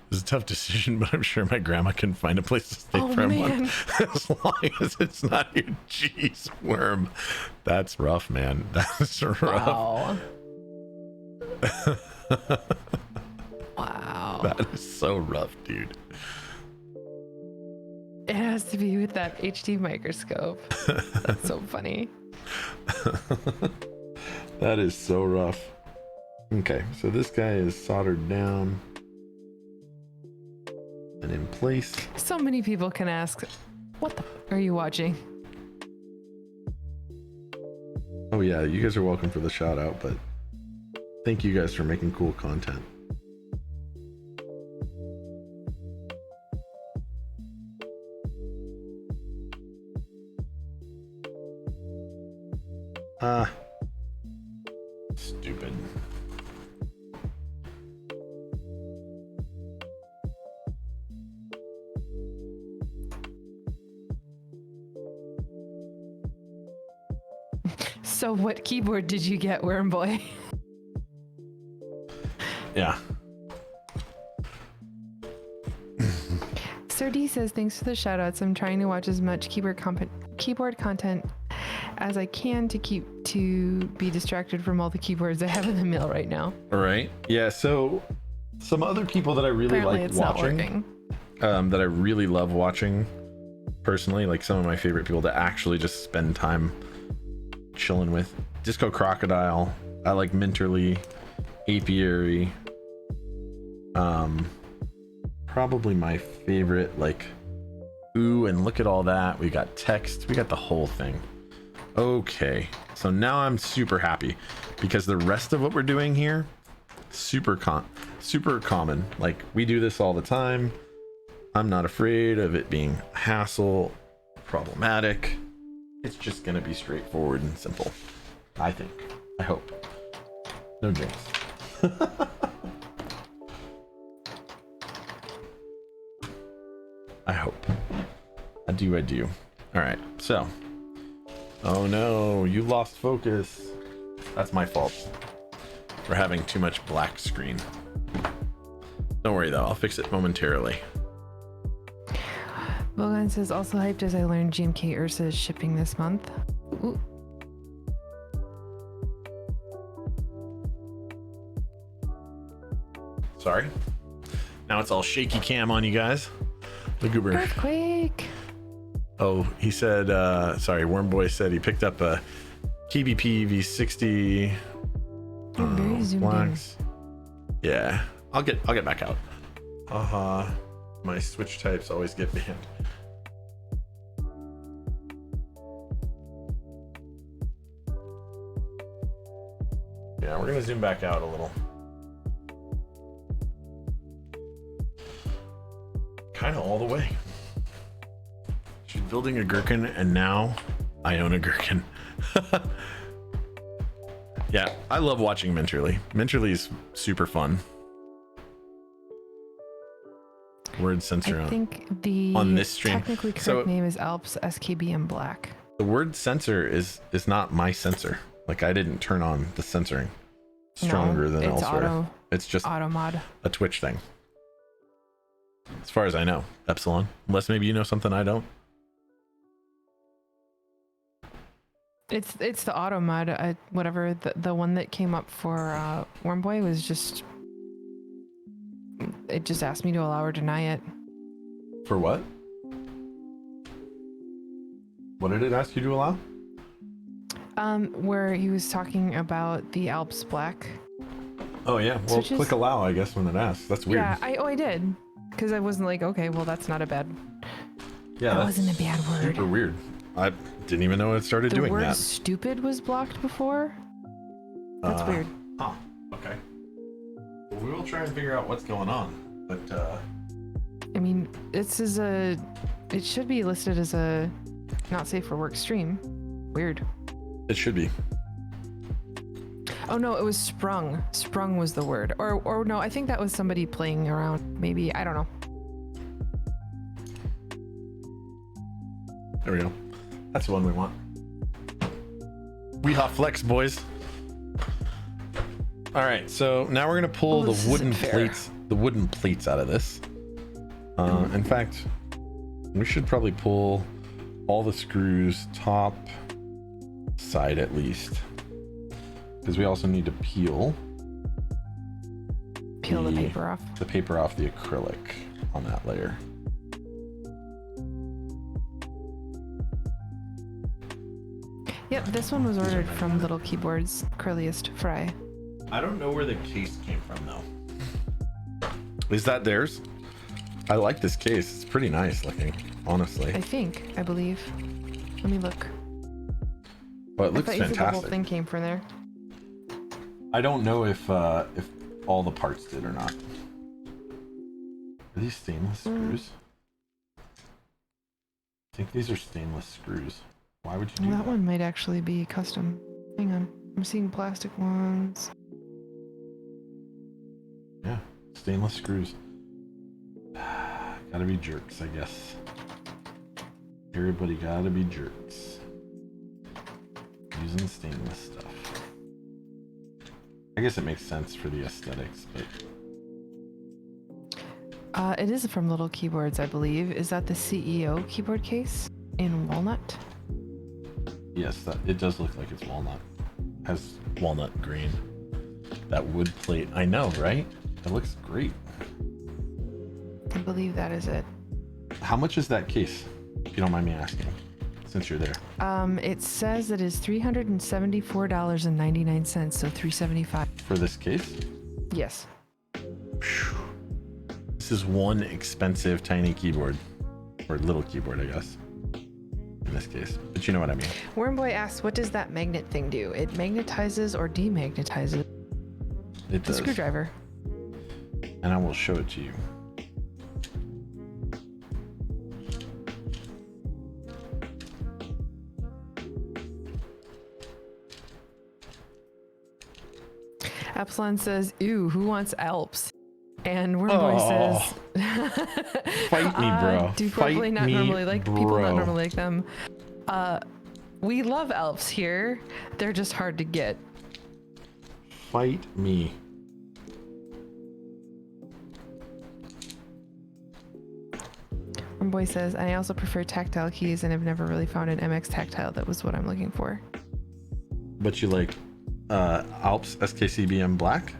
It was a tough decision, but I'm sure my grandma can find a place to stay for a month as long as it's not your cheese worm. That's rough, man. That's rough. Wow. Wow. That is so rough, dude. It has to be with that HD microscope. That's so funny. That is so rough. Okay, so this guy is soldered down and in place. So many people can ask, what the are you watching? Oh yeah, you guys are welcome for the shout out, but thank you guys for making cool content. Stupid. So what keyboard did you get, Worm Boy? Yeah. Sir D says, thanks for the shout outs. I'm trying to watch as much keyboard content as I can to be distracted from all the keyboards I have in the mail right now. All right. Yeah. So some other people that I really Apparently like it's watching, that I really love watching personally, like some of my favorite people to actually just spend time chilling with. Disco Crocodile. I like Minterly, Apiary. Probably my favorite, like, ooh, and look at all that. We got text. We got the whole thing. Okay, so now I'm super happy because the rest of what we're doing here, super common. Like, we do this all the time. I'm not afraid of it being hassle, problematic. It's just gonna be straightforward and simple. I think. I hope. No jinx. I hope. I do. Alright, so. Oh no, you lost focus. That's my fault. For having too much black screen. Don't worry though, I'll fix it momentarily. Bogan says, also hyped as I learned GMK Ursa is shipping this month. Ooh. Sorry. Now it's all shaky cam on you guys. The goober. Earthquake. Oh, he said, sorry, Wormboy said he picked up a KBP V60. You're very zoomed in. Blacks. Yeah, I'll get back out. My switch types always get banned. Yeah, we're gonna zoom back out a little. Kind of all the way. She's building a gherkin, and now I own a gherkin. Yeah, I love watching Minterly. Minterly is super fun. Word censor I on. think the on this stream. technically correct So- name is Alps SKBM Black. The word censor is not my censor. Like, I didn't turn on the censoring stronger than it's elsewhere. It's just Auto mod. a Twitch thing. As far as I know, Epsilon. Unless maybe you know something I don't. It's the auto mod. Whatever the one that came up for Wormboy was just. It just asked me to allow or deny it. For what? What did it ask you to allow? Where he was talking about the Alps Black. Oh yeah, well Switches? click allow I guess when it asks. That's weird. Yeah, I did, because I wasn't like, okay, well that's not a bad. Yeah, That that's wasn't a bad word. super weird. I didn't even know it started The doing word that. stupid was blocked before. That's weird. Huh. Okay. Well, we will try and figure out what's going on. But I mean, this is it should be listed as a not safe for work stream. Weird. it should be. Oh no, it was sprung. Sprung was the word. Or no, I think that was somebody playing around. Maybe, I don't know. There we go. That's the one we want. We hot flex, boys. All right, so now we're gonna pull Oh, this the wooden isn't fair. plates out of this. In fact, we should probably pull all the screws top side at least, because we also need to peel Peel the paper off. the paper off the acrylic on that layer. Yep, this one was ordered from Little Keyboards, Curliest Fry. I don't know where the case came from though. Is that theirs? I like this case. It's pretty nice looking, honestly. I believe. Let me look. But it I looks thought you said the whole fantastic. thing came from there. I don't know if all the parts did or not. Are these stainless screws? I think these are stainless screws. Why would you do Well, that? that one might actually be custom. Hang on. I'm seeing plastic ones. Yeah, stainless screws. Gotta be jerks, I guess. Everybody gotta be jerks. Using stainless stuff. I guess it makes sense for the aesthetics, but It is from Little Keyboards, I believe. Is that the CEO keyboard case in walnut? yes, it does look like it's walnut. Has walnut green. That wood plate, I know, right? It looks great. I believe that is it. How much is that case, if you don't mind me asking, since you're there? It says it is $374.99, so $375. For this case? Yes. Phew. This is one expensive tiny keyboard, or little keyboard, I guess, in this case. But you know what I mean. Wormboy asks, what does that magnet thing do? It magnetizes or demagnetizes It the does. screwdriver. And I will show it to you. Epsilon says, "Ew, who wants Alps?" And Wormboy Oh. says, Fight me, bro. Do Fight probably not me, normally like people not bro. normally like them. We love Alps here. They're just hard to get. Fight me. Wormboy says, I also prefer tactile keys and have never really found an MX tactile that was what I'm looking for. But you like Alps SKCBM black?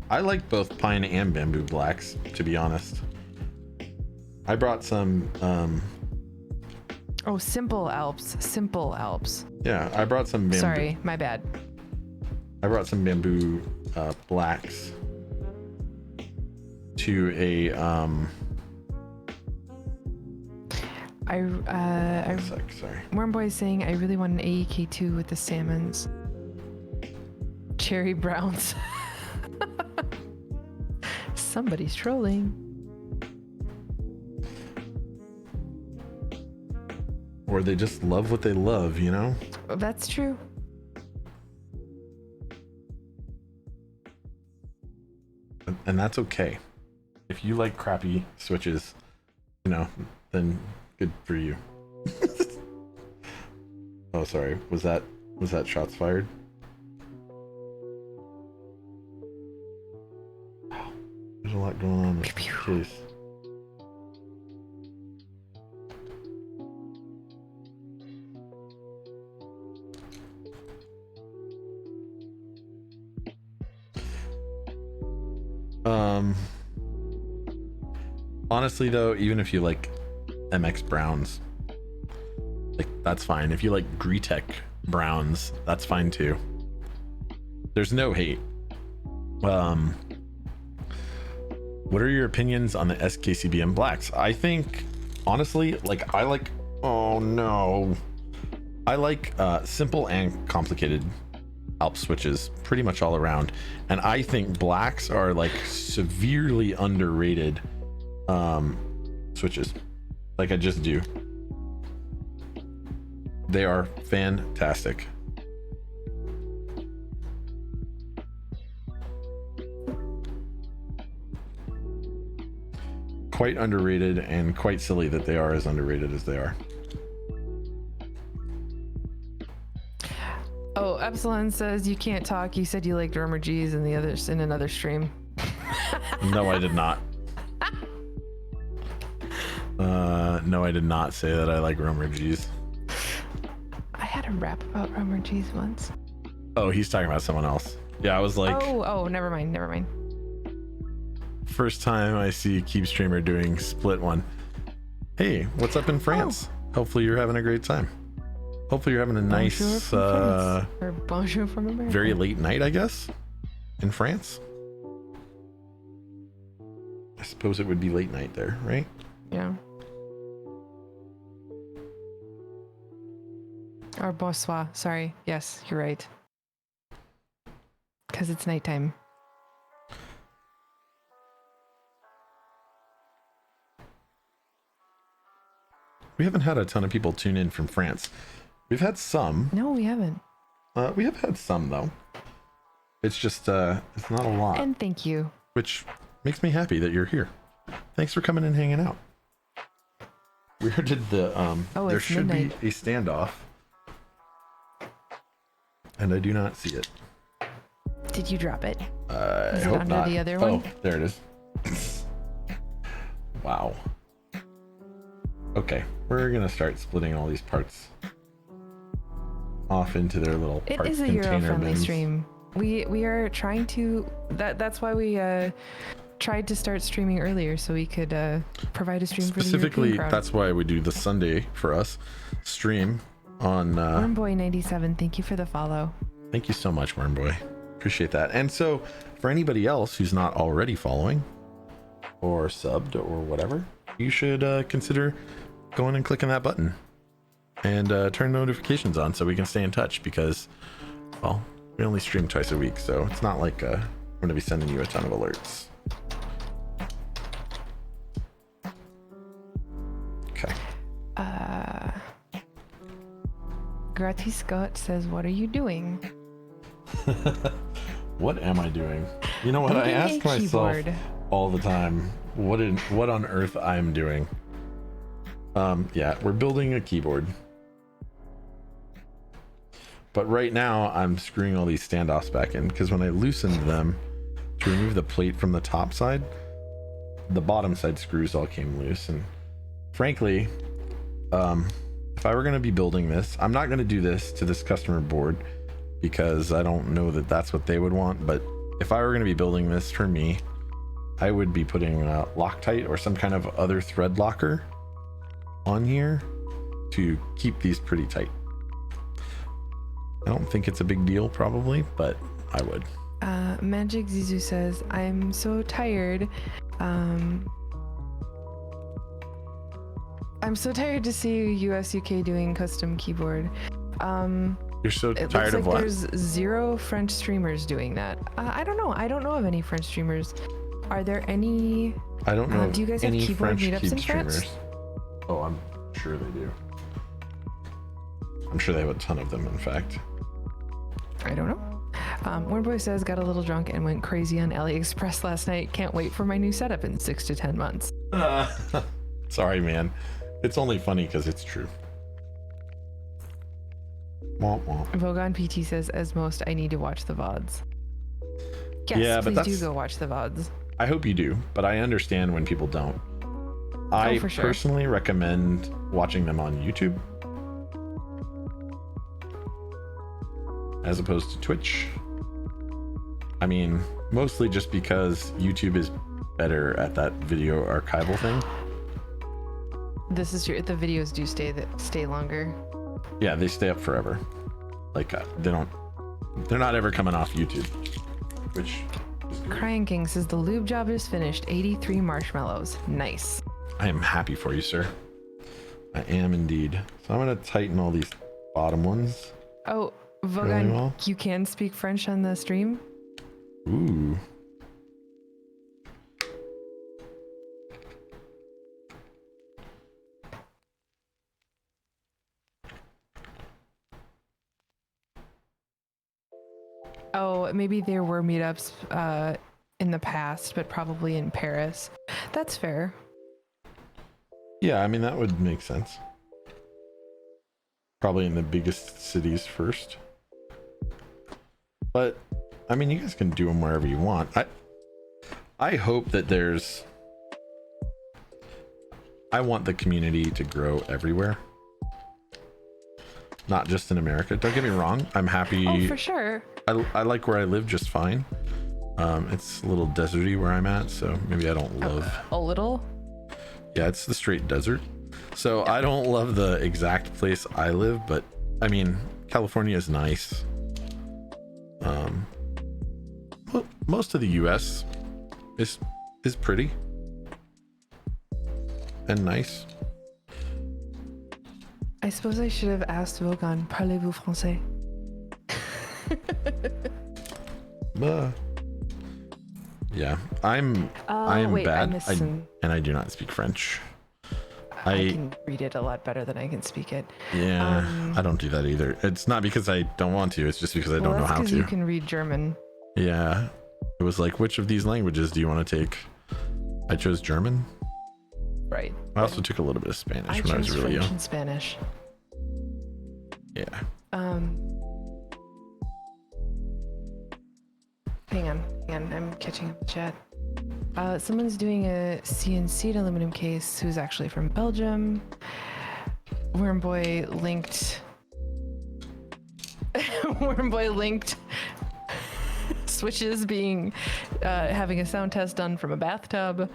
I like both pine and bamboo blacks, to be honest. I brought some Oh, simple Alps. Simple Alps. yeah, I brought some bamboo. Sorry, my bad. I brought some bamboo blacks to a sorry. Wormboy is saying I really want an AEK2 with the salmons. Cherry browns. Somebody's trolling. Or they just love what they love, you know? That's true. And that's okay. If you like crappy switches, you know, then good for you. Oh, sorry. Was that shots fired? Wow. There's a lot going on in this case. Honestly though, even if you like MX browns, like that's fine. If you like Greetech browns, that's fine too. There's no hate. What are your opinions on the SKCBM blacks? I think honestly, like I like simple and complicated Alp switches pretty much all around, and I think blacks are like severely underrated switches. Like I just do. They are fantastic. Quite underrated, and quite silly that they are as underrated as they are. Oh, Epsilon says you can't talk. You said you liked Drummer G's in another stream. No, I did not. No, I did not say that I like Romer G's. I had a rap about Drummer G's once. Oh, he's talking about someone else. Yeah, I was like, Oh, never mind. first time I see a Keep Streamer doing split one. Hey, what's up in France? Hopefully you're having a great time. Hopefully you're having a nice, Bonjour from America. very late night, I guess, in France. I suppose it would be late night there, right? Yeah. Or bonsoir. Sorry. Yes, you're right. Because it's nighttime. We haven't had a ton of people tune in from France. We've had some. No, we haven't. We have had some though. It's just it's not a lot. And thank you. Which makes me happy that you're here. Thanks for coming and hanging out. Where did the there it's should midnight. be a standoff. And I do not see it. Did you drop it? I Is it hope under not. the other Oh, one? there it is. Wow. Okay, we're gonna start splitting all these parts off into their little It part is a container Euro-friendly bins. stream. We are trying to. That's why we tried to start streaming earlier so we could provide a stream for the Specifically, European crowd. that's why we do the Sunday for us stream on. Wormboy97, thank you for the follow. Thank you so much, Wormboy. Appreciate that. And so, for anybody else who's not already following or subbed or whatever, you should consider going and clicking that button and turn notifications on so we can stay in touch, because, well, we only stream twice a week, so it's not like I'm going to be sending you a ton of alerts. Okay. Grati Scott says, what are you doing? What am I doing? You know what? I Building a ask myself keyboard. all the time, what on earth I'm doing. Yeah, we're building a keyboard. But right now I'm screwing all these standoffs back in because when I loosened them to remove the plate from the top side, the bottom side screws all came loose. And frankly, if I were going to be building this, I'm not going to do this to this customer board because I don't know that that's what they would want. But if I were going to be building this for me, I would be putting Loctite or some kind of other thread locker on here to keep these pretty tight. I don't think it's a big deal probably, but I would. Magic Zizu says, I'm so tired. I'm so tired to see US UK doing custom keyboard. You're so It tired looks of like what? there's 0 French streamers doing that. I don't know. I don't know of any French streamers. Are there any? I don't know. Do you guys have any keyboard French meetups in keyboard France? streamers. Oh, I'm sure they do. I'm sure they have a ton of them, in fact. I don't know. Warnboy says, got a little drunk and went crazy on AliExpress last night. Can't wait for my new setup in 6 to 10 months. Sorry, man. It's only funny because it's true. Womp womp. Vogon PT says, as most, I need to watch the VODs. Yes, Yeah, but please do that's- go watch the VODs. I hope you do, but I understand when people don't. I for sure. personally recommend watching them on YouTube as opposed to Twitch. I mean, mostly just because YouTube is better at that video archival thing. This is true. The videos do stay longer. Yeah, they stay up forever. Like they're not ever coming off YouTube, which is great. Crying King says, the lube job is finished. 83 marshmallows. Nice. I am happy for you, sir. I am indeed. So I'm gonna tighten all these bottom ones. Oh, Really Vogon, well. you can speak French on the stream? Ooh. Oh, maybe there were meetups in the past, but probably in Paris. That's fair. Yeah, I mean, that would make sense. Probably in the biggest cities first. But, I mean, you guys can do them wherever you want. I hope that there's... I want the community to grow everywhere. Not just in America. Don't get me wrong. I'm happy. Oh, for sure. I like where I live just fine. It's a little deserty where I'm at, so maybe I don't love... A little? Yeah, it's the straight desert. So I don't love the exact place I live, but I mean, California is nice. Well, most of the US is pretty and nice. I suppose I should have asked Vogon, parlez-vous français? Yeah, I'm wait, I bad, missed some. and I do not speak French. I can read it a lot better than I can speak it. Yeah, I don't do that either. It's not because I don't want to. It's just because I don't know that's how 'cause to. you can read German. Yeah, it was like, which of these languages do you want to take? I chose German. Right. I also took a little bit of Spanish I when I was chose really French young. and Spanish. Yeah. Hang on. I'm catching up the chat. Someone's doing a CNC'd aluminum case who's actually from Belgium. Wormboy linked. Wormboy linked switches being having a sound test done from a bathtub.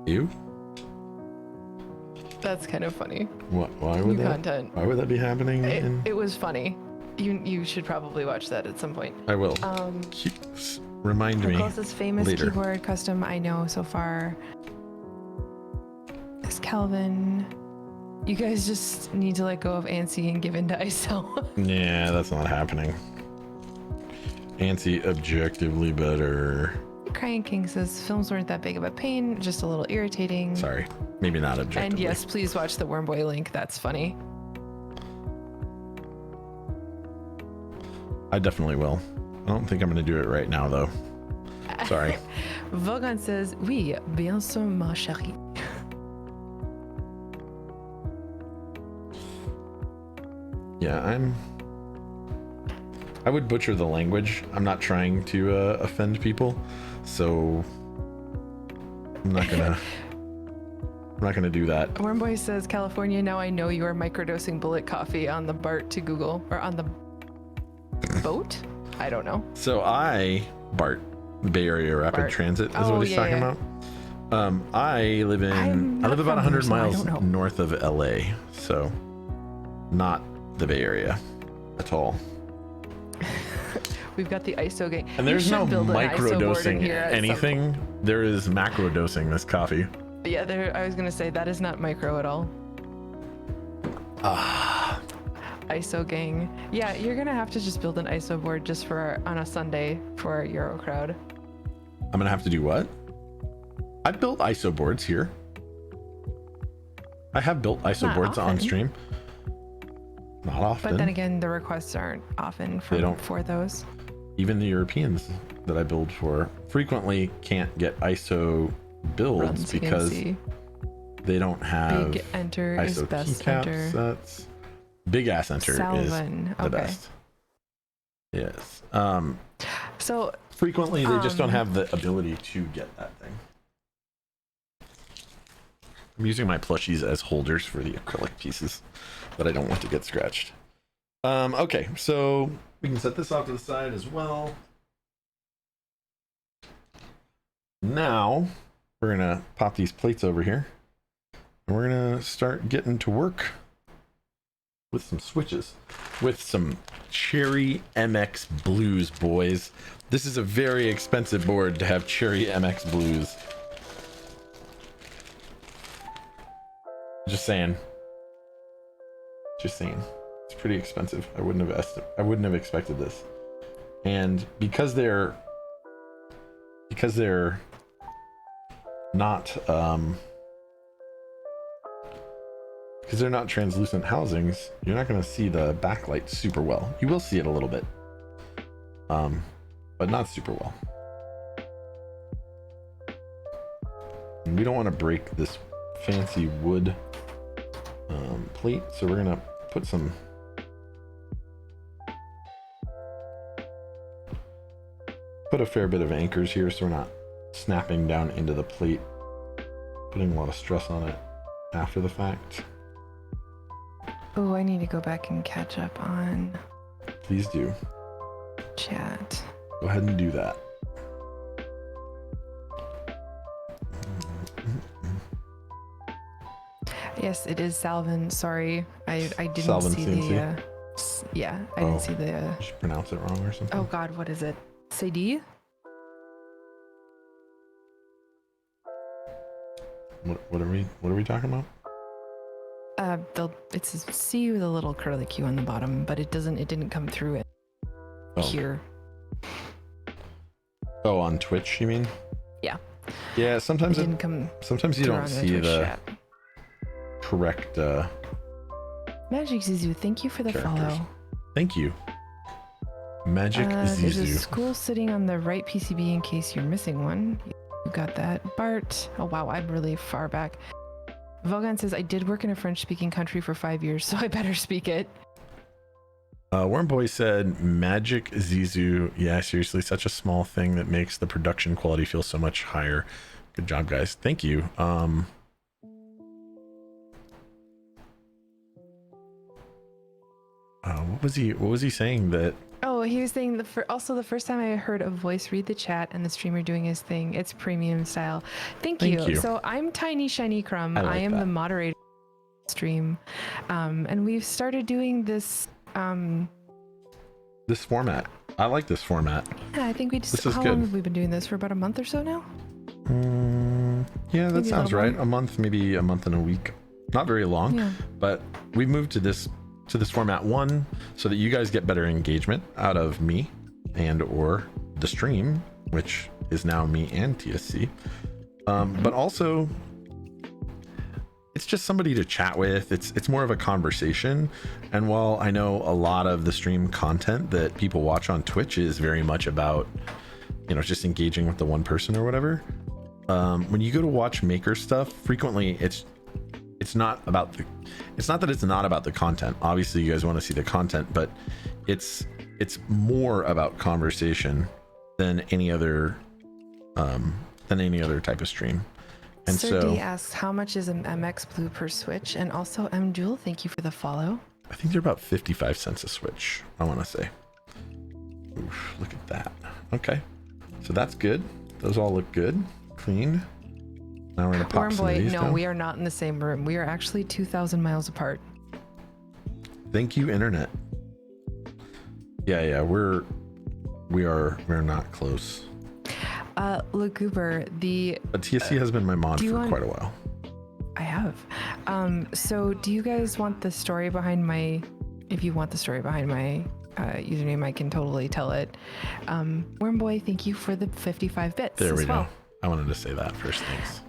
You? That's kind of funny. What? Why would New that? content. Why would that be happening? It was funny. You should probably watch that at some point. I will. Remind The me. closest famous later. keyboard custom I know so far is Kelvin. You guys just need to let go of ANSI and give in to ISO. Yeah, that's not happening. ANSI objectively better. Crying King says films weren't that big of a pain, just a little irritating. Sorry, maybe not objectively. And yes, please watch the Wormboy link. That's funny. I definitely will. I don't think I'm going to do it right now, though. Sorry. Vogan says, oui, bien sûr, ma chérie. Yeah, I would butcher the language. I'm not trying to offend people, so I'm not gonna do that. Wormboy says, California, now I know you are microdosing bullet coffee on the BART to Google, or on the boat? I don't know. So BART, Bay Area Rapid BART. Transit is what he's talking about. I live about 100 miles north of LA, so not the Bay Area at all. We've got the ISO gang. And there's no microdosing here anything. There is macrodosing this coffee. Yeah, I was gonna say that is not micro at all. ISO gang. Yeah, you're gonna have to just build an ISO board just on a Sunday for our Euro crowd. I'm gonna have to do what? I've built ISO boards here. I have built ISO boards on stream. Not often. But then again, the requests aren't often for those. Even the Europeans that I build for frequently can't get ISO builds because they don't have big enter ISO is best keycaps. enter. That's big ass enter Salvin. is the best. Yes. So frequently they just don't have the ability to get that thing. I'm using my plushies as holders for the acrylic pieces that I don't want to get scratched. Okay, so we can set this off to the side as well. Now we're gonna pop these plates over here and we're gonna start getting to work with some switches, with some Cherry MX Blues, boys. This is a very expensive board to have Cherry MX Blues. Just saying. Just saying. It's pretty expensive. I wouldn't have expected this. And because they're not translucent housings, you're not going to see the backlight super well. You will see it a little bit, but not super well. And we don't want to break this fancy wood plate, so we're gonna put a fair bit of anchors here so we're not snapping down into the plate, putting a lot of stress on it after the fact. Oh, I need to go back and catch up on Please do. chat. Go ahead and do that. Yes, it is Salvin. Sorry, I didn't Salvin see CNC? the I didn't see the Did you pronounce it wrong or something? oh god, what is it? CD? What are we talking about? It's a C with a little curly Q on the bottom, but it didn't come through it here. Oh, on Twitch, you mean? Yeah. Yeah, sometimes It didn't come sometimes you through don't on see Twitch the chat. correct Magic Zizu, thank you for the characters. follow. Thank you. Magic There's a Zizu. school sitting on the right PCB in case you're missing one. You got that. Bart. Oh wow, I'm really far back. Vogan says, I did work in a French-speaking country for 5 years, so I better speak it. Wormboy said Magic Zizu. Yeah, seriously, such a small thing that makes the production quality feel so much higher. Good job, guys. Thank you. What was he saying that? Oh, he was saying also the first time I heard a voice read the chat and the streamer doing his thing. It's premium style. Thank you. So I'm Tiny Shiny Crumb. I am the moderator of the stream, and we've started doing this. This format. I like this format. Yeah, I think we just. How long have we been doing this? For about a month or so now? Yeah, that maybe sounds right. A month, maybe a month and a week. Not very long, yeah. But we've moved to this format one so that you guys get better engagement out of me and or the stream, which is now me and TSC. But also it's just somebody to chat with. It's more of a conversation. And while I know a lot of the stream content that people watch on Twitch is very much about, just engaging with the one person or whatever, when you go to watch maker stuff, frequently it's not that it's not about the content. Obviously you guys want to see the content, but it's more about conversation than any other type of stream. And Sir so D asks, how much is an MX Blue per Switch? And also M Jewel, thank you for the follow. I think they're about 55 cents a Switch, I want to say. Oof, look at that. Okay, so that's good. Those all look good, clean. Now we're gonna pop some of Wormboy, these no, down. we are not in the same room. We are actually 2,000 miles apart. Thank you, internet. Yeah, we're not close. Lagoober, But TSC has been my mod do for you want- quite a while. I have. So do you guys want the story behind my, if you want the story behind my username, I can totally tell it. Wormboy, thank you for the 55 bits There as we well. go. I wanted to say that first, thanks.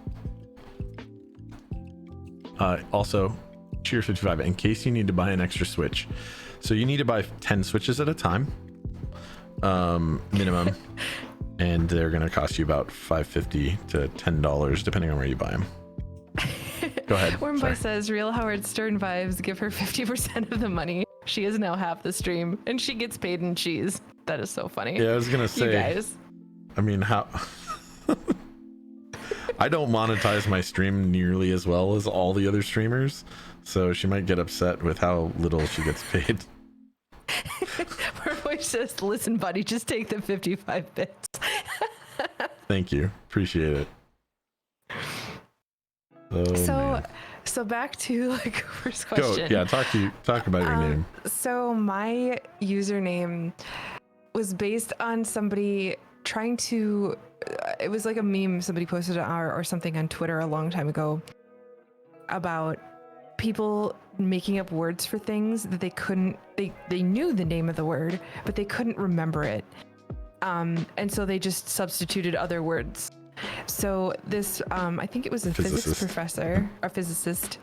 Also, Cheer 55, in case you need to buy an extra Switch. So you need to buy 10 Switches at a time, minimum. And they're going to cost you about $5.50 to $10, depending on where you buy them. Go ahead. Wormboy Sorry. says, real Howard Stern vibes, give her 50% of the money. She is now half the stream, and she gets paid in cheese. That is so funny. Yeah, I was going to You say, guys. I mean, how... I don't monetize my stream nearly as well as all the other streamers, so she might get upset with how little she gets paid. Wormboy says, listen, buddy, just take the 55 bits. Thank you. Appreciate it. Oh, man. So back to like first Go. question. Yeah, talk about your name. So my username was based on somebody trying to, it was like a meme somebody posted or something on Twitter a long time ago about people making up words for things that they couldn't, they knew the name of the word, but they couldn't remember it. And so they just substituted other words. So this, I think it was a physics professor, a physicist.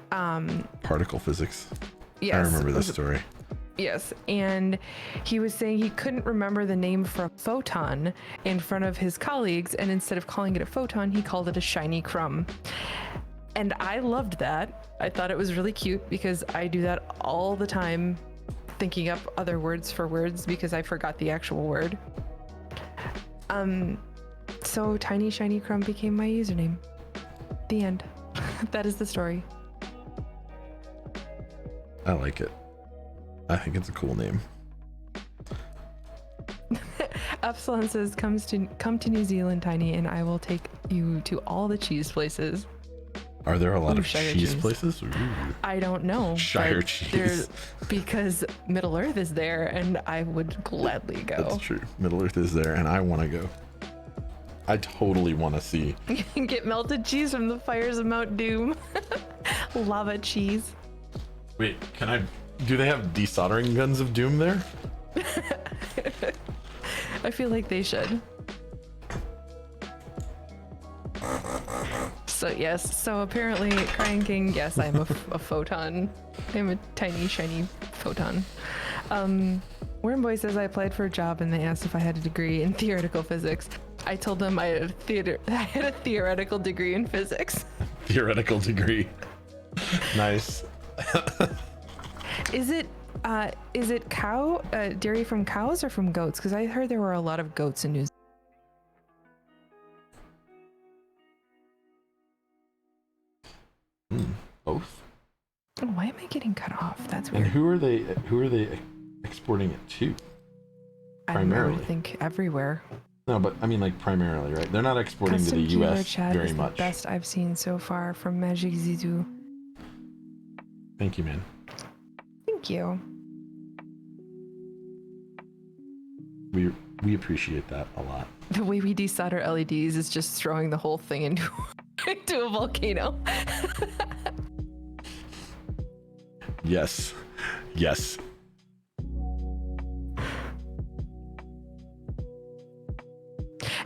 Particle physics. Yes, I remember this story. Yes, and he was saying he couldn't remember the name for a photon in front of his colleagues, and instead of calling it a photon, he called it a shiny crumb. And I loved that. I thought it was really cute because I do that all the time, thinking up other words for words because I forgot the actual word. So Tiny Shiny Crumb became my username. The end. That is the story. I like it. I think it's a cool name. Epsilon says, come to New Zealand, Tiny, and I will take you to all the cheese places. Are there a lot Ooh, of Shire cheese cheese. places? Ooh. I don't know. Shire but cheese. because Middle Earth is there, and I would gladly go. That's true. Middle Earth is there, and I want to go. I totally want to see. Get melted cheese from the fires of Mount Doom. Lava cheese. Wait, do they have desoldering guns of doom there? I feel like they should. So yes, so apparently Crying King, yes, I'm a photon. I'm a tiny shiny photon. Wormboy says I applied for a job and they asked if I had a degree in theoretical physics. I told them I had a theoretical degree in physics. Theoretical degree. Nice. Is it dairy from cows or from goats? Because I heard there were a lot of goats in New Zealand. Both. Oh, why am I getting cut off? That's And weird. who are they exporting it to? I don't know, I primarily? think everywhere. No, but I mean like primarily, right? They're not exporting to the Custom keyword US chat very is much. the best I've seen so far from Magic Zizu. Thank you, man. Thank you. We appreciate that a lot. The way we desolder LEDs is just throwing the whole thing into a volcano. Yes. Yes.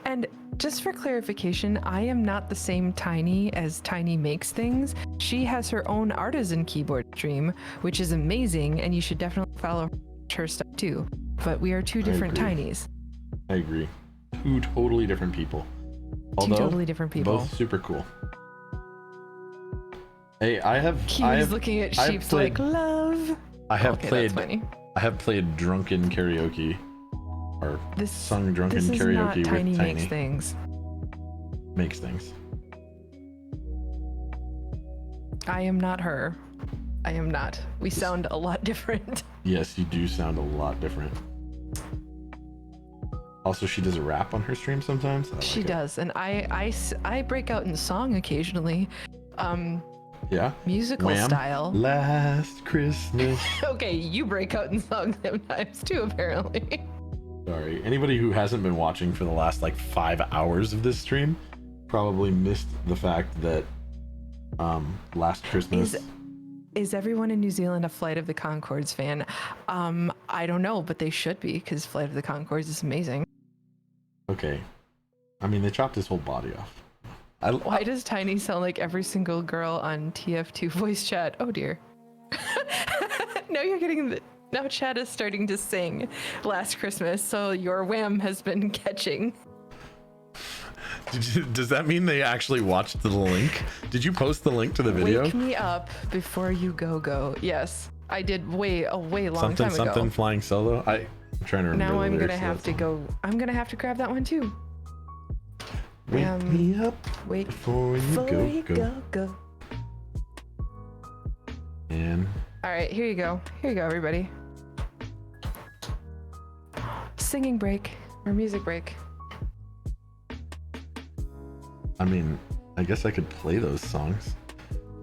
And just for clarification, I am not the same Tiny as Tiny Makes Things. She has her own artisan keyboard stream, which is amazing, and you should definitely follow her stuff too. But we are two different agree. Tinies. I agree. Two totally different people. Although, Two totally different people. both super cool. Hey, I have. Kiwi's looking at I've sheep's played- like, love. I have Okay, played. that's funny. I have played drunken karaoke, or This sung drunken this is karaoke not with Tiny Tiny. Makes Things. Makes things. I am not her. I am not. We sound a lot different. Yes, you do sound a lot different. Also, she does a rap on her stream sometimes. I like She it. does, and I break out in song occasionally, Yeah. musical Wham. style. Last Christmas. Okay, you break out in song sometimes too, apparently. Sorry. Anybody who hasn't been watching for the last like 5 hours of this stream probably missed the fact that last Christmas. Is everyone in New Zealand a Flight of the Conchords fan? I don't know, but they should be, because Flight of the Conchords is amazing. Okay. I mean, they chopped his whole body off. Why does Tiny sound like every single girl on TF2 voice chat? Oh dear. Now chat is starting to sing Last Christmas, so your wham has been catching. Does that mean they actually watched the link? Did you post the link to the video? Wake me up before you go. Yes, I did a way long Something time ago. flying solo. I'm trying to remember. Now the I'm gonna lyrics have to that song. go. I'm gonna have to grab that one too. Wake me up Wake before you go. And All right, here you go, everybody. Singing break or music break. I mean, I guess I could play those songs,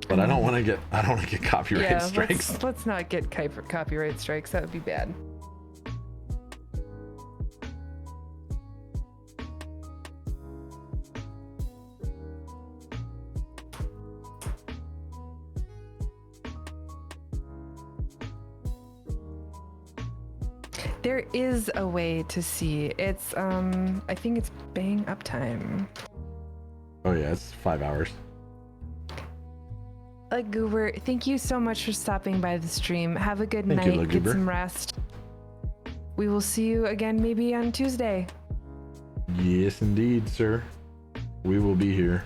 but I don't want to get copyright Yeah, strikes. let's not get copyright strikes. That would be bad. There is a way to see. It's I think it's Bang Uptime. Oh yeah, it's 5 hours. Goober, thank you so much for stopping by the stream. Have a good Thank you, night. Get Goober. some rest. We will see you again maybe on Tuesday. Yes, indeed, sir. We will be here.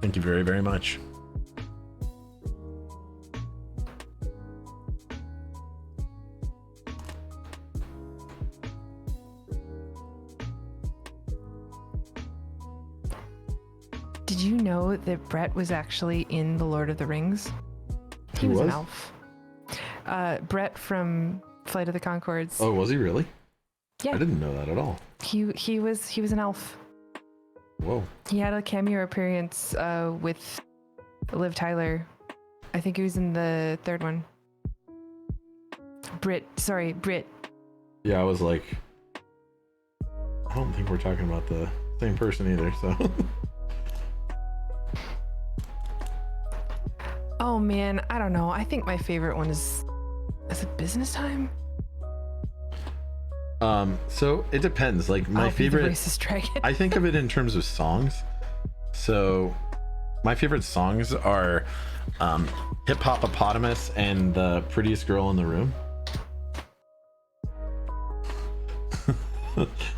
Thank you very, very much. Did you know that Brett was actually in The Lord of the Rings? He Who was an was? elf. Brett from Flight of the Conchords. Oh, was he really? Yeah. I didn't know that at all. He was an elf. Whoa. He had a cameo appearance with Liv Tyler. I think he was in the third one. Brit. Yeah, I was like, I don't think we're talking about the same person either, so. Oh man, I don't know. I think my favorite one is it Business Time? So it depends. Like my I'll be the favorite, racist dragon. I think of it in terms of songs. So my favorite songs are Hip Hopopotamus and The Prettiest Girl in the Room.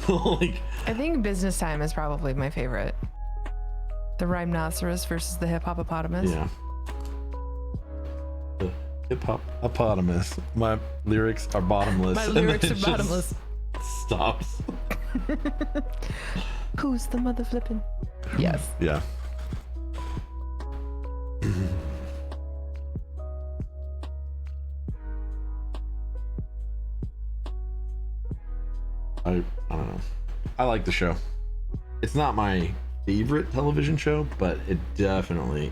Like, I think Business Time is probably my favorite. The rhinoceros versus the hippopotamus. yeah. The Hip Hopopotamus. My lyrics are bottomless. My and then lyrics it are just bottomless. Stops. Who's the mother flipping? Yes. Yeah. I don't know. I like the show. It's not my favorite television show, but it definitely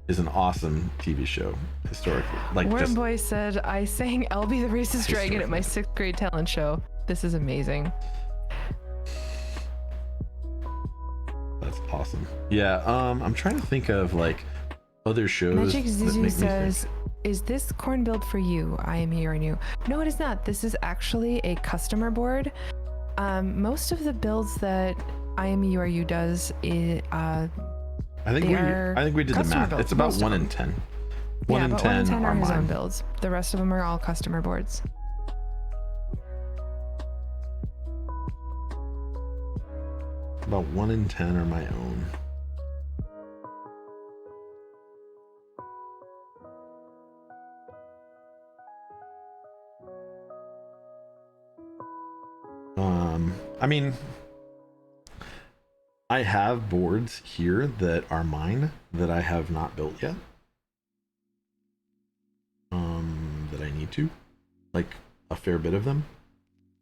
is an awesome TV show historically. Like Warren just Boy said, I sang I'll Be the Racist Dragon at my 6th grade talent show. This is amazing. That's awesome. Yeah, I'm trying to think of like other shows. Magic that Zizu make me says, think. is this corn build for you? I am hearing you. No, it is not. This is actually a customer board. Most of the builds that IMEURU does, I think we did the math. builds, It's about most of 1 in them. 10. 1 in but 10 1 in 10 are his mine. own builds. The rest of them are all customer boards. About 1 in 10 are my own. I mean, I have boards here that are mine that I have not built yet. That I need to, like a fair bit of them.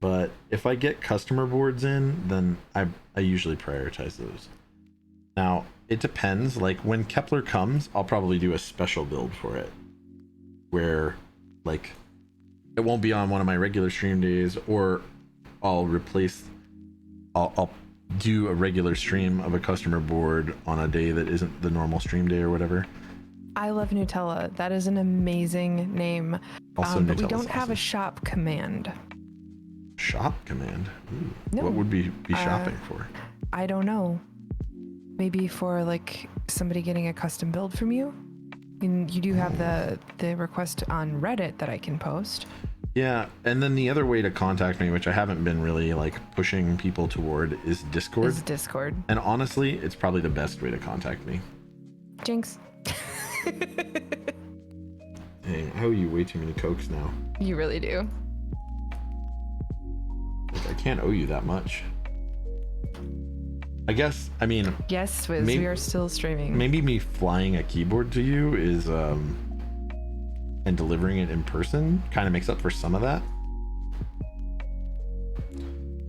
But if I get customer boards in, then I usually prioritize those. Now, it depends. Like when Kepler comes, I'll probably do a special build for it, where like it won't be on one of my regular stream days, or I'll do a regular stream of a customer board on a day that isn't the normal stream day or whatever. I love Nutella. That is an amazing name. Also, but we Nutella's don't have awesome. a shop command. Shop command. Ooh. No. What would we be shopping for? I don't know. Maybe for like somebody getting a custom build from you. And you do have the request on Reddit that I can post. Yeah, and then the other way to contact me, which I haven't been really like pushing people toward, is Discord. Is Discord. And honestly, it's probably the best way to contact me. Jinx. Dang, I owe you way too many Cokes now. You really do. Like, I can't owe you that much. I guess, I mean, Yes, Wiz, Maybe- we are still streaming. maybe me flying a keyboard to you is, and delivering it in person kind of makes up for some of that.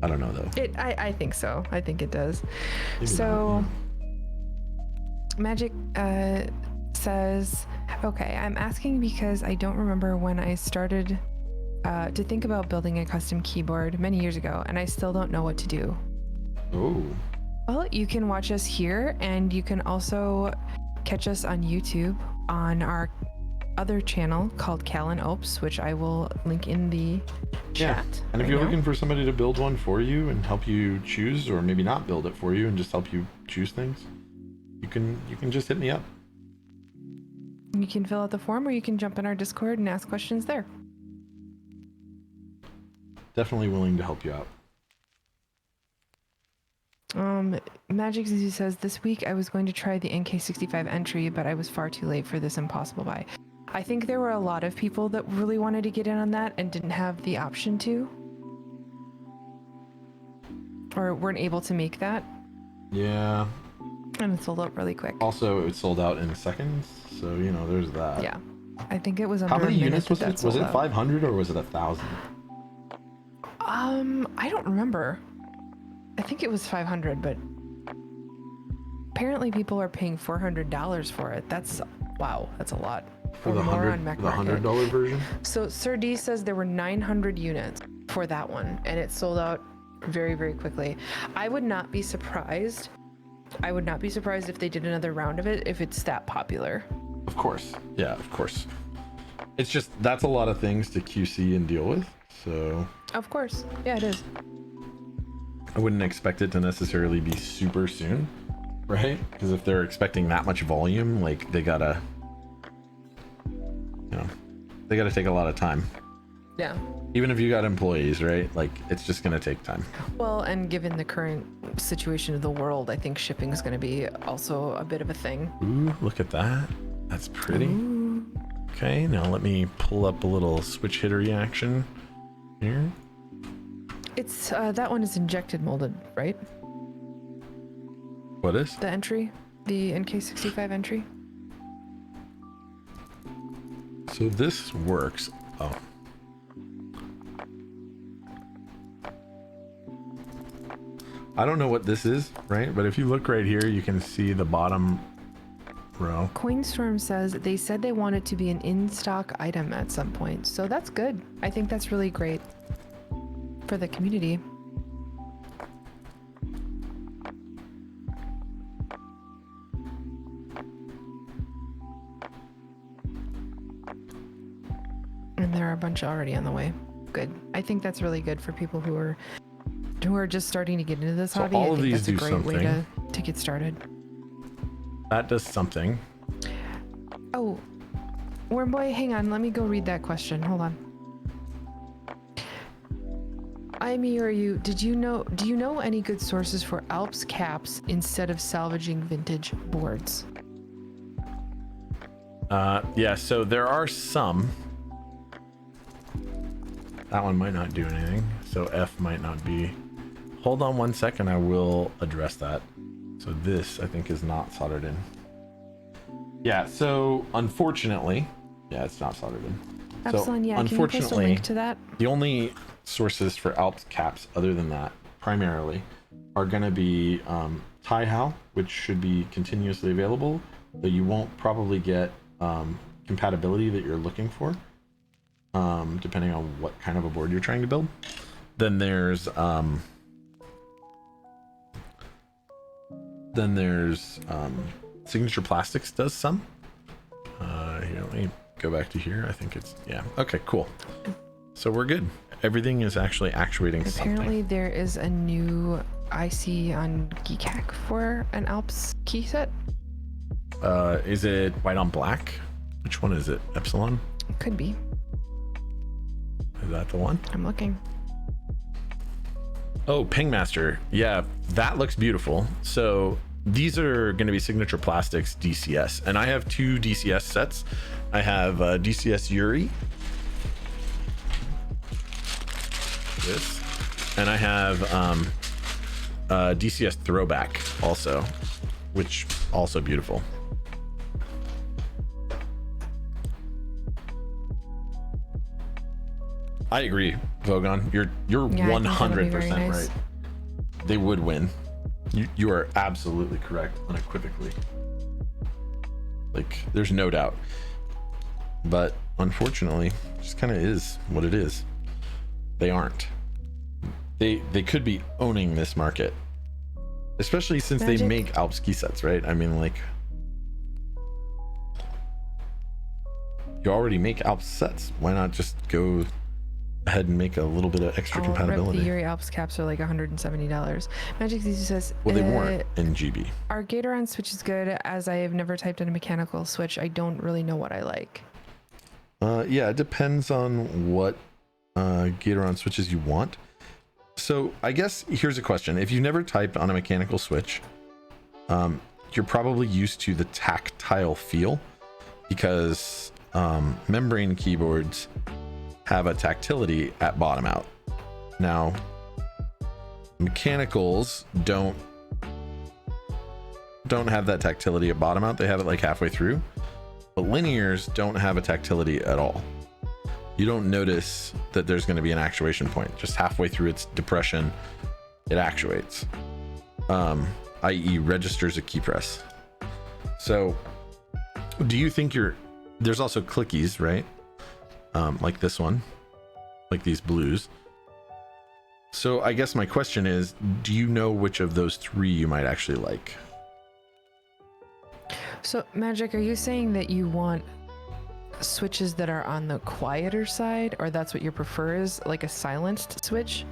I don't know though. I think so. I think it does. Maybe So, not, Magic says, okay, I'm asking because I don't remember when I started to think about building a custom keyboard many years ago, and I still don't know what to do. yeah. Oh, Well, you can watch us here, and you can also catch us on YouTube on our other channel called Callan Opes, which I will link in the chat. And if right you're now. looking for somebody to build one for you and help you choose, or maybe not build it for you and just help you choose things, you can just hit me up. You can fill out the form, or you can jump in our Discord and ask questions there. Definitely willing to help you out. Magic Zizu says, this week I was going to try the NK65 entry, but I was far too late for this impossible buy. I think there were a lot of people that really wanted to get in on that and didn't have the option to. Or weren't able to make that. Yeah. And it sold out really quick. Also, it sold out in seconds, so you know there's that. Yeah. I think it was under How many a minute units was that it? Was sold it out. 500 or was it 1,000? I don't remember. I think it was 500, but apparently people are paying $400 for it. That's wow, that's a lot. For Or the more on Mac Market. $100 version? So Sir D says there were 900 units for that one, and it sold out very, very quickly. I would not be surprised. I would not be surprised if they did another round of it if it's that popular. Of course. Yeah, of course. It's just that's a lot of things to QC and deal with. So Of course. Yeah, it is. I wouldn't expect it to necessarily be super soon, right? Because if they're expecting that much volume, like they gotta take a lot of time. Yeah. Even if you got employees, right? Like it's just gonna take time. Well, and given the current situation of the world, I think shipping is going to be also a bit of a thing. Ooh, look at that. That's pretty. Ooh. Okay, now let me pull up a little switch hit reaction here. It's that one is injected molded, right? What is? The entry, the NK65 entry. So this works. Oh. I don't know what this is, right? But if you look right here, you can see the bottom row. Coinstorm says they said they want it to be an in-stock item at some point, so that's good. I think that's really great for the community. a bunch already on the way. Good. I think that's really good for people who are just starting to get into this So hobby. all I of think these that's a do great way something. to get started. That does something. Oh, Worm Boy, hang on. Let me go read that question. Hold on. Do you know any good sources for Alps caps instead of salvaging vintage boards? Yeah, so there are some. That one might not do anything, so F might not be. Hold on 1 second, I will address that. So this, I think, is not soldered in. Yeah, so unfortunately, yeah, it's not soldered in. Epsilon, so yeah, can you post a link to that? The only sources for Alps caps other than that, primarily, are going to be Taihao, which should be continuously available, but you won't probably get compatibility that you're looking for, depending on what kind of a board you're trying to build. Then there's Signature Plastics does some. Here, let me go back to here. I think it's, yeah. Okay, cool. So we're good. Everything is actually actuating Apparently something. there is a new IC on Geekhack for an Alps key set. Is it white on black? Which one is it? Epsilon? Could be. Is that the one? I'm looking. Oh, Pingmaster. Yeah, that looks beautiful. So these are going to be Signature Plastics DCS, and I have 2 DCS sets. I have DCS Yuri, this, and I have DCS Throwback also, which also beautiful. I agree, Vogon. You're Yeah, I think that'll be 100% very nice. right. They would win. You are absolutely correct, unequivocally. Like, there's no doubt. But unfortunately, it just kind of is what it is. They aren't. They could be owning this market, especially since they Magic. make Alps ski sets, right? I mean, like, you already make Alps sets. Why not just go ahead and make a little bit of extra Rip, compatibility? the Yuri Alps caps are like $170. Magic Zizi says, Well, they weren't in GB. Our Gatoron switch is good, as I have never typed in a mechanical switch. I don't really know what I like. Yeah, it depends on what Gatoron switches you want. So I guess here's a question. If you've never typed on a mechanical switch, you're probably used to the tactile feel, because membrane keyboards have a tactility at bottom out. Now, mechanicals don't have that tactility at bottom out. They have it like halfway through. But linears don't have a tactility at all. You don't notice that there's going to be an actuation point. Just halfway through its depression, it actuates, i.e. registers a key press. So do you think there's also clickies, right? Like this one, like these blues. So I guess my question is, do you know which of those 3 you might actually like? So, Magic, are you saying that you want switches that are on the quieter side, or that's what you prefer is like a silenced switch?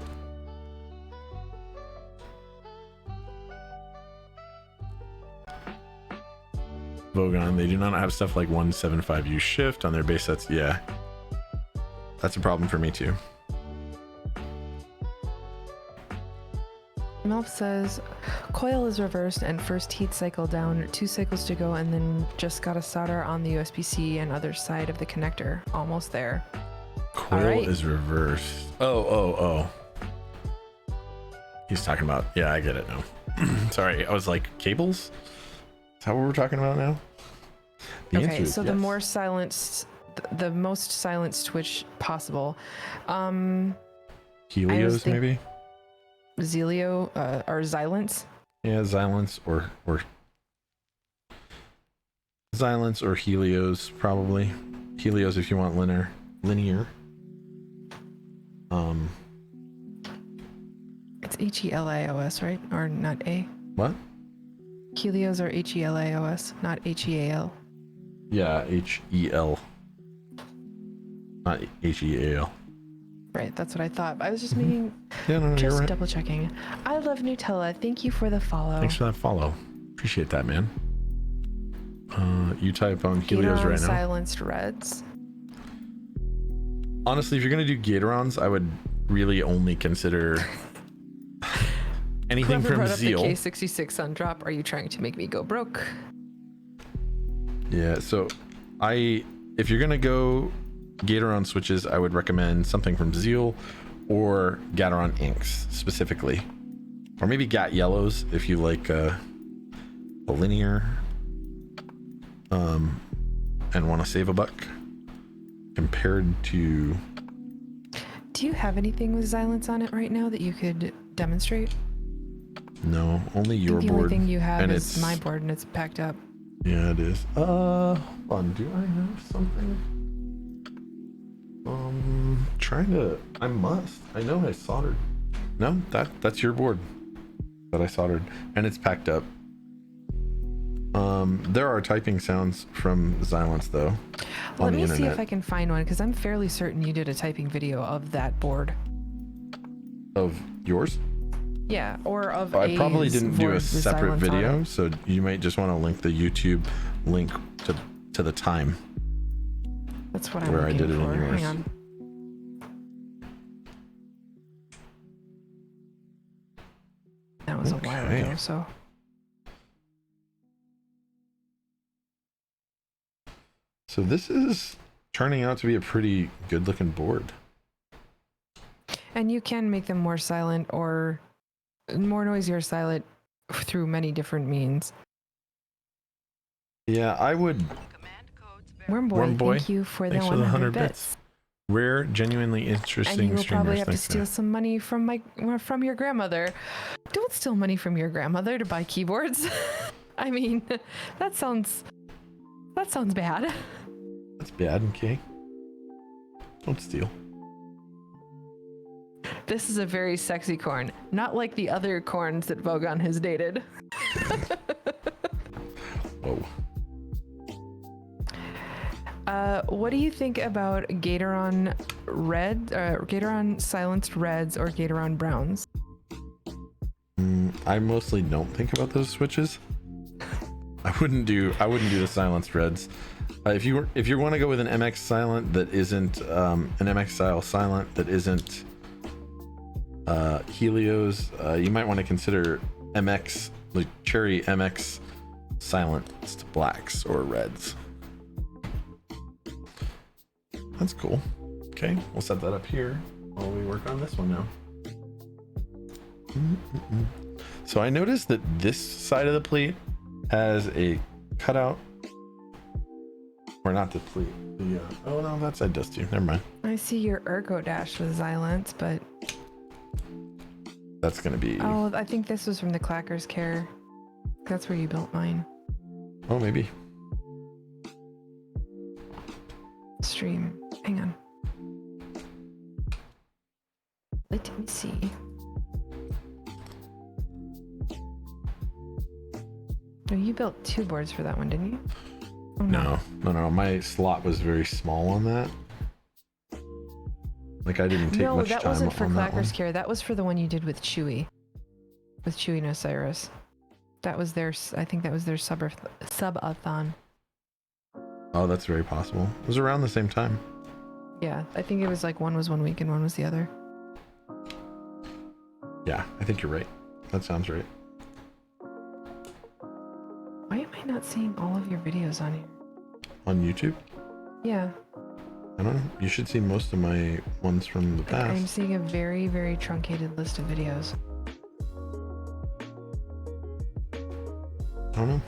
Vogon, they do not have stuff like 175U shift on their base sets. Yeah, that's a problem for me too. Melf says, coil is reversed and first heat cycle down, 2 cycles to go, and then just got a solder on the USB-C and other side of the connector. Almost there. Coil right. is reversed. Oh. He's talking about, yeah, I get it now. Sorry, I was like, cables? Is that what we're talking about now? The answer Okay, is so yes. the more silenced, the most silenced switch possible. Helios, think- maybe? Zelio, or Xylence. Yeah, Xylence or Xylence or Helios, probably. Helios if you want linear. It's HELIOS, right? Or not A? What? Helios are HELIOS, not HEAL. Yeah, HEL. not HEAL. Right, that's what I thought. I was just making, Yeah, no, you're just right. double checking. I love Nutella. Thank you for the follow. Thanks for that follow. Appreciate that, man. You type on Helios Gatoron right now. silenced reds. Honestly, if you're gonna do Gatorons, I would really only consider anything Whoever from brought up the Zeal. K66 on drop, are you trying to make me go broke? Yeah, so if you're gonna go Gatoron switches, I would recommend something from Zeal or Gatoron inks specifically, or maybe Gat yellows if you like a linear and want to save a buck compared to. Do you have anything with Silence on it right now that you could demonstrate? No, only your the board. only thing you have and is it's my board and it's packed up. Yeah, it is. Hold on, do I have something? I must. I know I soldered. No, that's your board that I soldered, and it's packed up. There are typing sounds from Silence though. Let on the me see internet. if I can find one because I'm fairly certain you did a typing video of that board. Of yours? Yeah, or of I probably A's didn't do board a with separate Silence on video, it. so you might just want to link the YouTube link to the time. That's what I'm where I looking did it in for. yours. Hang on. That was a while Okay. ago, so. So this is turning out to be a pretty good looking board. And you can make them more silent or more noisy or silent through many different means. Yeah, I would. Wormboy, thank you for the thanks for the 100 100 bits. Rare, genuinely interesting And you will streamers. probably have to Thanks, steal man. some money from your grandmother. Don't steal money from your grandmother to buy keyboards. I mean, that sounds bad. That's bad, okay? Don't steal. This is a very sexy corn, not like the other corns that Vogon has dated. Whoa. What do you think about Gatoron red, Gatoron silenced reds or Gatoron browns? I mostly don't think about those switches. I wouldn't do the silenced reds. If you want to go with an MX silent that isn't an MX style silent that isn't Helios, you might want to consider MX, like Cherry MX silenced blacks or reds. That's cool. Okay, we'll set that up here while we work on this one now. So I noticed that this side of the plate has a cutout, or not the plate. Oh no, that side does too. Never mind. I see your Ergo Dash with Silence, but That's gonna be. oh, I think this was from the Clackers Care. That's where you built mine. Oh, maybe. Stream. Hang on. Let me see. Oh, you built two boards for that one, didn't you? Oh, No. My slot was very small on that. Like I didn't take No, much that time wasn't for on that one. Clackers Care. That was for the one you did with Chewy. With Chewy and Osiris. That was their, I think that was their subathon. Oh, that's very possible. It was around the same time. Yeah, I think it was like one was 1 week and one was the other. Yeah, I think you're right. That sounds right. Why am I not seeing all of your videos on here? On YouTube? Yeah, I don't know. You should see most of my ones from the like I'm past. seeing a very, very truncated list of videos. I don't know.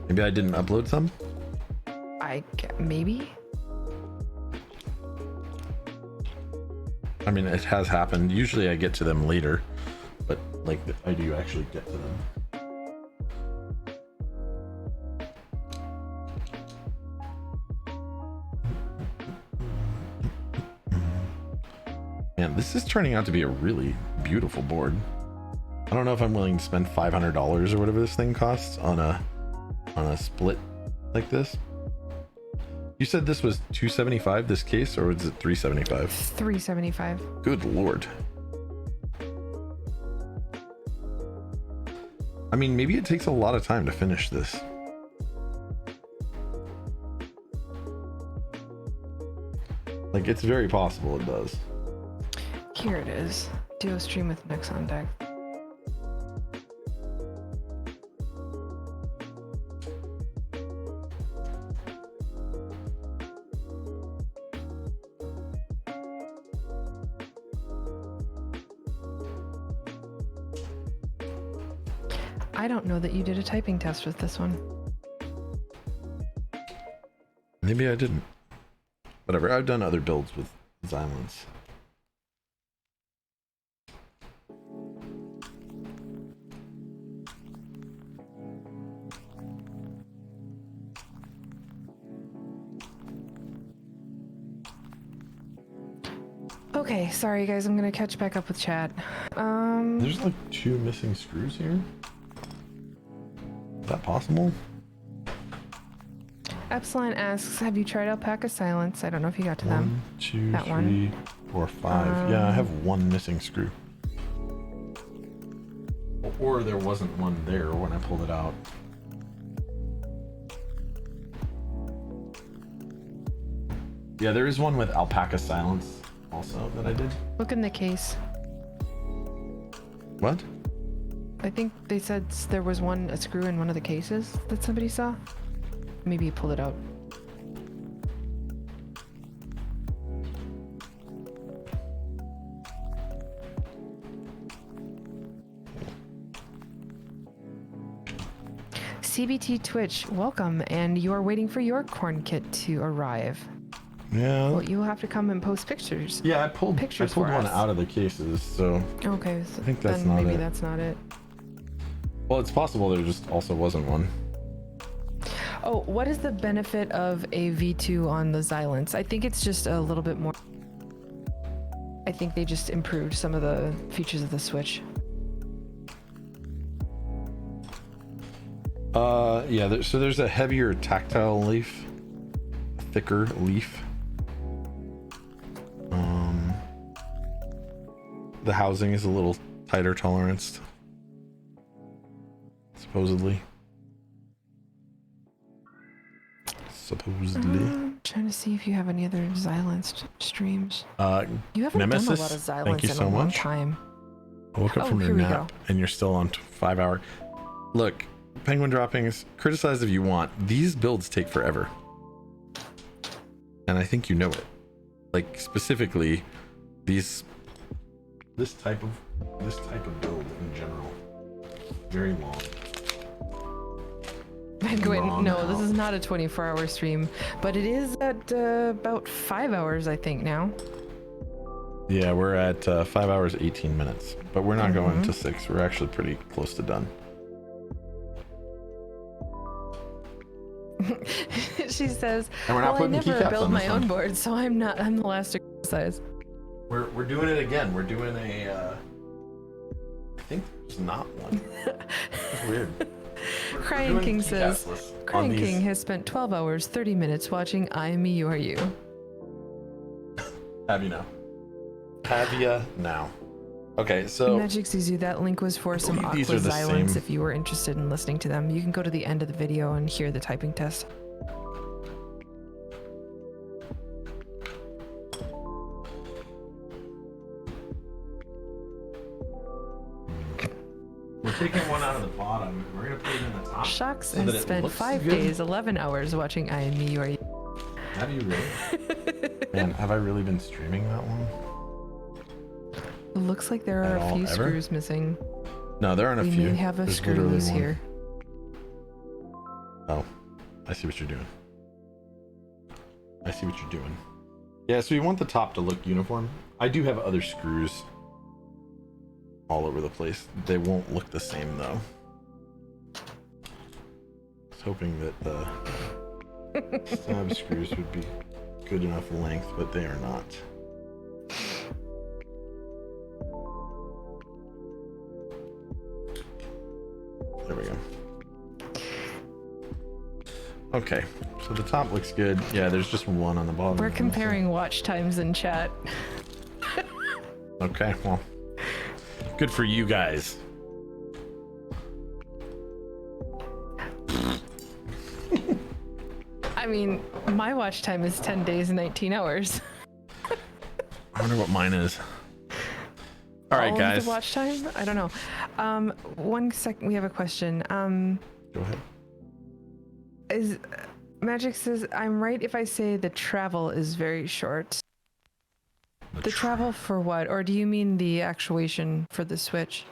Maybe I didn't upload some? Maybe? I mean, it has happened. Usually I get to them later, but like I do actually get to them. Man, this is turning out to be a really beautiful board. I don't know if I'm willing to spend $500 or whatever this thing costs on a split like this. You said this was 275 this case, or was it 375? 375. Good lord. I mean, maybe it takes a lot of time to finish this. Like, it's very possible it does. Here it is. Duo stream with Nex on deck. I don't know that you did a typing test with this one. Maybe I didn't. Whatever, I've done other builds with Xylons. Okay, sorry guys, I'm gonna catch back up with chat. There's like 2 missing screws here. Is that possible? Epsilon asks, have you tried Alpaca Silence? I don't know if you got to them. 1, 2, That 3, one. 4, 5. Yeah, I have 1 missing screw. Or there wasn't one there when I pulled it out. Yeah, there is one with Alpaca Silence also that I did. Look in the case. What? I think they said there was a screw in one of the cases that somebody saw. Maybe you pulled it out. CBT Twitch, welcome, and you are waiting for your corn kit to arrive. Yeah. Well, you will have to come and post pictures. Yeah, I pulled Pictures one for us. out of the cases, so Okay, so I think that's then not maybe it. that's not it. well, it's possible there just also wasn't one. Oh, what is the benefit of a V2 on the Xylons? I think it's just a little bit more. I think they just improved some of the features of the Switch. Yeah, so there's a heavier tactile leaf, a thicker leaf. The housing is a little tighter tolerance, supposedly. Trying to see if you have any other Xylons streams. You haven't Nemesis, done a lot of Xylons thank you in so a long much. time. I woke up Oh, from your here we nap and you're still on 5 hour. Look, penguin droppings, criticize if you want. These builds take forever. And I think you know it. Like specifically this type of build in general. Very long. Penguin, Long no, out. this is not a 24-hour stream, but it is at about 5 hours, I think, now. Yeah, we're at 5 hours 18 minutes, but we're not going to 6. We're actually pretty close to done. She says, And we're not well, I putting never keycaps build on this my own one. board, so I'm the last to criticize. We're doing it again. We're doing a I think there's not one. That's weird. Crying King says, on Crying these- King has spent 12 hours, 30 minutes watching I Am Me, You Are You. Have you now? Have ya now? Okay, so Magic Zuzu, that link was for some believe Aqua these are the Xylons same. if you were interested in listening to them. You can go to the end of the video and hear the typing test. we're taking one out of the bottom. We're gonna put it in the top. Shocks so that has it spent looks 5 good. days, 11 hours watching I Am Me, You Are You. Have you really? Man, have I really been streaming that long? Looks like there are At a all, few ever? screws missing. No, there aren't a We few. may have a There's screw literally loose one. here. Oh, I see what you're doing. I see what you're doing. Yeah, so you want the top to look uniform. I do have other screws all over the place. They won't look the same though. I was hoping that the stab screws would be good enough length, but they are not. There we go. Okay, so the top looks good. Yeah, there's just one on the bottom. We're comparing watch times in chat. Okay, well, good for you guys. I mean, my watch time is 10 days and 19 hours. I wonder what mine is. All right, All of guys. the watch time? I don't know. 1 second, we have a question. Go ahead. Is Magic says, I'm right if I say the travel is very short. The travel for what? Or do you mean the actuation for the Switch?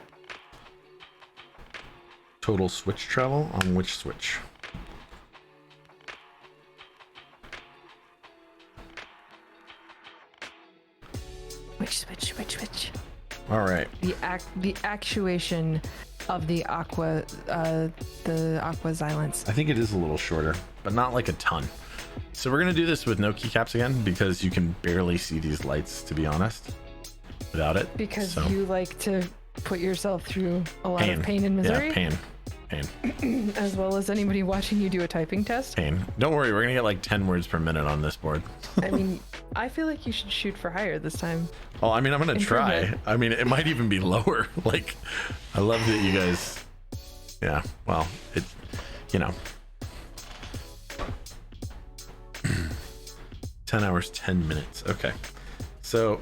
Total Switch travel on which Switch? Which Switch? All right. The actuation of the Aqua Xylence. I think it is a little shorter, but not like a ton. So we're gonna do this with no keycaps again because you can barely see these lights, to be honest, without it. Because So, you like to put yourself through a lot of pain and misery. Yeah, pain. As well as anybody watching you do a typing test. Pain. Don't worry, we're gonna get like 10 words per minute on this board. I mean, I feel like you should shoot for higher this time. Oh, I mean, I'm gonna try. Improvement. I mean, it might even be lower. Like, I love that you guys. Yeah. Well, it. You know. 10 hours, 10 minutes. Okay. So,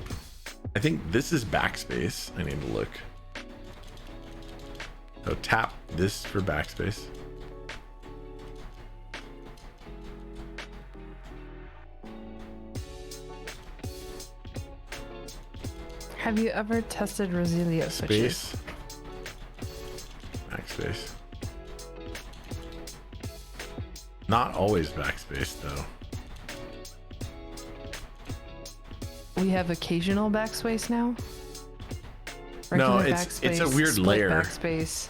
I think this is backspace. I need to look. So tap this for backspace. Have you ever tested Rosilio switches? Space. Backspace. Not always backspace though. We have occasional backspace now. No, Regular it's a backspace, weird split layer. Backspace.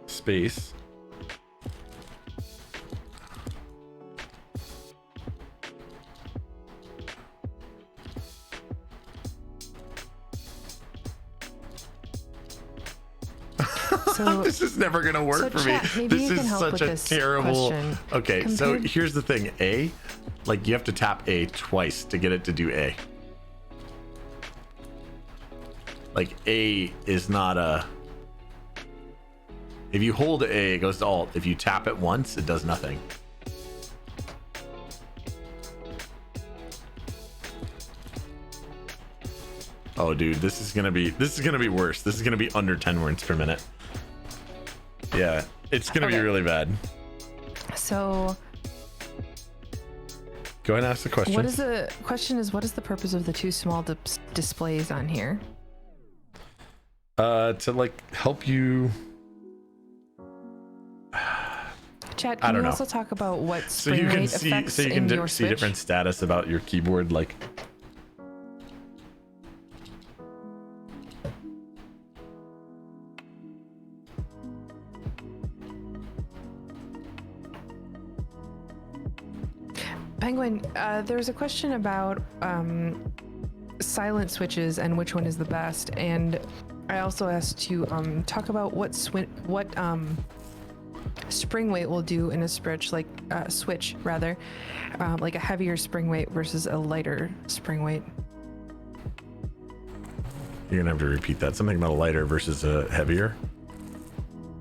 Space. So This is never gonna work So for chat, me. maybe This you can is help such with a this terrible. question. Okay, so Compared- here's the thing. A, like you have to tap A twice to get it to do A. Like A is not a. If you hold A, it goes to Alt. If you tap it once, it does nothing. Oh, dude, this is gonna be worse. This is gonna be under 10 words per minute. Yeah, it's gonna be Okay. really bad. So Go ahead and ask the question. what is the question? Is what is the purpose of the two small displays on here? To like help you. Chat, I can don't you know. also talk about what So spring you can rate see, affects so you in can your see Switch? different status about your keyboard, like. Penguin, there's a question about silent switches and which one is the best, and I also asked to talk about what spring weight will do in a switch, like switch rather, like a heavier spring weight versus a lighter spring weight. You're gonna have to repeat that. Something about a lighter versus a heavier.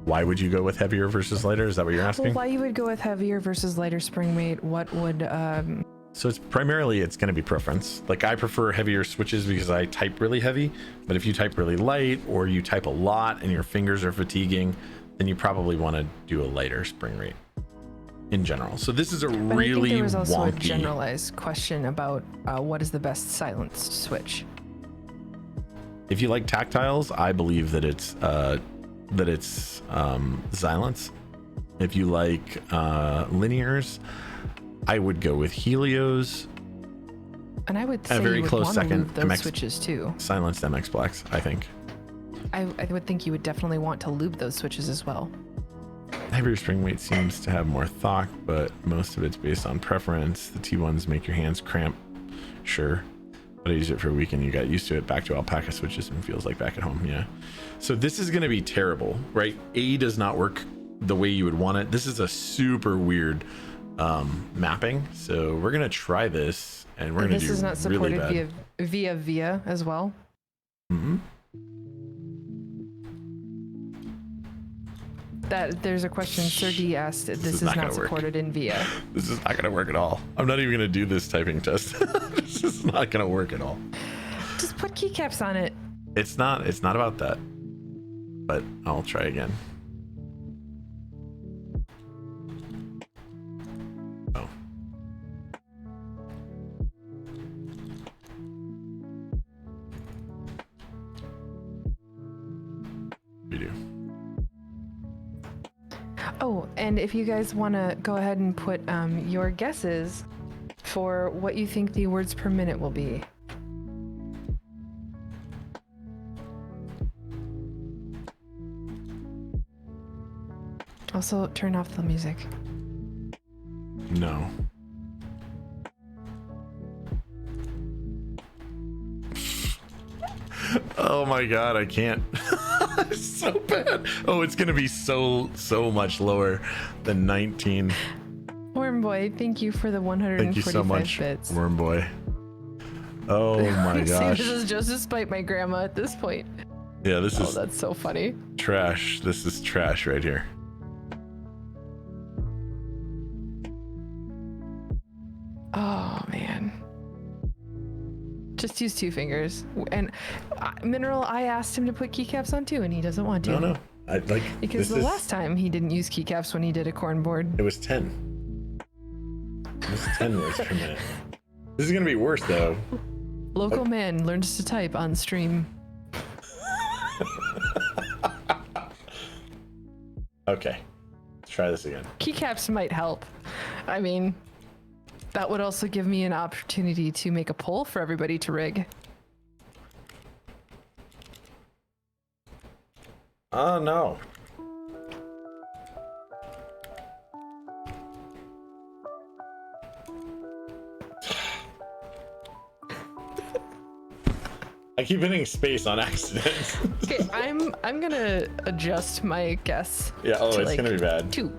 Why would you go with heavier versus lighter? Is that what you're Well, asking? why you would go with heavier versus lighter spring weight? What would So it's primarily it's going to be preference. Like I prefer heavier switches because I type really heavy, but if you type really light or you type a lot and your fingers are fatiguing, then you probably want to do a lighter spring rate in general. So this is a But really I think there was also a wonky. generalized question about what is the best silenced switch. If you like tactiles, I believe that it's Silence. If you like linears, I would go with Helios. And I would A say very you would close want to second, lube those MX switches too. Silenced MX Blacks, I think. I would think you would definitely want to lube those switches as well. Heavier spring weight seems to have more thought, but most of it's based on preference. The T1s make your hands cramp, sure, But I used it for a week and you got used to it. Back to alpaca switches and feels like back at home. Yeah. So this is going to be terrible, right? A does not work the way you would want it. This is a super weird mapping. So we're going to try this and we're going to do This is not really supported bad. via as well. Mm-hmm. That there's a question. Sir D asked. This is not not gonna work. supported in via. This is not going to work at all. I'm not even going to do this typing test. This is not going to work at all. Just put keycaps on it. It's not about that. But I'll try again. Oh. We do. Oh, and if you guys want to go ahead and put your guesses for what you think the words per minute will be. Also, turn off the music. No. Oh my god, I can't. It's so bad. Oh, it's gonna be so much lower than 19. Worm Boy, thank you for the 145 Thank you so much, bits. Worm Boy. Oh my See, gosh. this is just to spite my grandma at this point. Yeah, this Oh, is that's so funny. trash. This is trash right here. Oh man. Just use 2 fingers. And Mineral, I asked him to put keycaps on too, and he doesn't want to. No. I like Because this the is, last time he didn't use keycaps when he did a corn board. it was 10. It was 10 words per minute. This is gonna be worse though. Local man learns to type on stream. Okay. Let's try this again. Keycaps might help. I mean, that would also give me an opportunity to make a poll for everybody to rig. Oh no. I keep hitting space on accident. Okay, I'm gonna adjust my guess. Yeah, oh, to, it's like, gonna be bad. 2.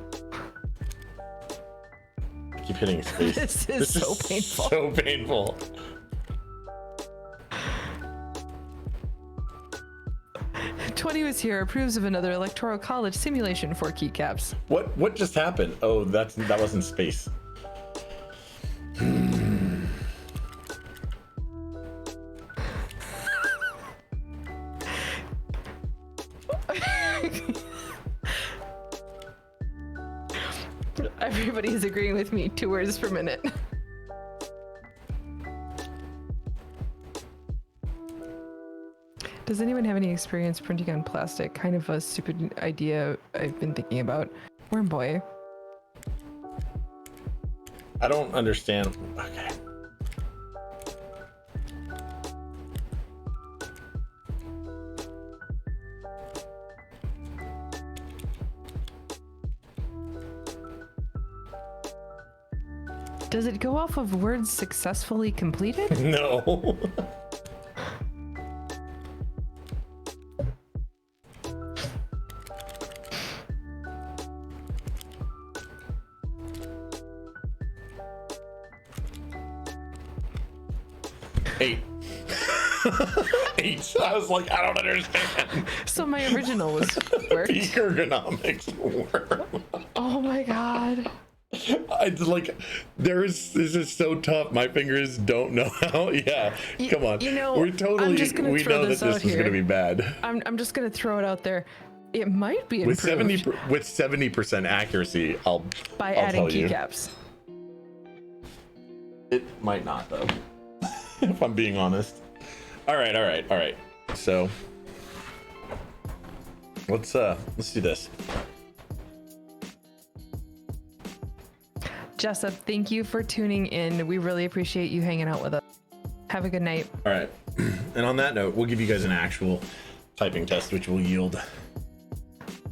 I keep hitting space. This is so painful. So painful. Twenty was here, approves of another electoral college simulation for keycaps. What just happened? Oh, that wasn't space. Everybody's agreeing with me. 2 words per minute. Does anyone have any experience printing on plastic? Kind of a stupid idea I've been thinking about. Worm Boy. I don't understand. Okay. Does it go off of words successfully completed? No. Eight. 8. I was like, I don't understand. So my original was worked. Peak ergonomics worm. Oh my god. I like this is so tough. My fingers don't know how. Yeah, come on. You know, we're totally. I'm just gonna We throw know that this this out is here. gonna be bad. I'm just gonna throw it out there. It might be With improved 70% accuracy, I'll by I'll adding tell you. keycaps. It might not though. If I'm being honest. All right. So let's do this. Jessup, thank you for tuning in. We really appreciate you hanging out with us. Have a good night. All right. And on that note, we'll give you guys an actual typing test, which will yield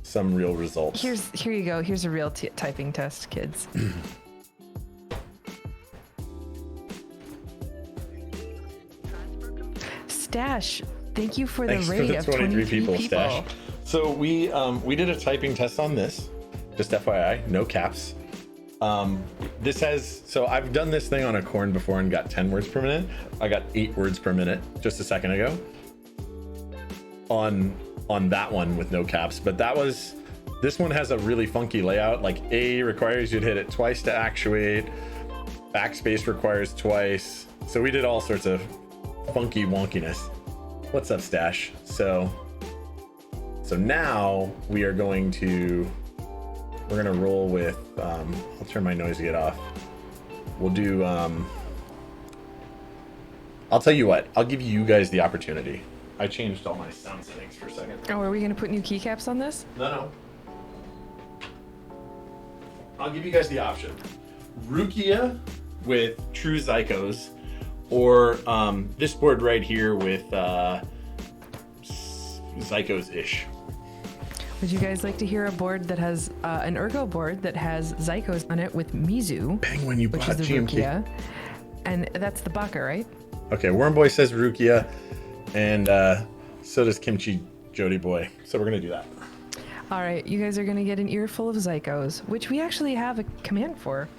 some real results. Here you go. Here's a real typing test, kids. Stash, thank you for Thanks the for raid the of 23 people. Stash. So we did a typing test on this. Just FYI, no caps. This has, so I've done this thing on a Corne before and got 10 words per minute. I got 8 words per minute just a second ago on that one with no caps. But this one has a really funky layout. Like A requires you to hit it twice to actuate. Backspace requires twice. So we did all sorts of funky wonkiness. What's up, Stash? So now we're gonna roll with, I'll turn my noise gate off. We'll do, I'll tell you what, I'll give you guys the opportunity. I changed all my sound settings for a second. Oh, are we going to put new keycaps on this? No. I'll give you guys the option. Rukia with True Zycos, or this board right here with Zycos-ish. Would you guys like to hear a board that has an Ergo board that has Zycos on it with Mizu, Penguin, you which bought is the GMT. Rukia, and that's the Baka, right? Okay, Wormboy says Rukia, and so does Kimchi Jody Boy. So we're gonna do that. All right, you guys are going to get an earful of Zycos, which we actually have a command for.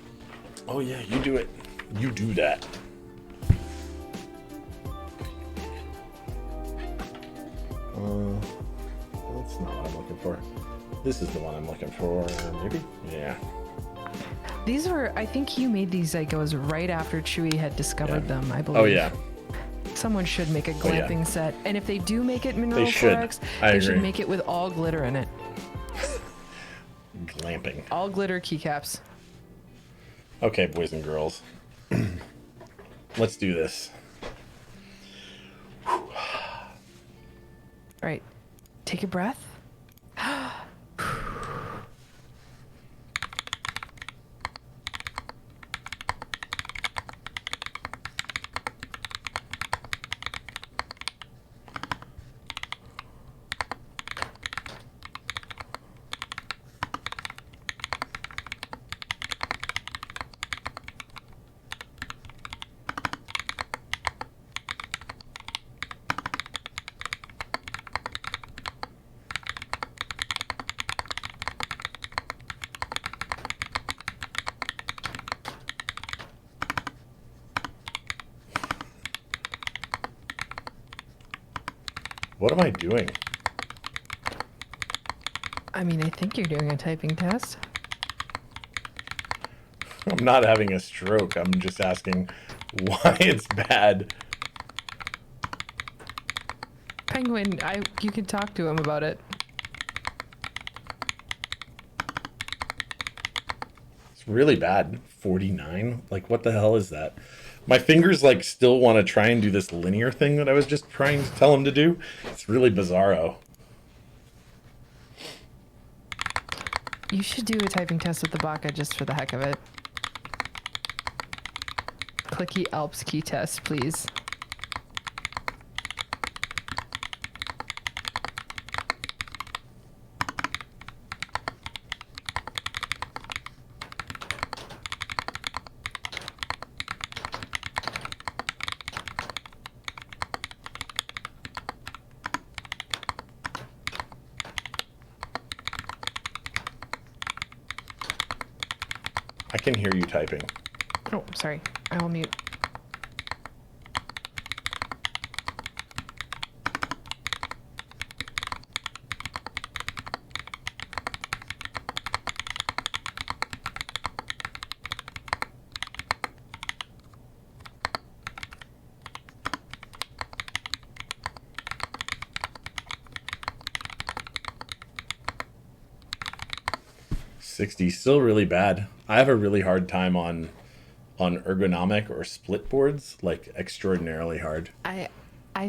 Oh yeah, you do it. You do that. That's not what I'm looking for. This is the one I'm looking for, maybe? Yeah. These were, I think you made these Zycos right after Chewy had discovered them, I believe. Oh yeah. Someone should make a Oh, yeah. glamping set. And if they do make it mineral They should. Forex, I they agree. should make it with all glitter in it. Glamping. All glitter keycaps. Okay, boys and girls. Let's do this. All right, take a breath. What am I doing? I mean, I think you're doing a typing test. I'm not having a stroke. I'm just asking why it's bad. Penguin, you can talk to him about it. It's really bad. 49? Like, what the hell is that? My fingers, like, still want to try and do this linear thing that I was just trying to tell them to do. It's really bizarro. You should do a typing test with the Baka just for the heck of it. Clicky Alps key test, please. I can hear you typing. Oh, sorry. I will mute. $60, still really bad. I have a really hard time on ergonomic or split boards, like extraordinarily hard. I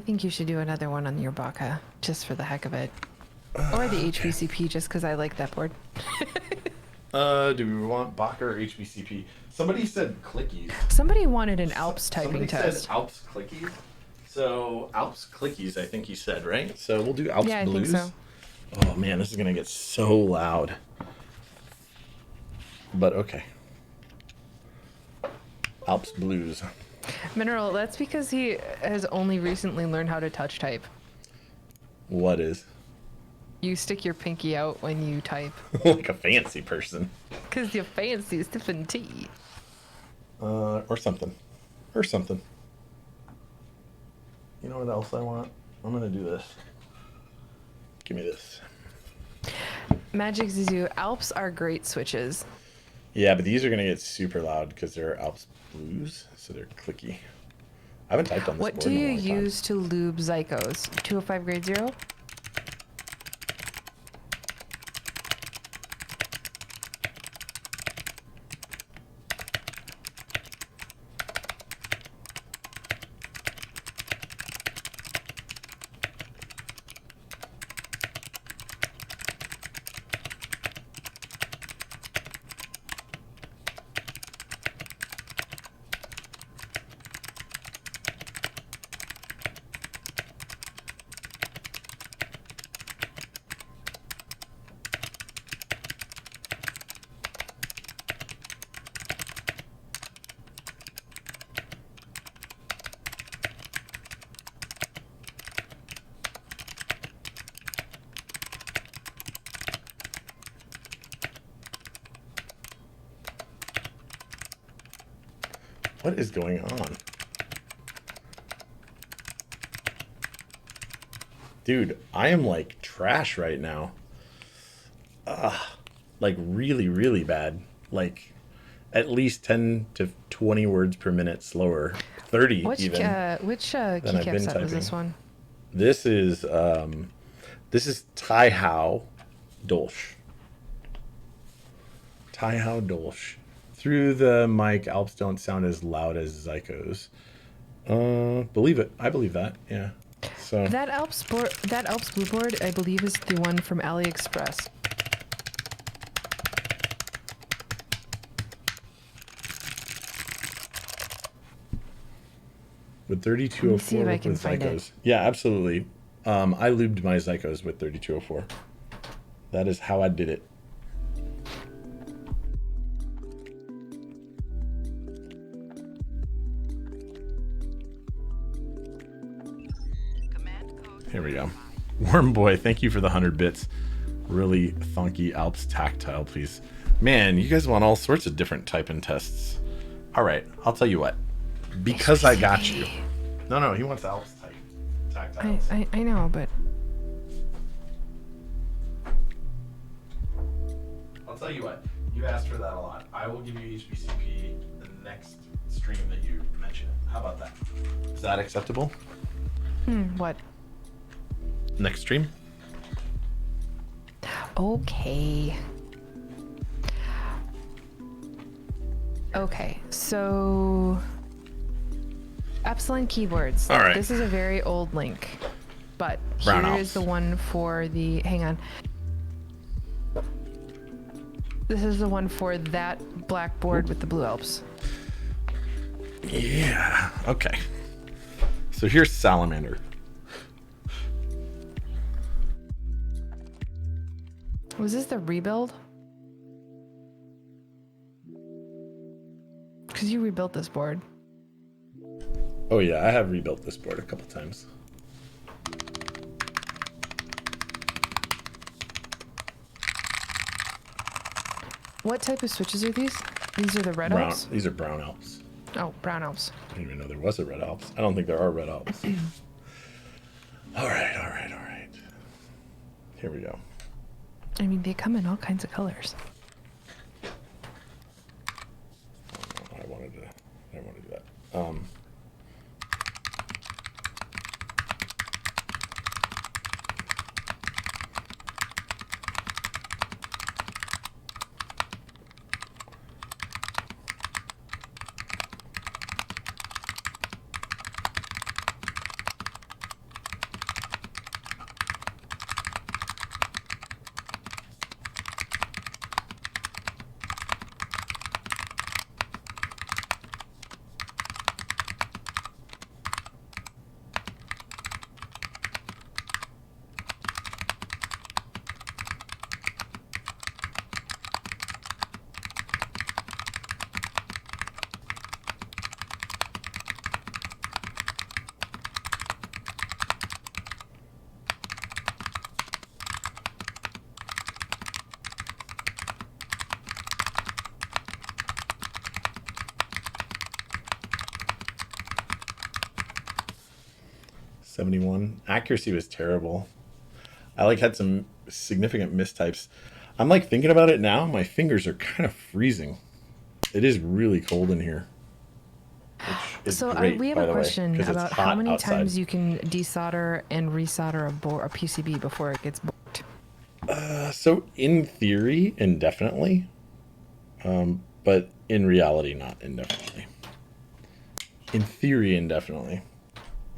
think you should do another one on your Baka, just for the heck of it. Or the HVCP, just because I like that board. Do we want Baka or HBCP? Somebody said clickies. Somebody wanted an Alps typing Somebody test. said Alps clickies. So Alps clickies, I think he said, right? So we'll do Alps Yeah, I think blues. so. Oh man, this is gonna get so loud. But okay. Alps blues. Mineral, that's because he has only recently learned how to touch type. What is? You stick your pinky out when you type. Like a fancy person. Because you're fancy Stephen T. Or something. Or something. You know what else I want? I'm gonna do this. Give me this. Magic Zizu, Alps are great switches. Yeah, but these are gonna get super loud because they're Alps Blues, so they're clicky. I haven't typed on this What board do in a you long time. use to lube Zycos? 205 grade 0? What is going on? Dude, I am like trash right now. Like really, really bad. Like at least 10 to 20 words per minute slower. 30 Which even. which I've been keycap set was typing. this one? This is Tai Hao Dolch. Tai Hao Dolch. Through the mic, Alps don't sound as loud as Zycos. Believe it. I believe that. Yeah. So That Alps blue board, I believe, is the one from AliExpress. with Let me see 3204 if I with can find it. Zycos. Yeah, absolutely. I lubed my Zycos with 3204. That is how I did it. Here we go. Worm Boy, thank you for the 100 bits. Really funky Alps tactile, please. Man, you guys want all sorts of different type and tests. All right, I'll tell you what. Because I got you. No, he wants Alps type. Tactiles. I know, but I'll tell you what. You asked for that a lot. I will give you HBCP the next stream that you mention it. How about that? Is that acceptable? what? Next stream? Okay. Okay, so Epsilon keyboards. All right. This is a very old link, but Brown here Alps. is the one for the. Hang on. This is the one for that blackboard with the blue Alps. Yeah. Okay. So here's Salamander. Was this the rebuild? Because you rebuilt this board. Oh yeah, I have rebuilt this board a couple times. What type of switches are these? These are the red Brown. Alps? These are brown Alps. Oh, brown Alps. I didn't even know there was a red Alps. I don't think there are red Alps. All right. Here we go. I mean, they come in all kinds of colors. I don't want to do that. 71. Accuracy was terrible. I like had some significant mistypes. I'm like thinking about it now. My fingers are kind of freezing. It is really cold in here. Which is So great, we have by a the way, question 'cause it's about how hot many outside. times you can desolder and resolder a PCB before it gets booked. So in theory, indefinitely, but in reality, not indefinitely. In theory, indefinitely.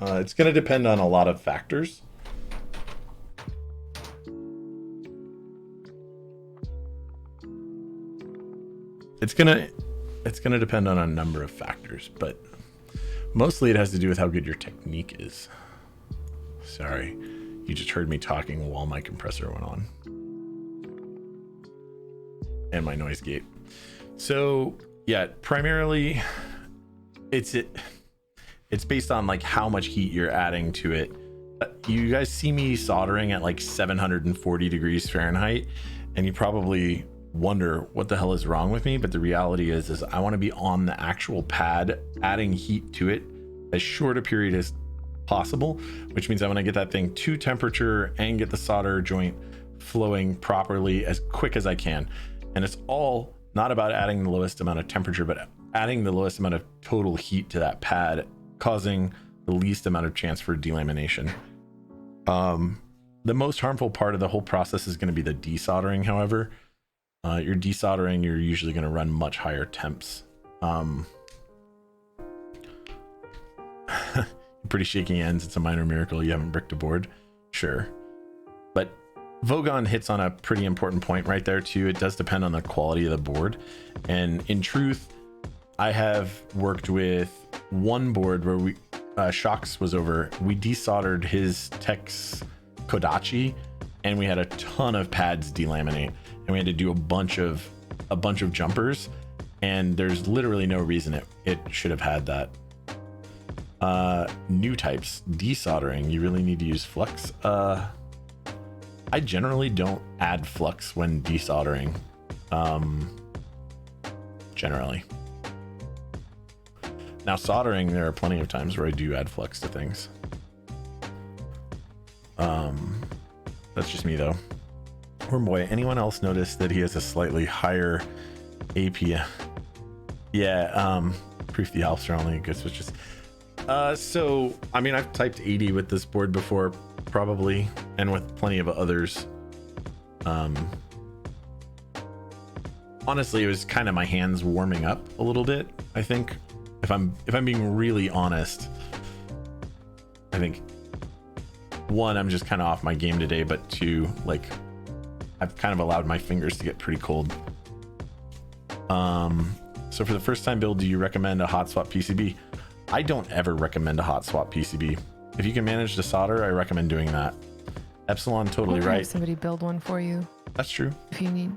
It's going to depend on a lot of factors. It's gonna depend on a number of factors, but mostly it has to do with how good your technique is. Sorry, you just heard me talking while my compressor went on. And my noise gate. So yeah, primarily it's based on like how much heat you're adding to it. You guys see me soldering at like 740 degrees Fahrenheit, and you probably wonder what the hell is wrong with me, but the reality is I want to be on the actual pad adding heat to it as short a period as possible, which means I want to get that thing to temperature and get the solder joint flowing properly as quick as I can. And it's all not about adding the lowest amount of temperature, but adding the lowest amount of total heat to that pad, causing the least amount of chance for delamination. The most harmful part of the whole process is going to be the desoldering. However, you're desoldering, you're usually going to run much higher temps. Pretty shaky ends. It's a minor miracle you haven't bricked a board. Sure. But Vogon hits on a pretty important point right there too. It does depend on the quality of the board. And in truth, I have worked with one board where we, Shox was over. We desoldered his Tex Kodachi and we had a ton of pads delaminate. And we had to do a bunch of jumpers, and there's literally no reason it should have had that. New types desoldering, you really need to use flux. I generally don't add flux when desoldering. Generally. Now soldering, there are plenty of times where I do add flux to things. That's just me though. Poor boy. Anyone else notice that he has a slightly higher AP? Yeah, proof the alphs are only good switches. So I mean, I've typed 80 with this board before, probably, and with plenty of others. Honestly, it was kind of my hands warming up a little bit. I think, if I'm being really honest, I think one, I'm just kind of off my game today, but two, like, I've kind of allowed my fingers to get pretty cold. So for the first time build, do you recommend a hot swap PCB? I don't ever recommend a hot swap PCB. If you can manage to solder, I recommend doing that. Epsilon totally right. Have somebody build one for you That's true. if you need.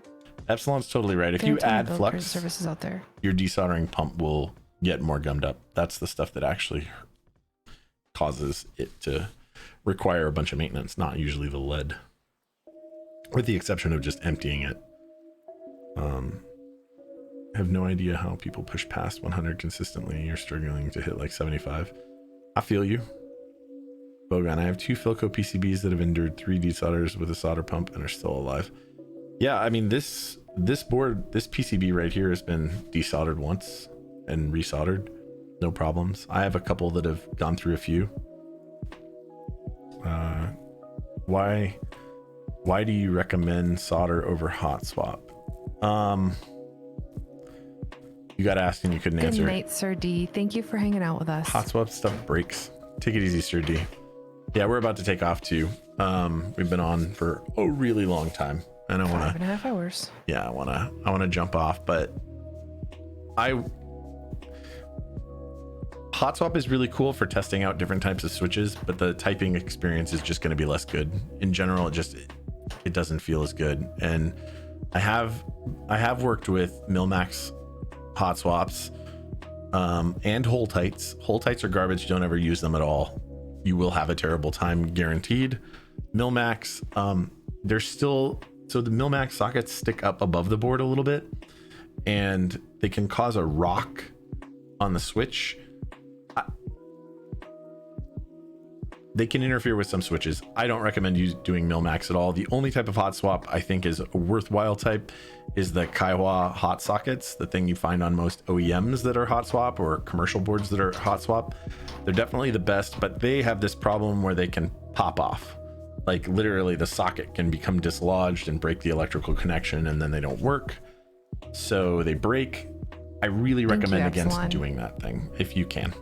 Epsilon's totally right. If There are you a ton of add build flux, services out there. your desoldering pump will get more gummed up. That's the stuff that actually causes it to require a bunch of maintenance, not usually the lead. With the exception of just emptying it. I have no idea how people push past 100 consistently. You're struggling to hit like 75. I feel you. Bogan, I have 2 Philco PCBs that have endured 3 desolders with a solder pump and are still alive. Yeah, I mean, this board, this PCB right here has been desoldered once and resoldered. No problems. I have a couple that have gone through a few. Why do you recommend solder over hot swap? You got asked and you couldn't answer. Good night, Sir D. Thank you for hanging out with us. Hot swap stuff breaks. Take it easy, Sir D. Yeah, we're about to take off too. We've been on for a really long time, and I want to 5.5 hours. Yeah, I want to jump off, but hot swap is really cool for testing out different types of switches, but the typing experience is just going to be less good in general. It doesn't feel as good. And I have worked with Milmax hot swaps and hole tights. Hole tights are garbage. Don't ever use them at all. You will have a terrible time, guaranteed. Milmax, they're still, so the Milmax sockets stick up above the board a little bit, and they can cause a rock on the switch. they can interfere with some switches. I don't recommend you doing Milmax at all. The only type of hot swap I think is a worthwhile type is the Kaiwa hot sockets, the thing you find on most OEMs that are hot swap or commercial boards that are hot swap. They're definitely the best, but they have this problem where they can pop off. Like literally the socket can become dislodged and break the electrical connection, and then they don't work. So they break. I really recommend against doing that thing if you can.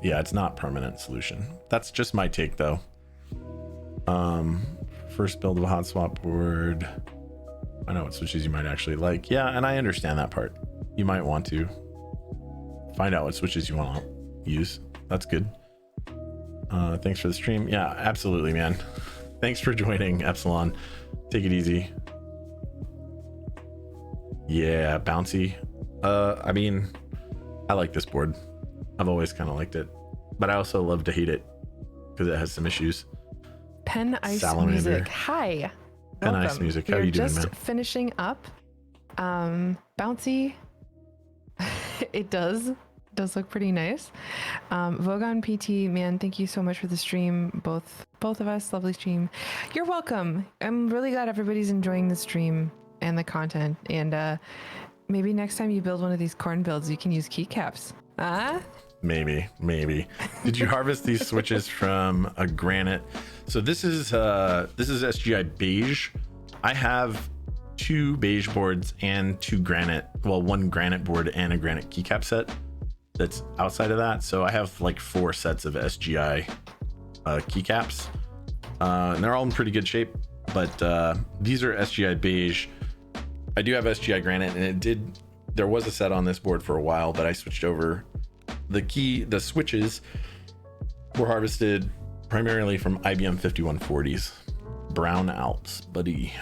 Yeah, it's not permanent solution. That's just my take though. First build of a hot swap board. I know what switches you might actually like. Yeah, and I understand that part. You might want to find out what switches you want to use. That's good. Thanks for the stream. Yeah, absolutely, man. Thanks for joining, Epsilon. Take it easy. Yeah, bouncy. I mean, I like this board. I've always kind of liked it, but I also love to hate it because it has some issues. Pen Ice Salamander. Music. Hi. Pen Welcome. Ice Music. How are you doing, man? Just finishing up. Bouncy. It does look pretty nice. Vogon PT, man, thank you so much for the stream. Both of us, lovely stream. You're welcome. I'm really glad everybody's enjoying the stream and the content. And maybe next time you build one of these corn builds, you can use keycaps. Maybe. Did you harvest these switches from a granite? So this is SGI beige. I have 2 beige boards and 2 granite. Well, 1 granite board and a granite keycap set that's outside of that. So I have like 4 sets of SGI keycaps. And they're all in pretty good shape. But these are SGI beige. I do have SGI granite, and there was a set on this board for a while, but I switched over. The switches were harvested primarily from IBM 5140s. Brown Alps, buddy.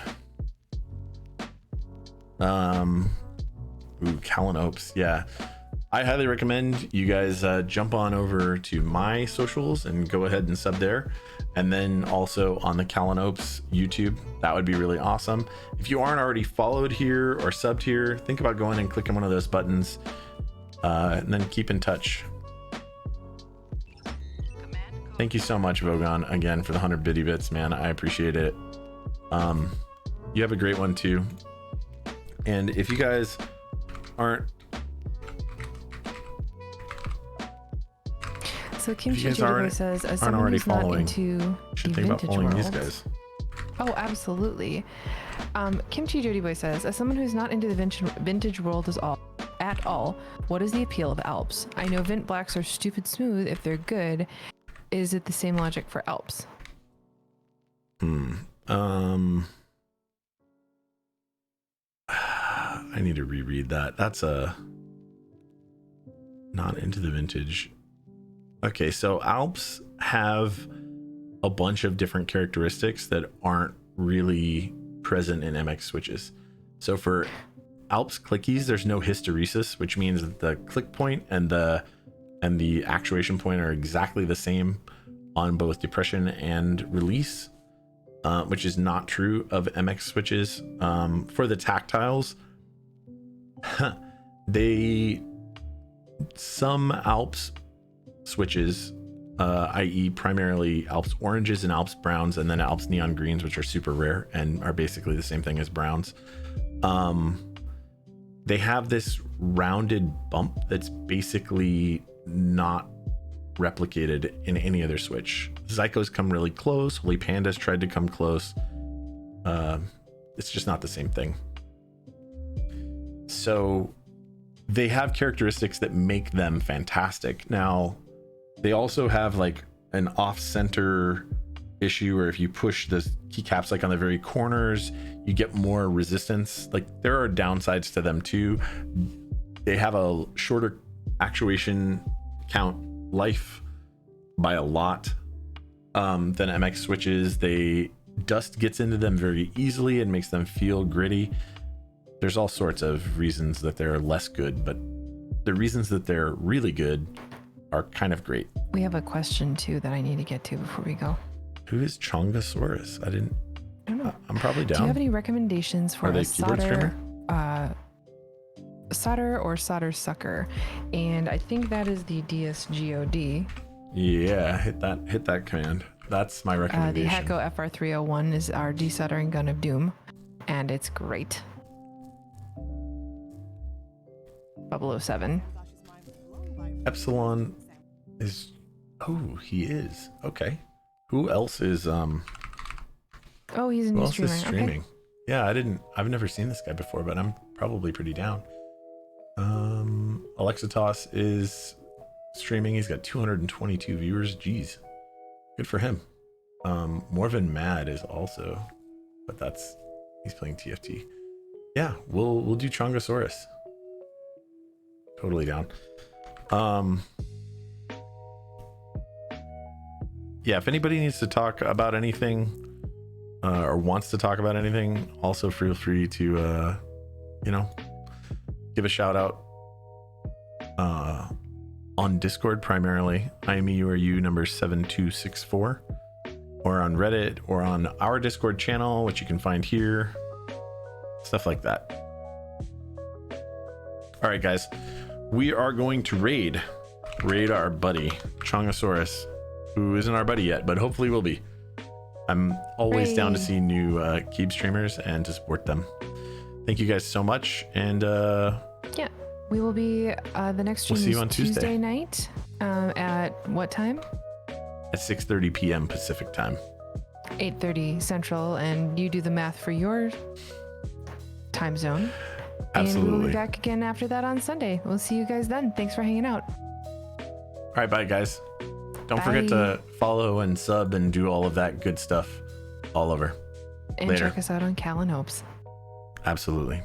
Calanopes, yeah. I highly recommend you guys jump on over to my socials and go ahead and sub there. And then also on the Calanopes YouTube, that would be really awesome. If you aren't already followed here or subbed here, think about going and clicking one of those buttons, and then keep in touch. Thank you so much, Vogon, again for the 100 bitty bits, man. I appreciate it. You have a great one too. And if you guys aren't, so Kimchi Judo says, as someone who's not into the vintage world, these guys. Oh, absolutely. Kimchi Jody Boy says, as someone who's not into the vintage world at all, what is the appeal of Alps? I know Vint Blacks are stupid smooth if they're good. Is it the same logic for Alps? I need to reread that. That's not into the vintage. Okay, so Alps have a bunch of different characteristics that aren't really present in MX switches. So for Alps clickies, there's no hysteresis, which means that the click point and the actuation point are exactly the same on both depression and release, which is not true of MX switches. For the tactiles, some Alps switches, i.e. primarily Alps oranges and Alps browns, and then Alps neon greens, which are super rare and are basically the same thing as browns. They have this rounded bump that's basically not replicated in any other switch. Zycos come really close. Holy Pandas tried to come close. It's just not the same thing. So they have characteristics that make them fantastic. Now, they also have like an off-center issue where if you push the keycaps like on the very corners, you get more resistance. Like there are downsides to them too. They have a shorter actuation count life by a lot than MX switches. Dust gets into them very easily and makes them feel gritty. There's all sorts of reasons that they're less good, but the reasons that they're really good are kind of great. We have a question too that I need to get to before we go. Who is Chongasaurus? I don't know. I'm probably down. Do you have any recommendations for a solder Solder or Solder Sucker, and I think that is the DSGOD. Yeah, hit that command. That's my The recommendation. Hacko FR301 is our desoldering gun of doom, and it's great. 007. Epsilon is. Oh, he is. Okay. Who else is Oh, he's a Who new else streamer. is streaming? Yeah, I've never seen this guy before, but I'm probably pretty down. Alexitos is streaming. He's got 222 viewers. Jeez, good for him. Morven Mad is also, but he's playing TFT. Yeah, we'll do Chongosaurus. Totally down. Yeah, if anybody needs to talk about anything or wants to talk about anything, also feel free to give a shout out on Discord primarily. IMEURU number 7264, or on Reddit, or on our Discord channel, which you can find here. Stuff like that. All right, guys, we are going to raid our buddy Chongosaurus, who isn't our buddy yet, but hopefully will be. I'm always down to see new Keep streamers and to support them. Thank you guys so much, and Yeah, we will be the next stream We'll see you is on Tuesday night at what time? at 6:30 p.m. Pacific time. 8:30 Central, and you do the math for your time zone. And we'll Absolutely. be back again after that on Sunday. We'll see you guys then. Thanks for hanging out. All right, bye guys. Don't forget Bye. to follow and sub and do all of that good stuff all over. And Later. check us out on Cal and Hopes. Absolutely.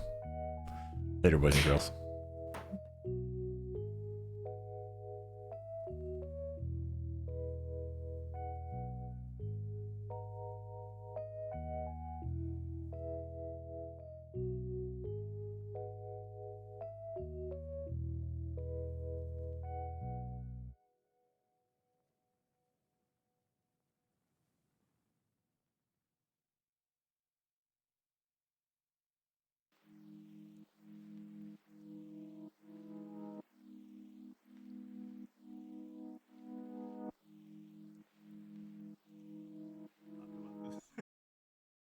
Later, boys and girls.